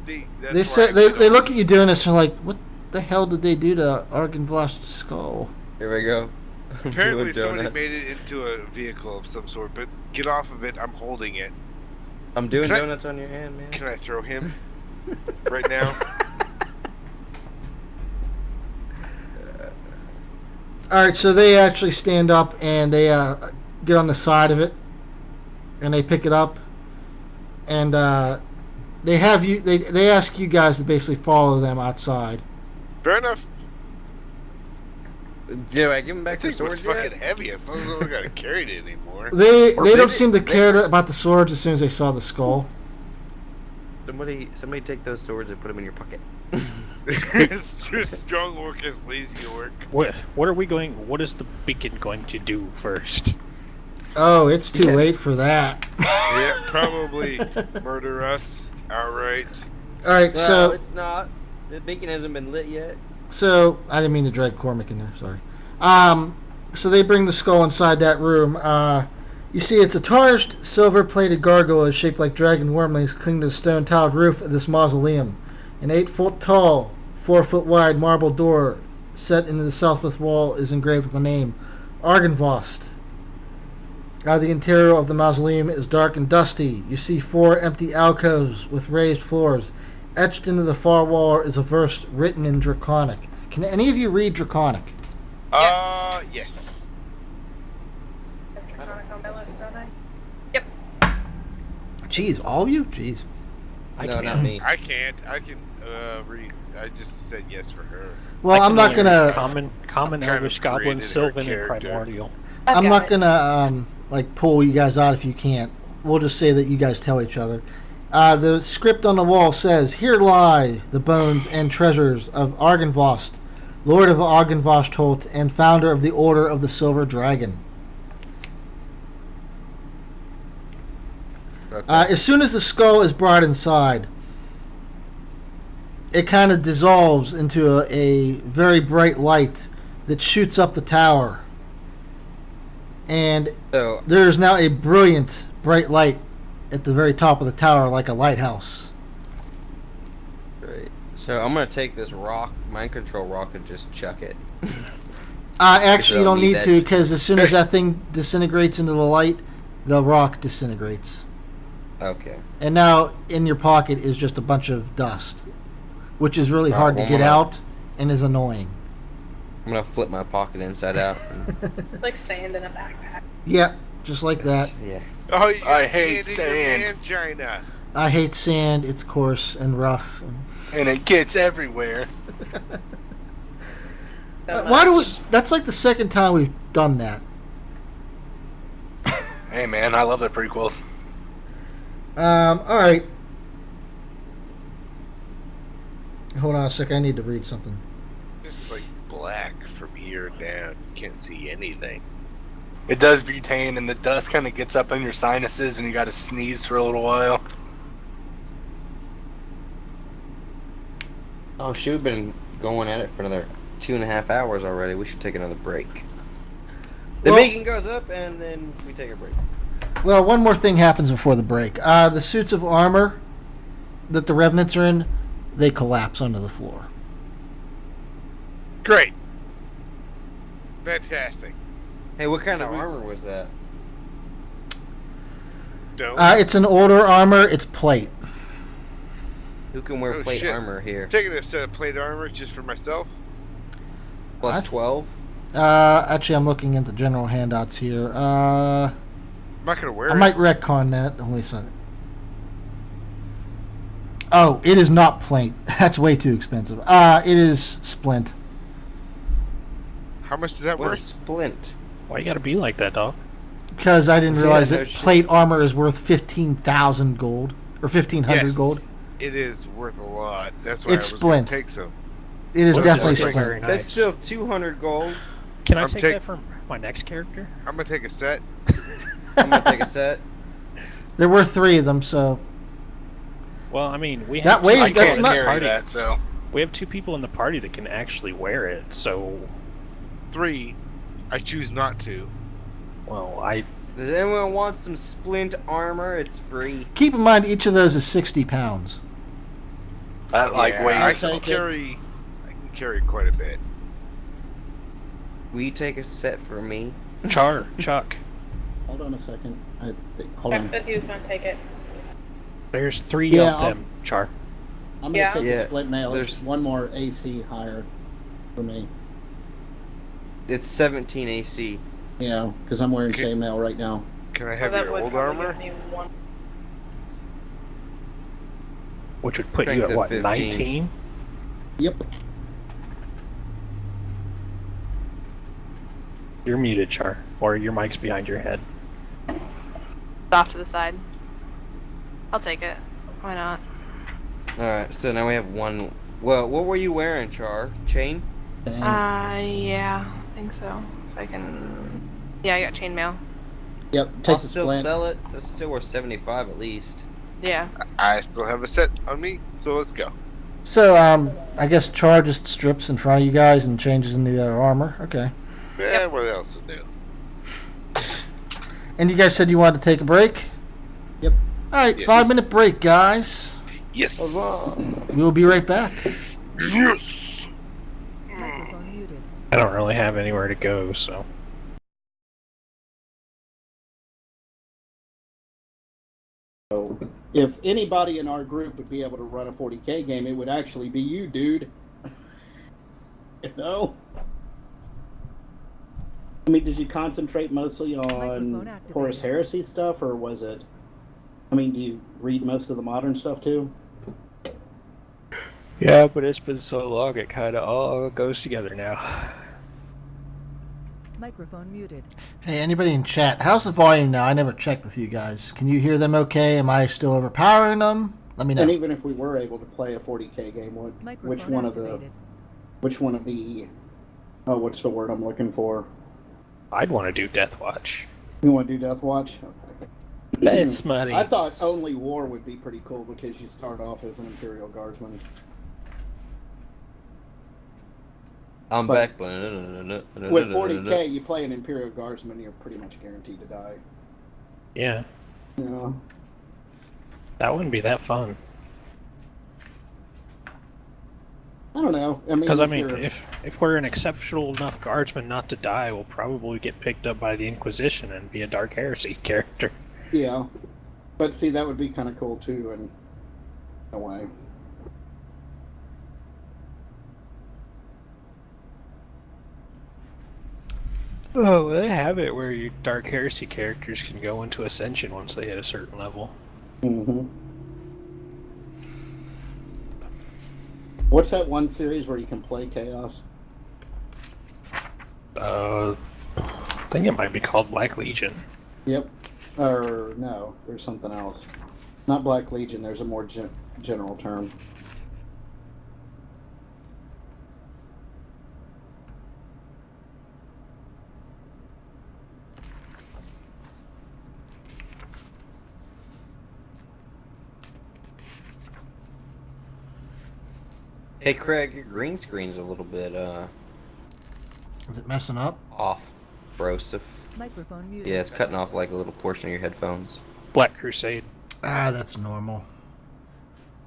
They where say I they get look at you doing this and are like, "What the hell did they do to Argynvost's skull?" Here we go. Apparently Doing somebody donuts. made it into a vehicle of some sort, but get off of it. I'm holding it. I'm doing Can I- donuts on your hand, man. Can I throw him right now? All right, so they actually stand up and they get on the side of it, and they pick it up, and they have you. They ask you guys to basically follow them outside. Fair enough. Do I give them back I their think it's swords yet? fucking heavy. As long as I don't gotta carry it anymore. They Or don't maybe- seem to care about the swords as soon as they saw the skull. Somebody take those swords and put them in your pocket. It's just strong orc is lazy orc. What are we going? What is the beacon going to do first? Oh, it's too late for that. Yeah, probably murder us outright. All right, No, so it's not. The beacon hasn't been lit yet. So I didn't mean to drag Cormac in there. Sorry. So they bring the skull inside that room. You see, it's a tarnished, silver-plated gargoyle shaped like dragon wormlings clinging to the stone-tiled roof of this mausoleum. An 8-foot-tall, 4-foot-wide marble door set into the southwest wall is engraved with the name Argynvost. The interior of the mausoleum is dark and dusty. You see 4 empty alcoves with raised floors. Etched into the far wall is a verse written in Draconic. Can any of you read Draconic? Yes. Draconic on my list, don't I? Jeez, all of you? Jeez. I No, can't. not me. I can't. I can read. I just said yes for her. Well, I I'm can not read gonna. common, Kind of Elvish, Goblin, created her Sylvan, and character. Primordial. I'm not gonna like pull you guys out if you can't. We'll just say that you guys tell each other. The script on the wall says, "Here lie the bones and treasures of Argynvost, Lord of Argynvost and founder of the Order of the Silver Dragon." Okay. As soon as the skull is brought inside, it kind of dissolves into a very bright light that shoots up the tower. And So there is now a brilliant, bright light at the very top of the tower, like a lighthouse. Right. So I'm gonna take this rock, mind control rock, and just chuck it. Actually, you don't don't need need that to, because as soon as that thing disintegrates into the light, the rock disintegrates. Okay. And now in your pocket is just a bunch of dust, which is really hard to one get more. out and is annoying. I'm gonna flip my pocket inside out. Like sand in a backpack. Yeah, just like that. Yeah. Oh, you I got hate sand in sand. your mangina. I hate sand. It's coarse and rough. And it gets everywhere. Why do we? That's like the second time we've done that. Hey man, I love the prequels. All right. Hold on a sec. I need to read something. Just like black from here down. You can't see anything. It does butane, and the dust kind of gets up in your sinuses, and you got to sneeze for a little while. Oh, shoot, we've been going at it for another 2.5 hours already. We should take another break. The Well- beacon goes up, and then we take a break. Well, one more thing happens before the break. The suits of armor that the Revenants are in, they collapse onto the floor. Great. Fantastic. Hey, what kind of armor was that? Don't. It's an older armor. It's plate. Who can wear Oh, plate shit. armor here? Taking a set of plate armor just for myself. Plus I- 12? Actually, I'm looking at the general handouts here. I'm not gonna wear I it. might retcon that. Wait a second. Oh, it is not plate. That's way too expensive. It is splint. How much does that What worth? is splint? Why you gotta be like that, dog? Because I didn't Yeah, realize no that shit. plate armor is worth 15,000 gold. Or 1,500 Yes. gold. It is worth a lot. That's why It's I was gonna splint. take some. It is Well, definitely it's like splint. very That's nice. still 200 gold. Can I I'm take take- that from my next character? I'm gonna take a set. I'm gonna take a set. There were 3 of them, so... Well, I mean, we That have weighs- I two that's can't people in not- the carry party. that, so We have 2 people in the party that can actually wear it. So, 3. I choose not to. well, Does anyone want some splint armor? It's free. Keep in mind, each of those is 60 pounds. that like Yeah, weighs. I can Take it. carry. I can carry quite a bit. Will you take a set for me? Chuck. Hold on a second. Hold Chuck on. said he was gonna take it. There's 3 Yeah, of them, Char. I'm gonna Yeah. take Yeah, the split mail. there's- It's one more AC higher for me. It's 17 AC. Yeah, because I'm wearing Okay. chainmail right now. Can I Well, have that your would old probably armor? give me one. Which would put Strength you at of what, 15. 19? Yep. You're muted, Char. Or your mic's behind your head. Off to the side. I'll take it. Why not? Alright, so now we have one. Well, what were you wearing, Char? Chain? Yeah, I think so. If I can. Yeah, I got chainmail. Yep. I'll Take the still splint. sell it. It's still worth 75 at least. Yeah. I still have a set on me, so let's go. So, I guess Char just strips in front of you guys and changes into their armor. Okay. Yeah, what else to do? And you guys said you wanted to take a break? Yep. All right, Yes. 5-minute break, guys. Yes. We'll be right back. Yes. Microphone muted. I don't really have anywhere to go, so. If anybody in our group would be able to run a 40K game, it would actually be you, dude. You know? I mean, did you concentrate mostly Microphone on activated. Horus Heresy stuff, or was it... I mean, do you read most of the modern stuff, too? Yeah, but it's been so long, it kind of all goes together now. Microphone muted. Hey, anybody in chat, how's the volume now? I never checked with you guys. Can you hear them okay? Am I still overpowering them? Let me know. And even if we were able to play a 40K game, Microphone which one activated. of the... Oh, what's the word I'm looking for? I'd want to do Death Watch. You want to do Death Watch? Okay. That's money. I thought only War would be pretty cool because you start off as an Imperial Guardsman. I'm But- back. With 40K, you play an Imperial Guardsman, you're pretty much guaranteed to die. Yeah, You know? that wouldn't be that fun. I don't know. I mean, Because, I if mean, you're- if we're an exceptional enough guardsman not to die, we'll probably get picked up by the Inquisition and be a Dark Heresy character. Yeah. But see, that would be kind of cool, too, in a way. Oh, they have it where your Dark Heresy characters can go into Ascension once they hit a certain level. Mm-hmm. What's that one series where you can play Chaos? I think it might be called Black Legion. Yep. Or, no, there's something else. Not Black Legion, there's a more general term. Hey, Craig, your green screen's a little bit Is it messing up? off, brosif. Microphone muted. Yeah, it's cutting off like a little portion of your headphones. Black Crusade. Ah, that's normal.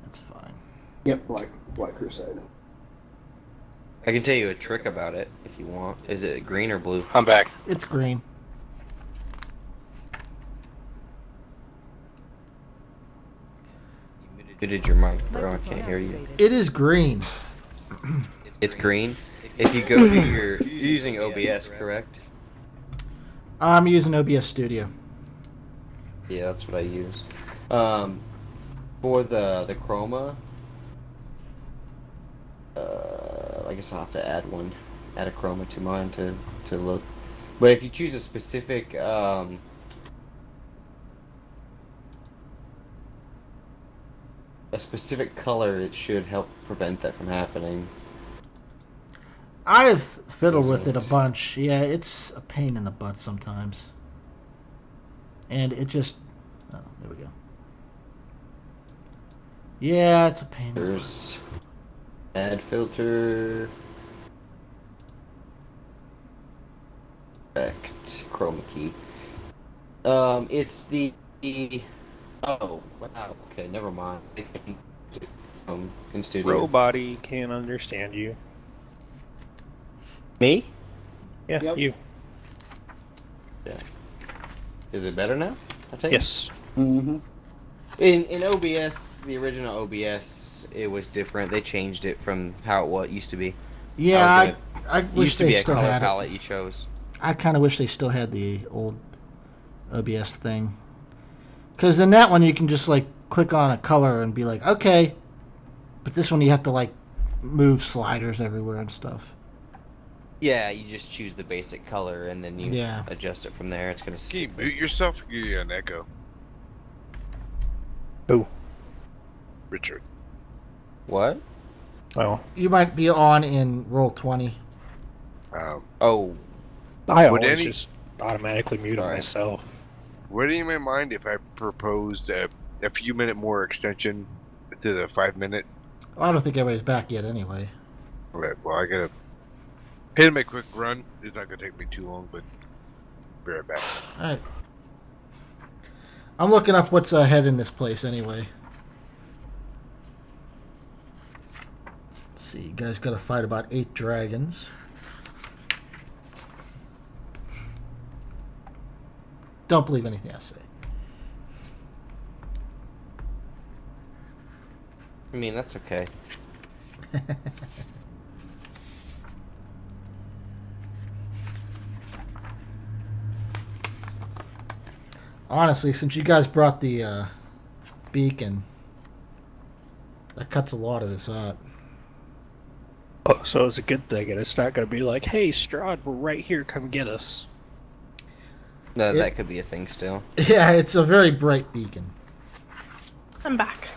That's fine. Yep, Black Crusade. I can tell you a trick about it if you want. Is it green or blue? I'm back. It's green. You muted your mic, bro. I Microphone can't hear you. activated. It is green. It's green. If you go to you're using OBS, correct? I'm using OBS Studio. Yeah, that's what I use. For the chroma, I guess I'll have to add a chroma to mine to look. But if you choose a specific color, it should help prevent that from happening. I've fiddled with it a bunch. Yeah, it's a pain in the butt sometimes. And it just... Oh, there we go. Yeah, it's a pain. There's add filter, effect, chroma key. It's the oh wow, okay, never mind. In studio. Robody can't understand you. Me? Yeah, Yep. you. Yeah. Is it better now? I take Yes. Mm-hmm. In OBS, the original OBS, it was different. They changed it from how it used to be. Yeah, It I used wish to they be a still color had palette it. you chose. I kind of wish they still had the old OBS thing. Because in that one you can just like click on a color and be like, okay. But this one you have to like move sliders everywhere and stuff. Yeah, you just choose the basic color and then you Yeah. adjust it from there. It's gonna Can you skip. mute yourself? Give you an echo. Who? Richard. What? Well, You might be on in Roll20. Oh, I Would always any- just automatically mute Alright. myself. Would anyone mind if I proposed a few minute more extension to the 5 minute? I don't think everybody's back yet anyway. Well, I gotta hit him a quick run. It's not gonna take me too long, but be right back. Alright. I'm looking up what's ahead in this place anyway. Let's see, you guys gotta fight about 8 dragons. Don't believe anything I say. I mean, that's okay. Honestly, since you guys brought the beacon, that cuts a lot of this out. Oh, so it's a good thing, and it's not going to be like, hey, Strahd, we're right here, come get us. No, It- that could be a thing still. Yeah, it's a very bright beacon. I'm back.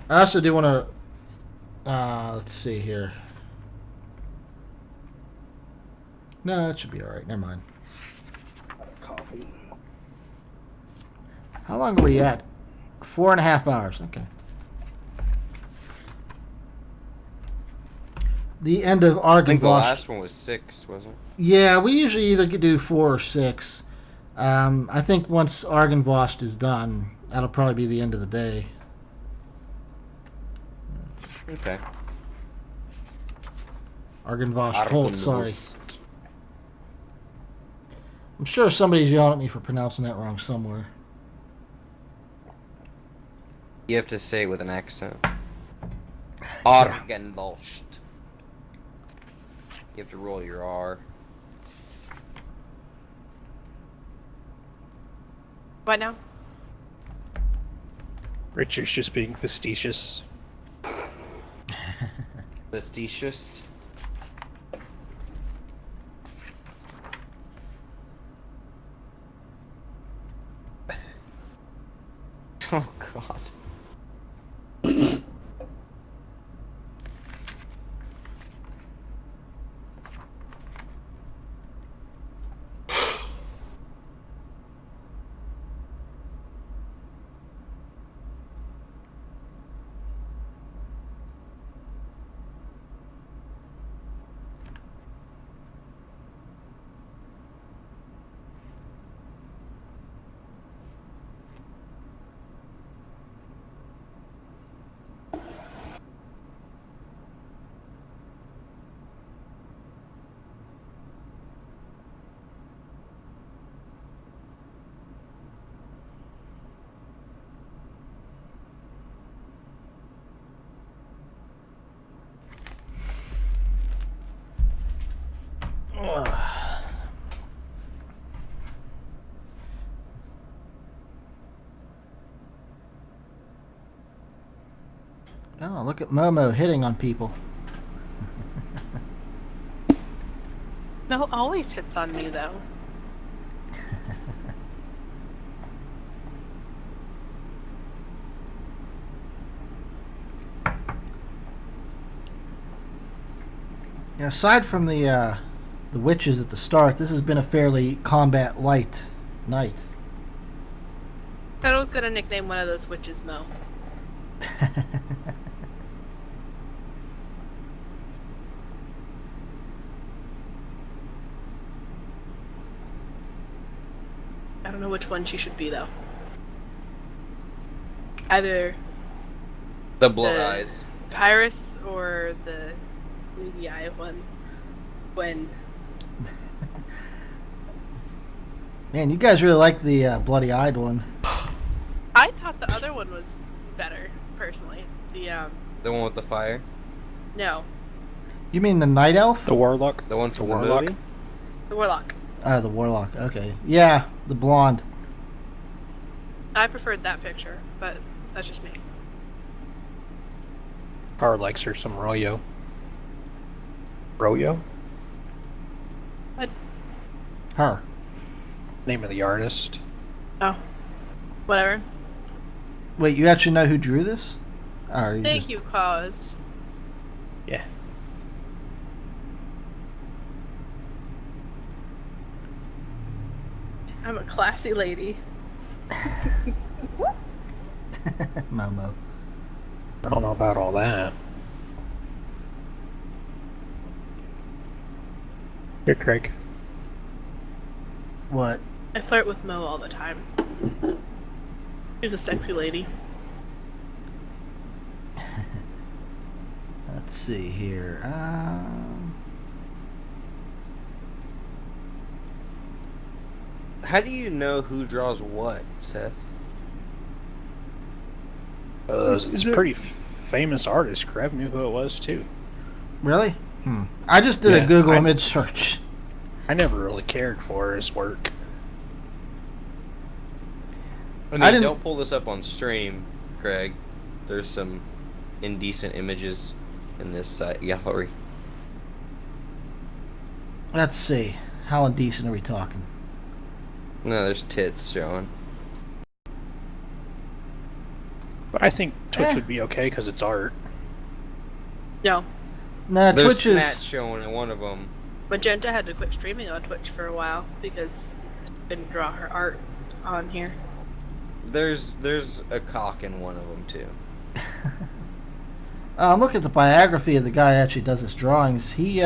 I also do want to. Let's see here. No, that should be alright. Never mind. Coffee. How long are we at? 4.5 hours. Okay. The end of I think the Argynvost. last one was 6, wasn't it? Yeah, we usually either do 4 or 6. I think once Argynvost is done, that'll probably be the end of the day. Okay. Argynvost Holt, sorry. Argynvost. I'm sure somebody's yelling at me for pronouncing that wrong somewhere. You have to say it with an accent. Argynvost. You have to roll your R. What now? Richard's just being facetious. Facetious. Oh god. Oh, look at Momo hitting on people. No, always hits on me though. Yeah, aside from the witches at the start, this has been a fairly combat light night. I was gonna nickname one of those witches Mo. I don't know which one she should be though. Either The blood The- eyes. Pyrus or the Bleedy Eye one. When Man, you guys really like the bloody-eyed one. I thought the other one was better, personally. The one with the fire? No, You mean the night elf? The warlock. The one from the warlock? movie? the warlock. Oh, the warlock. Okay. Yeah, the blonde. I preferred that picture, but that's just me. Power likes her some Royo. Royo? What? Her. Name of the artist. Oh, whatever. Wait, you actually know who drew this? Or you Thank just... you, cause. Yeah. I'm a classy lady. Momo. I don't know about all that. Here, Craig. What? I flirt with Mo all the time. She's a sexy lady. Let's see here. How do you know who draws what, Seth? It's a pretty famous artist. Krev knew who it was, too. Really? I just did Yeah, a Google I- image search. I never really cared for his work. I mean, didn't- don't pull this up on stream, Craig. There's some indecent images in this gallery. Let's see. How indecent are we talking? No, there's tits showing. But I think Twitch would be okay because it's art. No, Nah, There's Twitch is... snatch showing in one of them. Magenta had to quit streaming on Twitch for a while because didn't draw her art on here. There's a cock in one of them too. Look at the biography of the guy who actually does his drawings. He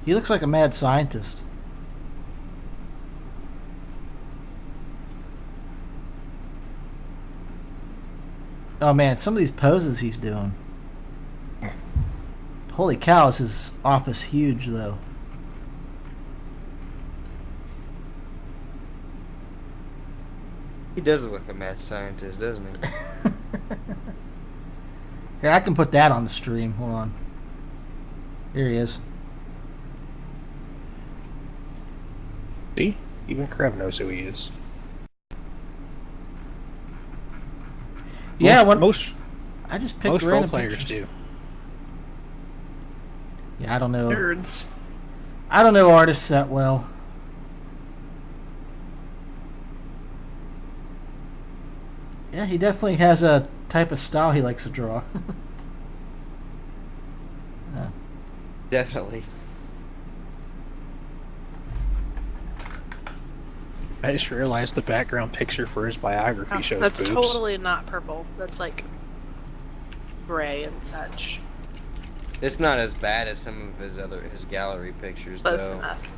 looks like a mad scientist. Oh man, some of these poses he's doing. Holy cow, is his office huge though. He does look like a mad scientist, doesn't he? Here, I can put that on the stream. Hold on. Here he is. See? Even Krev knows who he is. Yeah, most I just picked most role random players pictures. do. Yeah, I don't know. Nerds. I don't know artists that well. Yeah, he definitely has a type of style he likes to draw. Definitely. I just realized the background picture for his biography Oh, shows that's boobs. totally not purple. That's like gray and such. It's not as bad as some of his gallery pictures, Close though. enough.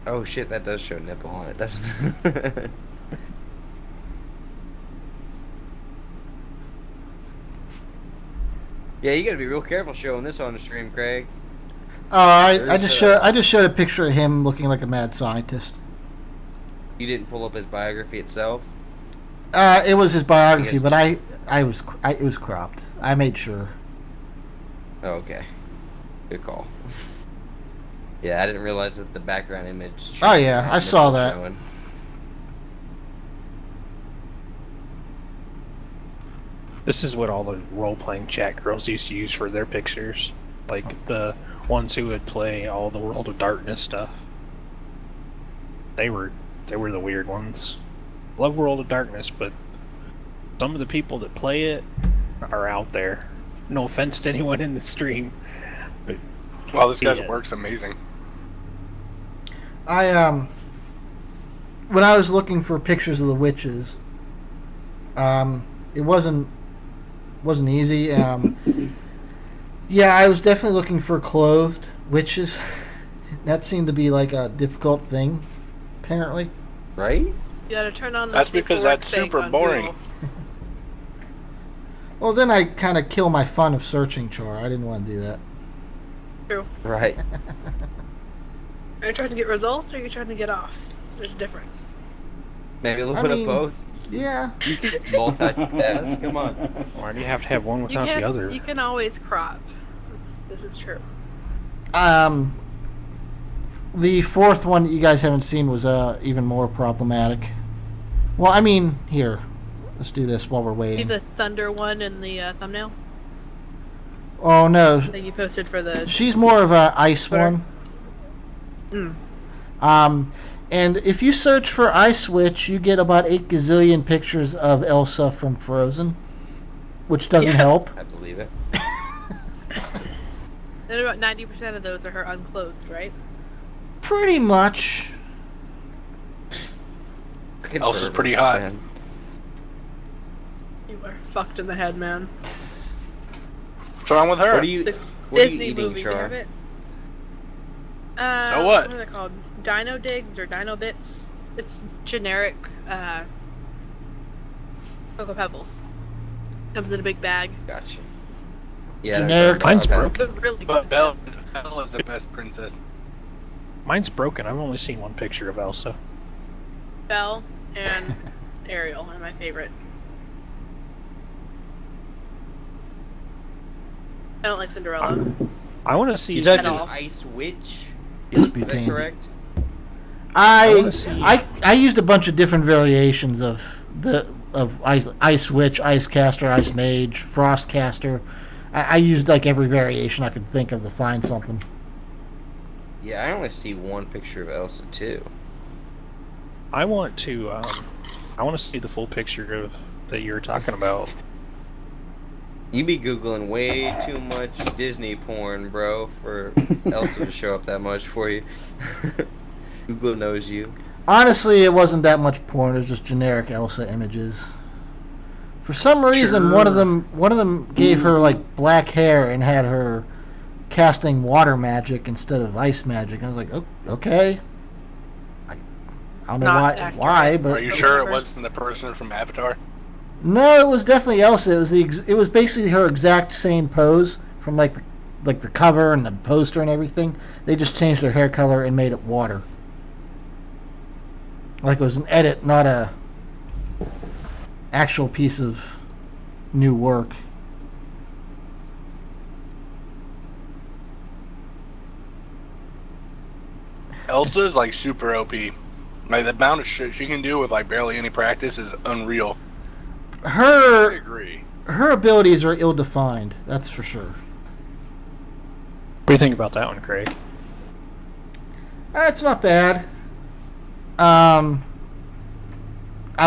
Oh shit, that does show nipple on it, doesn't it? Yeah, you gotta be real careful showing this on the stream, Craig. Oh, I There's, just showed a picture of him looking like a mad scientist. You didn't pull up his biography itself? It was his biography, guess- but it was cropped. I made sure. Oh, okay. Good call. Yeah, I didn't realize that the background image. Oh, yeah, had I saw nipples that. showing. This is what all the role-playing chat girls used to use for their pictures. Like the ones who would play all the World of Darkness stuff. They were the weird ones. Love World of Darkness, but some of the people that play it are out there. No offense to anyone in the stream, but Well, this guy's Yeah. work's amazing. When I was looking for pictures of the witches, it wasn't easy. Yeah, I was definitely looking for clothed witches. That seemed to be like a difficult thing, apparently. Right? You gotta turn on the That's safe because for work that's thing super on boring. Google. Well, then I kind of kill my fun of searching, Char. I didn't want to do that. True. Right. Are you trying to get results or are you trying to get off? There's a difference. Maybe a little I bit mean- of both. Yeah. You can multitask. Come on. Why do you have to have one You without the other? can always crop. This is true. The fourth one that you guys haven't seen was even more problematic. Well, I mean, here, let's do this while we're See waiting. the thunder one in the thumbnail Oh no, that you posted for the. she's more of a ice Twitter? one. Mm. And if you search for Ice Witch, you get about 8 gazillion pictures of Elsa from Frozen, which doesn't help. I believe it. And about 90% of those are her unclothed, right? Pretty much. Elsa's pretty hot. Man. You are fucked in the head, man. What's wrong with her? What are you? The What are you Disney eating, movie, Char? damn it. So what? What are they called? Dino Digs or Dino Bits? It's generic Cocoa Pebbles. Comes in a big bag. Gotcha. Yeah. Generic- Mine's Okay. broken. They're really But good. Belle is the best princess. Mine's broken. I've only seen one picture of Elsa. Belle and Ariel are my favorite. I don't like Cinderella. I want to see. You typed in all. Ice Witch. Yes, Is that butane. correct? I I wanna see- I used a bunch of different variations of Ice Witch, Ice Caster, Ice Mage, Frost Caster. I used like every variation I could think of to find something. Yeah, I only see one picture of Elsa too. I want to. I want to see the full picture of that you were talking about. You be googling way too much Disney porn, bro, for Elsa to show up that much for you. Google knows you. Honestly, it wasn't that much porn. It was just generic Elsa images. For some reason, one of them gave her like black hair and had her casting water magic instead of ice magic. I was like, oh, okay. I don't know Not why, accurate. but Are you sure it wasn't the person from Avatar? no, it was definitely Elsa. It was basically her exact same pose from like the cover and the poster and everything. They just changed her hair color and made it water. Like it was an edit, not a actual piece of new work. Elsa is like super OP. Like the amount of shit she can do with like barely any practice is unreal. I Her agree. abilities are ill-defined. That's for sure. What do you think about that one, Craig? It's not bad. I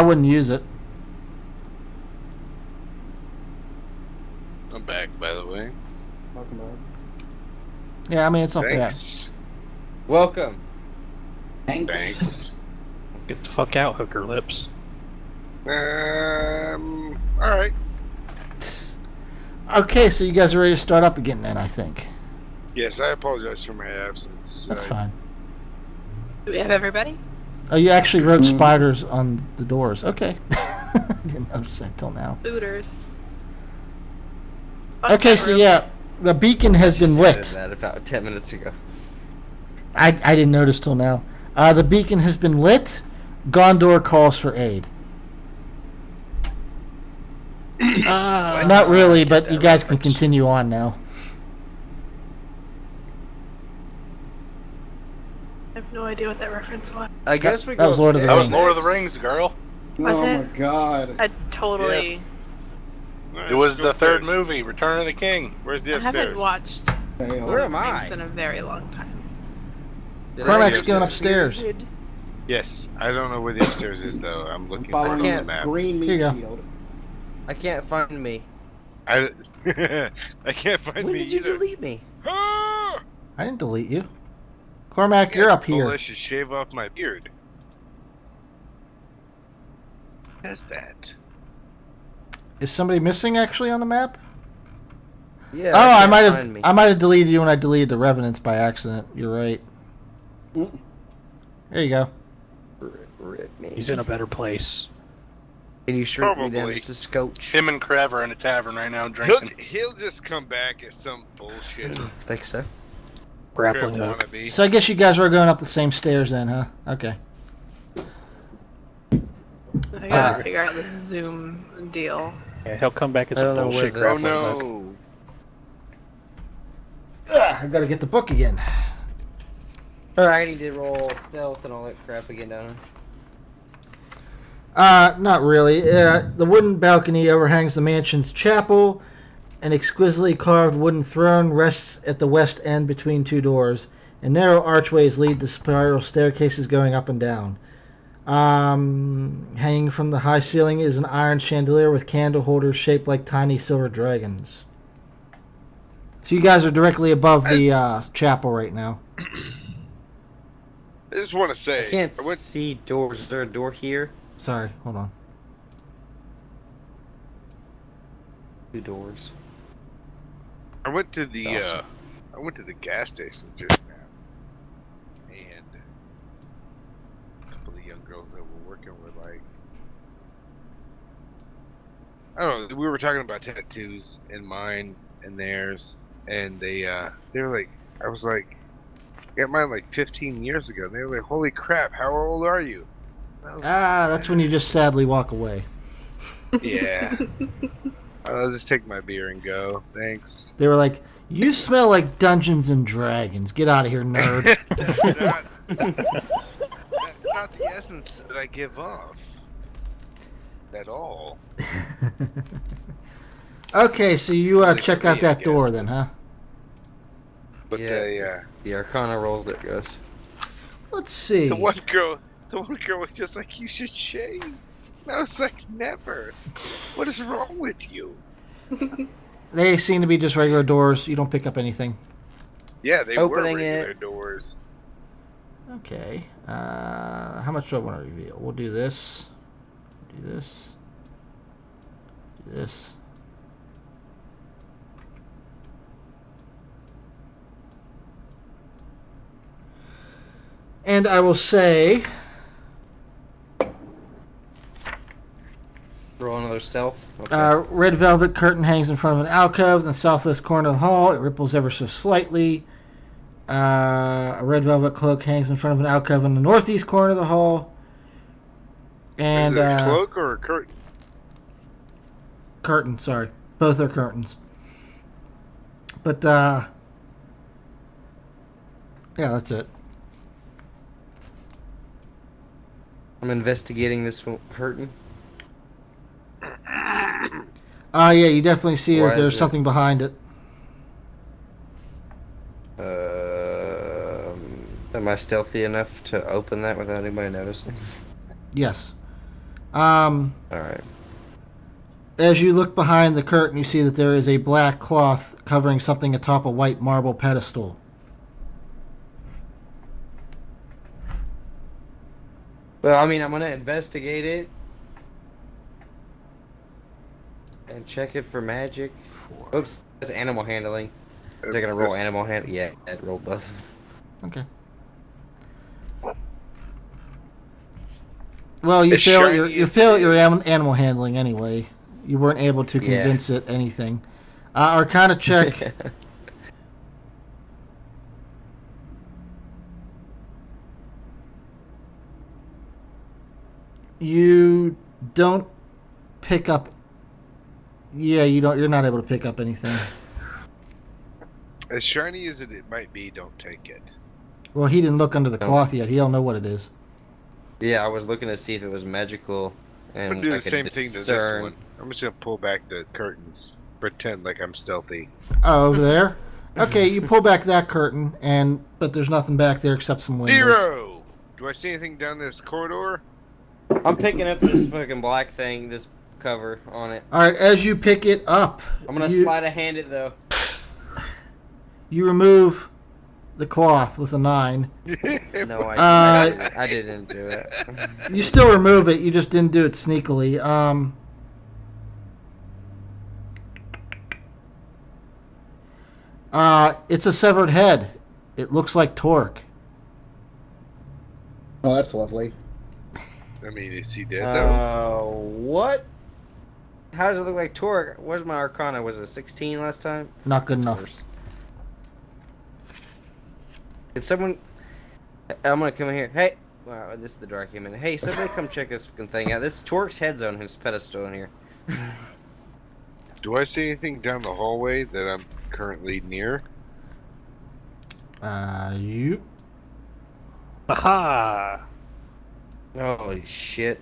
wouldn't use it. I'm back, by the way. Welcome back. Yeah, I mean it's not Thanks. Welcome. Thanks. Get the fuck out, hooker lips. Alright. bad. Okay, so you guys are ready to start up again then, I think. Yes, I apologize for my absence. That's fine. Do we have everybody? Oh, you actually wrote spiders on the doors. Okay. I didn't notice that till now. Booters. Okay, so yeah, the beacon has been Just added lit. that about 10 minutes ago. I didn't notice till now. The beacon has been lit. Gondor calls for aid. Not really, but you guys can continue on now. I have no idea what that reference was. I guess we That go was Lord of the That was Rings. Lord of the Rings, girl. Was oh it? my god. I totally. Alright, It was let's go the third upstairs. movie, Return of the King. Where's the I upstairs? haven't watched Okay, Where am Things I? in a very long time. Did I Cormac's just going disappear? upstairs. Yes, I don't know where the upstairs is though. I'm I'm looking for it following on the can't- map. green Here you meat go. shield. I can't find me. I can't find When me did you either. delete me? Ah! I didn't delete you. Cormac, you're up here. I should shave off my beard. Who does that? Is somebody missing actually on the map? Yeah. Oh, I can't might find have. me. I might have deleted you when I deleted the Revenants by accident. You're right. Mm. There you go. Rip me. He's in a better place. Can you shrink me down Probably. just a scotch? Him and Krev are in a tavern right now drinking. He'll just come back as some bullshit. Think so? Grappling hook. Wannabe. So I guess you guys are going up the same stairs then, huh? Okay. I gotta figure out this Zoom deal. Yeah, he'll come back as I a don't know where bullshit the- Oh grappling hook. no! I gotta get the book again. Alright, I need to roll stealth and all that crap again, don't Not really. The wooden balcony overhangs the mansion's chapel. An exquisitely carved wooden throne rests at the west end between two doors, and narrow archways lead to spiral staircases going up and down. Hanging from the high ceiling is an iron chandelier with candle holders shaped like tiny silver dragons. So you guys are directly above the chapel right now. I just want to say, I can't I went, see doors. Is there a door here? Sorry, hold on. 2 doors. I went to the Awesome. I went to the gas station just now, and a couple of young girls that were working were like, I don't know. We were talking about tattoos and mine and theirs, and they were like, I was like, I got mine like 15 years ago. And they were like, holy crap, how old are you? And I was That's when you just sadly walk away. like, yeah. I'll just take my beer and go. Thanks. They were like, "You smell like Dungeons and Dragons. Get out of here, nerd." That's not the essence that I give off. At all. Okay, so you Like check me, out I that guess. door then, huh? But Yeah. The Arcana rolls it, Gus. Let's see. the one girl was just like, you should shave. And I was like, never. What is wrong with you? They seem to be just regular doors. You don't pick up anything. Yeah, they Opening were regular it. doors. Okay. How much do I want to reveal? We'll do this. Do this. Do this. And I will say, Roll another stealth. Okay. red velvet curtain hangs in front of an alcove in the southwest corner of the hall. It ripples ever so slightly. A red velvet cloak hangs in front of an alcove in the northeast corner of the hall. And is it a cloak or a curtain? curtain, sorry. Both are curtains. But, yeah, that's it. I'm investigating this curtain. Yeah, you definitely see Why that there's is it- something behind it. Am I stealthy enough to open that without anybody noticing? Yes. Alright. As you look behind the curtain, you see that there is a black cloth covering something atop a white marble pedestal. Well, I mean, I'm gonna investigate it. And check it for magic. Oops, that's animal handling. Is I gonna roll animal hand? Yeah, I'd roll both. Okay. Well, you As fail shiny your you as fail it your is. animal handling anyway. You weren't able to Yeah. convince it anything. Arcana check. You don't pick up. Yeah, you don't. You're not able to pick up anything. As shiny as it might be, don't take it. Well, he didn't look under the Oh. cloth yet. He don't know what it is. Yeah, I was looking to see if it was magical. And I'm gonna do I the could same thing to this discern- one. I'm just gonna pull back the curtains, pretend like I'm stealthy. Oh, over there. Okay, you pull back that curtain, but there's nothing back there except some windows. 0! Do I see anything down this corridor? I'm picking up this fucking black thing, this cover on it. All right, as you pick it up, I'm gonna you, slide a hand it though. you remove the cloth with a 9. No, I didn't do it. You still remove it. You just didn't do it sneakily. It's a severed head. It looks like Torque. Oh, that's lovely. I mean, is he dead though? What? How does it look like Torque? Where's my Arcana? Was it 16 last time? Not good enough. Worse. Can someone... I'm gonna come in here. Hey! Wow, this is the door I came in. Hey, somebody come check this fucking thing out. This Torque's head's on his pedestal in here. Do I see anything down the hallway that I'm currently near? You. Aha! Holy shit.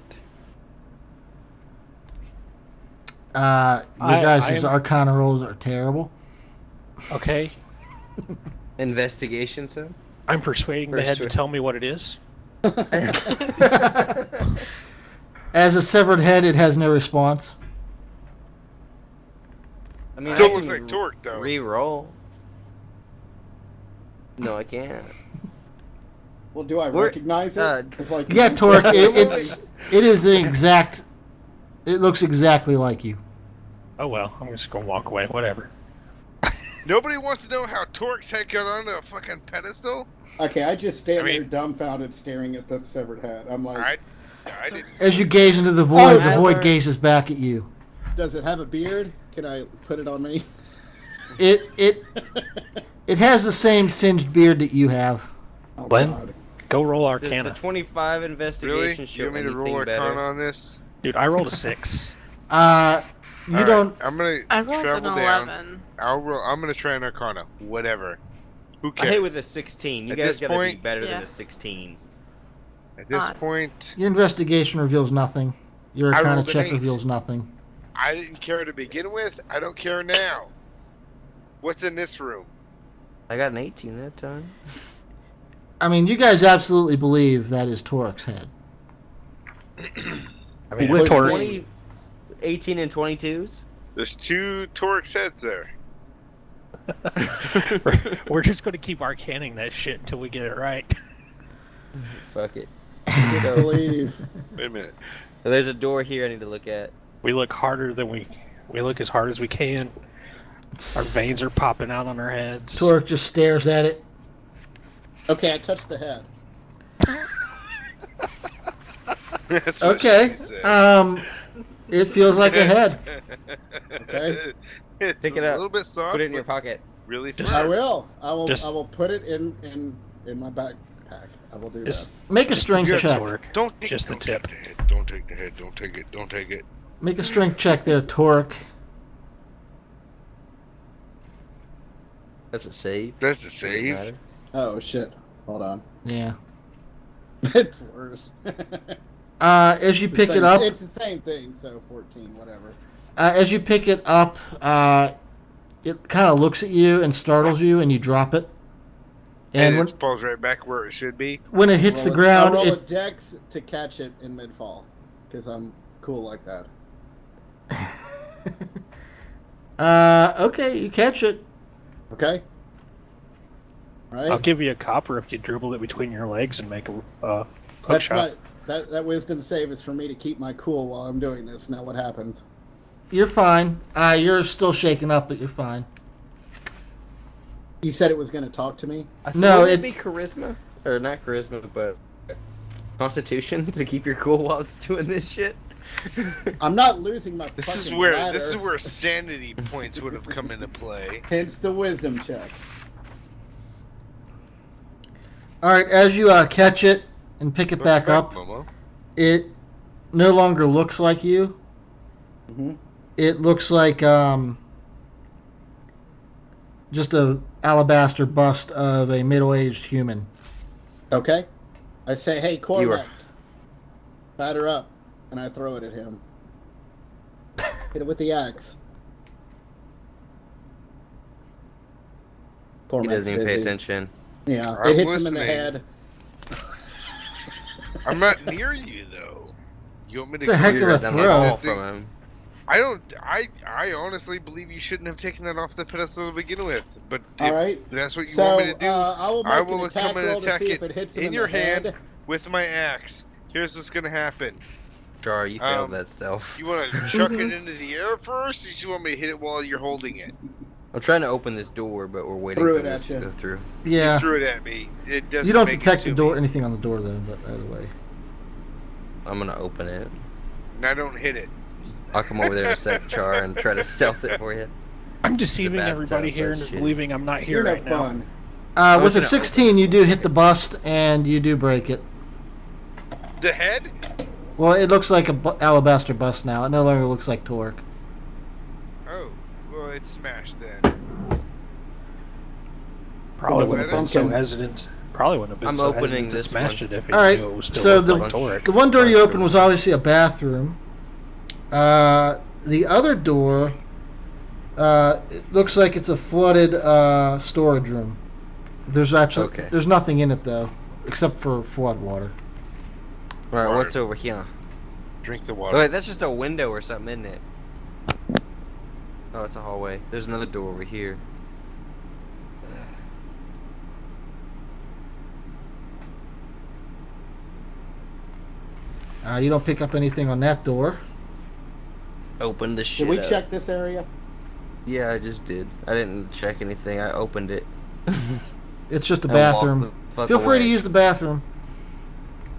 Your guys' Arcana rolls are terrible. Okay. Investigation, so? I'm persuading the head to tell me what it is. As a severed head, it has no response. I mean, Still I looks can like Torque, though. re-roll. No, I can't. Well, do I We're- recognize it? It's like Yeah, Torque. It is the exact. It looks exactly like you. Oh well, I'm just gonna walk away. Whatever. Nobody wants to know how Torque's head got onto a fucking pedestal? Okay, I just stand I mean- there dumbfounded, staring at the severed head. I'm like, I didn't. As you gaze into the void, the void Tyler. gazes back at you. does it have a beard? Can I put it on me? It has the same singed beard that you have. Oh, Glenn? God. Go roll Does the Arcana. 25 Really? investigation show You want me to anything roll Arcana better? on this? Dude, I rolled a 6. You Alright, don't. I'm gonna I rolled an travel down. 11. I'm gonna try an Arcana. Whatever. Who I cares? hit with a 16. You At guys this gotta be point- better Yeah. than a 16. At this Not. point, Your investigation reveals nothing. Your I Arcana rolled an check 8. reveals nothing. I didn't care to begin with. I don't care now. What's in this room? I got an 18 that time. I mean, you guys absolutely believe that is Torque's head. I mean, With if Torque, 20, 18 and 22s? There's 2 Torque's heads there. we're just gonna keep Arcaning that shit until we get it right. Fuck it. I believe. Wait a minute. So there's a door here I need to look at. We look harder than we look as hard as we can. Our veins are popping out on our heads. Torque just stares at it. Okay, I touched the head. That's what Okay. she said. It feels like a head. Okay. It's Pick it a up. little bit soft. Put it in your but pocket. Really Just- I firm. will. I will. Just- I will put it in my backpack. I will do Just Make a strength good check. Torque. Don't take, Just the don't tip. Take the head. Don't take the head. Don't take it. Don't take it. Make a strength check there, Torque. That's a save. That's a Doesn't save. matter. that. Oh shit! Hold on. Yeah. It's worse. As you pick it up, It's the same thing. So 14, whatever. as you pick it up, it kind of looks at you and startles you, and you drop it. And And it falls right back where it should be. when it hits the I ground, roll a it dex to catch it in mid-fall because I'm cool like that. okay, you catch it. Okay. Right. I'll give you a copper if you dribble it between your legs and make a hook That's shot. that wisdom save is for me to keep my cool while I'm doing this. Now what happens? You're fine. You're still shaken up, but you're fine. You said it was going to talk to me. I think No, it'd it- be charisma. Or not charisma, but constitution to keep your cool while it's doing this shit. I'm not losing my This fucking is where ladder. sanity points would have come into play. Hence the wisdom check. All right, as you catch it and pick it back up, Momo. it no longer looks like you. Mhm. It looks like just a alabaster bust of a middle-aged human. Okay. I say, hey, You Cormac, are- batter up, and I throw it at him. Hit it with the axe. He Cormac's doesn't even pay busy. attention. Yeah, I'm it hits him in the listening. head. I'm not near you though. You want me to? It's a heck of You're a down throw. the hall That thing- from him. I don't. I honestly believe you shouldn't have taken that off the pedestal to begin with. But All if right. that's what you So want me to do, I will make I an will attack come and roll to attack see it if it hits him in in your the hand head. with my axe. Here's what's gonna happen. Jar, you failed Um, that stealth. You want to chuck it into the air first, or you want me to hit it while you're holding it? I'm trying to open this door, but we're waiting Threw for it this at to you. go through. Yeah. Threw it at me. It doesn't. You don't make it detect the to door, me, anything on the door though. But either way, I'm gonna open it. and I don't hit it. I'll come over there a sec, Char, and try to stealth it for you. I'm deceiving bathtub, everybody here that's into shitty. believing I'm not here You're no right now. fun. With a gonna 16, open you this do one. hit the bust and you do break it. The head? Well, it looks like a alabaster bust now. It no longer looks like torque. Oh, well, it's smashed then. Probably Was it wouldn't have been so pumpkin? hesitated. Probably wouldn't have been I'm so opening hesitant to this smash one. it if he All right, knew it was still so looked the like torque. the one door you opened was obviously a bathroom. The other door, it looks like it's a flooded storage room. There's nothing in it though, except for flood water. Right, Water. what's over here? Drink the Oh, water. wait, that's just a window or something, isn't it? Oh, it's a hallway. There's another door over here. You don't pick up anything on that door. Open the shit Did we up. check this area? Yeah, I just did. I didn't check anything. I opened it. It's just a And walk bathroom. the fuck Feel free to away. use the bathroom.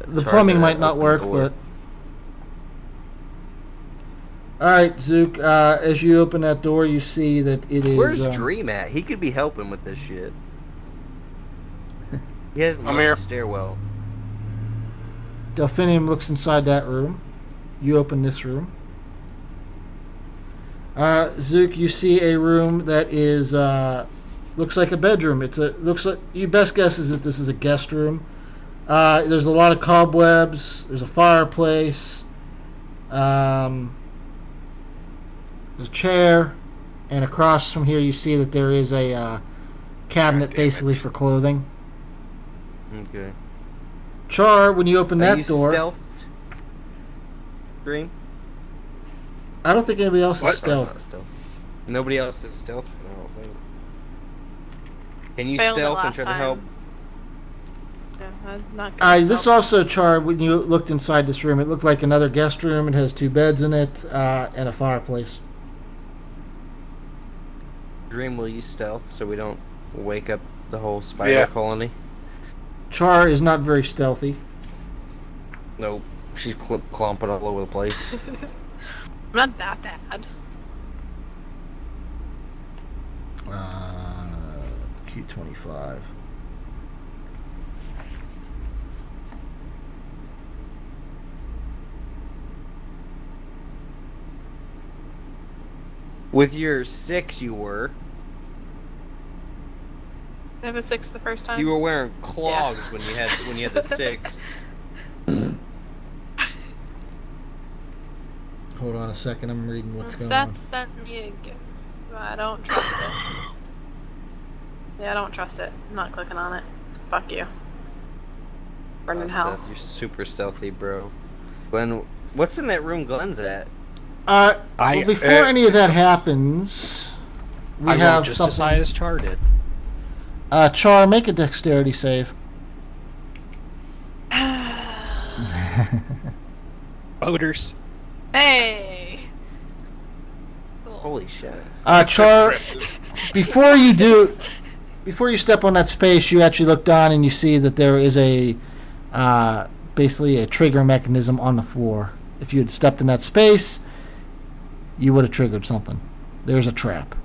The Charge plumbing that might not open work, door. but. All right, Zook. As you open that door, you see that it is. Where's Dream at? He could be helping with this shit. He hasn't I'm left here. the stairwell. Delphinium looks inside that room. You open this room. Zook, you see a room that is looks like a bedroom. Looks like your best guess is that this is a guest room. There's a lot of cobwebs. There's a fireplace. There's a chair, and across from here you see that there is a cabinet damn basically it. for clothing. Okay. Char, when you open Are that you door, stealthed? Dream? I don't think anybody else What? is Oh, not stealth. stealth. Nobody else is stealth? I don't think. Can you Failed it stealth and last try to time. help? Yeah, I'm not good. This also, Char, when you looked inside this room, it looked like another guest room. It has 2 beds in it and a fireplace. Dream, will you stealth so we don't wake up the whole spider Yeah. colony? Char is not very stealthy. Nope. She's clomping all over the place. I'm not that bad. Q25. With your 6, you were. I have a 6 the first time. You were wearing clogs when you had the 6. Hold on a second. I'm reading what's going Seth on. sent me a gift. But I don't trust it. Yeah, I don't trust it. I'm not clicking on it. Fuck you. Burn in hell. Seth, you're super stealthy, bro. Glenn, what's in that room Glenn's at? Well, before any of that happens, we I have rolled just as high something. as Char did. Char, make a dexterity save. Odors. Hey! Cool. Holy shit. Char, before you step on that space, you actually look down and you see that there is basically a trigger mechanism on the floor. If you had stepped in that space, you would have triggered something. There's a trap.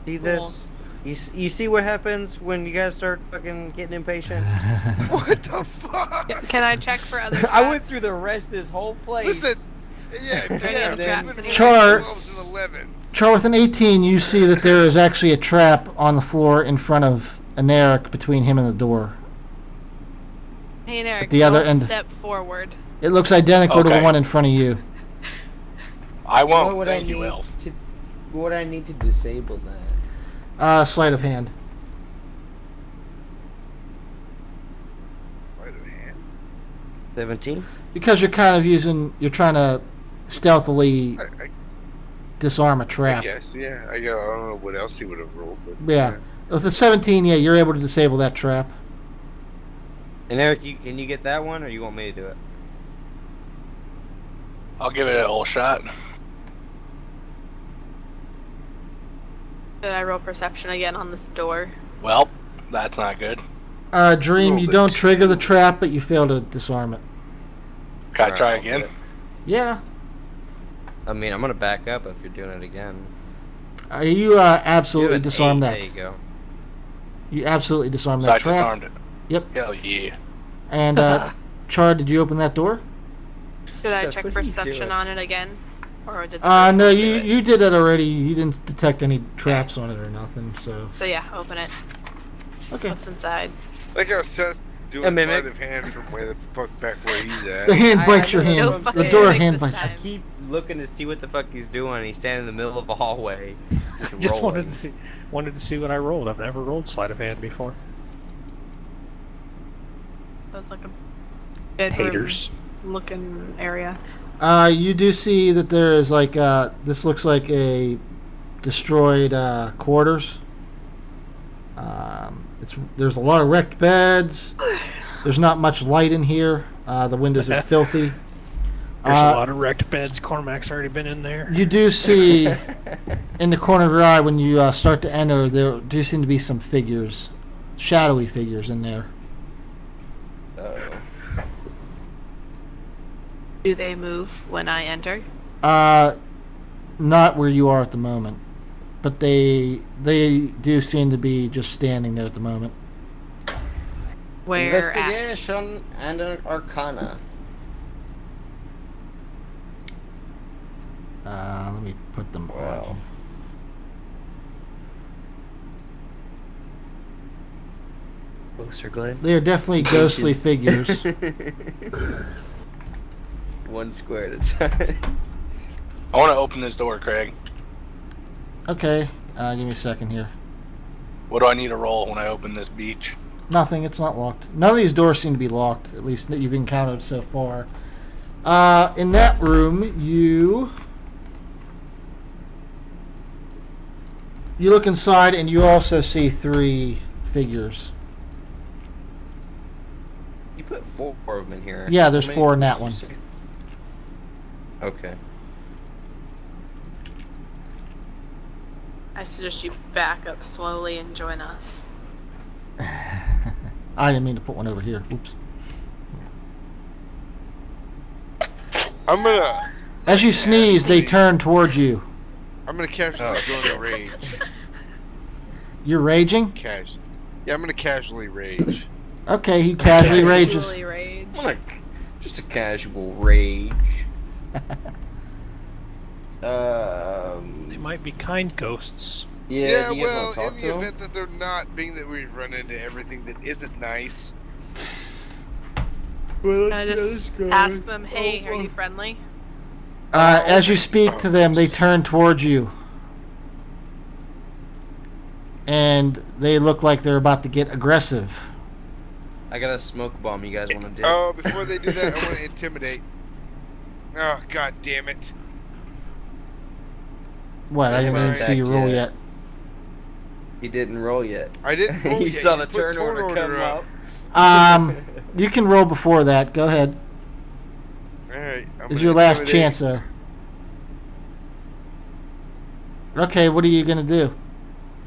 See this? You see what happens when you guys start fucking getting impatient? What the fuck? Can I check for other I went traps? through the rest of this whole place. Listen, yeah, Are there any traps anywhere? Char- 12s and 11s. Char, with an 18, you see that there is actually a trap on the floor in front of Aneric between him and the door. Hey, Eric, At the other don't end. step forward. It looks identical to the Okay. one in front of you. I won't. What would Thank I you, need Elf. to? What would I need to disable that? Sleight of hand. Wait a minute. 17? Because you're trying to stealthily I disarm a I trap. guess, yeah. I don't know what else he would have rolled, but Yeah. With the 17, yeah, you're able to disable that trap. And Eric, can you get that one, or you want me to do it? I'll give it a whole shot. Did I roll perception again on this door? Well, that's not good. Dream, you Roll don't it. trigger the trap, but you fail to disarm it. Can I Alright, try I'll do again? it. Yeah. I mean, I'm gonna back up if you're doing it again. You Do absolutely an disarm 8, that. There you go. You absolutely disarmed So that I trap. disarmed it. Yep. Hell yeah. And Char, did you open that door? Did I Seth, check what are you perception doing? on it again? Or did the No, person do you it? you did it already. You didn't detect any traps on it or nothing. So So yeah, open it. okay. What's inside? Like how Seth's A doing mimic. sleight of hand from way the fuck back where he's at. The hand I bites your know hand. No what I'm The fucking door mimics hand this bites. time. I keep looking to see what the fuck he's doing. He's standing in the middle of a hallway. Just rolling. wanted to see what I rolled. I've never rolled sleight of hand before. That's like a bedroom Haters. looking area. You do see that there is like this looks like a destroyed quarters. There's a lot of wrecked beds. There's not much light in here. The windows are filthy. There's a lot of wrecked beds. Cormac's already been in there. You do see in the corner of your eye when you start to enter, there do seem to be some figures, shadowy figures in there. Do they move when I enter? Not where you are at the moment, but they do seem to be just standing there at the moment. Where at? Investigation and an arcana. Let me put them. Wow. Closer, Glenn. They are definitely ghostly figures. One square at a time. I want to open this door, Craig. Okay, give me a second here. What do I need to roll when I open this beach? Nothing. It's not locked. None of these doors seem to be locked. At least that you've encountered so far. In that room, you look inside, and you also see 3 figures. You put 4 of them in here. Yeah, there's How 4 in many that did one. you say? Okay. I suggest you back up slowly and join us. I didn't mean to put one over here. Oops. I'm gonna As you sneeze, they turn towards you. casually go into rage. You're raging? Yeah, I'm gonna casually rage. Okay, he casually rages. Casually rage. Just a casual rage. They might be kind ghosts. Yeah, do you guys well, want to talk in to the them? event that they're not, being that we've run into everything that isn't nice. Can I just ask them, hey, are you friendly? As you speak to them, they turn towards you. And they look like they're about to get aggressive. I got a smoke bomb you guys want to do. Oh, before they do that, I want to intimidate. Oh, god damn it. What? I didn't even see you roll yet. He didn't roll yet. I didn't roll You yet. saw You the put turn order come up. You can roll before that. Go ahead. Alright. This is your last chance, sir. Okay, what are you gonna do?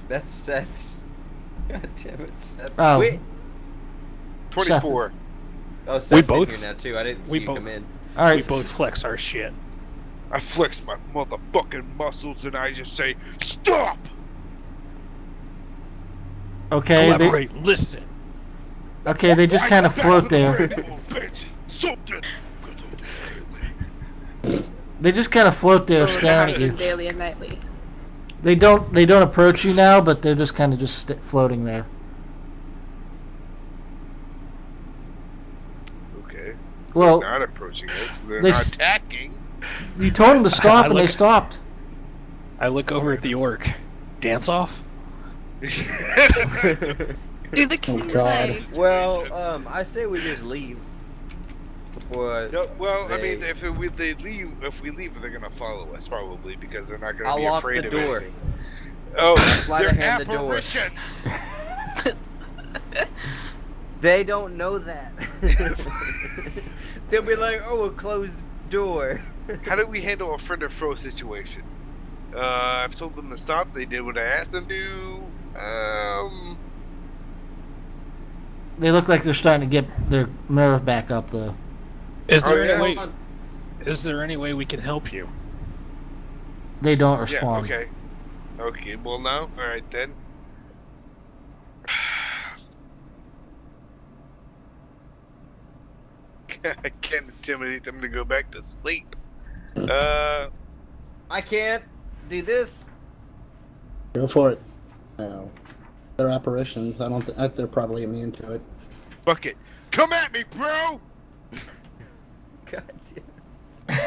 That's Seth's. God damn it, Seth. Oh. Wait. 24. Oh, Seth's both- in here now too. I didn't we see you both- come in. All right. We both flex our shit. I flex my motherfucking muscles and I just say, STOP! Okay. They, Collaborate. Listen. okay. They just kind of float there. Bitch, something. They just kind of float there, staring at you. Daily and nightly. They don't approach you now, but they're just kind of just floating there. Okay. Well, They're not approaching us. They're they not s- attacking. you told them to stop, I and they look- stopped. I look over at the orc. Dance off? Do the king God. night. Well, I say we just leave. Before No, well, I they- mean, if we leave, they're gonna follow us probably because they're not gonna I'll be lock afraid the of door. anything. Oh, Sleight of they're hand the door. apparitions. They don't know that. They'll be like, "Oh, a closed door." How do we handle a friend or foe situation? I've told them to stop. They did what I asked them to. They look like they're starting to get their nerve back up, though. Is Oh, there yeah. any way? Is there any way we can help you? They don't Yeah. respond. Okay. Okay. Well, no. All right then. I can't intimidate them to go back to sleep. I can't do this. Go for it. No. They're apparitions. I don't think they're probably immune to it. Bucket, come at me, bro! God damn.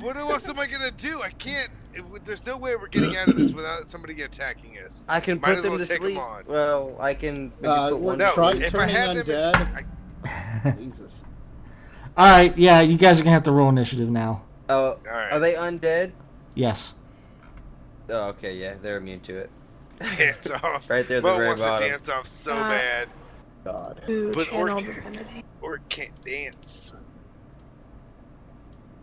What else am I gonna do? I can't. There's no way we're getting out of this without somebody attacking us. I can Might put as them well to take 'em sleep. on. Well, I can maybe put one no, to try sleep. if I turning had them, undead. Jesus. All right, yeah, you guys are gonna have to roll initiative now. Oh, Alright. are they undead? Yes. Oh, okay, yeah, they're immune to it. dance off. Right there at the Mo very wants bottom. to dance off so bad, God. Ooh, But channel Orc- divinity. or can't dance.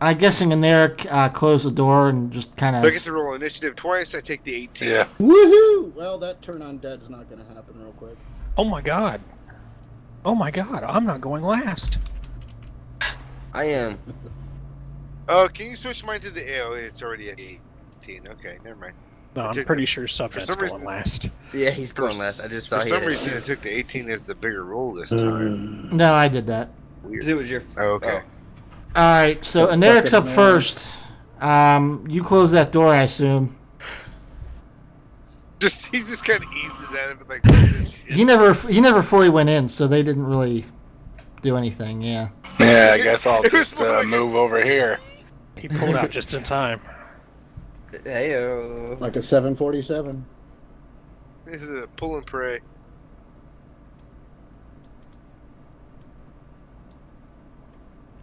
I'm guessing Aneric closed the door and just kind So I get of. to roll initiative twice. I take the 18. Yeah. Woohoo! Well, that turn undead is not going to happen real quick. Oh my god. Oh my god, I'm not going last. I am. Oh, can you switch mine to the AO? It's already at 18. Okay, never mind. No, I'm took pretty the- sure Subnet's some going reason- last. Yeah, he's going last. I just saw For he some had it. reason, I took the 18 as the bigger roll this time. No, I did that. Because it was your. Oh, okay. All right, so What Aneric's up fucking first. You close that door, I assume. He just kind of eases out of it like this shit. He never fully went in, so they didn't really do anything. Yeah. Yeah, I guess I'll It was just more like a- move over here. He pulled out just in time. Heyo. Like a 747. This is a pull and pray.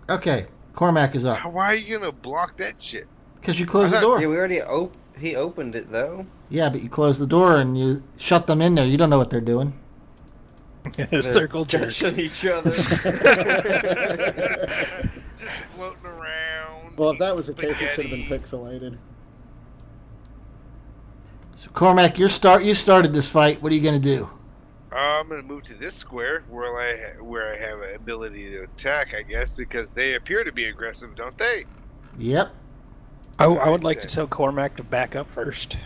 Okay, Cormac is up Why are you gonna block that shit? because you closed the I thought- door. Yeah, we already he opened it though. Yeah, but you closed the door and you shut them in there. You don't know what they're doing. Circle jerk. Touching each other. Just floating around. Well, if that was the case, it should have been spaghetti. pixelated. So Cormac, you started this fight. What are you gonna do? I'm gonna move to this square where I have an ability to attack, I guess, because they appear to be aggressive, don't they? Yep. I would like to tell Cormac to back up first.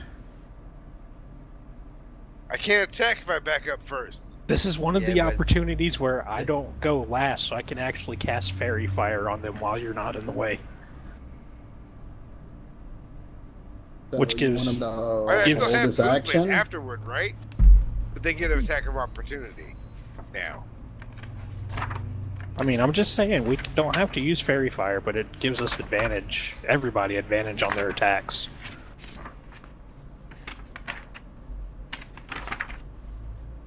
I can't attack if I back up first. This is one of Yeah, the but- opportunities where I don't go last, so I can actually cast Fairy Fire on them while you're not in the way. So Which you gives- want him to, I gives- still hold have his movement action. afterward, right? But they get an attack of opportunity now. I mean, I'm just saying, we don't have to use Fairy Fire, but it gives us advantage, everybody advantage on their attacks.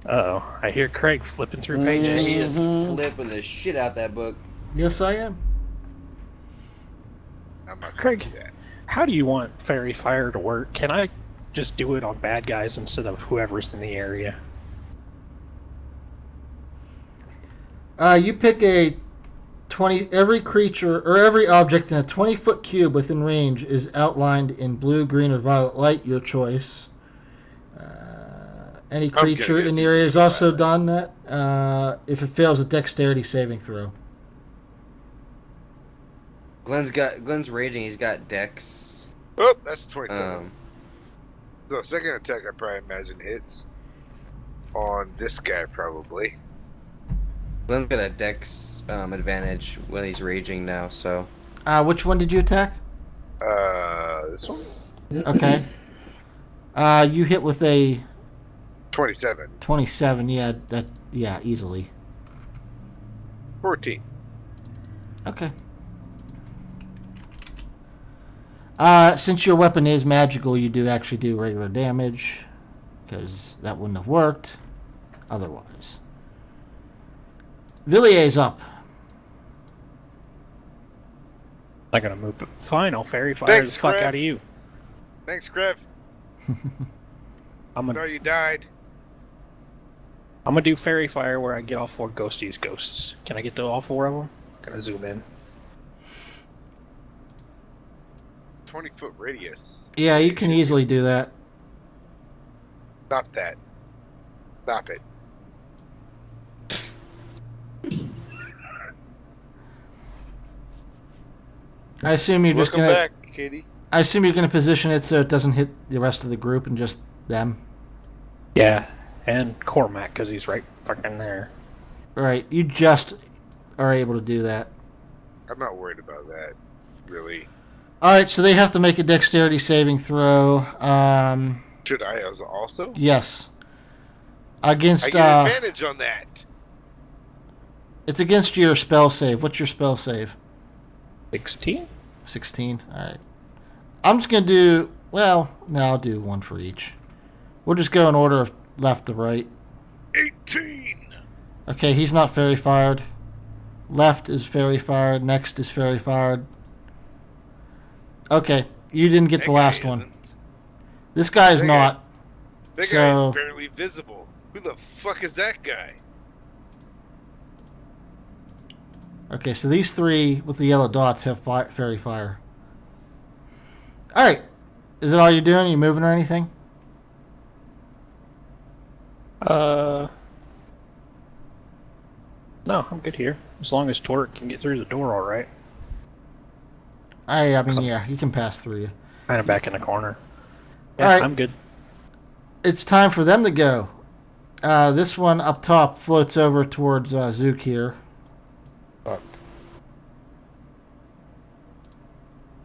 Uh-oh, I hear Craig flipping through Yeah, pages. he is Mhm. flipping the shit out that book. Yes, I am. I'm not gonna Craig. do that. How do you want Fairy Fire to work? Can I just do it on bad guys instead of whoever's in the area? You pick a 20. Every creature or every object in a 20-foot cube within range is outlined in blue, green, or violet light. Your choice. Any creature in the area is also done that if it fails a dexterity saving throw. Glenn's raging. He's got Dex. Oh, that's 27. Um, So second attack, I probably imagine hits on this guy probably. Glenn's got a Dex advantage when he's raging now. So Which one did you attack? This one, Okay. You hit with a 27, 27. Yeah, easily. 14. Okay. Since your weapon is magical, you do actually do regular damage, because that wouldn't have worked otherwise. Villier's up. Not gonna move, but fine, I'll Fairy Fire Thanks, the fuck Crab. out of you. Thanks, Krev. I'm No, gonna you died. do Fairy Fire where I get all 4 ghosties ghosts. Can I get to all 4 of them? Gotta zoom in. 20-foot radius. Yeah, you can easily do that. Stop that. Stop it. I assume you're just Welcome gonna. back, Katie. I assume you're gonna position it so it doesn't hit the rest of the group and just them. Yeah, and Cormac because he's right fucking there. Right. You just are able to do that. I'm not worried about that, really. All right, so they have to make a dexterity saving throw. Should I also? Yes. Against I get advantage on that. it's against your spell save. What's your spell save? 16? 16. All right. I'm just gonna do. Well, no, I'll do one for each. We'll just go in order of left to right. 18. Okay, he's not fairy fired. Left is fairy fired. Next is fairy fired. Okay, you didn't get That the last guy one. isn't. This guy is That guy- not. That So- guy is barely visible. Who the fuck is that guy? Okay, so these three with the yellow dots have fairy fire. All right, is it all you're doing? You moving or anything? No, I'm good here. As long as Torque can get through the door, all right. I mean, yeah, he can pass through you. Kind of back in the corner. Yeah, All right. I'm good. It's time for them to go. This one up top floats over towards Zook here. Fuck.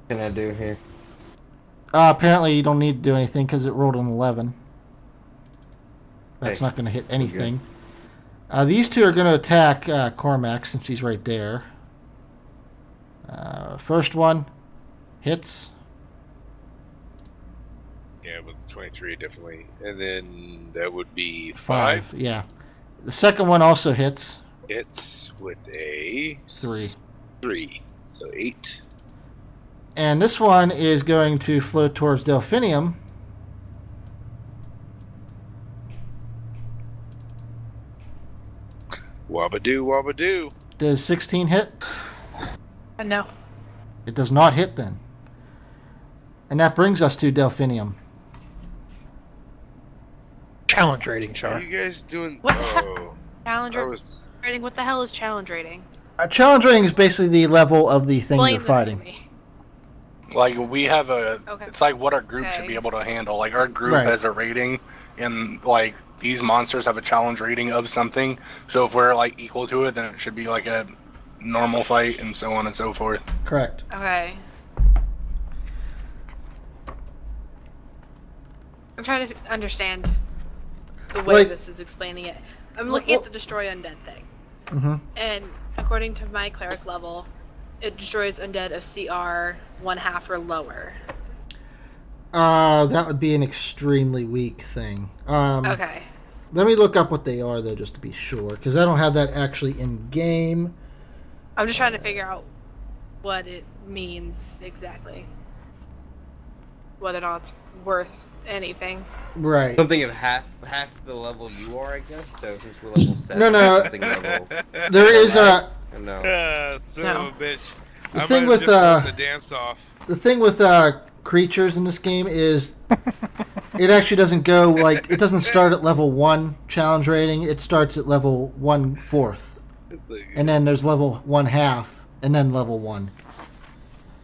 What can I do here? Apparently, you don't need to do anything because it rolled an 11. That's Hey, not going to hit anything. These two are going to attack Cormac since he's right there. First one hits. Yeah, with 23, definitely. And then that would be 5. 5. Yeah. The second one also hits. Hits with a 3. 3. So 8. And this one is going to float towards Delphinium. Wabadoo, wabadoo. Does 16 hit? No. It does not hit then. And that brings us to Delphinium. Challenge rating, What Char. are you guys doing? What the heck? Oh, Challenge I was. rating? What the hell is challenge rating? Challenge rating is basically the level of the thing Explain you're this fighting. to me. Like we have a, Okay. it's like what our group should Okay. be able to handle. Like our group Right. has a rating, and like these monsters have a challenge rating of something. So if we're like equal to it, then it should be like a normal fight, and so on and so forth. Correct. Okay. I'm trying to understand the way Like- this is explaining it. I'm looking at the destroy undead thing, Mm-hmm. and according to my cleric level, it destroys undead of CR 1/2 or lower. That would be an extremely weak thing. Okay. Let me look up what they are, though, just to be sure, because I don't have that actually in game. I'm just trying to figure out what it means exactly. Whether or not it's worth anything. Right. Something of half the level you are, I guess. So since we're level 7, No. something level. There is a No. Son No. of a bitch. The I thing might have with, just won the dance off. the thing with creatures in this game is it actually doesn't go like it doesn't start at level 1 challenge rating. It starts at level 1/4, It's like, and then there's level 1/2, and then level 1.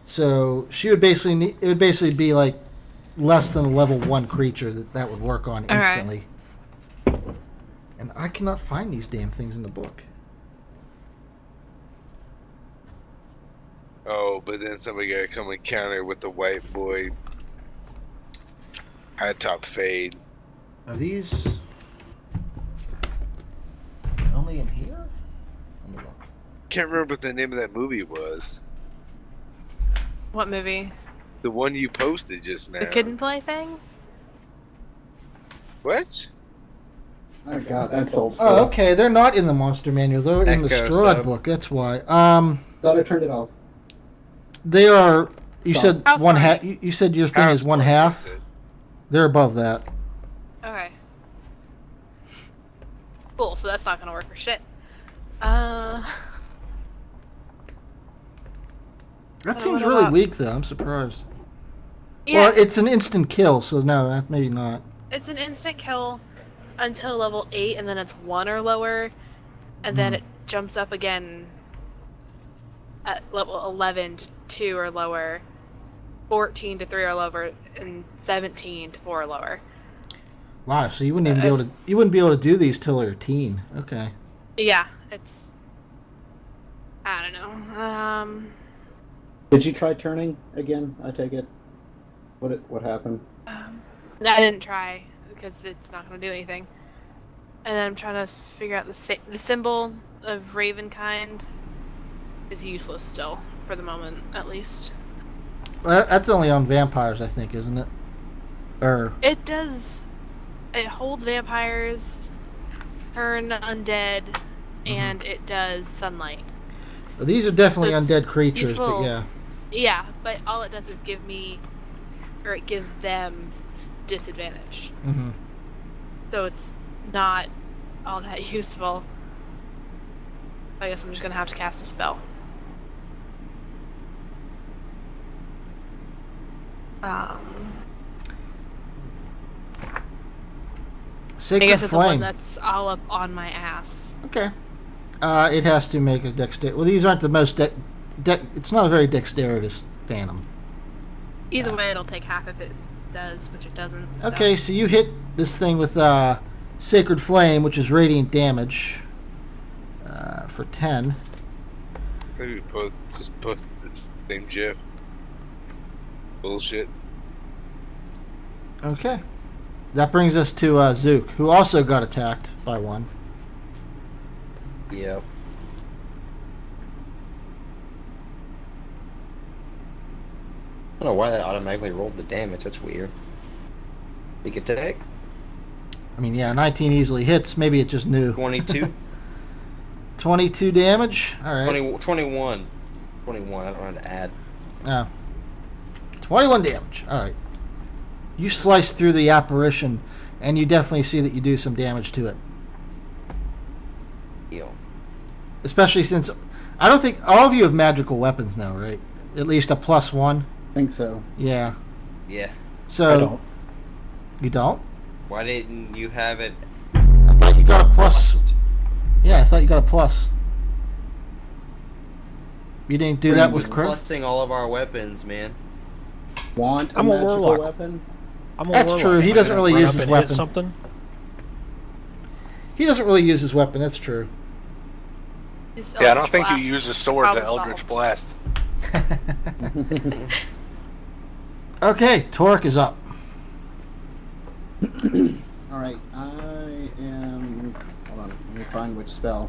So she would basically it would basically be like less than a level 1 creature that would work on All right. instantly. And I cannot find these damn things in the book. oh, but then somebody got to come and counter with the white boy high top fade. Are these only in here? Let me look. Can't remember what the name of that movie was. What movie? The one you posted just now. The Kid and Play thing? What? Oh god, that's old school. Oh, okay. They're not in the monster manual. They're in the Echo Strahd sub. book. That's why. Thought I turned it off. They are. You Stop. said House one party. half. You said your thing is House one Party, half. that's it. They're above that. Okay. Cool, so that's not gonna work for shit. Uh, That Oh, seems what really about- weak, though. I'm surprised. yeah, Well, it's an instant kill, so no, maybe not. it's an instant kill until level 8, and then it's 1 or lower, and then it jumps up again at level 11 to 2 or lower, 14 to 3 or lower, and 17 to 4 or lower. Wow. So you wouldn't even be able to. You wouldn't be able to do these till you're a teen. Okay. Yeah, it's I don't know. Did you try turning again? I take it. What happened? No, I didn't try because it's not going to do anything. And then I'm trying to figure out the symbol of Ravenkind is useless still for the moment, at least. Well, that's only on vampires, I think, isn't it? Or It does. It holds vampires, turn undead, and it does sunlight. well, these are definitely It's undead creatures, but useful. yeah. Yeah, but all it does is it gives them disadvantage. Mm-hmm. So it's not all that useful. I guess I'm just gonna have to cast a spell. I Sacred guess it's the one Flame. that's all up on my ass. Okay. It has to make a dexterity. Well, these aren't the most it's not a very dexterous phantom. Either way, it'll take half if it does, which it doesn't. So. Okay, so you hit this thing with Sacred Flame, which is radiant damage, for 10. Maybe just post this same GIF. Bullshit. Okay. That brings us to Zook, who also got attacked by one. Yep. I don't know why that automatically rolled the damage. That's weird. Big attack. I mean, yeah, 19 easily hits. Maybe it just knew. 22. 22 damage. All right. 21. 21. I don't know how to add. Oh. 21 damage. All right. You slice through the apparition, and you definitely see that you do some damage to it. Deal. Especially since I don't think all of you have magical weapons now, right? At least a +1. I think so. Yeah. Yeah. So I don't. You don't? Why didn't you have it? I thought you got a plus. Yeah, I thought you got a plus. You didn't do that with Crow? Plusing all of our weapons, man. Want a I'm a magical warlock. weapon? I'm a That's warlock. true, he Am I doesn't gonna really run use up his and hit weapon. Something? He doesn't really use his weapon, that's true. Is Yeah, I don't Eldritch think you Blast use a sword to problem Eldritch solved? Blast. Okay, Torque is up. All right, I am. Hold on, let me find which spell.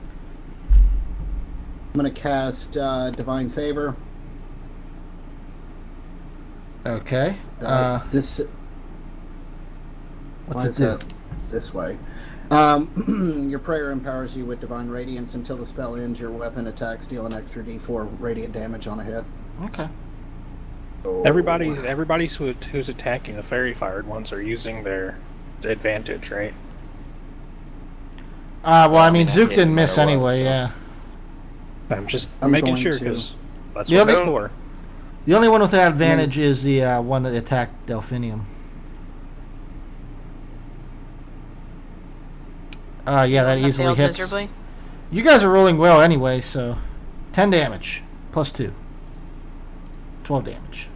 I'm gonna cast Divine Favor. Okay. This. What's why it is do? that this way? Your prayer empowers you with Divine Radiance. Until the spell ends, your weapon attacks deal an extra D4 radiant damage on a hit. Okay. Oh. Everybody who's attacking the fairy fired ones are using their advantage, right? Well, I I mean, mean, I Zook hit didn't no miss matter what, anyway, so- yeah. I'm making going sure to- because that's Yeah, what it's but- for. The only one with that advantage is the one that attacked Delphinium. Yeah, that easily failed hits. miserably. You guys are rolling well anyway, so 10 damage plus 2. 12 damage.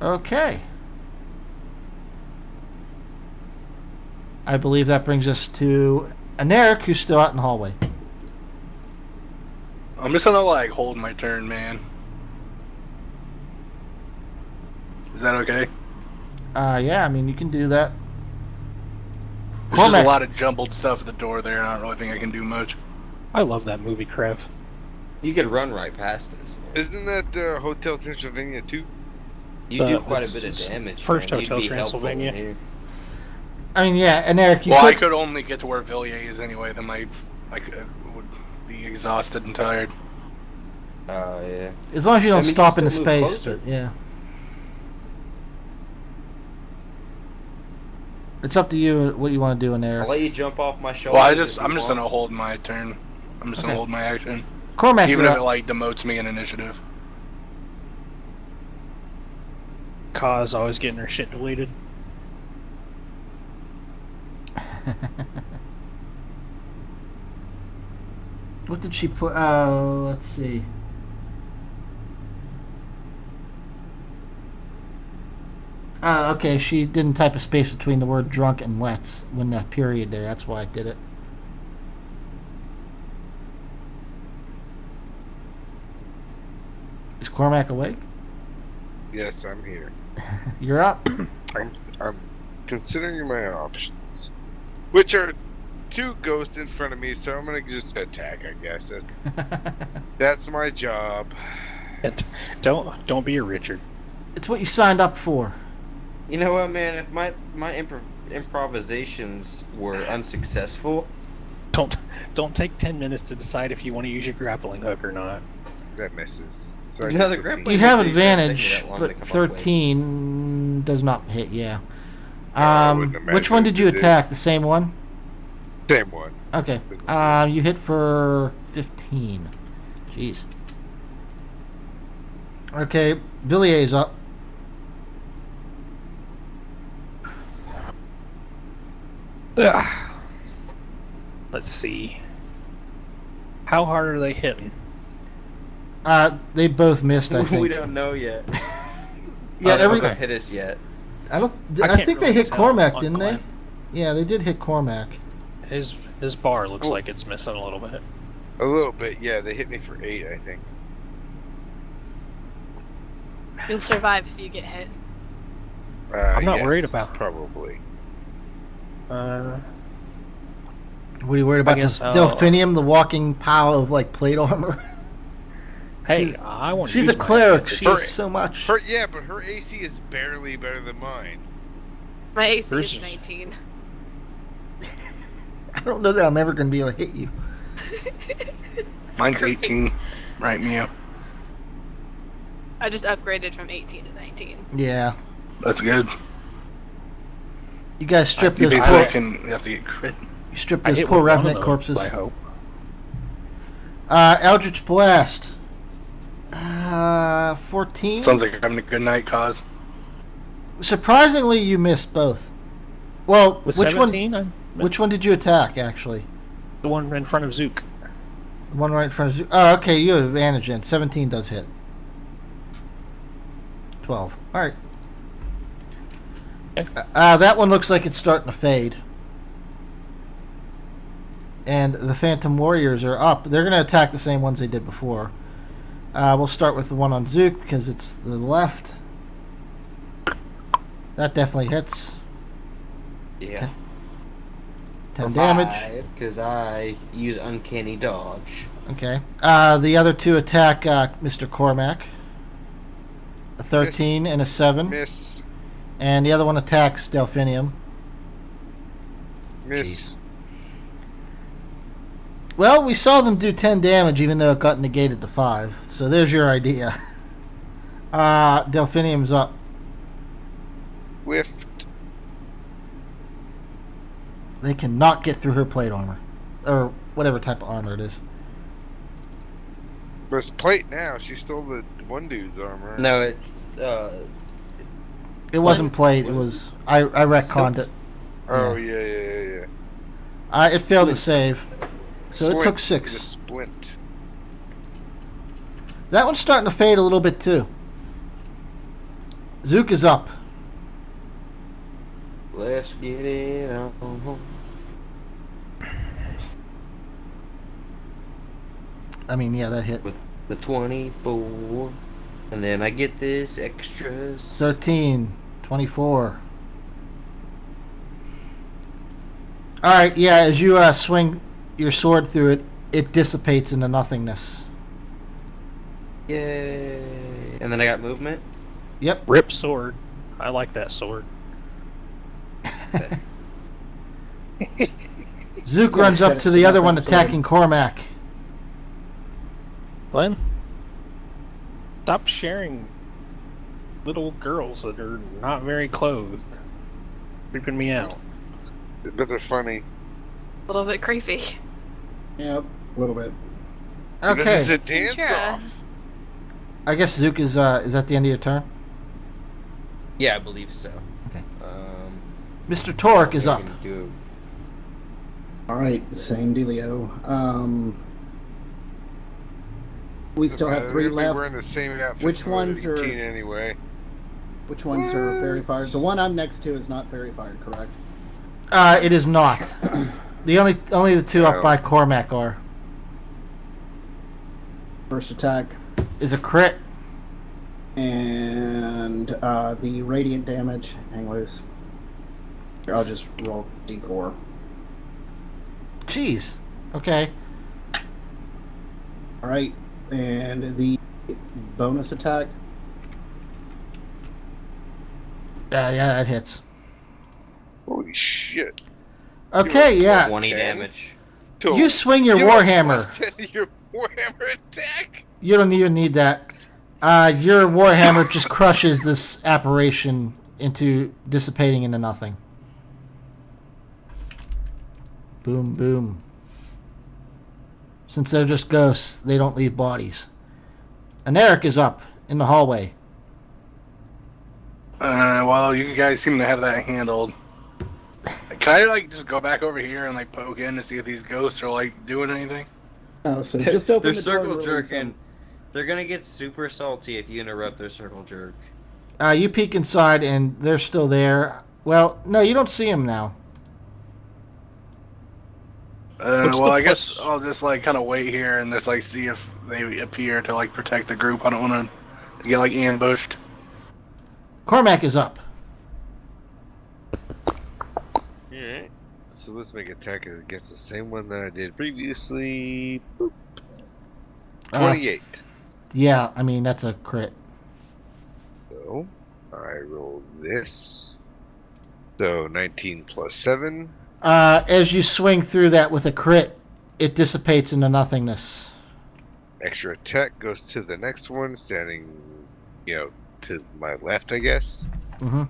Okay. I believe that brings us to Aneric, who's still out in the hallway. I'm just gonna like hold my turn, man. Is that okay? Yeah, I mean, you can do that. There's just Cormac. a lot of jumbled stuff at the door there, and I don't really think I can do much. I love that movie, Krev. You could run right past us. Man. Isn't that Hotel Transylvania too? You do But quite a it's- bit of it's damage. first man. You'd Hotel be helpful in Transylvania. here. I mean, yeah, Aneric, you Well, I could... could only get to where Villiers is anyway. Then my would be exhausted and tired. Oh yeah. As long as you don't I mean, you stop can into still move space, closer. but yeah. It's up to you what you want to do in there. I'll let you jump off my shoulder. Well, if you I'm just want. gonna hold my turn. I'm just Okay. gonna hold my action, Cormac, even you're if it up. like demotes me in initiative. Ka's always getting her shit deleted. What did she put? Oh, let's see. Okay, she didn't type a space between the word drunk and let's when that period there. That's why I did it. Cormac awake? Yes, I'm here. You're up. I'm considering my options, which are 2 ghosts in front of me, so I'm gonna just attack. I guess that's my job. And don't be a Richard. It's what you signed up for. You know what, man? If my improvisations were unsuccessful, Don't take 10 minutes to decide if you want to use your grappling hook or not. That misses. So I no, get the 15. grappling You have hook didn't take me advantage, that long to but come up with. 13 does not hit. Yeah. I wouldn't Which one imagine did you it did. attack? The same one. Same one. Okay. You hit for 15. Jeez. Okay, Villier's up. Ugh. Let's see. How hard are they hitting? They both missed, I we think. don't know yet. Yeah, they every. haven't hit us yet. I don't. I I can't think they really hit tell Cormac, on didn't Glenn. they? Yeah, they did hit Cormac. His bar looks like it's missing a little bit. A little bit, yeah. They hit me for 8, I think. You'll survive if you get hit. I'm not yes, worried about it. probably. What are you worried about? guess The I'll- Delphinium, the walking pile of like plate armor. Hey, I want to She's use a my cleric. advantage. She has so much. Yeah, but her AC is barely better than mine. My AC Hers is is- 19. I don't know that I'm ever going to be able to hit you. Mine's 18. Right, Mia. I just upgraded from 18 to 19. Yeah. That's good. You guys strip You those basically poor, you have to get crit. you strip I those hit poor with one of Revenant those, corpses. I hope. Eldritch Blast. 14. Sounds like you're having a good night, Cause. Surprisingly, you missed both. Well, With which 17, one? Which one did you attack? Actually, the one in front of Zook. the one right in front of you. Oh, okay. You have advantage then. 17 does hit. 12. All right. Okay. That one looks like it's starting to fade. And the Phantom Warriors are up. They're going to attack the same ones they did before. We'll start with the one on Zook because it's the left. That definitely hits. Yeah. 10 damage. Because I use Uncanny Dodge. Okay. The other 2 attack Mr. Cormac. A 13 and a 7. Miss. And the other one attacks Delphinium. Miss. Well, we saw them do 10 damage even though it got negated to 5. So there's your idea. Delphinium's up. Whiffed. They cannot get through her plate armor. Or whatever type of armor it is. But it's plate now. She stole the one dude's armor. No, it's It wasn't plate. It What was... I retconned it. Oh, yeah. It failed to save. So it took Splint. 6. The splint. That one's starting to fade a little bit too. Zook is up. let's get it on. I mean, yeah, that hit. With the 24. And then I get this extra 13, 24. Alright, yeah, as you swing your sword through it, it dissipates into nothingness. Yay. And then I got movement. Yep. Rip sword. I like that sword. Zook Yeah, runs up to the finish other up one that attacking Cormac. Glenn, stop sharing little girls that are not very clothed. Creeping me out. But they're funny. A little bit creepy. Yep, a little bit. It's Okay. a dance Sure. off. I guess Zook is at the end of your turn? Yeah, I believe so. Okay. Um, Mr. Torque is I up. can do- All right, same dealio. We still have 3 left. We're in the same outfit. Which for ones are- 18 anyway? Which ones are fairy fired? The one I'm next to is not fairy fired, correct? It is not. The only the 2 up No. by Cormac are. First attack. Is a crit. And the radiant damage, hang loose. Here, I'll just roll d4. Jeez. Okay. All right, and the bonus attack. Yeah, that hits. Holy shit. Okay, yeah. 20 10. damage. You swing your You have warhammer. +10 to your warhammer attack. You don't even need that. Your warhammer just crushes this apparition into dissipating into nothing. Boom, boom. Since they're just ghosts, they don't leave bodies. And Eric is up in the hallway. Well, you guys seem to have that handled. Can I like just go back over here and like poke in to see if these ghosts are like doing anything? Oh, so just open They're the door. circle and jerking. some- They're gonna get super salty if you interrupt their circle jerk. You peek inside and they're still there. Well, no, you don't see them now. What's Well, the I guess plus? I'll just like kind of wait here and just like see if they appear to like protect the group. I don't want to get like ambushed. Cormac is up. Alright. So let's make attack against the same one that I did previously. Boop. 28. Yeah, I mean, that's a crit. So I roll this. So 19 plus 7. As you swing through that with a crit, it dissipates into nothingness. Extra attack goes to the next one, standing, to my left, I guess. Mm-hmm.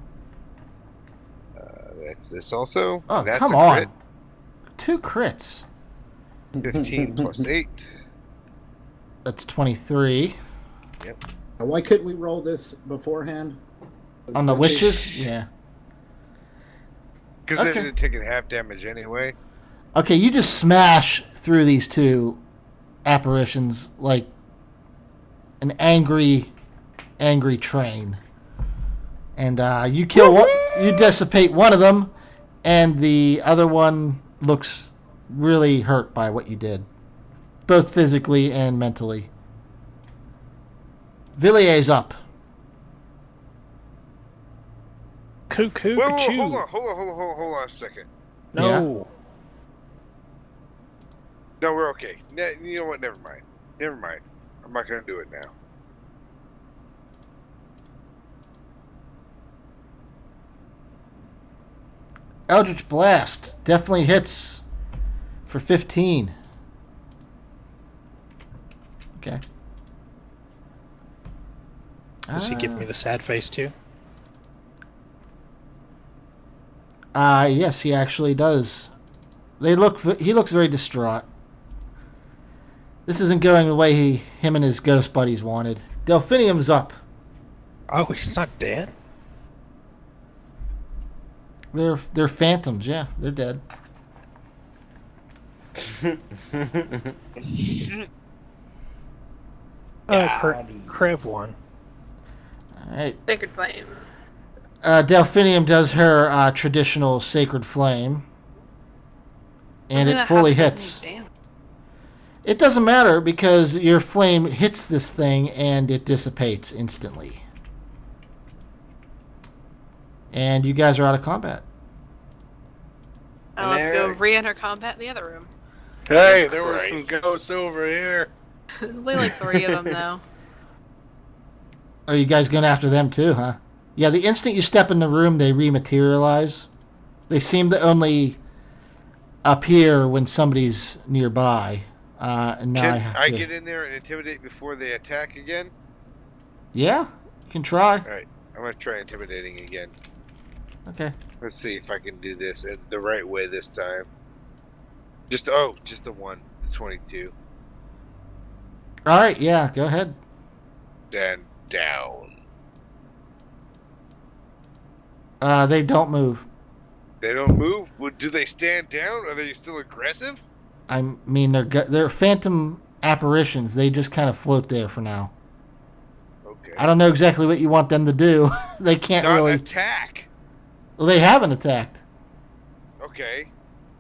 That's this also. Oh, That's come a on. crit. 2 crits. 15 plus 8. That's 23. Why couldn't we roll this beforehand? On the witches? Yeah. Because Okay. they didn't take half damage anyway. Okay, you just smash through these 2 apparitions like an angry train. And you kill one, you dissipate one of them, and the other one looks really hurt by what you did, both physically and mentally. Villier's up. Cuckoo, Whoa, ka-choo. hold on a second. No. No, we're okay. You know what? Never mind. I'm not gonna do it now. Eldritch Blast definitely hits for 15. Okay. Does he give me the sad face too? Yes, he actually does. He looks very distraught. This isn't going the way him and his ghost buddies wanted. Delphinium's up. Oh, he's not dead? They're phantoms, yeah. They're dead. Krev won. Alright. Sacred Flame. Delphinium does her traditional Sacred Flame. And Look at it that, fully half hits. doesn't even- It doesn't matter because your flame hits this thing and it dissipates instantly. And you guys are out of combat. Oh, let's go Eric. re-enter combat in the other room. Hey, there were Christ. some ghosts over here. Only like 3 of them though. Are you guys going after them too, huh? Yeah, the instant you step in the room, they rematerialize. They seem to only appear when somebody's nearby. And now I Can have I to... get in there and intimidate before they attack again? Yeah, you can try. Alright, I'm gonna try intimidating again. Okay. Let's see if I can do this in the right way this time. Just the one, the 22. All right, yeah, go ahead. Then down. They don't move. They don't move? Do they stand down? Are they still aggressive? I mean, they're phantom apparitions. They just kind of float there for now. Okay. I don't know exactly what you want them to do. They can't Not really. attack. Well, they haven't attacked. Okay.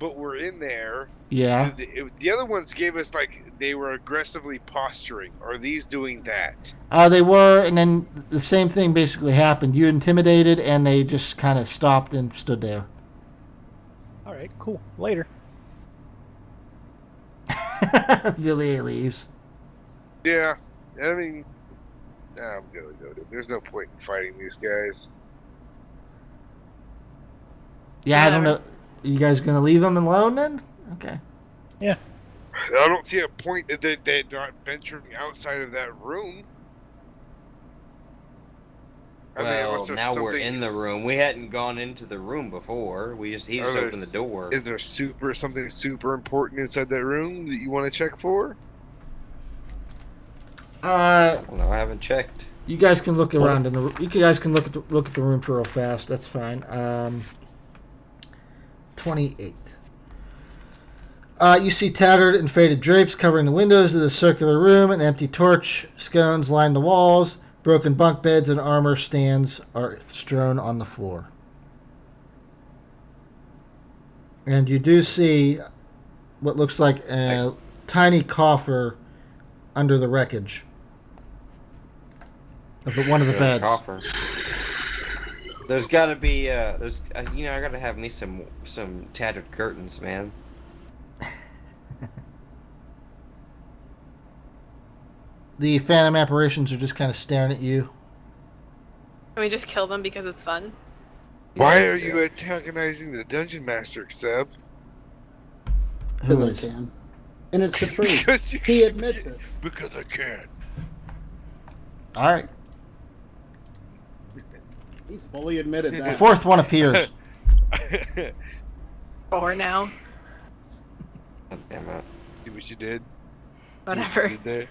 but we're in there. Yeah. The other ones gave us like they were aggressively posturing. Are these doing that? They were, and then the same thing basically happened. You intimidated, and they just kind of stopped and stood there. All right, cool. Later. Villiers leaves. Yeah, I mean, I'm gonna go. There's no point in fighting these guys. Yeah, I don't know. You guys gonna leave them alone then? Okay. Yeah. I don't see a point that they're not venturing outside of that room. Well, unless there's now we're something- in the room. We hadn't gone into the room before. He just opened the door. Is there something super important inside that room that you want to check for? Well, no, I haven't checked. You guys can look around in the. You guys can look at the room for real fast. That's fine. 28. You see tattered and faded drapes covering the windows of the circular room. An empty torch scones line the walls. Broken bunk beds and armor stands are strewn on the floor. And you do see what looks like a tiny coffer under the wreckage of one of the beds. Coffer. There's got to be I got to have me some tattered curtains, man. The phantom apparitions are just kind of staring at you. Can we just kill them because it's fun? Why Yeah, are that's you antagonizing the dungeon master, Seb? Who Because is? I can. And it's the truth. Because you He admits it. Because I can. All right. He's fully admitted The that. fourth one appears. 4 now. Damn it. See what you did? Whatever. You did there?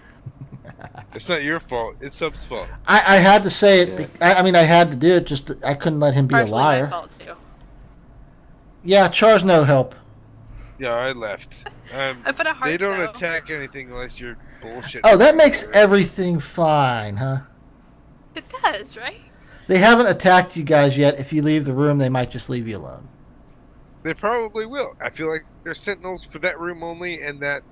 It's not your fault. It's Sub's fault. I had to say it. I mean, I had to do it. Just I couldn't let him be Partially a liar. my fault too. Yeah, Char's no help. Yeah, I left. I put a heart. They don't though. attack anything unless you're bullshit. Oh, that makes everything fine, huh? It does, right? They haven't attacked you guys yet. If you leave the room, they might just leave you alone. They probably will. I feel like they're sentinels for that room only, and that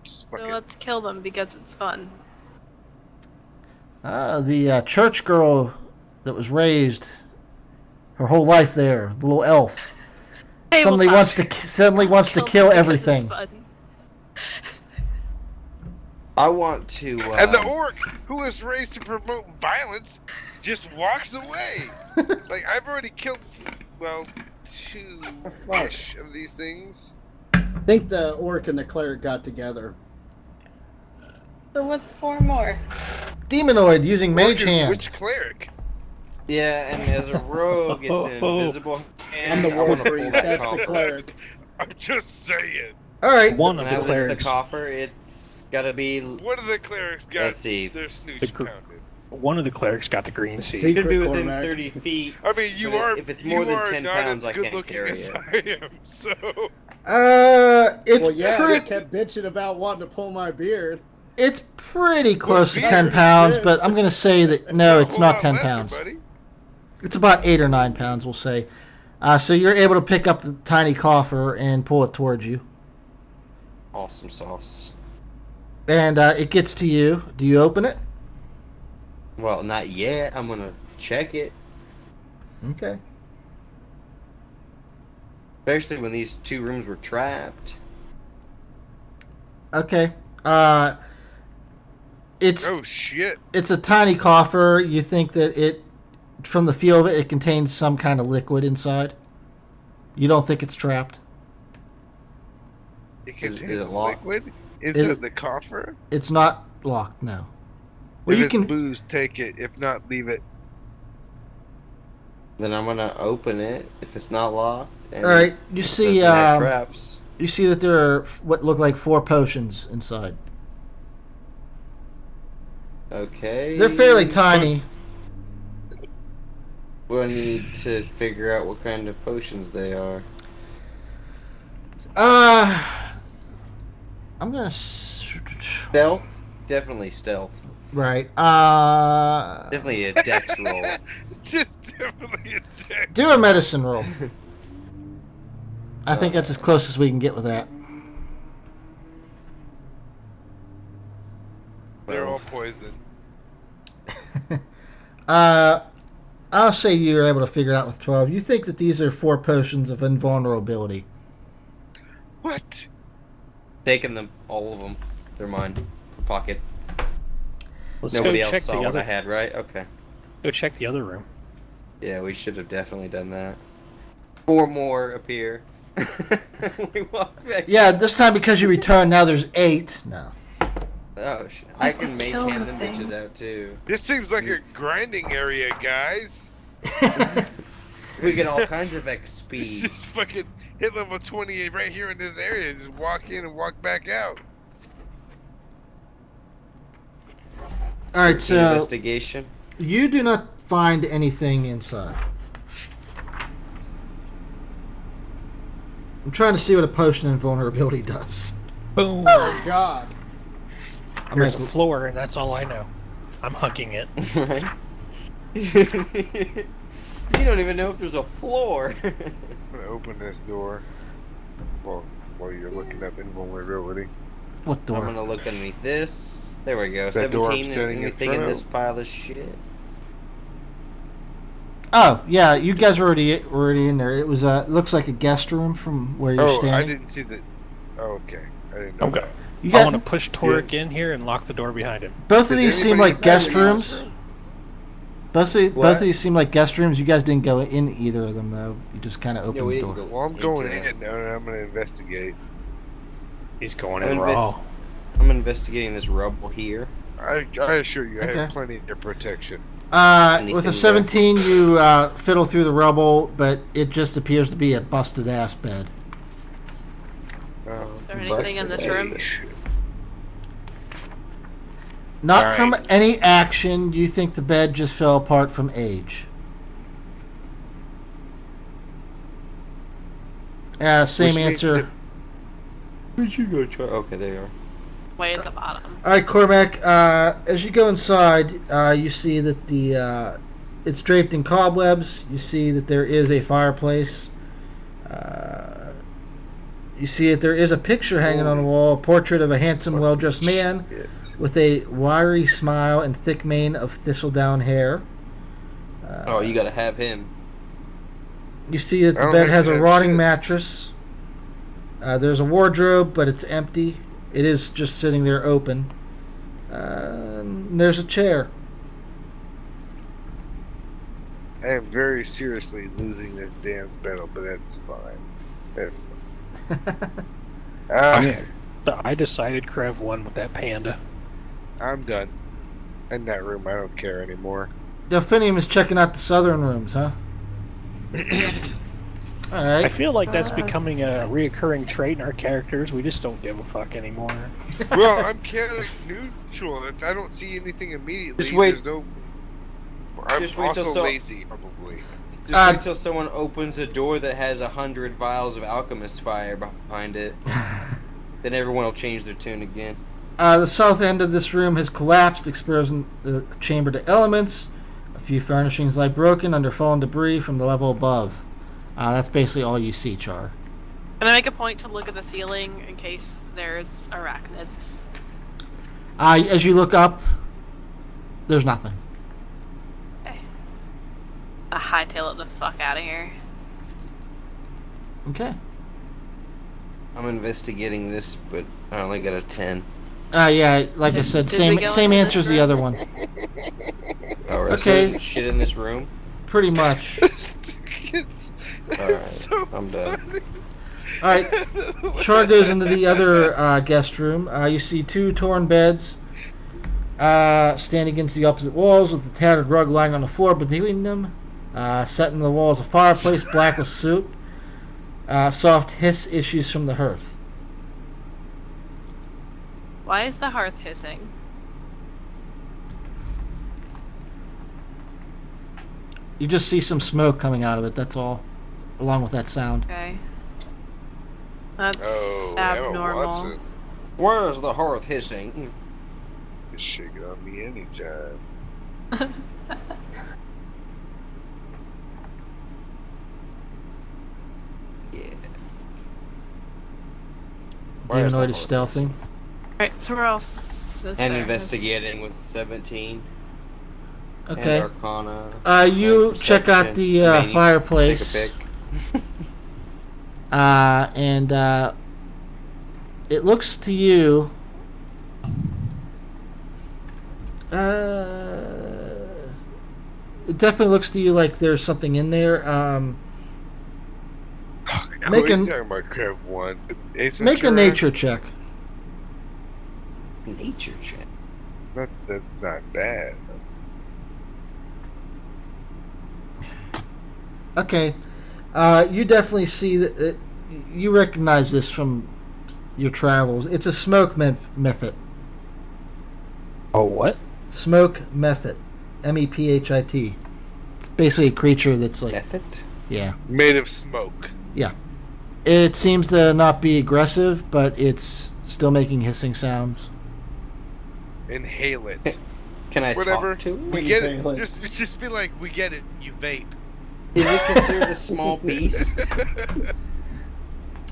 just So fucking. let's kill them because it's fun. The church girl that was raised her whole life there, the little elf, Hey, suddenly we'll wants talk. to kill them because everything. it's fun. I want to. And the orc, who was raised to promote violence, just walks away. Like, I've already killed, well, 2-ish of these things. I think the orc and the cleric got together. So what's 4 more? Demonoid using mage hand. Which cleric? Yeah, and as a rogue, it's invisible. I'm the I war wanna pull priest. that That's the coffer. cleric. I'm just saying. All right. One When of I the lift the clerics. coffer, it's gotta be. What are the clerics got Let's see. their snooch The gr- pounded? One of the clerics got the green seed. See? Should be within Cormac. 30 feet. I mean, you but are. If it's you more than are 10 not pounds, as I good can't looking carry as it. I am. So It's Well, yeah, they pretty. kept bitching about wanting to pull my beard. It's pretty close to beard 10 is pounds, good. but I'm gonna say that no, it's Hold not on, 10 left, pounds. buddy. It's about 8 or 9 pounds, we'll say. So you're able to pick up the tiny coffer and pull it towards you, Awesome sauce. and it gets to you. Do you open it? Well, not yet. I'm gonna check it. Okay. Especially when these 2 rooms were trapped. Okay. It's Oh shit! it's a tiny coffer. You think that it, from the feel of it, it contains some kind of liquid inside. You don't think it's trapped. It Is contains it locked? liquid inside It- the coffer. It's not locked. No. Well, If you it's can. booze, take it. If not, leave it. Then I'm gonna open it if it's not locked. And All right. You if it see. doesn't have traps. You see that there are what look like 4 potions inside. Okay. They're fairly tiny. We'll need to figure out what kind of potions they are. I'm gonna. Stealth? Definitely stealth. Right. Definitely a dex roll. Just definitely a dick. Do a medicine roll. I think that's as close as we can get with that. They're all poisoned. I'll say you're able to figure it out with 12. You think that these are 4 potions of invulnerability. What? Taking them, all of them. They're mine. Pocket. Let's Nobody go else check saw the what other. I had, right? Okay. Go check the other room. Yeah, we should have definitely done that. 4 more appear. We walk back. Yeah, this time because you returned, now there's 8. No. Oh shit! I can mage kill hand the them thing. bitches out too. This seems like a grinding area, guys. We get all kinds of XP. Just fucking hit level 28 right here in this area. Just walk in and walk back out. All right, so Investigation. you do not find anything inside. I'm trying to see what a potion invulnerability does. Boom. Oh God. I'm There's a gonna- floor, and that's all I know. I'm hugging it. Right? You don't even know if there's a floor. I'm gonna open this door. While you're looking up invulnerability. What I'm door? gonna look underneath this. There we go. That door I'm 17. standing in Anything in front this of. pile of shit? Oh, yeah, you guys were already in there. It was looks like a guest room from where you're Oh, I standing. didn't see the. Oh, okay. I didn't know Okay. that. You I got, want to push Torek in here and lock the door behind him. both of Did these seem anybody like guest Anybody rooms. else? Both What? of these seem like guest rooms. You guys didn't go in either of them, though. You just kind of opened we the didn't door. go Well, I'm going into in now, and I'm gonna investigate. He's going I'm in raw. I'm investigating this rubble here. I assure you, I Okay. have plenty of protection. With Anything a 17, you fiddle through the rubble, but it just appears to be a busted ass bed. Is there anything in this room? Not All from right. any action. You think the bed just fell apart from age. Same Which means answer. that- Where'd you go, Char? Okay, there you are. Way at the bottom. All right, Cormac. As you go inside, you see that it's draped in cobwebs. You see that there is a fireplace. You see that there is a picture hanging on the wall, a portrait of a handsome, well-dressed man Shit. with a wiry smile and thick mane of thistledown hair. Oh, you gotta have him. You see that I the don't bed think has a that's rotting it. mattress. There's a wardrobe, but it's empty. It is just sitting there open. And there's a chair. I am very seriously losing this dance battle, but that's fine. That's fine. I decided Krev won with that panda. I'm done. In that room, I don't care anymore. Delphinium is checking out the southern rooms, huh? All I right. feel like that's becoming a reoccurring trait in our characters. We just don't give a fuck anymore. Well, I'm chaotic neutral. If I don't see anything immediately, Just wait. there's no. I'm Just wait till also so- lazy, probably. Just wait till someone opens a door that has 100 vials of alchemist fire behind it. Then everyone will change their tune again. The south end of this room has collapsed, exposing the chamber to elements. A few furnishings lie broken under fallen debris from the level above. That's basically all you see, Char. Can I make a point to look at the ceiling in case there's arachnids? As you look up, there's nothing. Okay. I hightail it the fuck out of here. Okay. I'm investigating this, but I only got a 10. Yeah, like I said, Did we go same into answer as this the other room? one. Alright, Okay. so there's shit in this room. Pretty much. Alright, So I'm done. funny. All right. Char goes into the other guest room. You see 2 torn beds standing against the opposite walls with a tattered rug lying on the floor between them. Set in the wall is a fireplace black with soot. Soft hiss issues from the hearth. Why is the hearth hissing? You just see some smoke coming out of it, that's all. Along with that sound. Okay. That's Oh, Emma abnormal. Watson. Where's the hearth hissing? Just shake it on me anytime. Yeah. Why is Humanoid that is stealthy. Alright, so where else is And there? investigating with 17. Okay. And Arcana. You and check out perception. the Maybe fireplace. Take a pick. And it looks to you. It definitely looks to you like there's something in there. Make Make a- talking about Crev 1. Ace Make a Ventura? nature check. Nature check. That's not bad. Okay. You definitely see that. You recognize this from your travels. It's a smoke mephit. Oh, what? Smoke mephit. Mephit. It's basically a creature that's like. Effort? Yeah. Made of smoke. Yeah. It seems to not be aggressive, but it's still making hissing sounds. Inhale it. Can I Whatever. talk to it? We get it. Inhale it. Just be like, we get it. You vape. Is it considered a small beast? It's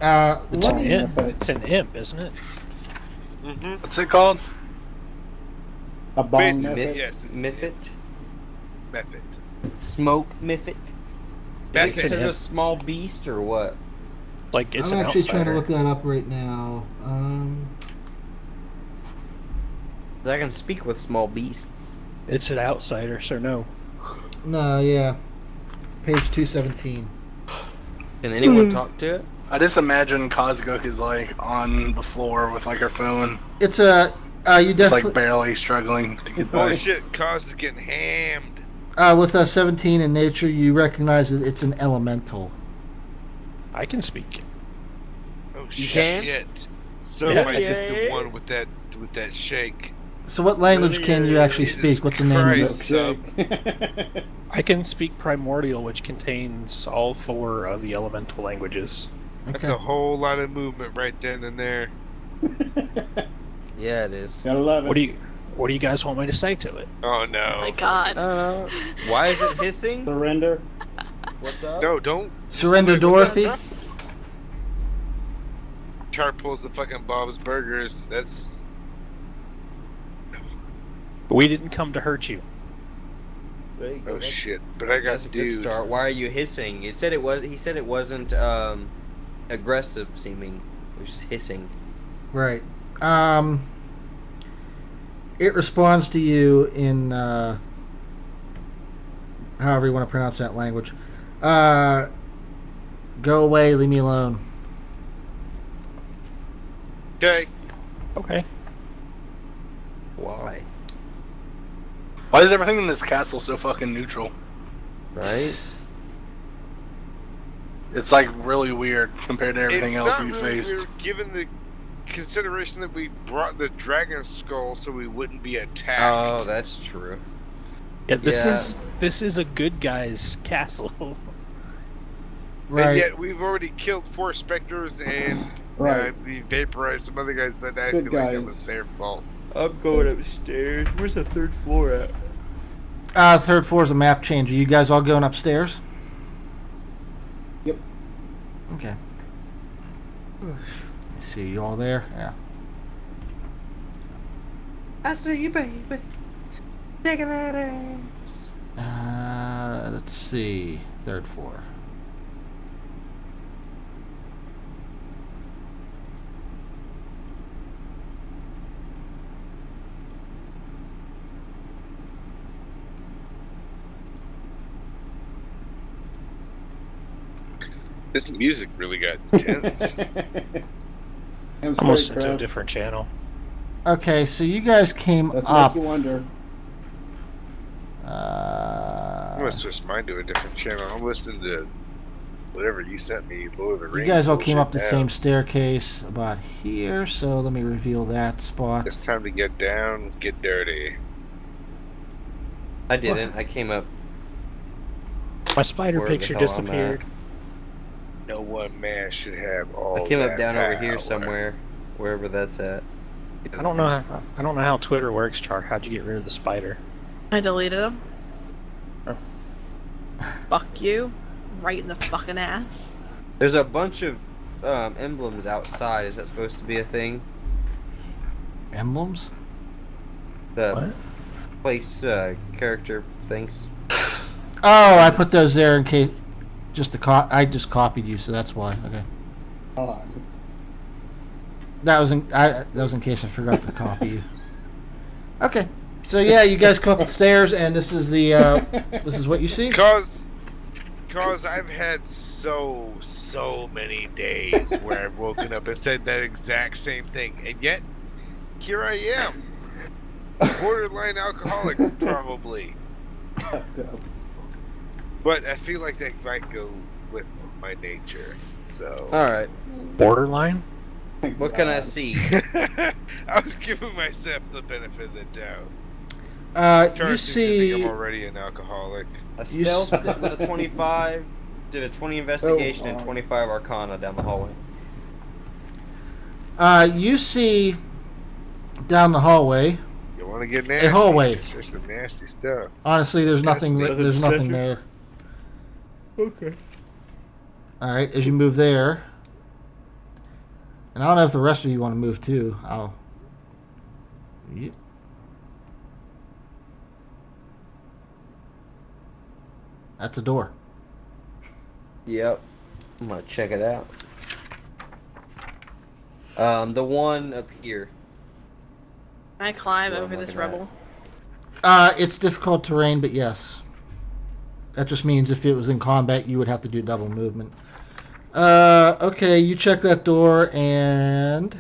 Let an me- imp. It's an imp, isn't it? Mm-hmm. What's it called? A bong Basically, method? yes. It's Miffit? Method. Smoke Miffit? Is Back it to considered him. a small beast or what? Like it's I'm an actually outsider. trying to look that up right now. 'Cause I can speak with small beasts. It's an outsider, so no. No, yeah. Page 217. Can anyone talk to it? I just imagine Kozgook is like on the floor with like her phone, It's a. You just definitely. like barely struggling to get Holy by. shit, Cause is getting hammed. With a 17 in nature, you recognize that it's an elemental. I can speak. Oh You can? shit. So Yeah. I just do Yeah. one with that shake. So, what language can you actually Jesus speak? What's the name of Christ. it? I can speak Primordial, which contains all 4 of the elemental languages. That's a whole lot of movement right then and there. Yeah, it is. Gotta love it. What do you guys want me to say to it? Oh Oh no. my god. Why is it hissing? Surrender. What's up? No, don't. Surrender, Wait, what's Dorothy. that? Char pulls the fucking Bob's Burgers. That's. We didn't come to hurt you. There you go. Oh shit. But I got That's a good dude. start. Why are you hissing? He said it wasn't aggressive seeming. It was just hissing. Right. It responds to you in however you want to pronounce that language. Go away, leave me alone. Okay. Okay. Why? Why is everything in this castle so fucking neutral? Right? It's like really weird compared to everything It's else not we really faced. weird given the consideration that we brought the dragon skull so we wouldn't be attacked. Oh, that's true. Yeah, this Yeah. is a good guy's castle. And Right. yet we've already killed 4 specters and Right. we vaporized some other guys, but I Good feel like it guys. was their fault. I'm going upstairs. Where's the 3rd floor at? 3rd floor is a map change. Are you guys all going upstairs? Yep. Okay. See you all there? Yeah. I see you, baby. Taking that ass. Let's see. 3rd floor. This music really got intense. I'm I'm listening straight, to a bro. different channel. Okay, so you guys came Let's up. make you wonder. I'm gonna switch mine to a different channel. I'm listening to whatever you sent me, Lord of the You Rings. guys all came bullshit up the now. same staircase about here, so let me reveal that spot. It's time to get down, get dirty. I didn't. I came up. My spider Where the picture hell I'm disappeared. No one man should have all. I came up that down over here power. somewhere, wherever that's at. I don't know how Twitter works, Char. How'd you get rid of the spider? I deleted them. Oh. Fuck you. Right in the fucking ass. There's a bunch of emblems outside. Is that supposed to be a thing? Emblems? The What? place character things. Oh, I put those there in case. I just copied you, so that's why. Okay. That was in case I forgot to copy you. Okay. So yeah, you guys come up the stairs, and this is what you see. Cause I've had so many days where I've woken up and said that exact same thing, and yet here I am, borderline alcoholic, probably. But I feel like that might go with my nature. So. All right. Borderline? What can I see? I was giving myself the benefit of the doubt. You Seems to think I'm see. already an alcoholic. A stealth with a 25. Did a 20 investigation and 25 arcana down the hallway. You see down the hallway. You want to get nasty? A hallway. There's some nasty stuff. Honestly, there's nothing. Nasty. There's nothing there. Okay. All right, as you move there, and I don't know if the rest of you want to move too. Yep. That's a door. Yep. I'm gonna check it out. The one up here. Can I climb Well, I'm over this looking at rubble? It's difficult terrain, but yes. That just means if it was in combat, you would have to do double movement. Okay, you check that door, and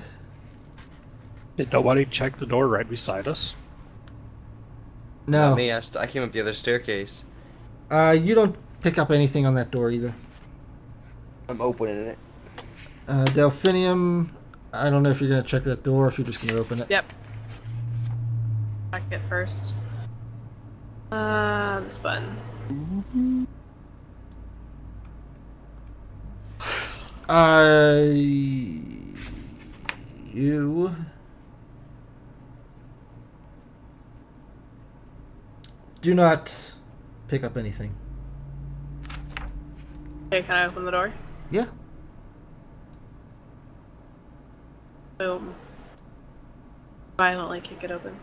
Did nobody check the door right beside us? no, Not me. I came up the other staircase. you don't pick up anything on that door either. I'm opening it. Delphinium, I don't know if you're gonna check that door, or if you're just gonna open it. Yep. Check it first. This button. You do not pick up anything. Okay, can I open the door? Yeah. Boom. Violently kick it open.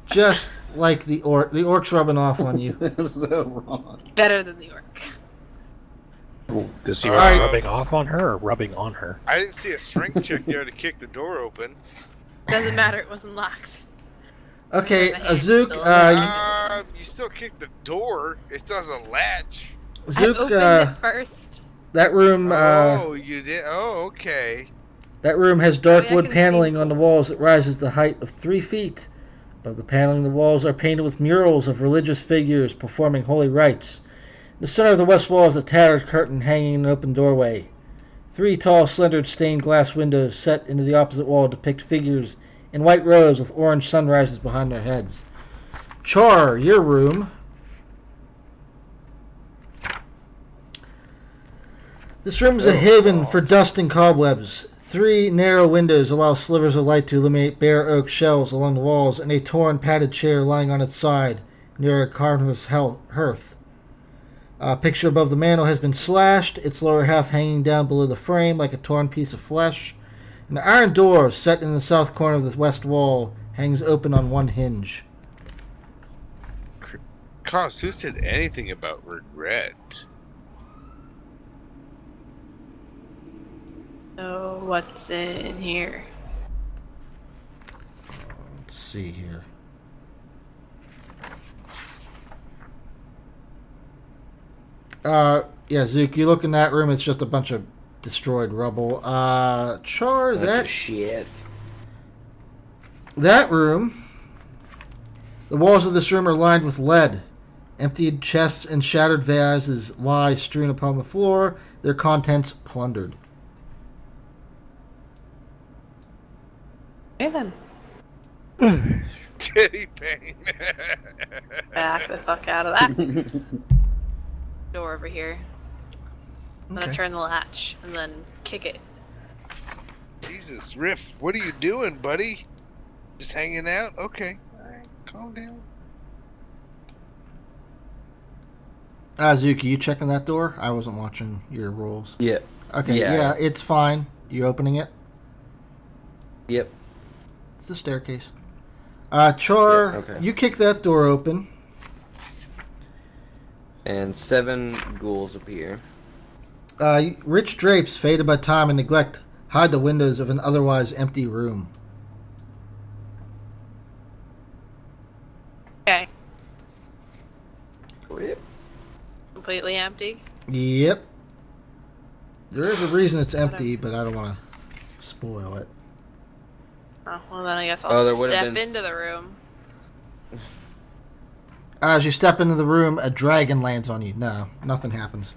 Just like the orc's rubbing off on you. So wrong. Better than the orc. Does he Alright. rubbing off on her or rubbing on her? I didn't see a strength check there to kick the door open. Doesn't matter, it wasn't locked. Okay, Zook, You still kick the door. It doesn't latch. Zook, I opened it first. that room, You did? Oh, okay. that room has dark Oh, yeah, I wood can paneling see. on the walls that rises to the height of 3 feet. Above the paneling, the walls are painted with murals of religious figures performing holy rites. In the center of the west wall is a tattered curtain hanging in an open doorway. 3 tall, slender, stained glass windows set into the opposite wall depict figures in white robes with orange sunrises behind their heads. Char, your room. This room is a haven for dust and cobwebs. 3 narrow windows allow slivers of light to illuminate bare oak shelves along the walls, and a torn padded chair lying on its side near a carnivorous hearth. A picture above the mantel has been slashed, its lower half hanging down below the frame like a torn piece of flesh. An iron door set in the south corner of the west wall hangs open on one hinge. Cos, who said anything about regret? So, what's in here? Let's see here. Yeah, Zook, you look in that room, it's just a bunch of destroyed rubble. Char, that shit. That room, the walls of this room are lined with lead. Emptied chests and shattered vases lie strewn upon the floor, their contents plundered. Okay then. Titty pain. Back the fuck out of that. Door over here. I'm gonna Okay. turn the latch and then kick it. Jesus, Riff, what are you doing, buddy? Just hanging out? Okay. Alright, calm down. Zuki, you checking that door? I wasn't watching your rolls. Yeah. Okay, yeah, it's fine. You opening it? Yep. It's the staircase. Char, Yeah, okay. you kick that door open. And 7 ghouls appear. Rich drapes, faded by time and neglect, hide the windows of an otherwise empty room. Okay. Yep. Completely empty. Yep. There is a reason it's empty, but I don't want to spoil it. Oh, well then I guess Oh, I'll there would've step been into the room. As you step into the room, a dragon lands on you. No, nothing happens.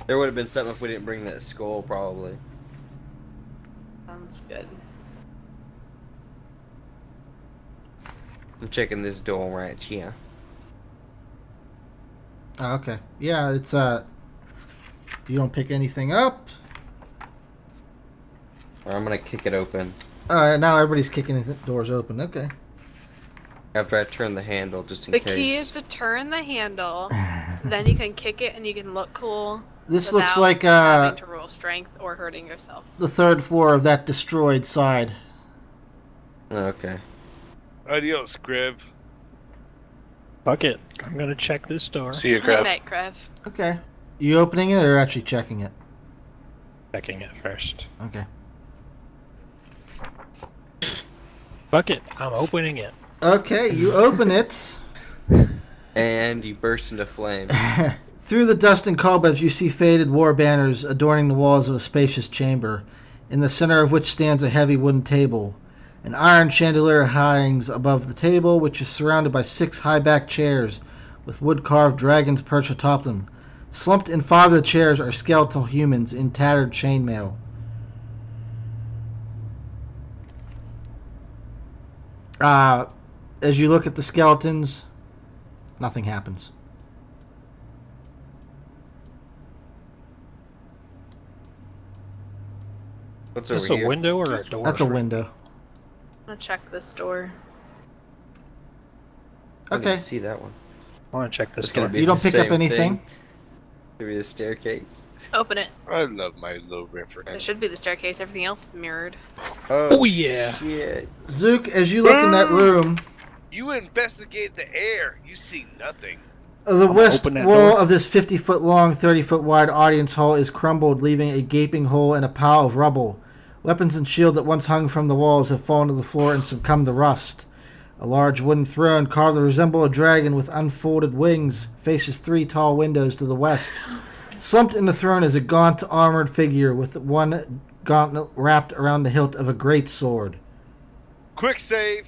There would have been something if we didn't bring that skull, probably. Sounds good. I'm checking this door right here. Oh, okay. Yeah, it's you don't pick anything up. Or I'm gonna kick it open Alright, now everybody's kicking the doors open. Okay. after I turn the handle, just in The case. key is to turn the handle, then you can kick it and you can look cool. This looks without like having to roll strength or hurting yourself. the third floor of that destroyed side. Okay. Adios, Griv. Fuck it. I'm gonna check this door. See you, Good crap. night, Krev. Okay. You opening it or actually checking it? Checking it first. Okay. Fuck it. I'm opening it. Okay, you open it. And you burst into flame. Through the dust and cobwebs, you see faded war banners adorning the walls of a spacious chamber, in the center of which stands a heavy wooden table. An iron chandelier hangs above the table, which is surrounded by 6 high-backed chairs with wood-carved dragons perched atop them. Slumped in 5 of the chairs are skeletal humans in tattered chainmail. As you look at the skeletons, nothing happens. What's Is this over a here? window or a door? That's a window. I'm gonna check this door. I didn't Okay. see that one. I want to check this It's gonna door. be You don't the pick up same anything? thing. Maybe the staircase. Open it. I love my little There reference. should be the staircase. Everything else is mirrored. Oh, yeah. Shit. Zook, as you look in that room, You investigate the air. You see nothing. the west open that wall door. of this 50-foot long, 30-foot wide audience hall is crumbled, leaving a gaping hole and a pile of rubble. Weapons and shield that once hung from the walls have fallen to the floor and succumbed to rust. A large wooden throne carved to resemble a dragon with unfolded wings faces 3 tall windows to the west. Slumped in the throne is a gaunt, armored figure with one gauntlet wrapped around the hilt of a great sword. Quick save.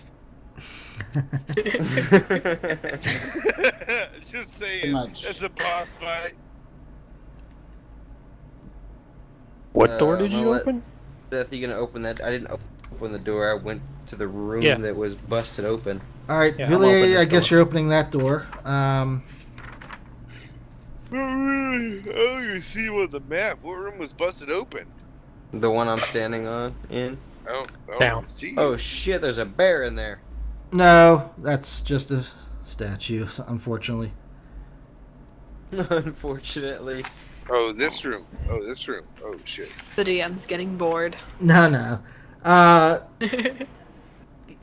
Just saying. much. It's a boss fight. What door did I'm you gonna let- open? Seth, you gonna open that? I didn't open the door. I went to the room Yeah. that was busted open. All right, Yeah, I'm opening Villiers, this I guess door. you're opening that door. I don't even see what the map. What room was busted open? The one I'm standing on in. I don't Down. even see. Oh shit! There's a bear in there. No, that's just a statue, unfortunately. Unfortunately. Oh, this room. Oh, this room. Oh, shit. The DM's getting bored. No.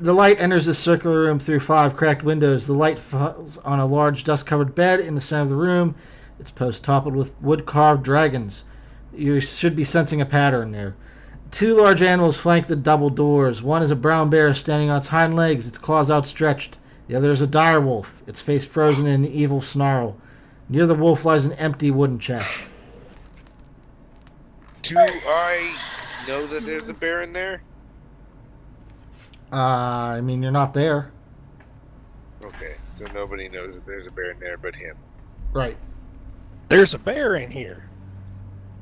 The light enters the circular room through 5 cracked windows. The light falls on a large dust-covered bed in the center of the room. Its post toppled with wood-carved dragons. You should be sensing a pattern there. 2 large animals flank the double doors. One is a brown bear standing on its hind legs, its claws outstretched. The other is a dire wolf, its face frozen in an evil snarl. Near the wolf lies an empty wooden chest. Do I know that there's a bear in there? I mean, you're not there. Okay, so nobody knows that there's a bear in there but him. Right. There's a bear in here.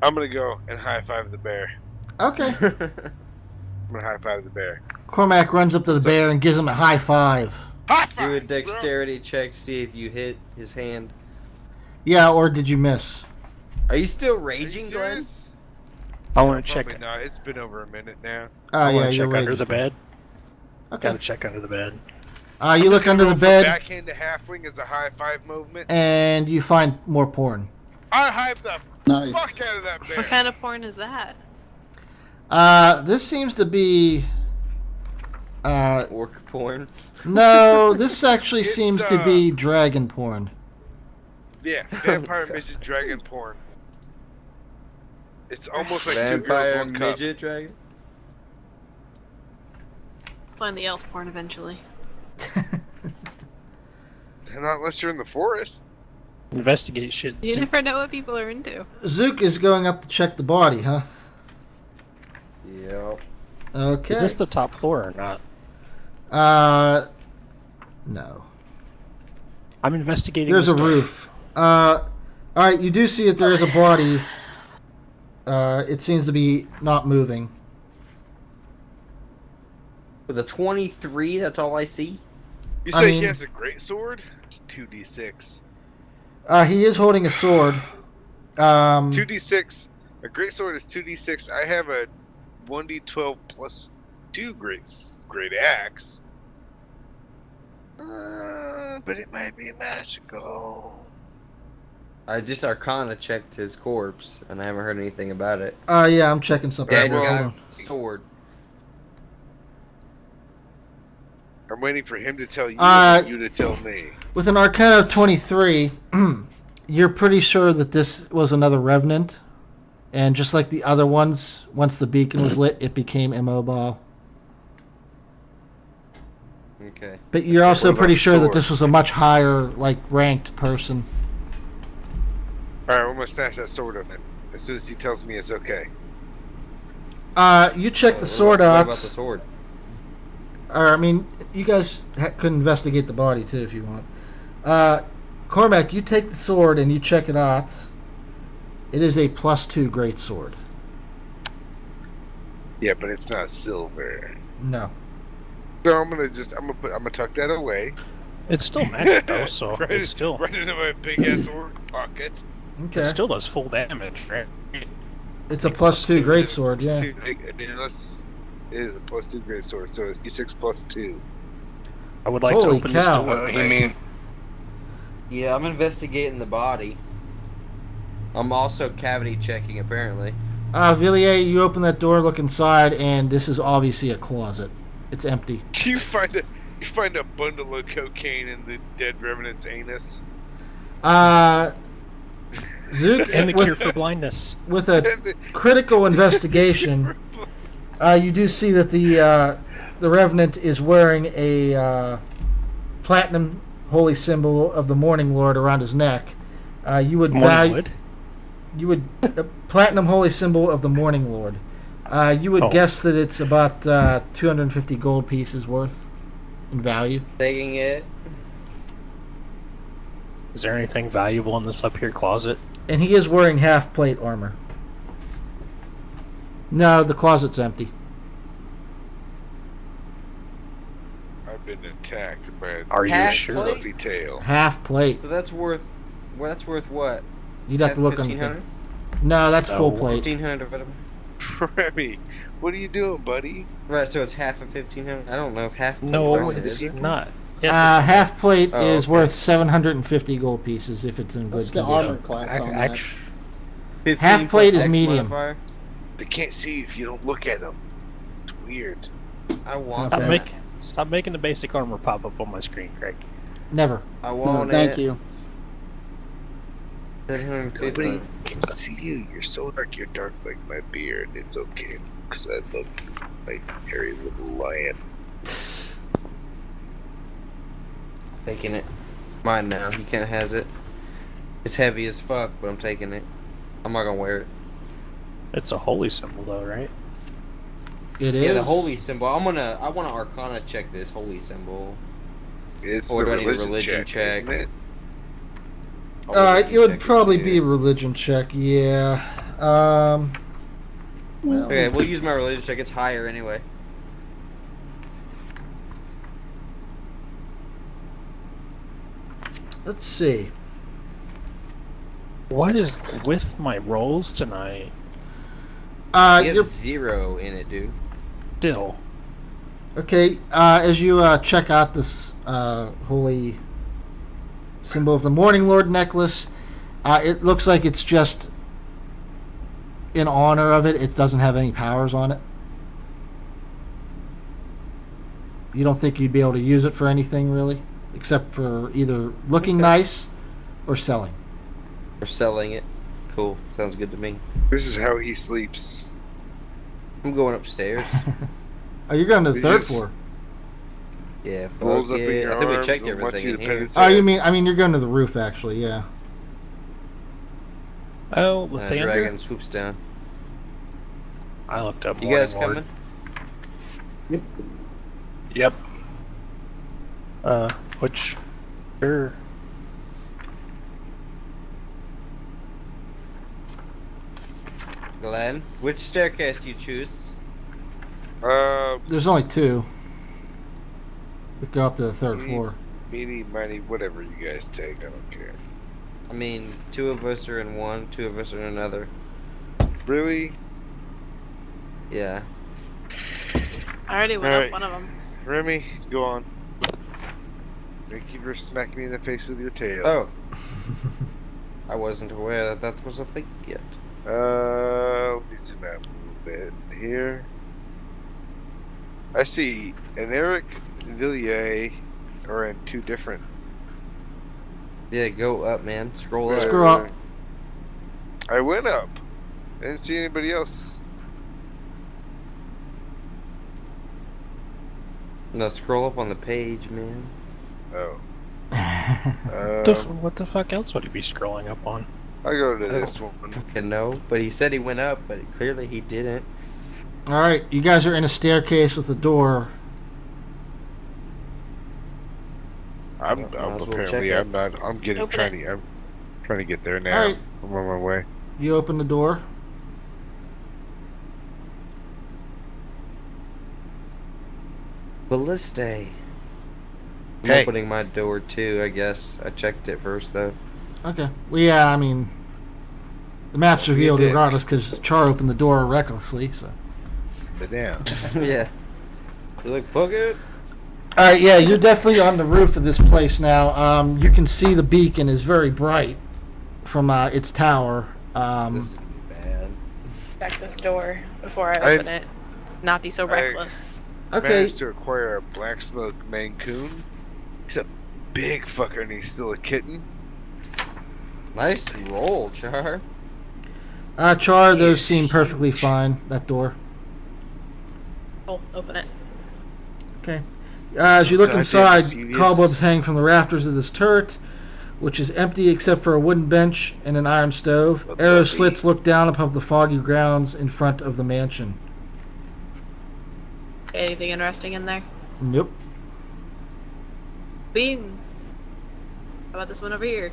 I'm gonna go and high five the bear. Okay. I'm gonna high five the bear. Cormac runs up to the bear and gives him a high five. High Do five! a dexterity check to see if you hit his hand. Yeah, or did you miss? Are you still Bro. Are you raging, Glenn? serious? I want to check. Probably not. It's been over a minute now. Oh, I yeah, want to you're check right. under the bed. Okay. Gotta check under the bed. You look under the bed, Backhand to halfling is a high five movement. and you find more porn. I hype the Nice. fuck out of that bear. What kind of porn is that? This seems to be. Orc porn. No, this actually It's, seems to be dragon porn. Yeah, vampire midget dragon porn. It's almost like two girls, Vampire one cup. midget dragon. Find the elf porn eventually. Not unless you're in the forest. Investigate shit. You Zook. never know what people are into. Zook is going up to check the body, huh? Yep. Okay. Is this the top floor or not? No. I'm investigating. There's a this roof. Alright, you do see that there is a body. It seems to be not moving. With a 23, that's all I see. You I say mean- he has a great sword? It's 2d6. He is holding a sword. 2d6. A great sword is 2d6. I have a 1d12 plus 2 great axe. But it might be magical. I just Arcana checked his corpse, and I haven't heard anything about it. Yeah, I'm checking something. Dead well- guy, sword. I'm waiting for him to tell you Uh, and you to tell me. With an Arcana of 23, you're pretty sure that this was another Revenant. And just like the other ones, once the beacon was lit, it became immobile. Okay. But you're What also about pretty the sure that sword? this was a much higher, like, ranked person. Alright, I'm gonna snatch that sword of him as soon as he tells me it's okay. You check the What sword about, out. What about the sword? Or, I mean, you guys could investigate the body, too, if you want. Cormac, you take the sword and you check it out. It is a +2 great sword. Yeah, but it's not silver. No. So I'm gonna tuck that away. It's still magic though, so right, it's still right into my big ass orc pocket. Okay. it still does full damage, right? It's a +2 great sword, yeah. It is a +2 great sword, so it's E6 +2. I would like Holy to open cow. this door. You mean Yeah, I'm investigating the body. I'm also cavity checking, apparently. Villiers, you open that door, look inside, and this is obviously a closet. It's empty. You find a bundle of cocaine in the dead revenant's anus. Zook, And the cure with, for blindness. with a critical investigation, you do see that the Revenant is wearing a platinum holy symbol of the Morning Lord around his neck. You would value. Morningwood. You would platinum holy symbol of the Morning Lord. You would Oh. guess that it's about 250 gold pieces worth in value. Taking it. Is there anything valuable in this up here closet? And he is wearing half plate armor. No, the closet's empty. I've been attacked by a Are you Half sure? plate? fluffy tail. Half plate. So that's worth. Well, that's worth what? You'd have to look on the 1,500? thing. No, that's full No, plate. 1,500 divided by. Remy, what are you doing, buddy? Right, so it's half of 1,500. I don't know if half. No, plate's it's is it? not. Yes, Half plate Oh, is okay. worth 750 gold pieces if it's in good What's the armor condition. class it's on that? 15 Half plate plus is X medium. modifier? They can't see if you don't look at them. It's weird. I want Okay. that. Stop making the basic armor pop up on my screen, Craig. Never. I No, want thank it. you. 750. Nobody can see you. You're so dark. You're dark like my beard. It's okay, because I love you, my hairy little lion. Taking it. Mine now. He can't has it. It's heavy as fuck, but I'm taking it. I'm not gonna wear it. It's a holy symbol, though, right? It is. Yeah, the holy symbol. I wanna Arcana check this holy symbol. It's Or the do I need a religion religion check? isn't it? It would probably be a religion check, yeah. Okay, we'll use my religion check. It's higher anyway. Let's see. What is with my rolls tonight? You have You're 0 in it, dude. Still, Okay, as you check out this holy symbol of the Morning Lord necklace, it looks like it's just in honor of it. It doesn't have any powers on it. You don't think you'd be able to use it for anything, really? Except for either looking nice or selling. Or selling it. Cool. Sounds good to me. This is how he sleeps. I'm going upstairs. Oh, you're going to the He third just floor. Yeah. Rolls up in yeah. your I think we arms checked and wants everything you in to here. pet his Oh, head. I mean, you're going to the roof, actually, yeah. Oh, And a Lathander? dragon swoops down. I looked up You Morning guys Lord. coming? Yep. Which... Sure. Glenn, which staircase do you choose? There's only two that go up to the third floor. Meeny, miny, whatever you guys take, I don't care. I mean, 2 of us are in one, 2 of us are in another. Really? Yeah. I already went Alright. up one of them. Remy, go on. Thank you for smacking me in the face with your tail. Oh. I wasn't aware that was a thing yet. Let me zoom out a little bit here. I see an Eric and Villiers are in 2 different. Yeah, go up, man. Scroll up. Scroll up. I went up. I didn't see anybody else. No, scroll up on the page, man. Oh. What the fuck else would he be scrolling up on? I'll go to I this don't one. fucking know, but he said he went up, but clearly he didn't. All right, you guys are in a staircase with a door. I'm Might as well apparently check I'm not. I'm getting Open trying to. I'm trying to get there now. Alright. I'm on my way. You open the door. Ballista. I'm Hey. opening my door too, I guess. I checked it first, though. Okay. Well, yeah, I mean, the map's revealed did. regardless because Char opened the door recklessly. So. Sit down. Yeah. You're like, fuck it. All right, yeah, you're definitely on the roof of this place now. You can see the beacon is very bright from its tower. This is bad. Check this door before I I- open it. Not be so reckless. Okay. Managed to acquire a black smoke Mancoon. He's a big fucker and he's still a kitten. Nice roll, Char. Char, those seem perfectly fine. That door. Oh, open it. Okay. As you look Goddamn inside, mischievous. cobwebs hang from the rafters of this turret, which is empty except for a wooden bench and an iron stove. What's Arrow up, slits look down upon the foggy grounds in front of the mansion. Anything interesting in there? Nope. Beans. How about this one over here?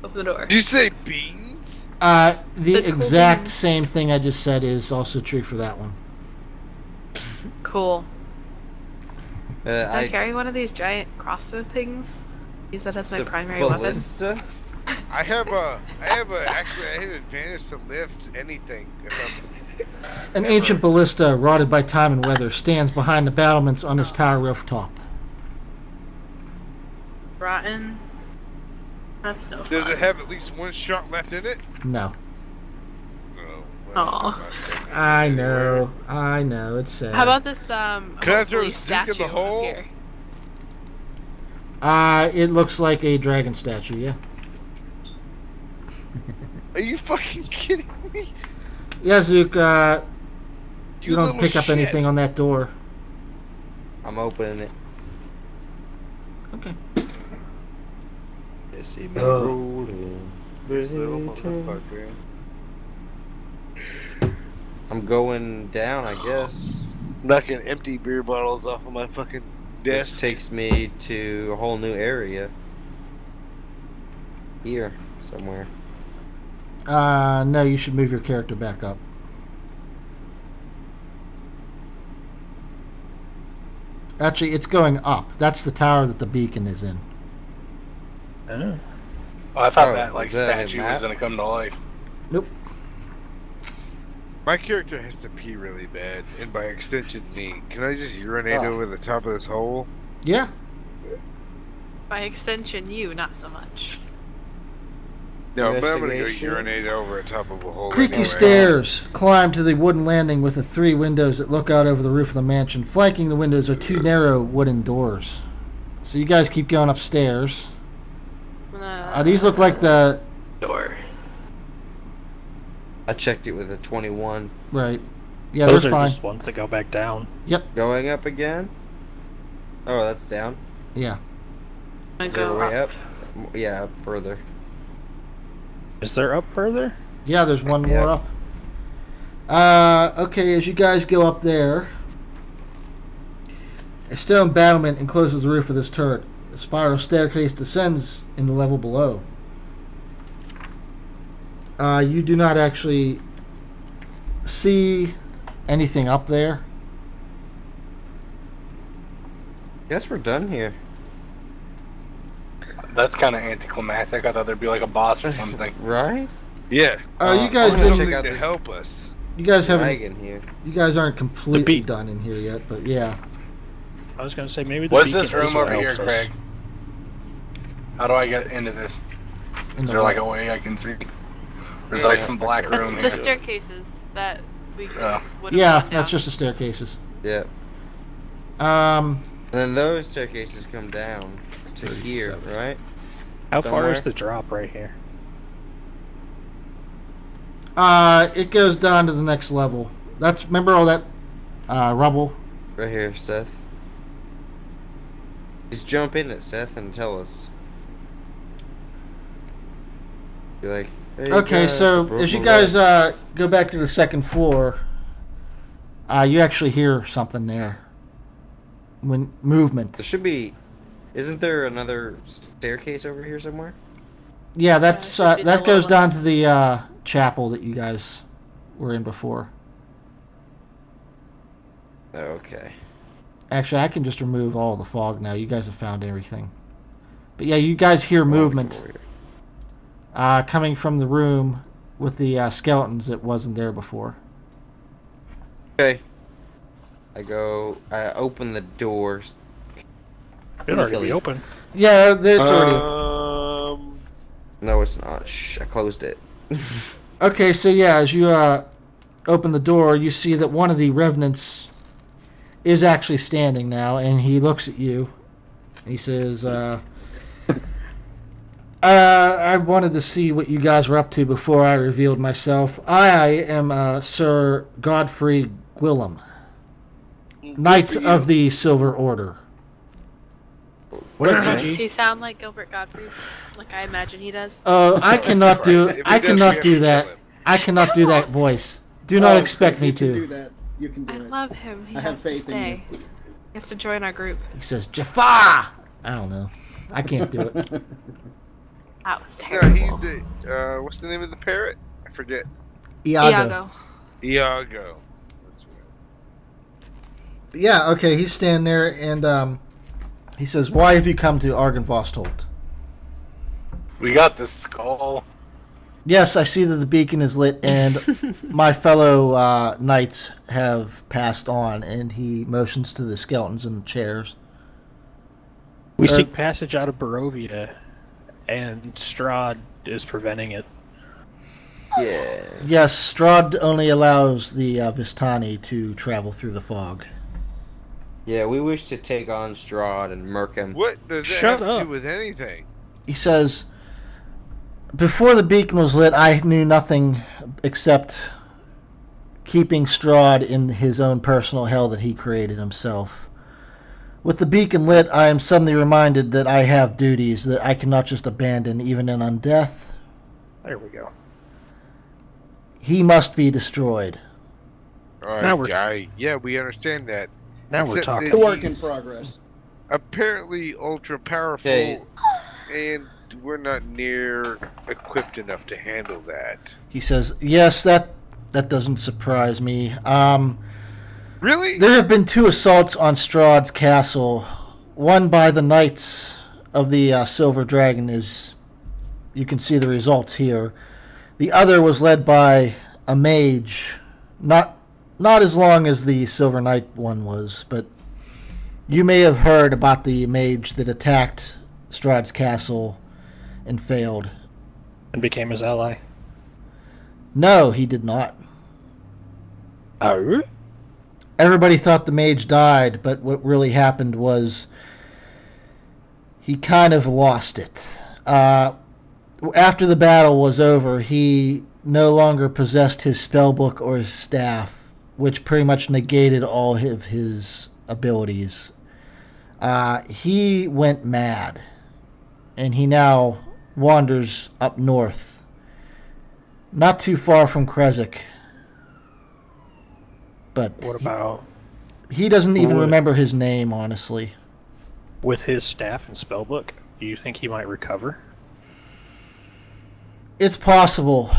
Open the door. Did you say beans? The The cool exact beans. same thing I just said is also true for that one. Cool. Can I I carry one of these giant crossbow things? Use that as my the primary weapon. ballista. Actually I have advantage to lift anything. If An ancient ballista, rotted by time and weather, stands behind the battlements on this tower rooftop. Rotten. That's no Does fun. it have at least one shot left in it? No. No. Aw. I know, it's sad. How about this Can I throw hopefully a Zook in the statue hole? up here? It looks like a dragon statue, yeah. Are you fucking kidding me? Yeah, Zook, you don't little pick up shit. anything on that door. I'm opening it. Okay. They see me Ugh. rolling. This little motherfucker. I'm going down, I guess. Knocking empty beer bottles off of my fucking Which desk. takes me to a whole new area. Here, somewhere. No, you should move your character back up. Actually, it's going up. That's the tower that the beacon is in. Oh. Oh, I thought Oh, that like is that a statue map? was gonna come to life. Nope. My character has to pee really bad, and by extension me. Can I just urinate over the top of this hole? Yeah. By extension, you, not so much. No, but I'm gonna go Investigation. urinate over the top of a hole. Creaky anyway. stairs climb to the wooden landing with the 3 windows that look out over the roof of the mansion. Flanking the windows are 2 narrow wooden doors. So you guys keep going upstairs. These look like the... door. I checked it with a 21. Right. Yeah, Those they're are fine. just ones that go back down. Going up again? Oh, that's down. Yeah. I Is there a go way up. up? Yeah, up further. Is there up further? Yeah, there's one Yeah. more up. Okay, as you guys go up there, a stone battlement encloses the roof of this turret. A spiral staircase descends in the level below. You do not actually see anything up there. Guess we're done here. That's kind of anticlimactic. I thought there'd be like a boss or something. Right? Yeah. You guys I'm gonna didn't. check Something out to this help us. You guys haven't. dragon here. You guys aren't completely beat. done in here yet, but yeah. I was gonna say maybe the What's beacon this room is what over here, helps us. Craig? How do I get into this? In Is the there like a way I can see? There's like some black That's room the here. staircases that we Oh. would have Yeah, gone that's down. just the staircases. Yep. Um, And then those staircases come down to here, 37. right? How far Somewhere. is the drop right here? it goes down to the next level. That's remember all that rubble. Right here, Seth. Just jump in it, Seth, and tell us. You're like, "Hey, Okay, guys, so blah, as you blah, guys blah." go back to the second floor, you actually hear something there. When movement. There should be. Isn't there another staircase over here somewhere? Yeah, that's Yeah, it should be that the goes down to lowest. the chapel that you guys were in before. Okay. Actually, I can just remove all the fog now. You guys have found everything. But yeah, you guys hear movement coming from the room with the skeletons that wasn't there before. Okay. I open the doors. It'd already Luckily. be open. Yeah, it's already. No, it's not. Shh, I closed it. Okay, so yeah, as you open the door, you see that one of the revenants is actually standing now, and he looks at you. He says, I wanted to see what you guys were up to before I revealed myself. I am Sir Godfrey Gwillem, Knight of the Silver Order. What Does did he sound like Gilbert Godfrey? Like I imagine he does. I cannot do. If he I does, we cannot have do to that. kill him. I cannot do that voice. Do not expect me You can do to. that. You can do I it. love him. He I have has to faith in stay. He has to join our group. He says Jafar. I don't know. I can't do it. That was No, terrible. he's the. What's the name of the parrot? I forget. Iago. Iago. That's right. Yeah. Okay. He's standing there, and he says, "Why have you come to Argynvostold?" We got the skull. Yes, I see that the beacon is lit, and my fellow knights have passed on. And he motions to the skeletons in the chairs. We seek passage out of Barovia, and Strahd is preventing it. Yeah. Yes, Strahd only allows the Vistani to travel through the fog. Yeah, we wish to take on Strahd and murk him. What does that Shut have to up. do with anything? He says, "Before the beacon was lit, I knew nothing except keeping Strahd in his own personal hell that he created himself. With the beacon lit, I am suddenly reminded that I have duties that I cannot just abandon, even in undeath. There we go. He must be destroyed." Now we're- Yeah, we understand that. Now we're Except talking. that Work in he's progress. Apparently ultra powerful, Okay. and we're not near equipped enough to handle that. He says, "Yes, that doesn't surprise me. Really? There have been 2 assaults on Strahd's castle. One by the Knights of the Silver Dragon, as you can see the results here. The other was led by a mage Not as long as the Silver Knight one was, but you may have heard about the mage that attacked Strahd's castle and failed. And became his ally. No, he did not. Oh? Everybody thought the mage died, but what really happened was he kind of lost it. After the battle was over, he no longer possessed his spellbook or his staff, which pretty much negated all of his abilities. He went mad, and he now wanders up north, not too far from Kresik. But What about he doesn't even Would- remember his name, honestly. with his staff and spellbook? Do you think he might recover? It's possible,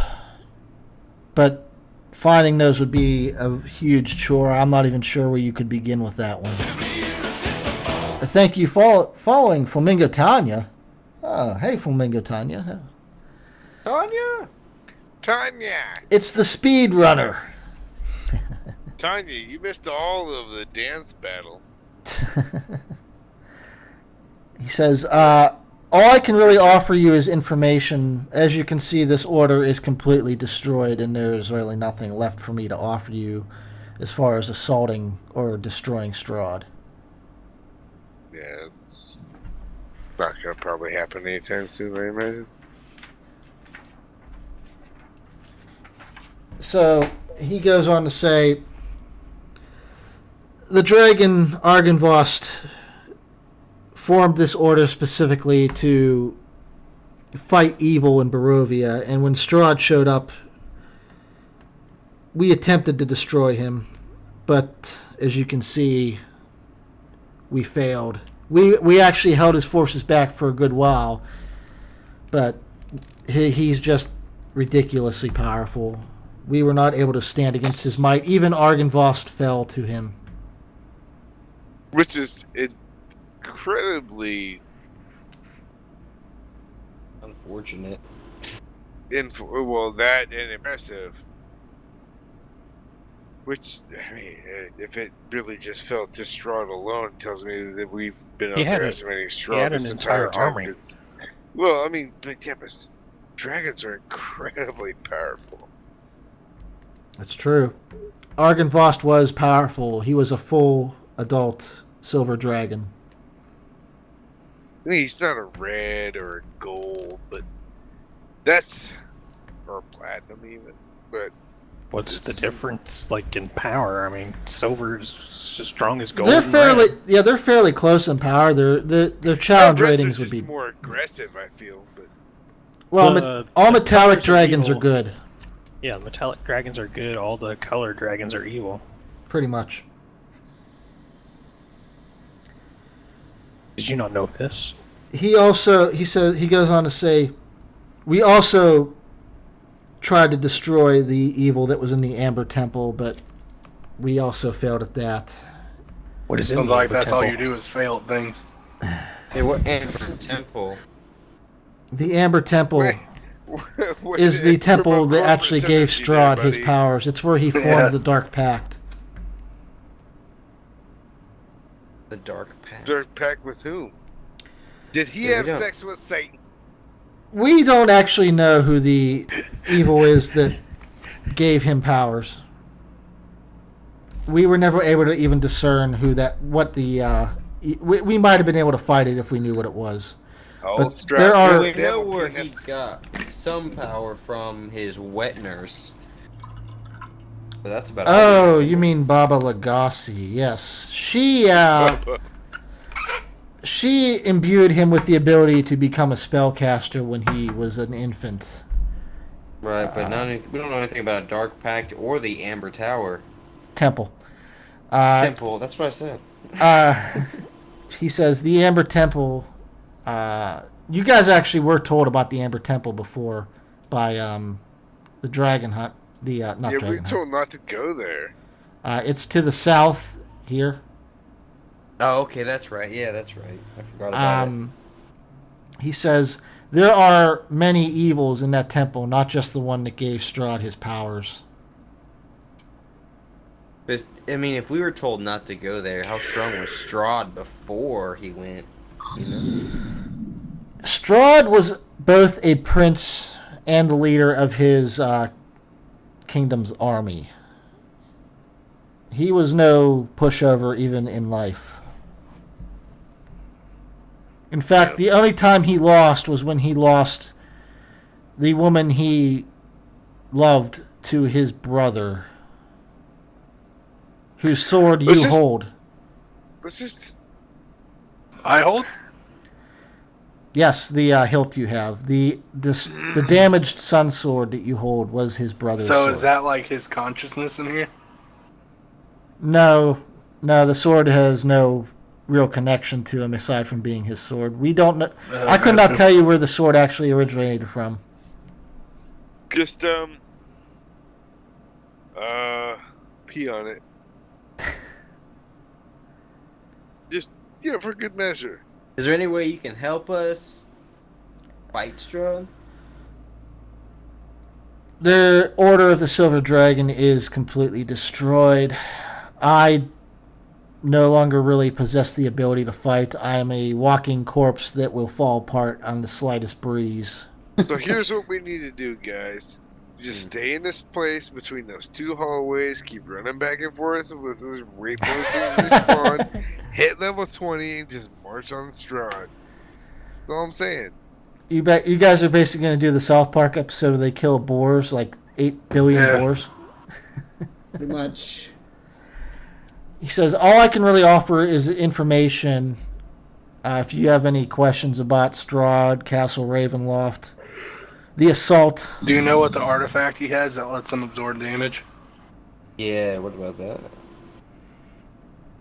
but finding those would be a huge chore. I'm not even sure where you could begin with that one. Thank you for following Flamingo Tanya. Oh, hey, Flamingo Tanya. Tanya! Tanya! It's the speed runner. Tanya, you missed all of the dance battle. He says, all I can really offer you is information. As you can see, this order is completely destroyed, and there's really nothing left for me to offer you as far as assaulting or destroying Strahd. Yeah, it's not going to probably happen anytime soon, I imagine. So he goes on to say, the dragon Argynvost formed this order specifically to fight evil in Barovia, and when Strahd showed up, we attempted to destroy him, but as you can see, we failed. We actually held his forces back for a good while, but he's just ridiculously powerful. We were not able to stand against his might. Even Argynvost fell to him. Which is incredibly Unfortunate. well, that and impressive. Which, I mean, if it really just fell to Strahd alone, it tells me that we've been He had underestimating he Strahd had an this entire entire time. army. Well, I mean, but yeah, but dragons are incredibly powerful. That's true. Argynvost was powerful. He was a full adult silver dragon. I mean, he's not a red or a gold, but that's or platinum even. But What's the difference, like, in power? I mean, silver is as strong as gold. They're and fairly, red. yeah, they're fairly close in power. Their challenge reds ratings are would just be more aggressive. I feel, but well. All the metallic colors are dragons are evil. good, Yeah, metallic dragons are good. All the color dragons are evil. pretty much. Did you not know this? He goes on to say, we also tried to destroy the evil that was in the Amber Temple, but we also failed at that. What is Sounds in the like Amber that's all Temple? you do is fail at things. Hey, what Amber Temple? The Amber Temple Wait, what is the temple provoke that actually gave synergy there, Strahd his buddy? powers. It's where he formed Yeah. the Dark Pact. The Dark Path. Dark pact with whom? Did he Yeah, have we don't- sex with Satan? We don't actually know who the evil is that gave him powers. We were never able to even discern we might have been able to fight it if we knew what it was. Oh, But Strahd, there are- We know devil where can he have- got some power from his wet nurse. But that's about Oh, you mean Baba Lugosi? Yes, she imbued him with the ability to become a spellcaster when he was an infant. Right, but we don't know anything about a Dark Pact or the Amber Tower. Temple. Temple, that's what I said. He says the Amber Temple. You guys actually were told about the Amber Temple before by the Dragon Hunt. Not Yeah, we were Dragon Hunt. told not to go there. It's to the south here. Oh, okay, that's right. Yeah, that's right. I forgot about it. He says there are many evils in that temple, not just the one that gave Strahd his powers. But I mean, if we were told not to go there, how strong was Strahd before he went? You know. Strahd was both a prince and the leader of his kingdom's army. He was no pushover even in life. In fact, the only time he lost was when he lost the woman he loved to his brother, whose sword you hold. Let's just. I hold. Yes, the hilt you have. The damaged sun sword that you hold was his brother's So sword. is that like his consciousness in here? No, the sword has no real connection to him aside from being his sword. We don't know. I could not tell you where the sword actually originated from. Just, pee on it. Just, for good measure. Is there any way you can help us fight Strahd? The Order of the Silver Dragon is completely destroyed. I no longer really possess the ability to fight. I am a walking corpse that will fall apart on the slightest breeze. So here's what we need to do, guys. Just stay in this place between those two hallways. Keep running back and forth with this right respawn. Hit level 20 and just march on Strahd. That's all I'm saying. You guys are basically going to do the South Park episode where they kill boars, like 8 billion boars. Pretty much. He says, all I can really offer is information. If you have any questions about Strahd, Castle Ravenloft, the assault. Do you know what the artifact he has that lets him absorb damage? Yeah, what about that?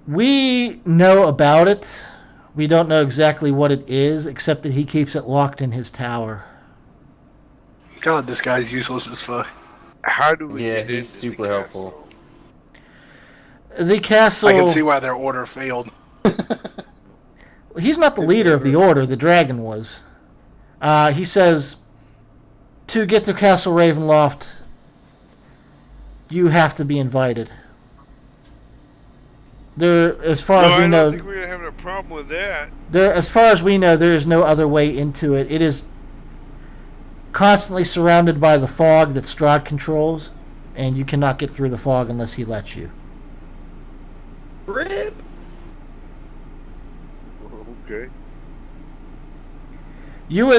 We know about it. We don't know exactly what it is, except that he keeps it locked in his tower. God, this guy's useless as fuck. How do we get he's into super the helpful. castle? The castle... I can see why their order failed. He's not the leader of the order. The dragon was. He says, to get to Castle Ravenloft, you have to be invited. As far as we know, I don't think we're having a problem with that. as far as we know, there is no other way into it. It is constantly surrounded by the fog that Strahd controls, and you cannot get through the fog unless he lets you. Rip. Okay. You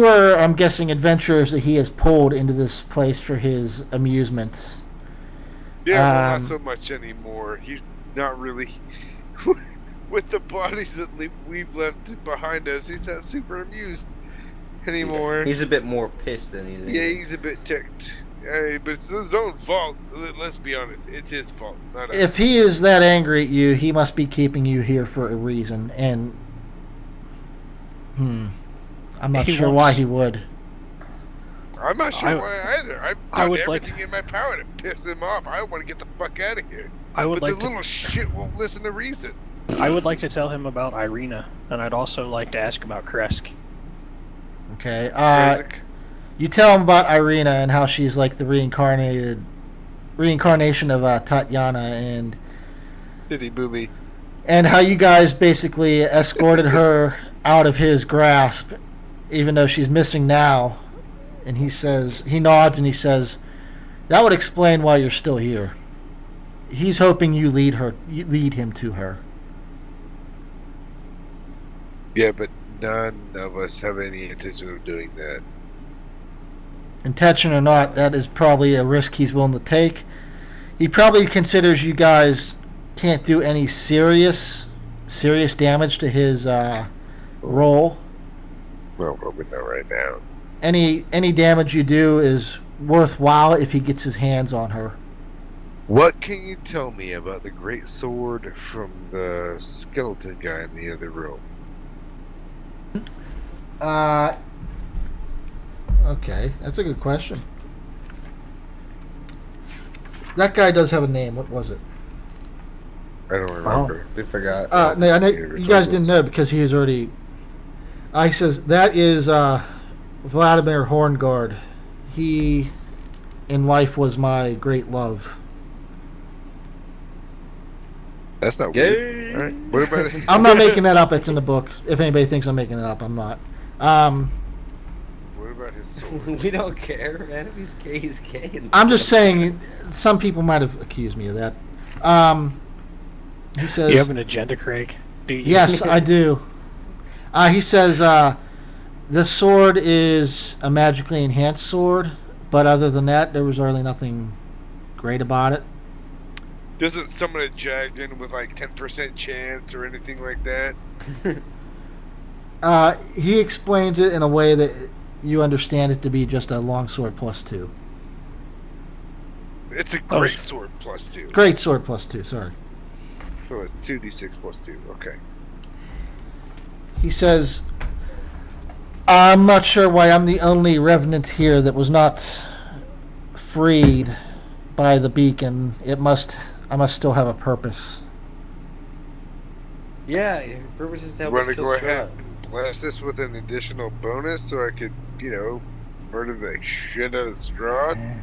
are, I'm guessing, adventurers that he has pulled into this place for his amusement. Yeah, well, not so much anymore. He's not really... With the bodies that we've left behind us, he's not super amused anymore. He's a bit more pissed than he's... Yeah, he's a bit ticked. But it's his own fault. Let's be honest. It's his fault, not ours. If he is that angry at you, he must be keeping you here for a reason. And... I'm not sure why he would. I'm not sure why either. I've done would everything in my power to piss him off. I want to get the fuck out of here. But the little shit won't listen to reason. I would like to tell him about Ireena, and I'd also like to ask about Kresk. Okay. Isaac? You tell him about Ireena and how she's like the reincarnation of Tatiana, and Titty booby. and how you guys basically escorted her out of his grasp, even though she's missing now. And he nods and he says, that would explain why you're still here. He's hoping you lead him to her. Yeah, but none of us have any intention of doing that. Intention or not, that is probably a risk he's willing to take. He probably considers you guys can't do any serious damage to his role. Well, probably not right now. Any damage you do is worthwhile if he gets his hands on her. What can you tell me about the great sword from the skeleton guy in the other room? Okay, that's a good question. That guy does have a name. What was it? I don't remember. We forgot. No, I know you guys didn't know because he was already. He says that is Vladimir Horngard. He, in life, was my great love. That's not Yay. weird. All right. What about it? I'm not making that up. It's in the book. If anybody thinks I'm making it up, I'm not. What about his sword? We don't care, man. If he's gay, he's gay. I'm just saying, some people might have accused me of that. He says, You have an agenda, Craig? Do you? yes, I do. He says, this sword is a magically enhanced sword, but other than that, there was really nothing great about it. Doesn't summon a dragon with like 10% chance or anything like that? He explains it in a way that you understand it to be just a longsword +2. It's a great sword +2. Great sword +2, sorry. So it's 2d6 +2. Okay. He says, I'm not sure why I'm the only revenant here that was not freed by the beacon. I must still have a purpose. Yeah, your purpose is to help Want us to kill go ahead Strahd. and blast this with an additional bonus so I could, murder the shit out of Strahd?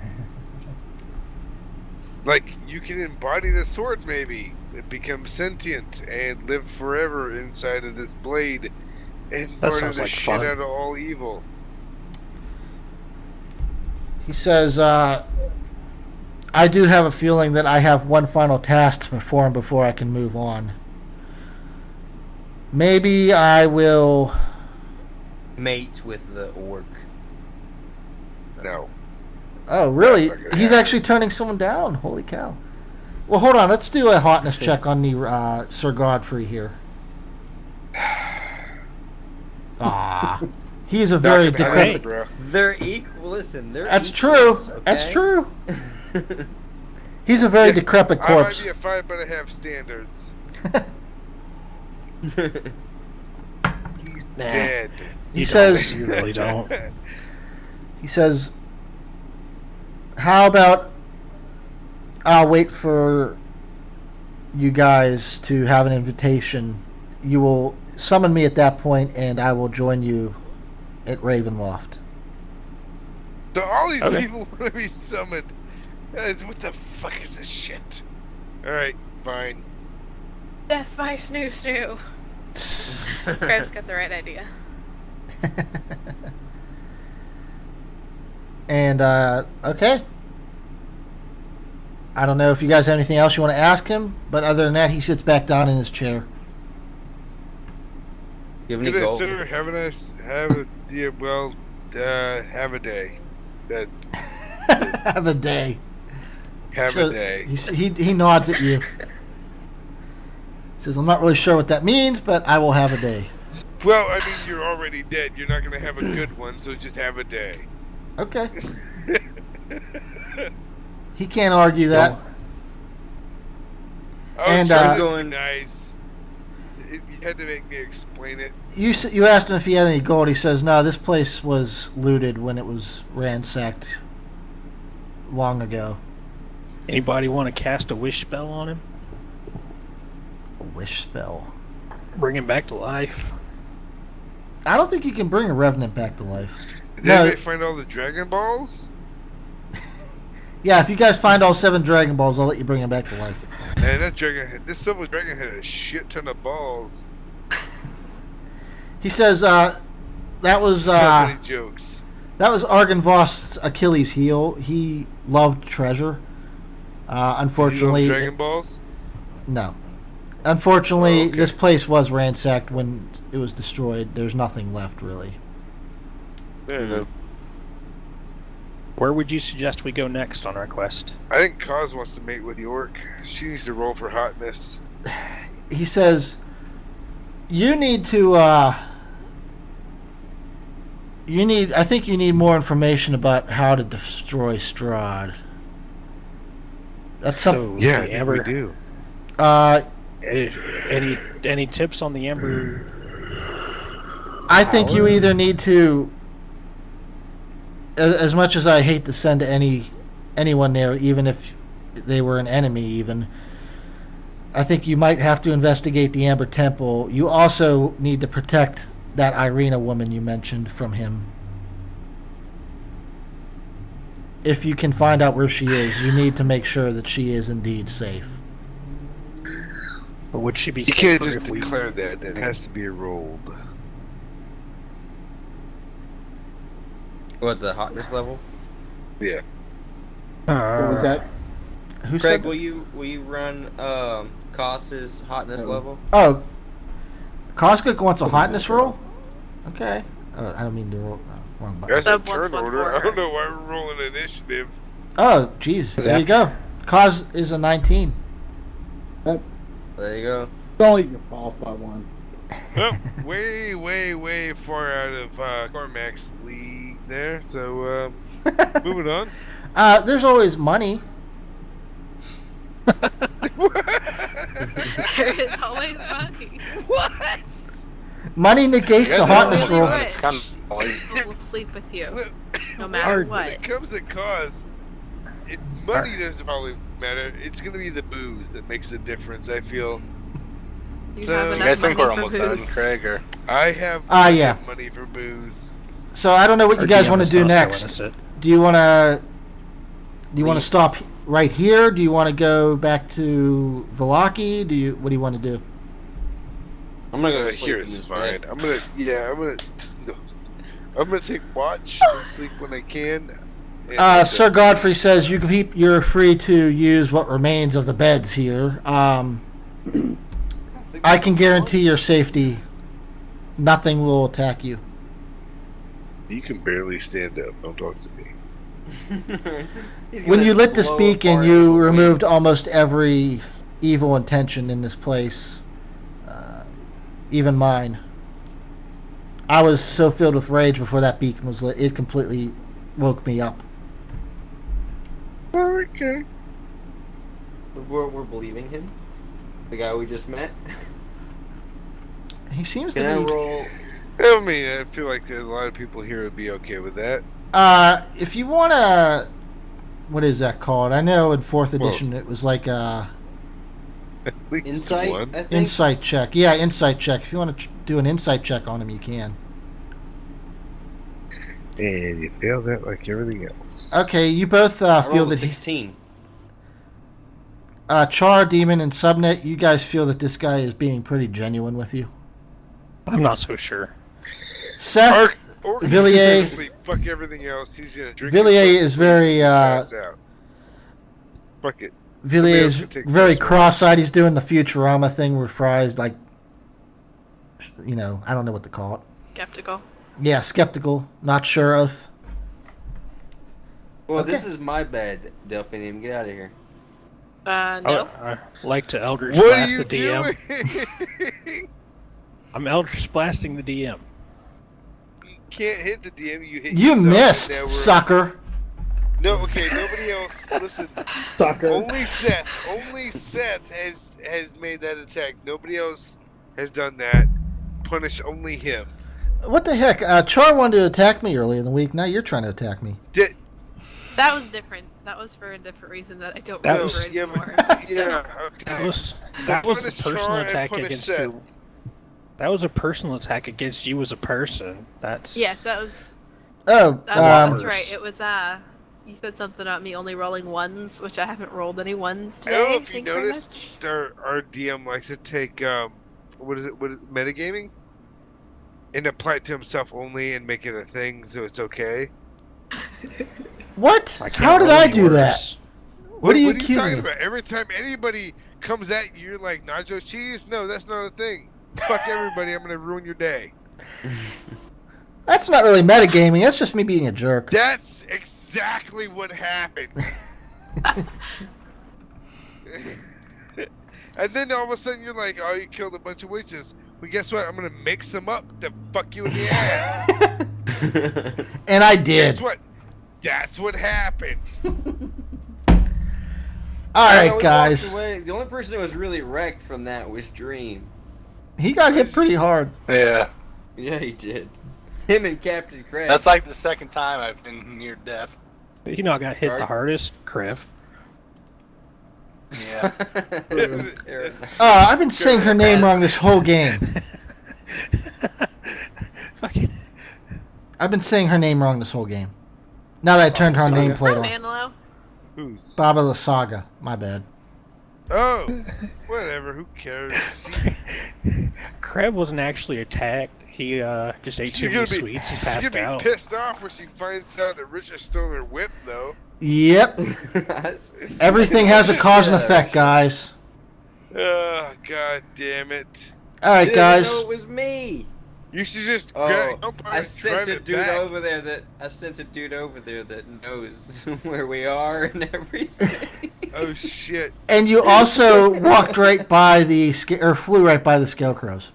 Like, you can embody the sword, maybe. It becomes sentient and live forever inside of this blade and That murder sounds the like shit fun. out of all evil. He says, I do have a feeling that I have one final task to perform before I can move on. Maybe I will... Mate with the orc. No. Oh, really? That's not gonna He's happen. actually turning someone down. Holy cow. Well, hold on. Let's do a hotness check on the Sir Godfrey here. Ah, he is a very Not gonna happen, decrepit. bro. They're equal. Listen, they're That's equals, true. okay? That's true. He's a very Yeah, decrepit I corpse. might be a 5, but I have standards. He's Nah. dead. He You says. don't. You really don't. He says, "How about I'll wait for you guys to have an invitation. You will summon me at that point, and I will join you at Ravenloft." So all these Okay. people want to be summoned. What the fuck is this shit? Alright, fine. Death by snoo snoo. Greg's got the right idea. And okay. I don't know if you guys have anything else you want to ask him, but other than that, he sits back down in his chair. You have any Good day, gold? sir. Have a day. That's Have a day. have So a day. He nods at you. Says, "I'm not really sure what that means, but I will have a day." Well, I mean, you're already dead. You're not gonna have a good one, so just have a day. Okay. He can't argue that. I And, was trying to going- be nice. You had to make me explain it. You asked him if he had any gold. He says, "No, this place was looted when it was ransacked long ago." Anybody want to cast a wish spell on him? A wish spell. Bring him back to life? I don't think you can bring a revenant back to life. Did No. anybody find all the Dragon Balls? Yeah, if you guys find all 7 Dragon Balls, I'll let you bring them back to life. Man, this silver dragon had a shit ton of balls. He says, that was So many jokes. that was Argynvost's Achilles' heel. He loved treasure. Unfortunately, You love Dragon Balls? no. Unfortunately, Oh, okay. this place was ransacked when it was destroyed. There's nothing left, really. I don't know. Where would you suggest we go next on our quest? I think Kaz wants to mate with York. She needs to roll for hotness. He says, "You need to. I think you need more information about how to destroy Strahd. That's something. So, the Amber, do. Any tips on the Amber? I think you either need to. As much as I hate to send anyone there, even if they were an enemy, even, I think you might have to investigate the Amber Temple. You also need to protect that Ireena woman you mentioned from him. If you can find out where she is, you need to make sure that she is indeed safe." But would she be You can't safer just if we... declare that. It has to be rolled. What, the hotness level? Yeah. What was that? Who Craig, said that? will you run Cos's hotness level? Oh, Coscook wants a hotness roll? Okay. I don't mean to roll. Wrong button. That's a That turn one's one order. for I don't her. know why we're rolling initiative. Oh, jeez. There you go. Cos is a 19. That, There you go. it's only off by one. Oh, way far out of Cormac's league there. So, moving on. There's always money. There is always money. What? Money negates You a guys hotness are really roll. rich. It's kind of People will sleep with you, no When matter it what. comes to cause, money doesn't probably matter. It's gonna be the booze that makes a difference. I feel. You So- have You You enough guys think money we're for almost done, booze. Craig? Or I have Yeah. money for booze. So I don't know what Our you guys DM want to is do not so next. innocent. Do you want to stop right here? Do you want to go back to Velaki? What do you want to do? I'm gonna go to Here sleep in is this fine. bed. I'm gonna take watch and sleep when I can. Sir Godfrey says you're free to use what remains of the beds here. I can guarantee your safety. Nothing will attack you. You can barely stand up. Don't talk to me. He's When gonna you lit the blow beacon, apart you the removed wind. almost every evil intention in this place, even mine. I was so filled with rage before that beacon was lit, it completely woke me up. Okay. We're believing him. The guy we just met. He seems Can I to be. roll? I mean, I feel like a lot of people here would be okay with that. If you want to, what is that called? I know in 4th Whoa. edition it was like a At least Insight, one. I think. insight check. Yeah, insight check. If you want to do an insight check on him, you can. And you fail that like everything else. Okay, you both I feel rolled a that 16. Char, Demon, and Subnet, you guys feel that this guy is being pretty genuine with you. I'm not so sure. Seth, Or Villiers- he's gonna sleep. Fuck everything else. He's gonna drink. Villiers his fucking is sleep very, and pass out. Fuck it. Villiers is Somebody else can take very this one. cross-eyed. He's doing the Futurama thing where Fry's like, I don't know what to call it. Skeptical. Yeah, skeptical, not sure of. Well, Okay. this is my bed, Delphinium. Get out of here. No. I like to Eldritch What are Blast you the DM. doing? I'm Eldritch Blasting the DM. You can't hit the DM. You hit. You yourself, missed, and now we're- sucker. No, okay. Nobody else. Listen. Sucker. Only Seth has made that attack. Nobody else has done that. Punish only him. What the heck? Char wanted to attack me early in the week. Now you're trying to attack me. That was different. That was for a different reason that I don't That remember was- Yeah, anymore. but, So- yeah. Okay. That was a Punish personal Char and attack punish against Seth. you. That was a personal attack against you as a person. That's Yes, that was. Oh, That's Um, right. It was. You said something about me only rolling ones, which I haven't rolled any ones I today. don't know if you Thank you very noticed, much. our DM likes to take what is it? Metagaming, and apply it to himself only, and make it a thing, so it's okay. what? I can't How did roll I any do that? worse. What are you What are you accusing talking me? about? Every time anybody comes at you, you're like nacho cheese. No, that's not a thing. Fuck everybody. I'm gonna ruin your day. That's not really metagaming. That's just me being a jerk. That's exactly what happened. And then all of a sudden you're like, oh, you killed a bunch of witches. Well, guess what? I'm gonna mix them up to fuck you in the ass. And I Guess did. what? That's what happened. All Yeah, we right, walked guys. away. The only person who was really wrecked from that was Dream. He got hit pretty hard. yeah, Yeah, he did. Him and Captain Craig. that's like the second time I've been near death. You know, I got hit the Sorry. hardest, Krev. Yeah. I've been saying her name wrong this whole game. Fucking. I've been saying her name wrong this whole game. Now that I turned her Saga. nameplate Oh, on. Manilow. Who's? Baba La Saga. My bad. Oh, whatever. Who cares? Crab wasn't actually attacked. He just ate too many sweets and She's passed gonna out. be pissed off when she finds out that Richard stole her whip, though. Yep. Everything has a cause and effect, guys. Oh, god damn it! All right, Didn't guys. know it was me. You should just Oh, jump on I and sent drive a it dude back. over there that knows where we are and everything. Oh shit! And you also walked right by or flew right by the Scarecrows.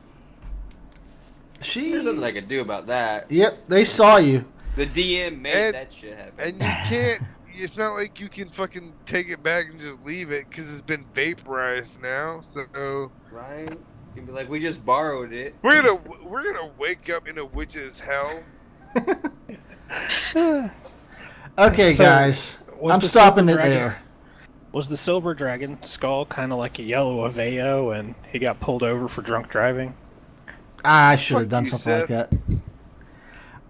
There's nothing I could do about that. Yep, they saw you. The DM made And- that shit happen. And you can't. It's not like you can fucking take it back and just leave it because it's been vaporized now. So Right? You can be like, we just borrowed it. we're gonna wake up in a witch's hell. Okay, So, guys. was I'm the stopping it silver dragon- there. Was the silver dragon skull kind of like a yellow Aveo, and he got pulled over for drunk driving? I should have Fuck done you, something like Seth. that.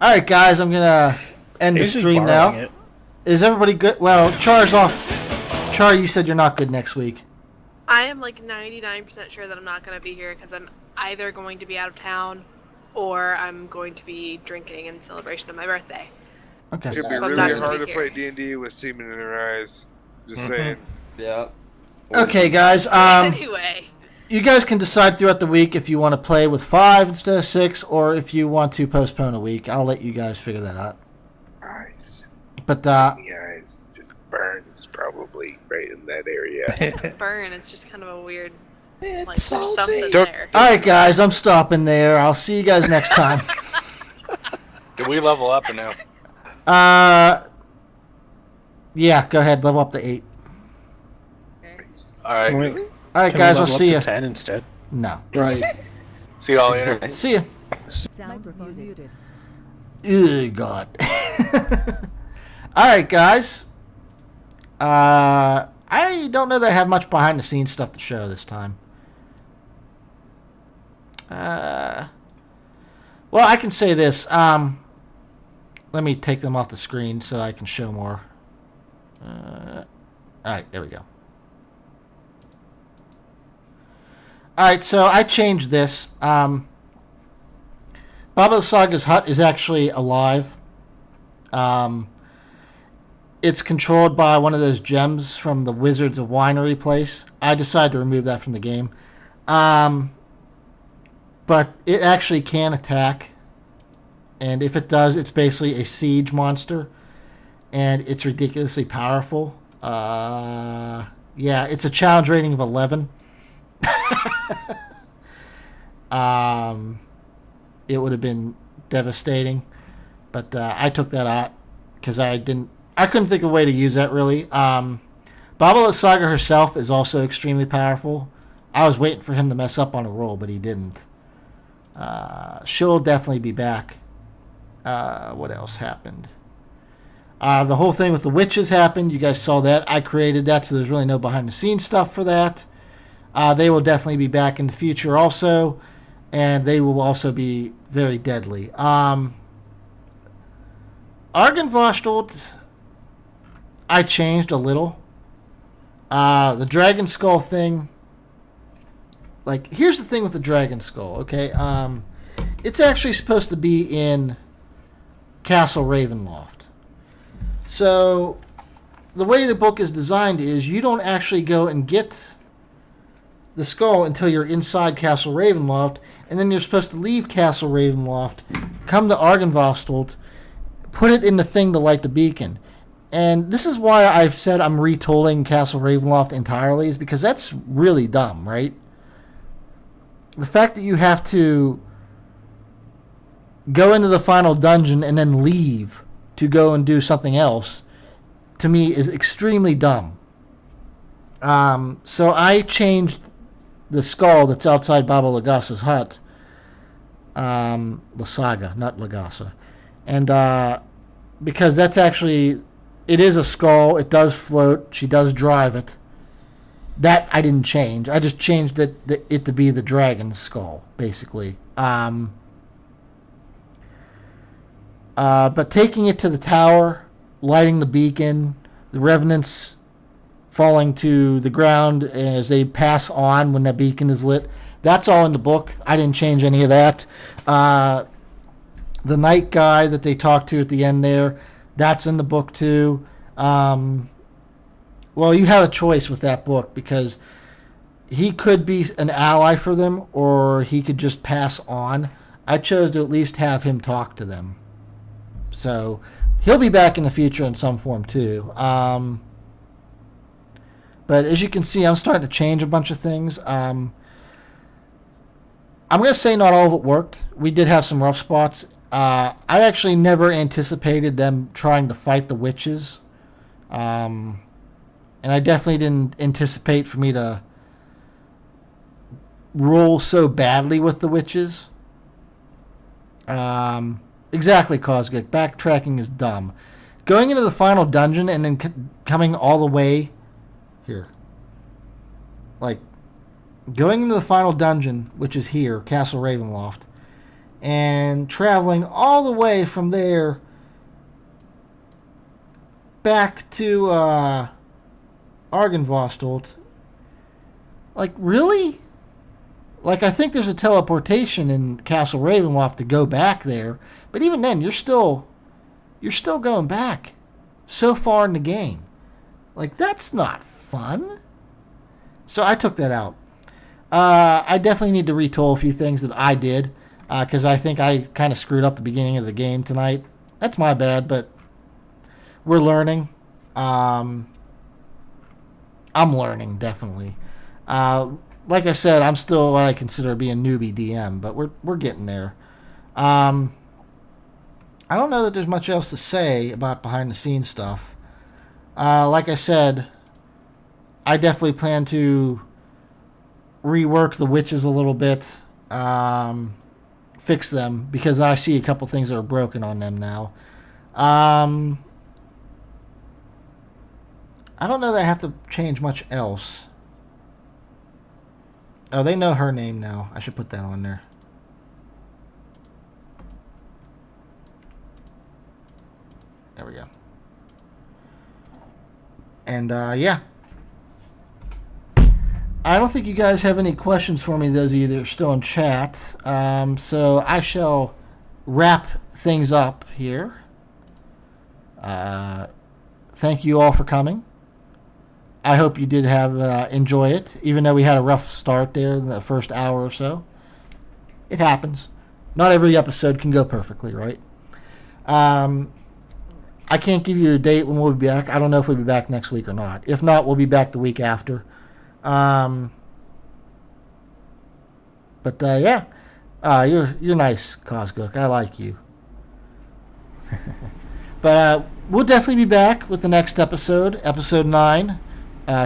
All right, guys. I'm gonna end the He was just stream borrowing now. it. Is everybody good? Well, Char's off. Char, you said you're not good next week. I am like 99% sure that I'm not going to be here because I'm either going to be out of town or I'm going to be drinking in celebration of my birthday. Okay. It's gonna be I'm really not gonna hard be to play here. D&D with semen in her eyes. Just Mhm. saying. Yeah. Okay, guys. Anyway, You guys can decide throughout the week if you want to play with 5 instead of 6, or if you want to postpone a week. I'll let you guys figure that out. Eyes. But The eyes just burns probably right in that area. burn. It's just kind of a weird. Like, It's there's salty. something Don't- there. all right, guys. I'm stopping there. I'll see you guys next time. Did we level up or no? Yeah. Go ahead. Level up to 8. All right. Wait, All right, can we guys. I'll level up see to you. 10 instead. No. Right. See y'all later. See you. Sound muted. Ew, God. All right, guys. I don't know that I have much behind the scenes stuff to show this time. Well, I can say this. Let me take them off the screen so I can show more. All right, there we go. All right, so I changed this. Baba the Saga's hut is actually alive. It's controlled by one of those gems from the Wizards of Winery place. I decided to remove that from the game. But it actually can attack. And if it does, it's basically a siege monster. And it's ridiculously powerful. Yeah, it's a challenge rating of 11. It would have been devastating, but I took that out because I couldn't think of a way to use that really. Baba the Saga herself is also extremely powerful. I was waiting for him to mess up on a roll, but he didn't. She'll definitely be back. What else happened? The whole thing with the witches happened. You guys saw that. I created that, so there's really no behind the scenes stuff for that. They will definitely be back in the future also, and they will also be very deadly. Argynvostold, I changed a little. The Dragon Skull thing, like, here's the thing with the Dragon Skull, okay? It's actually supposed to be in Castle Ravenloft. So, the way the book is designed is you don't actually go and get the skull until you're inside Castle Ravenloft, and then you're supposed to leave Castle Ravenloft, come to Argynvostold, put it in the thing to light the beacon. And this is why I've said I'm retooling Castle Ravenloft entirely, is because that's really dumb, right? The fact that you have to go into the final dungeon and then leave to go and do something else, to me, is extremely dumb. So I changed the skull that's outside Baba Lagasa's hut. Lasaga, not Lagasa. And because that's actually, it is a skull, it does float, she does drive it. That I didn't change. I just changed it to be the dragon's skull, basically. But taking it to the tower, lighting the beacon, the revenants falling to the ground as they pass on when that beacon is lit. That's all in the book. I didn't change any of that. The night guy that they talk to at the end there, that's in the book too. Well, you have a choice with that book because he could be an ally for them or he could just pass on. I chose to at least have him talk to them. So he'll be back in the future in some form too. But as you can see, I'm starting to change a bunch of things. I'm going to say not all of it worked. We did have some rough spots. I actually never anticipated them trying to fight the witches. And I definitely didn't anticipate for me to roll so badly with the witches. Exactly, Cosgic. Backtracking is dumb. Going into the final dungeon and then coming all the way here. Like, going into the final dungeon, which is here, Castle Ravenloft, and traveling all the way from there back to Argynvostolt. Like, really? Like, I think there's a teleportation in Castle Ravenloft to go back there, but even then, you're still going back so far in the game. Like, that's not fun. So I took that out. I definitely need to retool a few things that I did, because I think I kind of screwed up the beginning of the game tonight. That's my bad, but we're learning. I'm learning, definitely. Like I said, I'm still what I consider to be a newbie DM, but we're getting there. I don't know that there's much else to say about behind-the-scenes stuff. Like I said, I definitely plan to rework the witches a little bit, fix them, because I see a couple things that are broken on them now. I don't know that I have to change much else. Oh, they know her name now. I should put that on there. There we go. And, yeah. I don't think you guys have any questions for me, those of you that are still in chat. So I shall wrap things up here. Thank you all for coming. I hope you did enjoy it, even though we had a rough start there in the first hour or so. It happens. Not every episode can go perfectly, right? I can't give you a date when we'll be back. I don't know if we'll be back next week or not. If not, we'll be back the week after. But yeah, you're nice, Cosgook. I like you. But we'll definitely be back with the next episode, episode 9,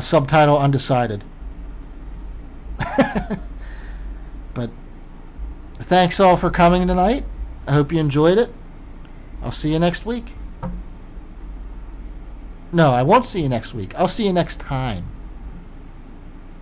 subtitle Undecided. But thanks all for coming tonight. I hope you enjoyed it. I'll see you next week. No, I won't see you next week. I'll see you next time.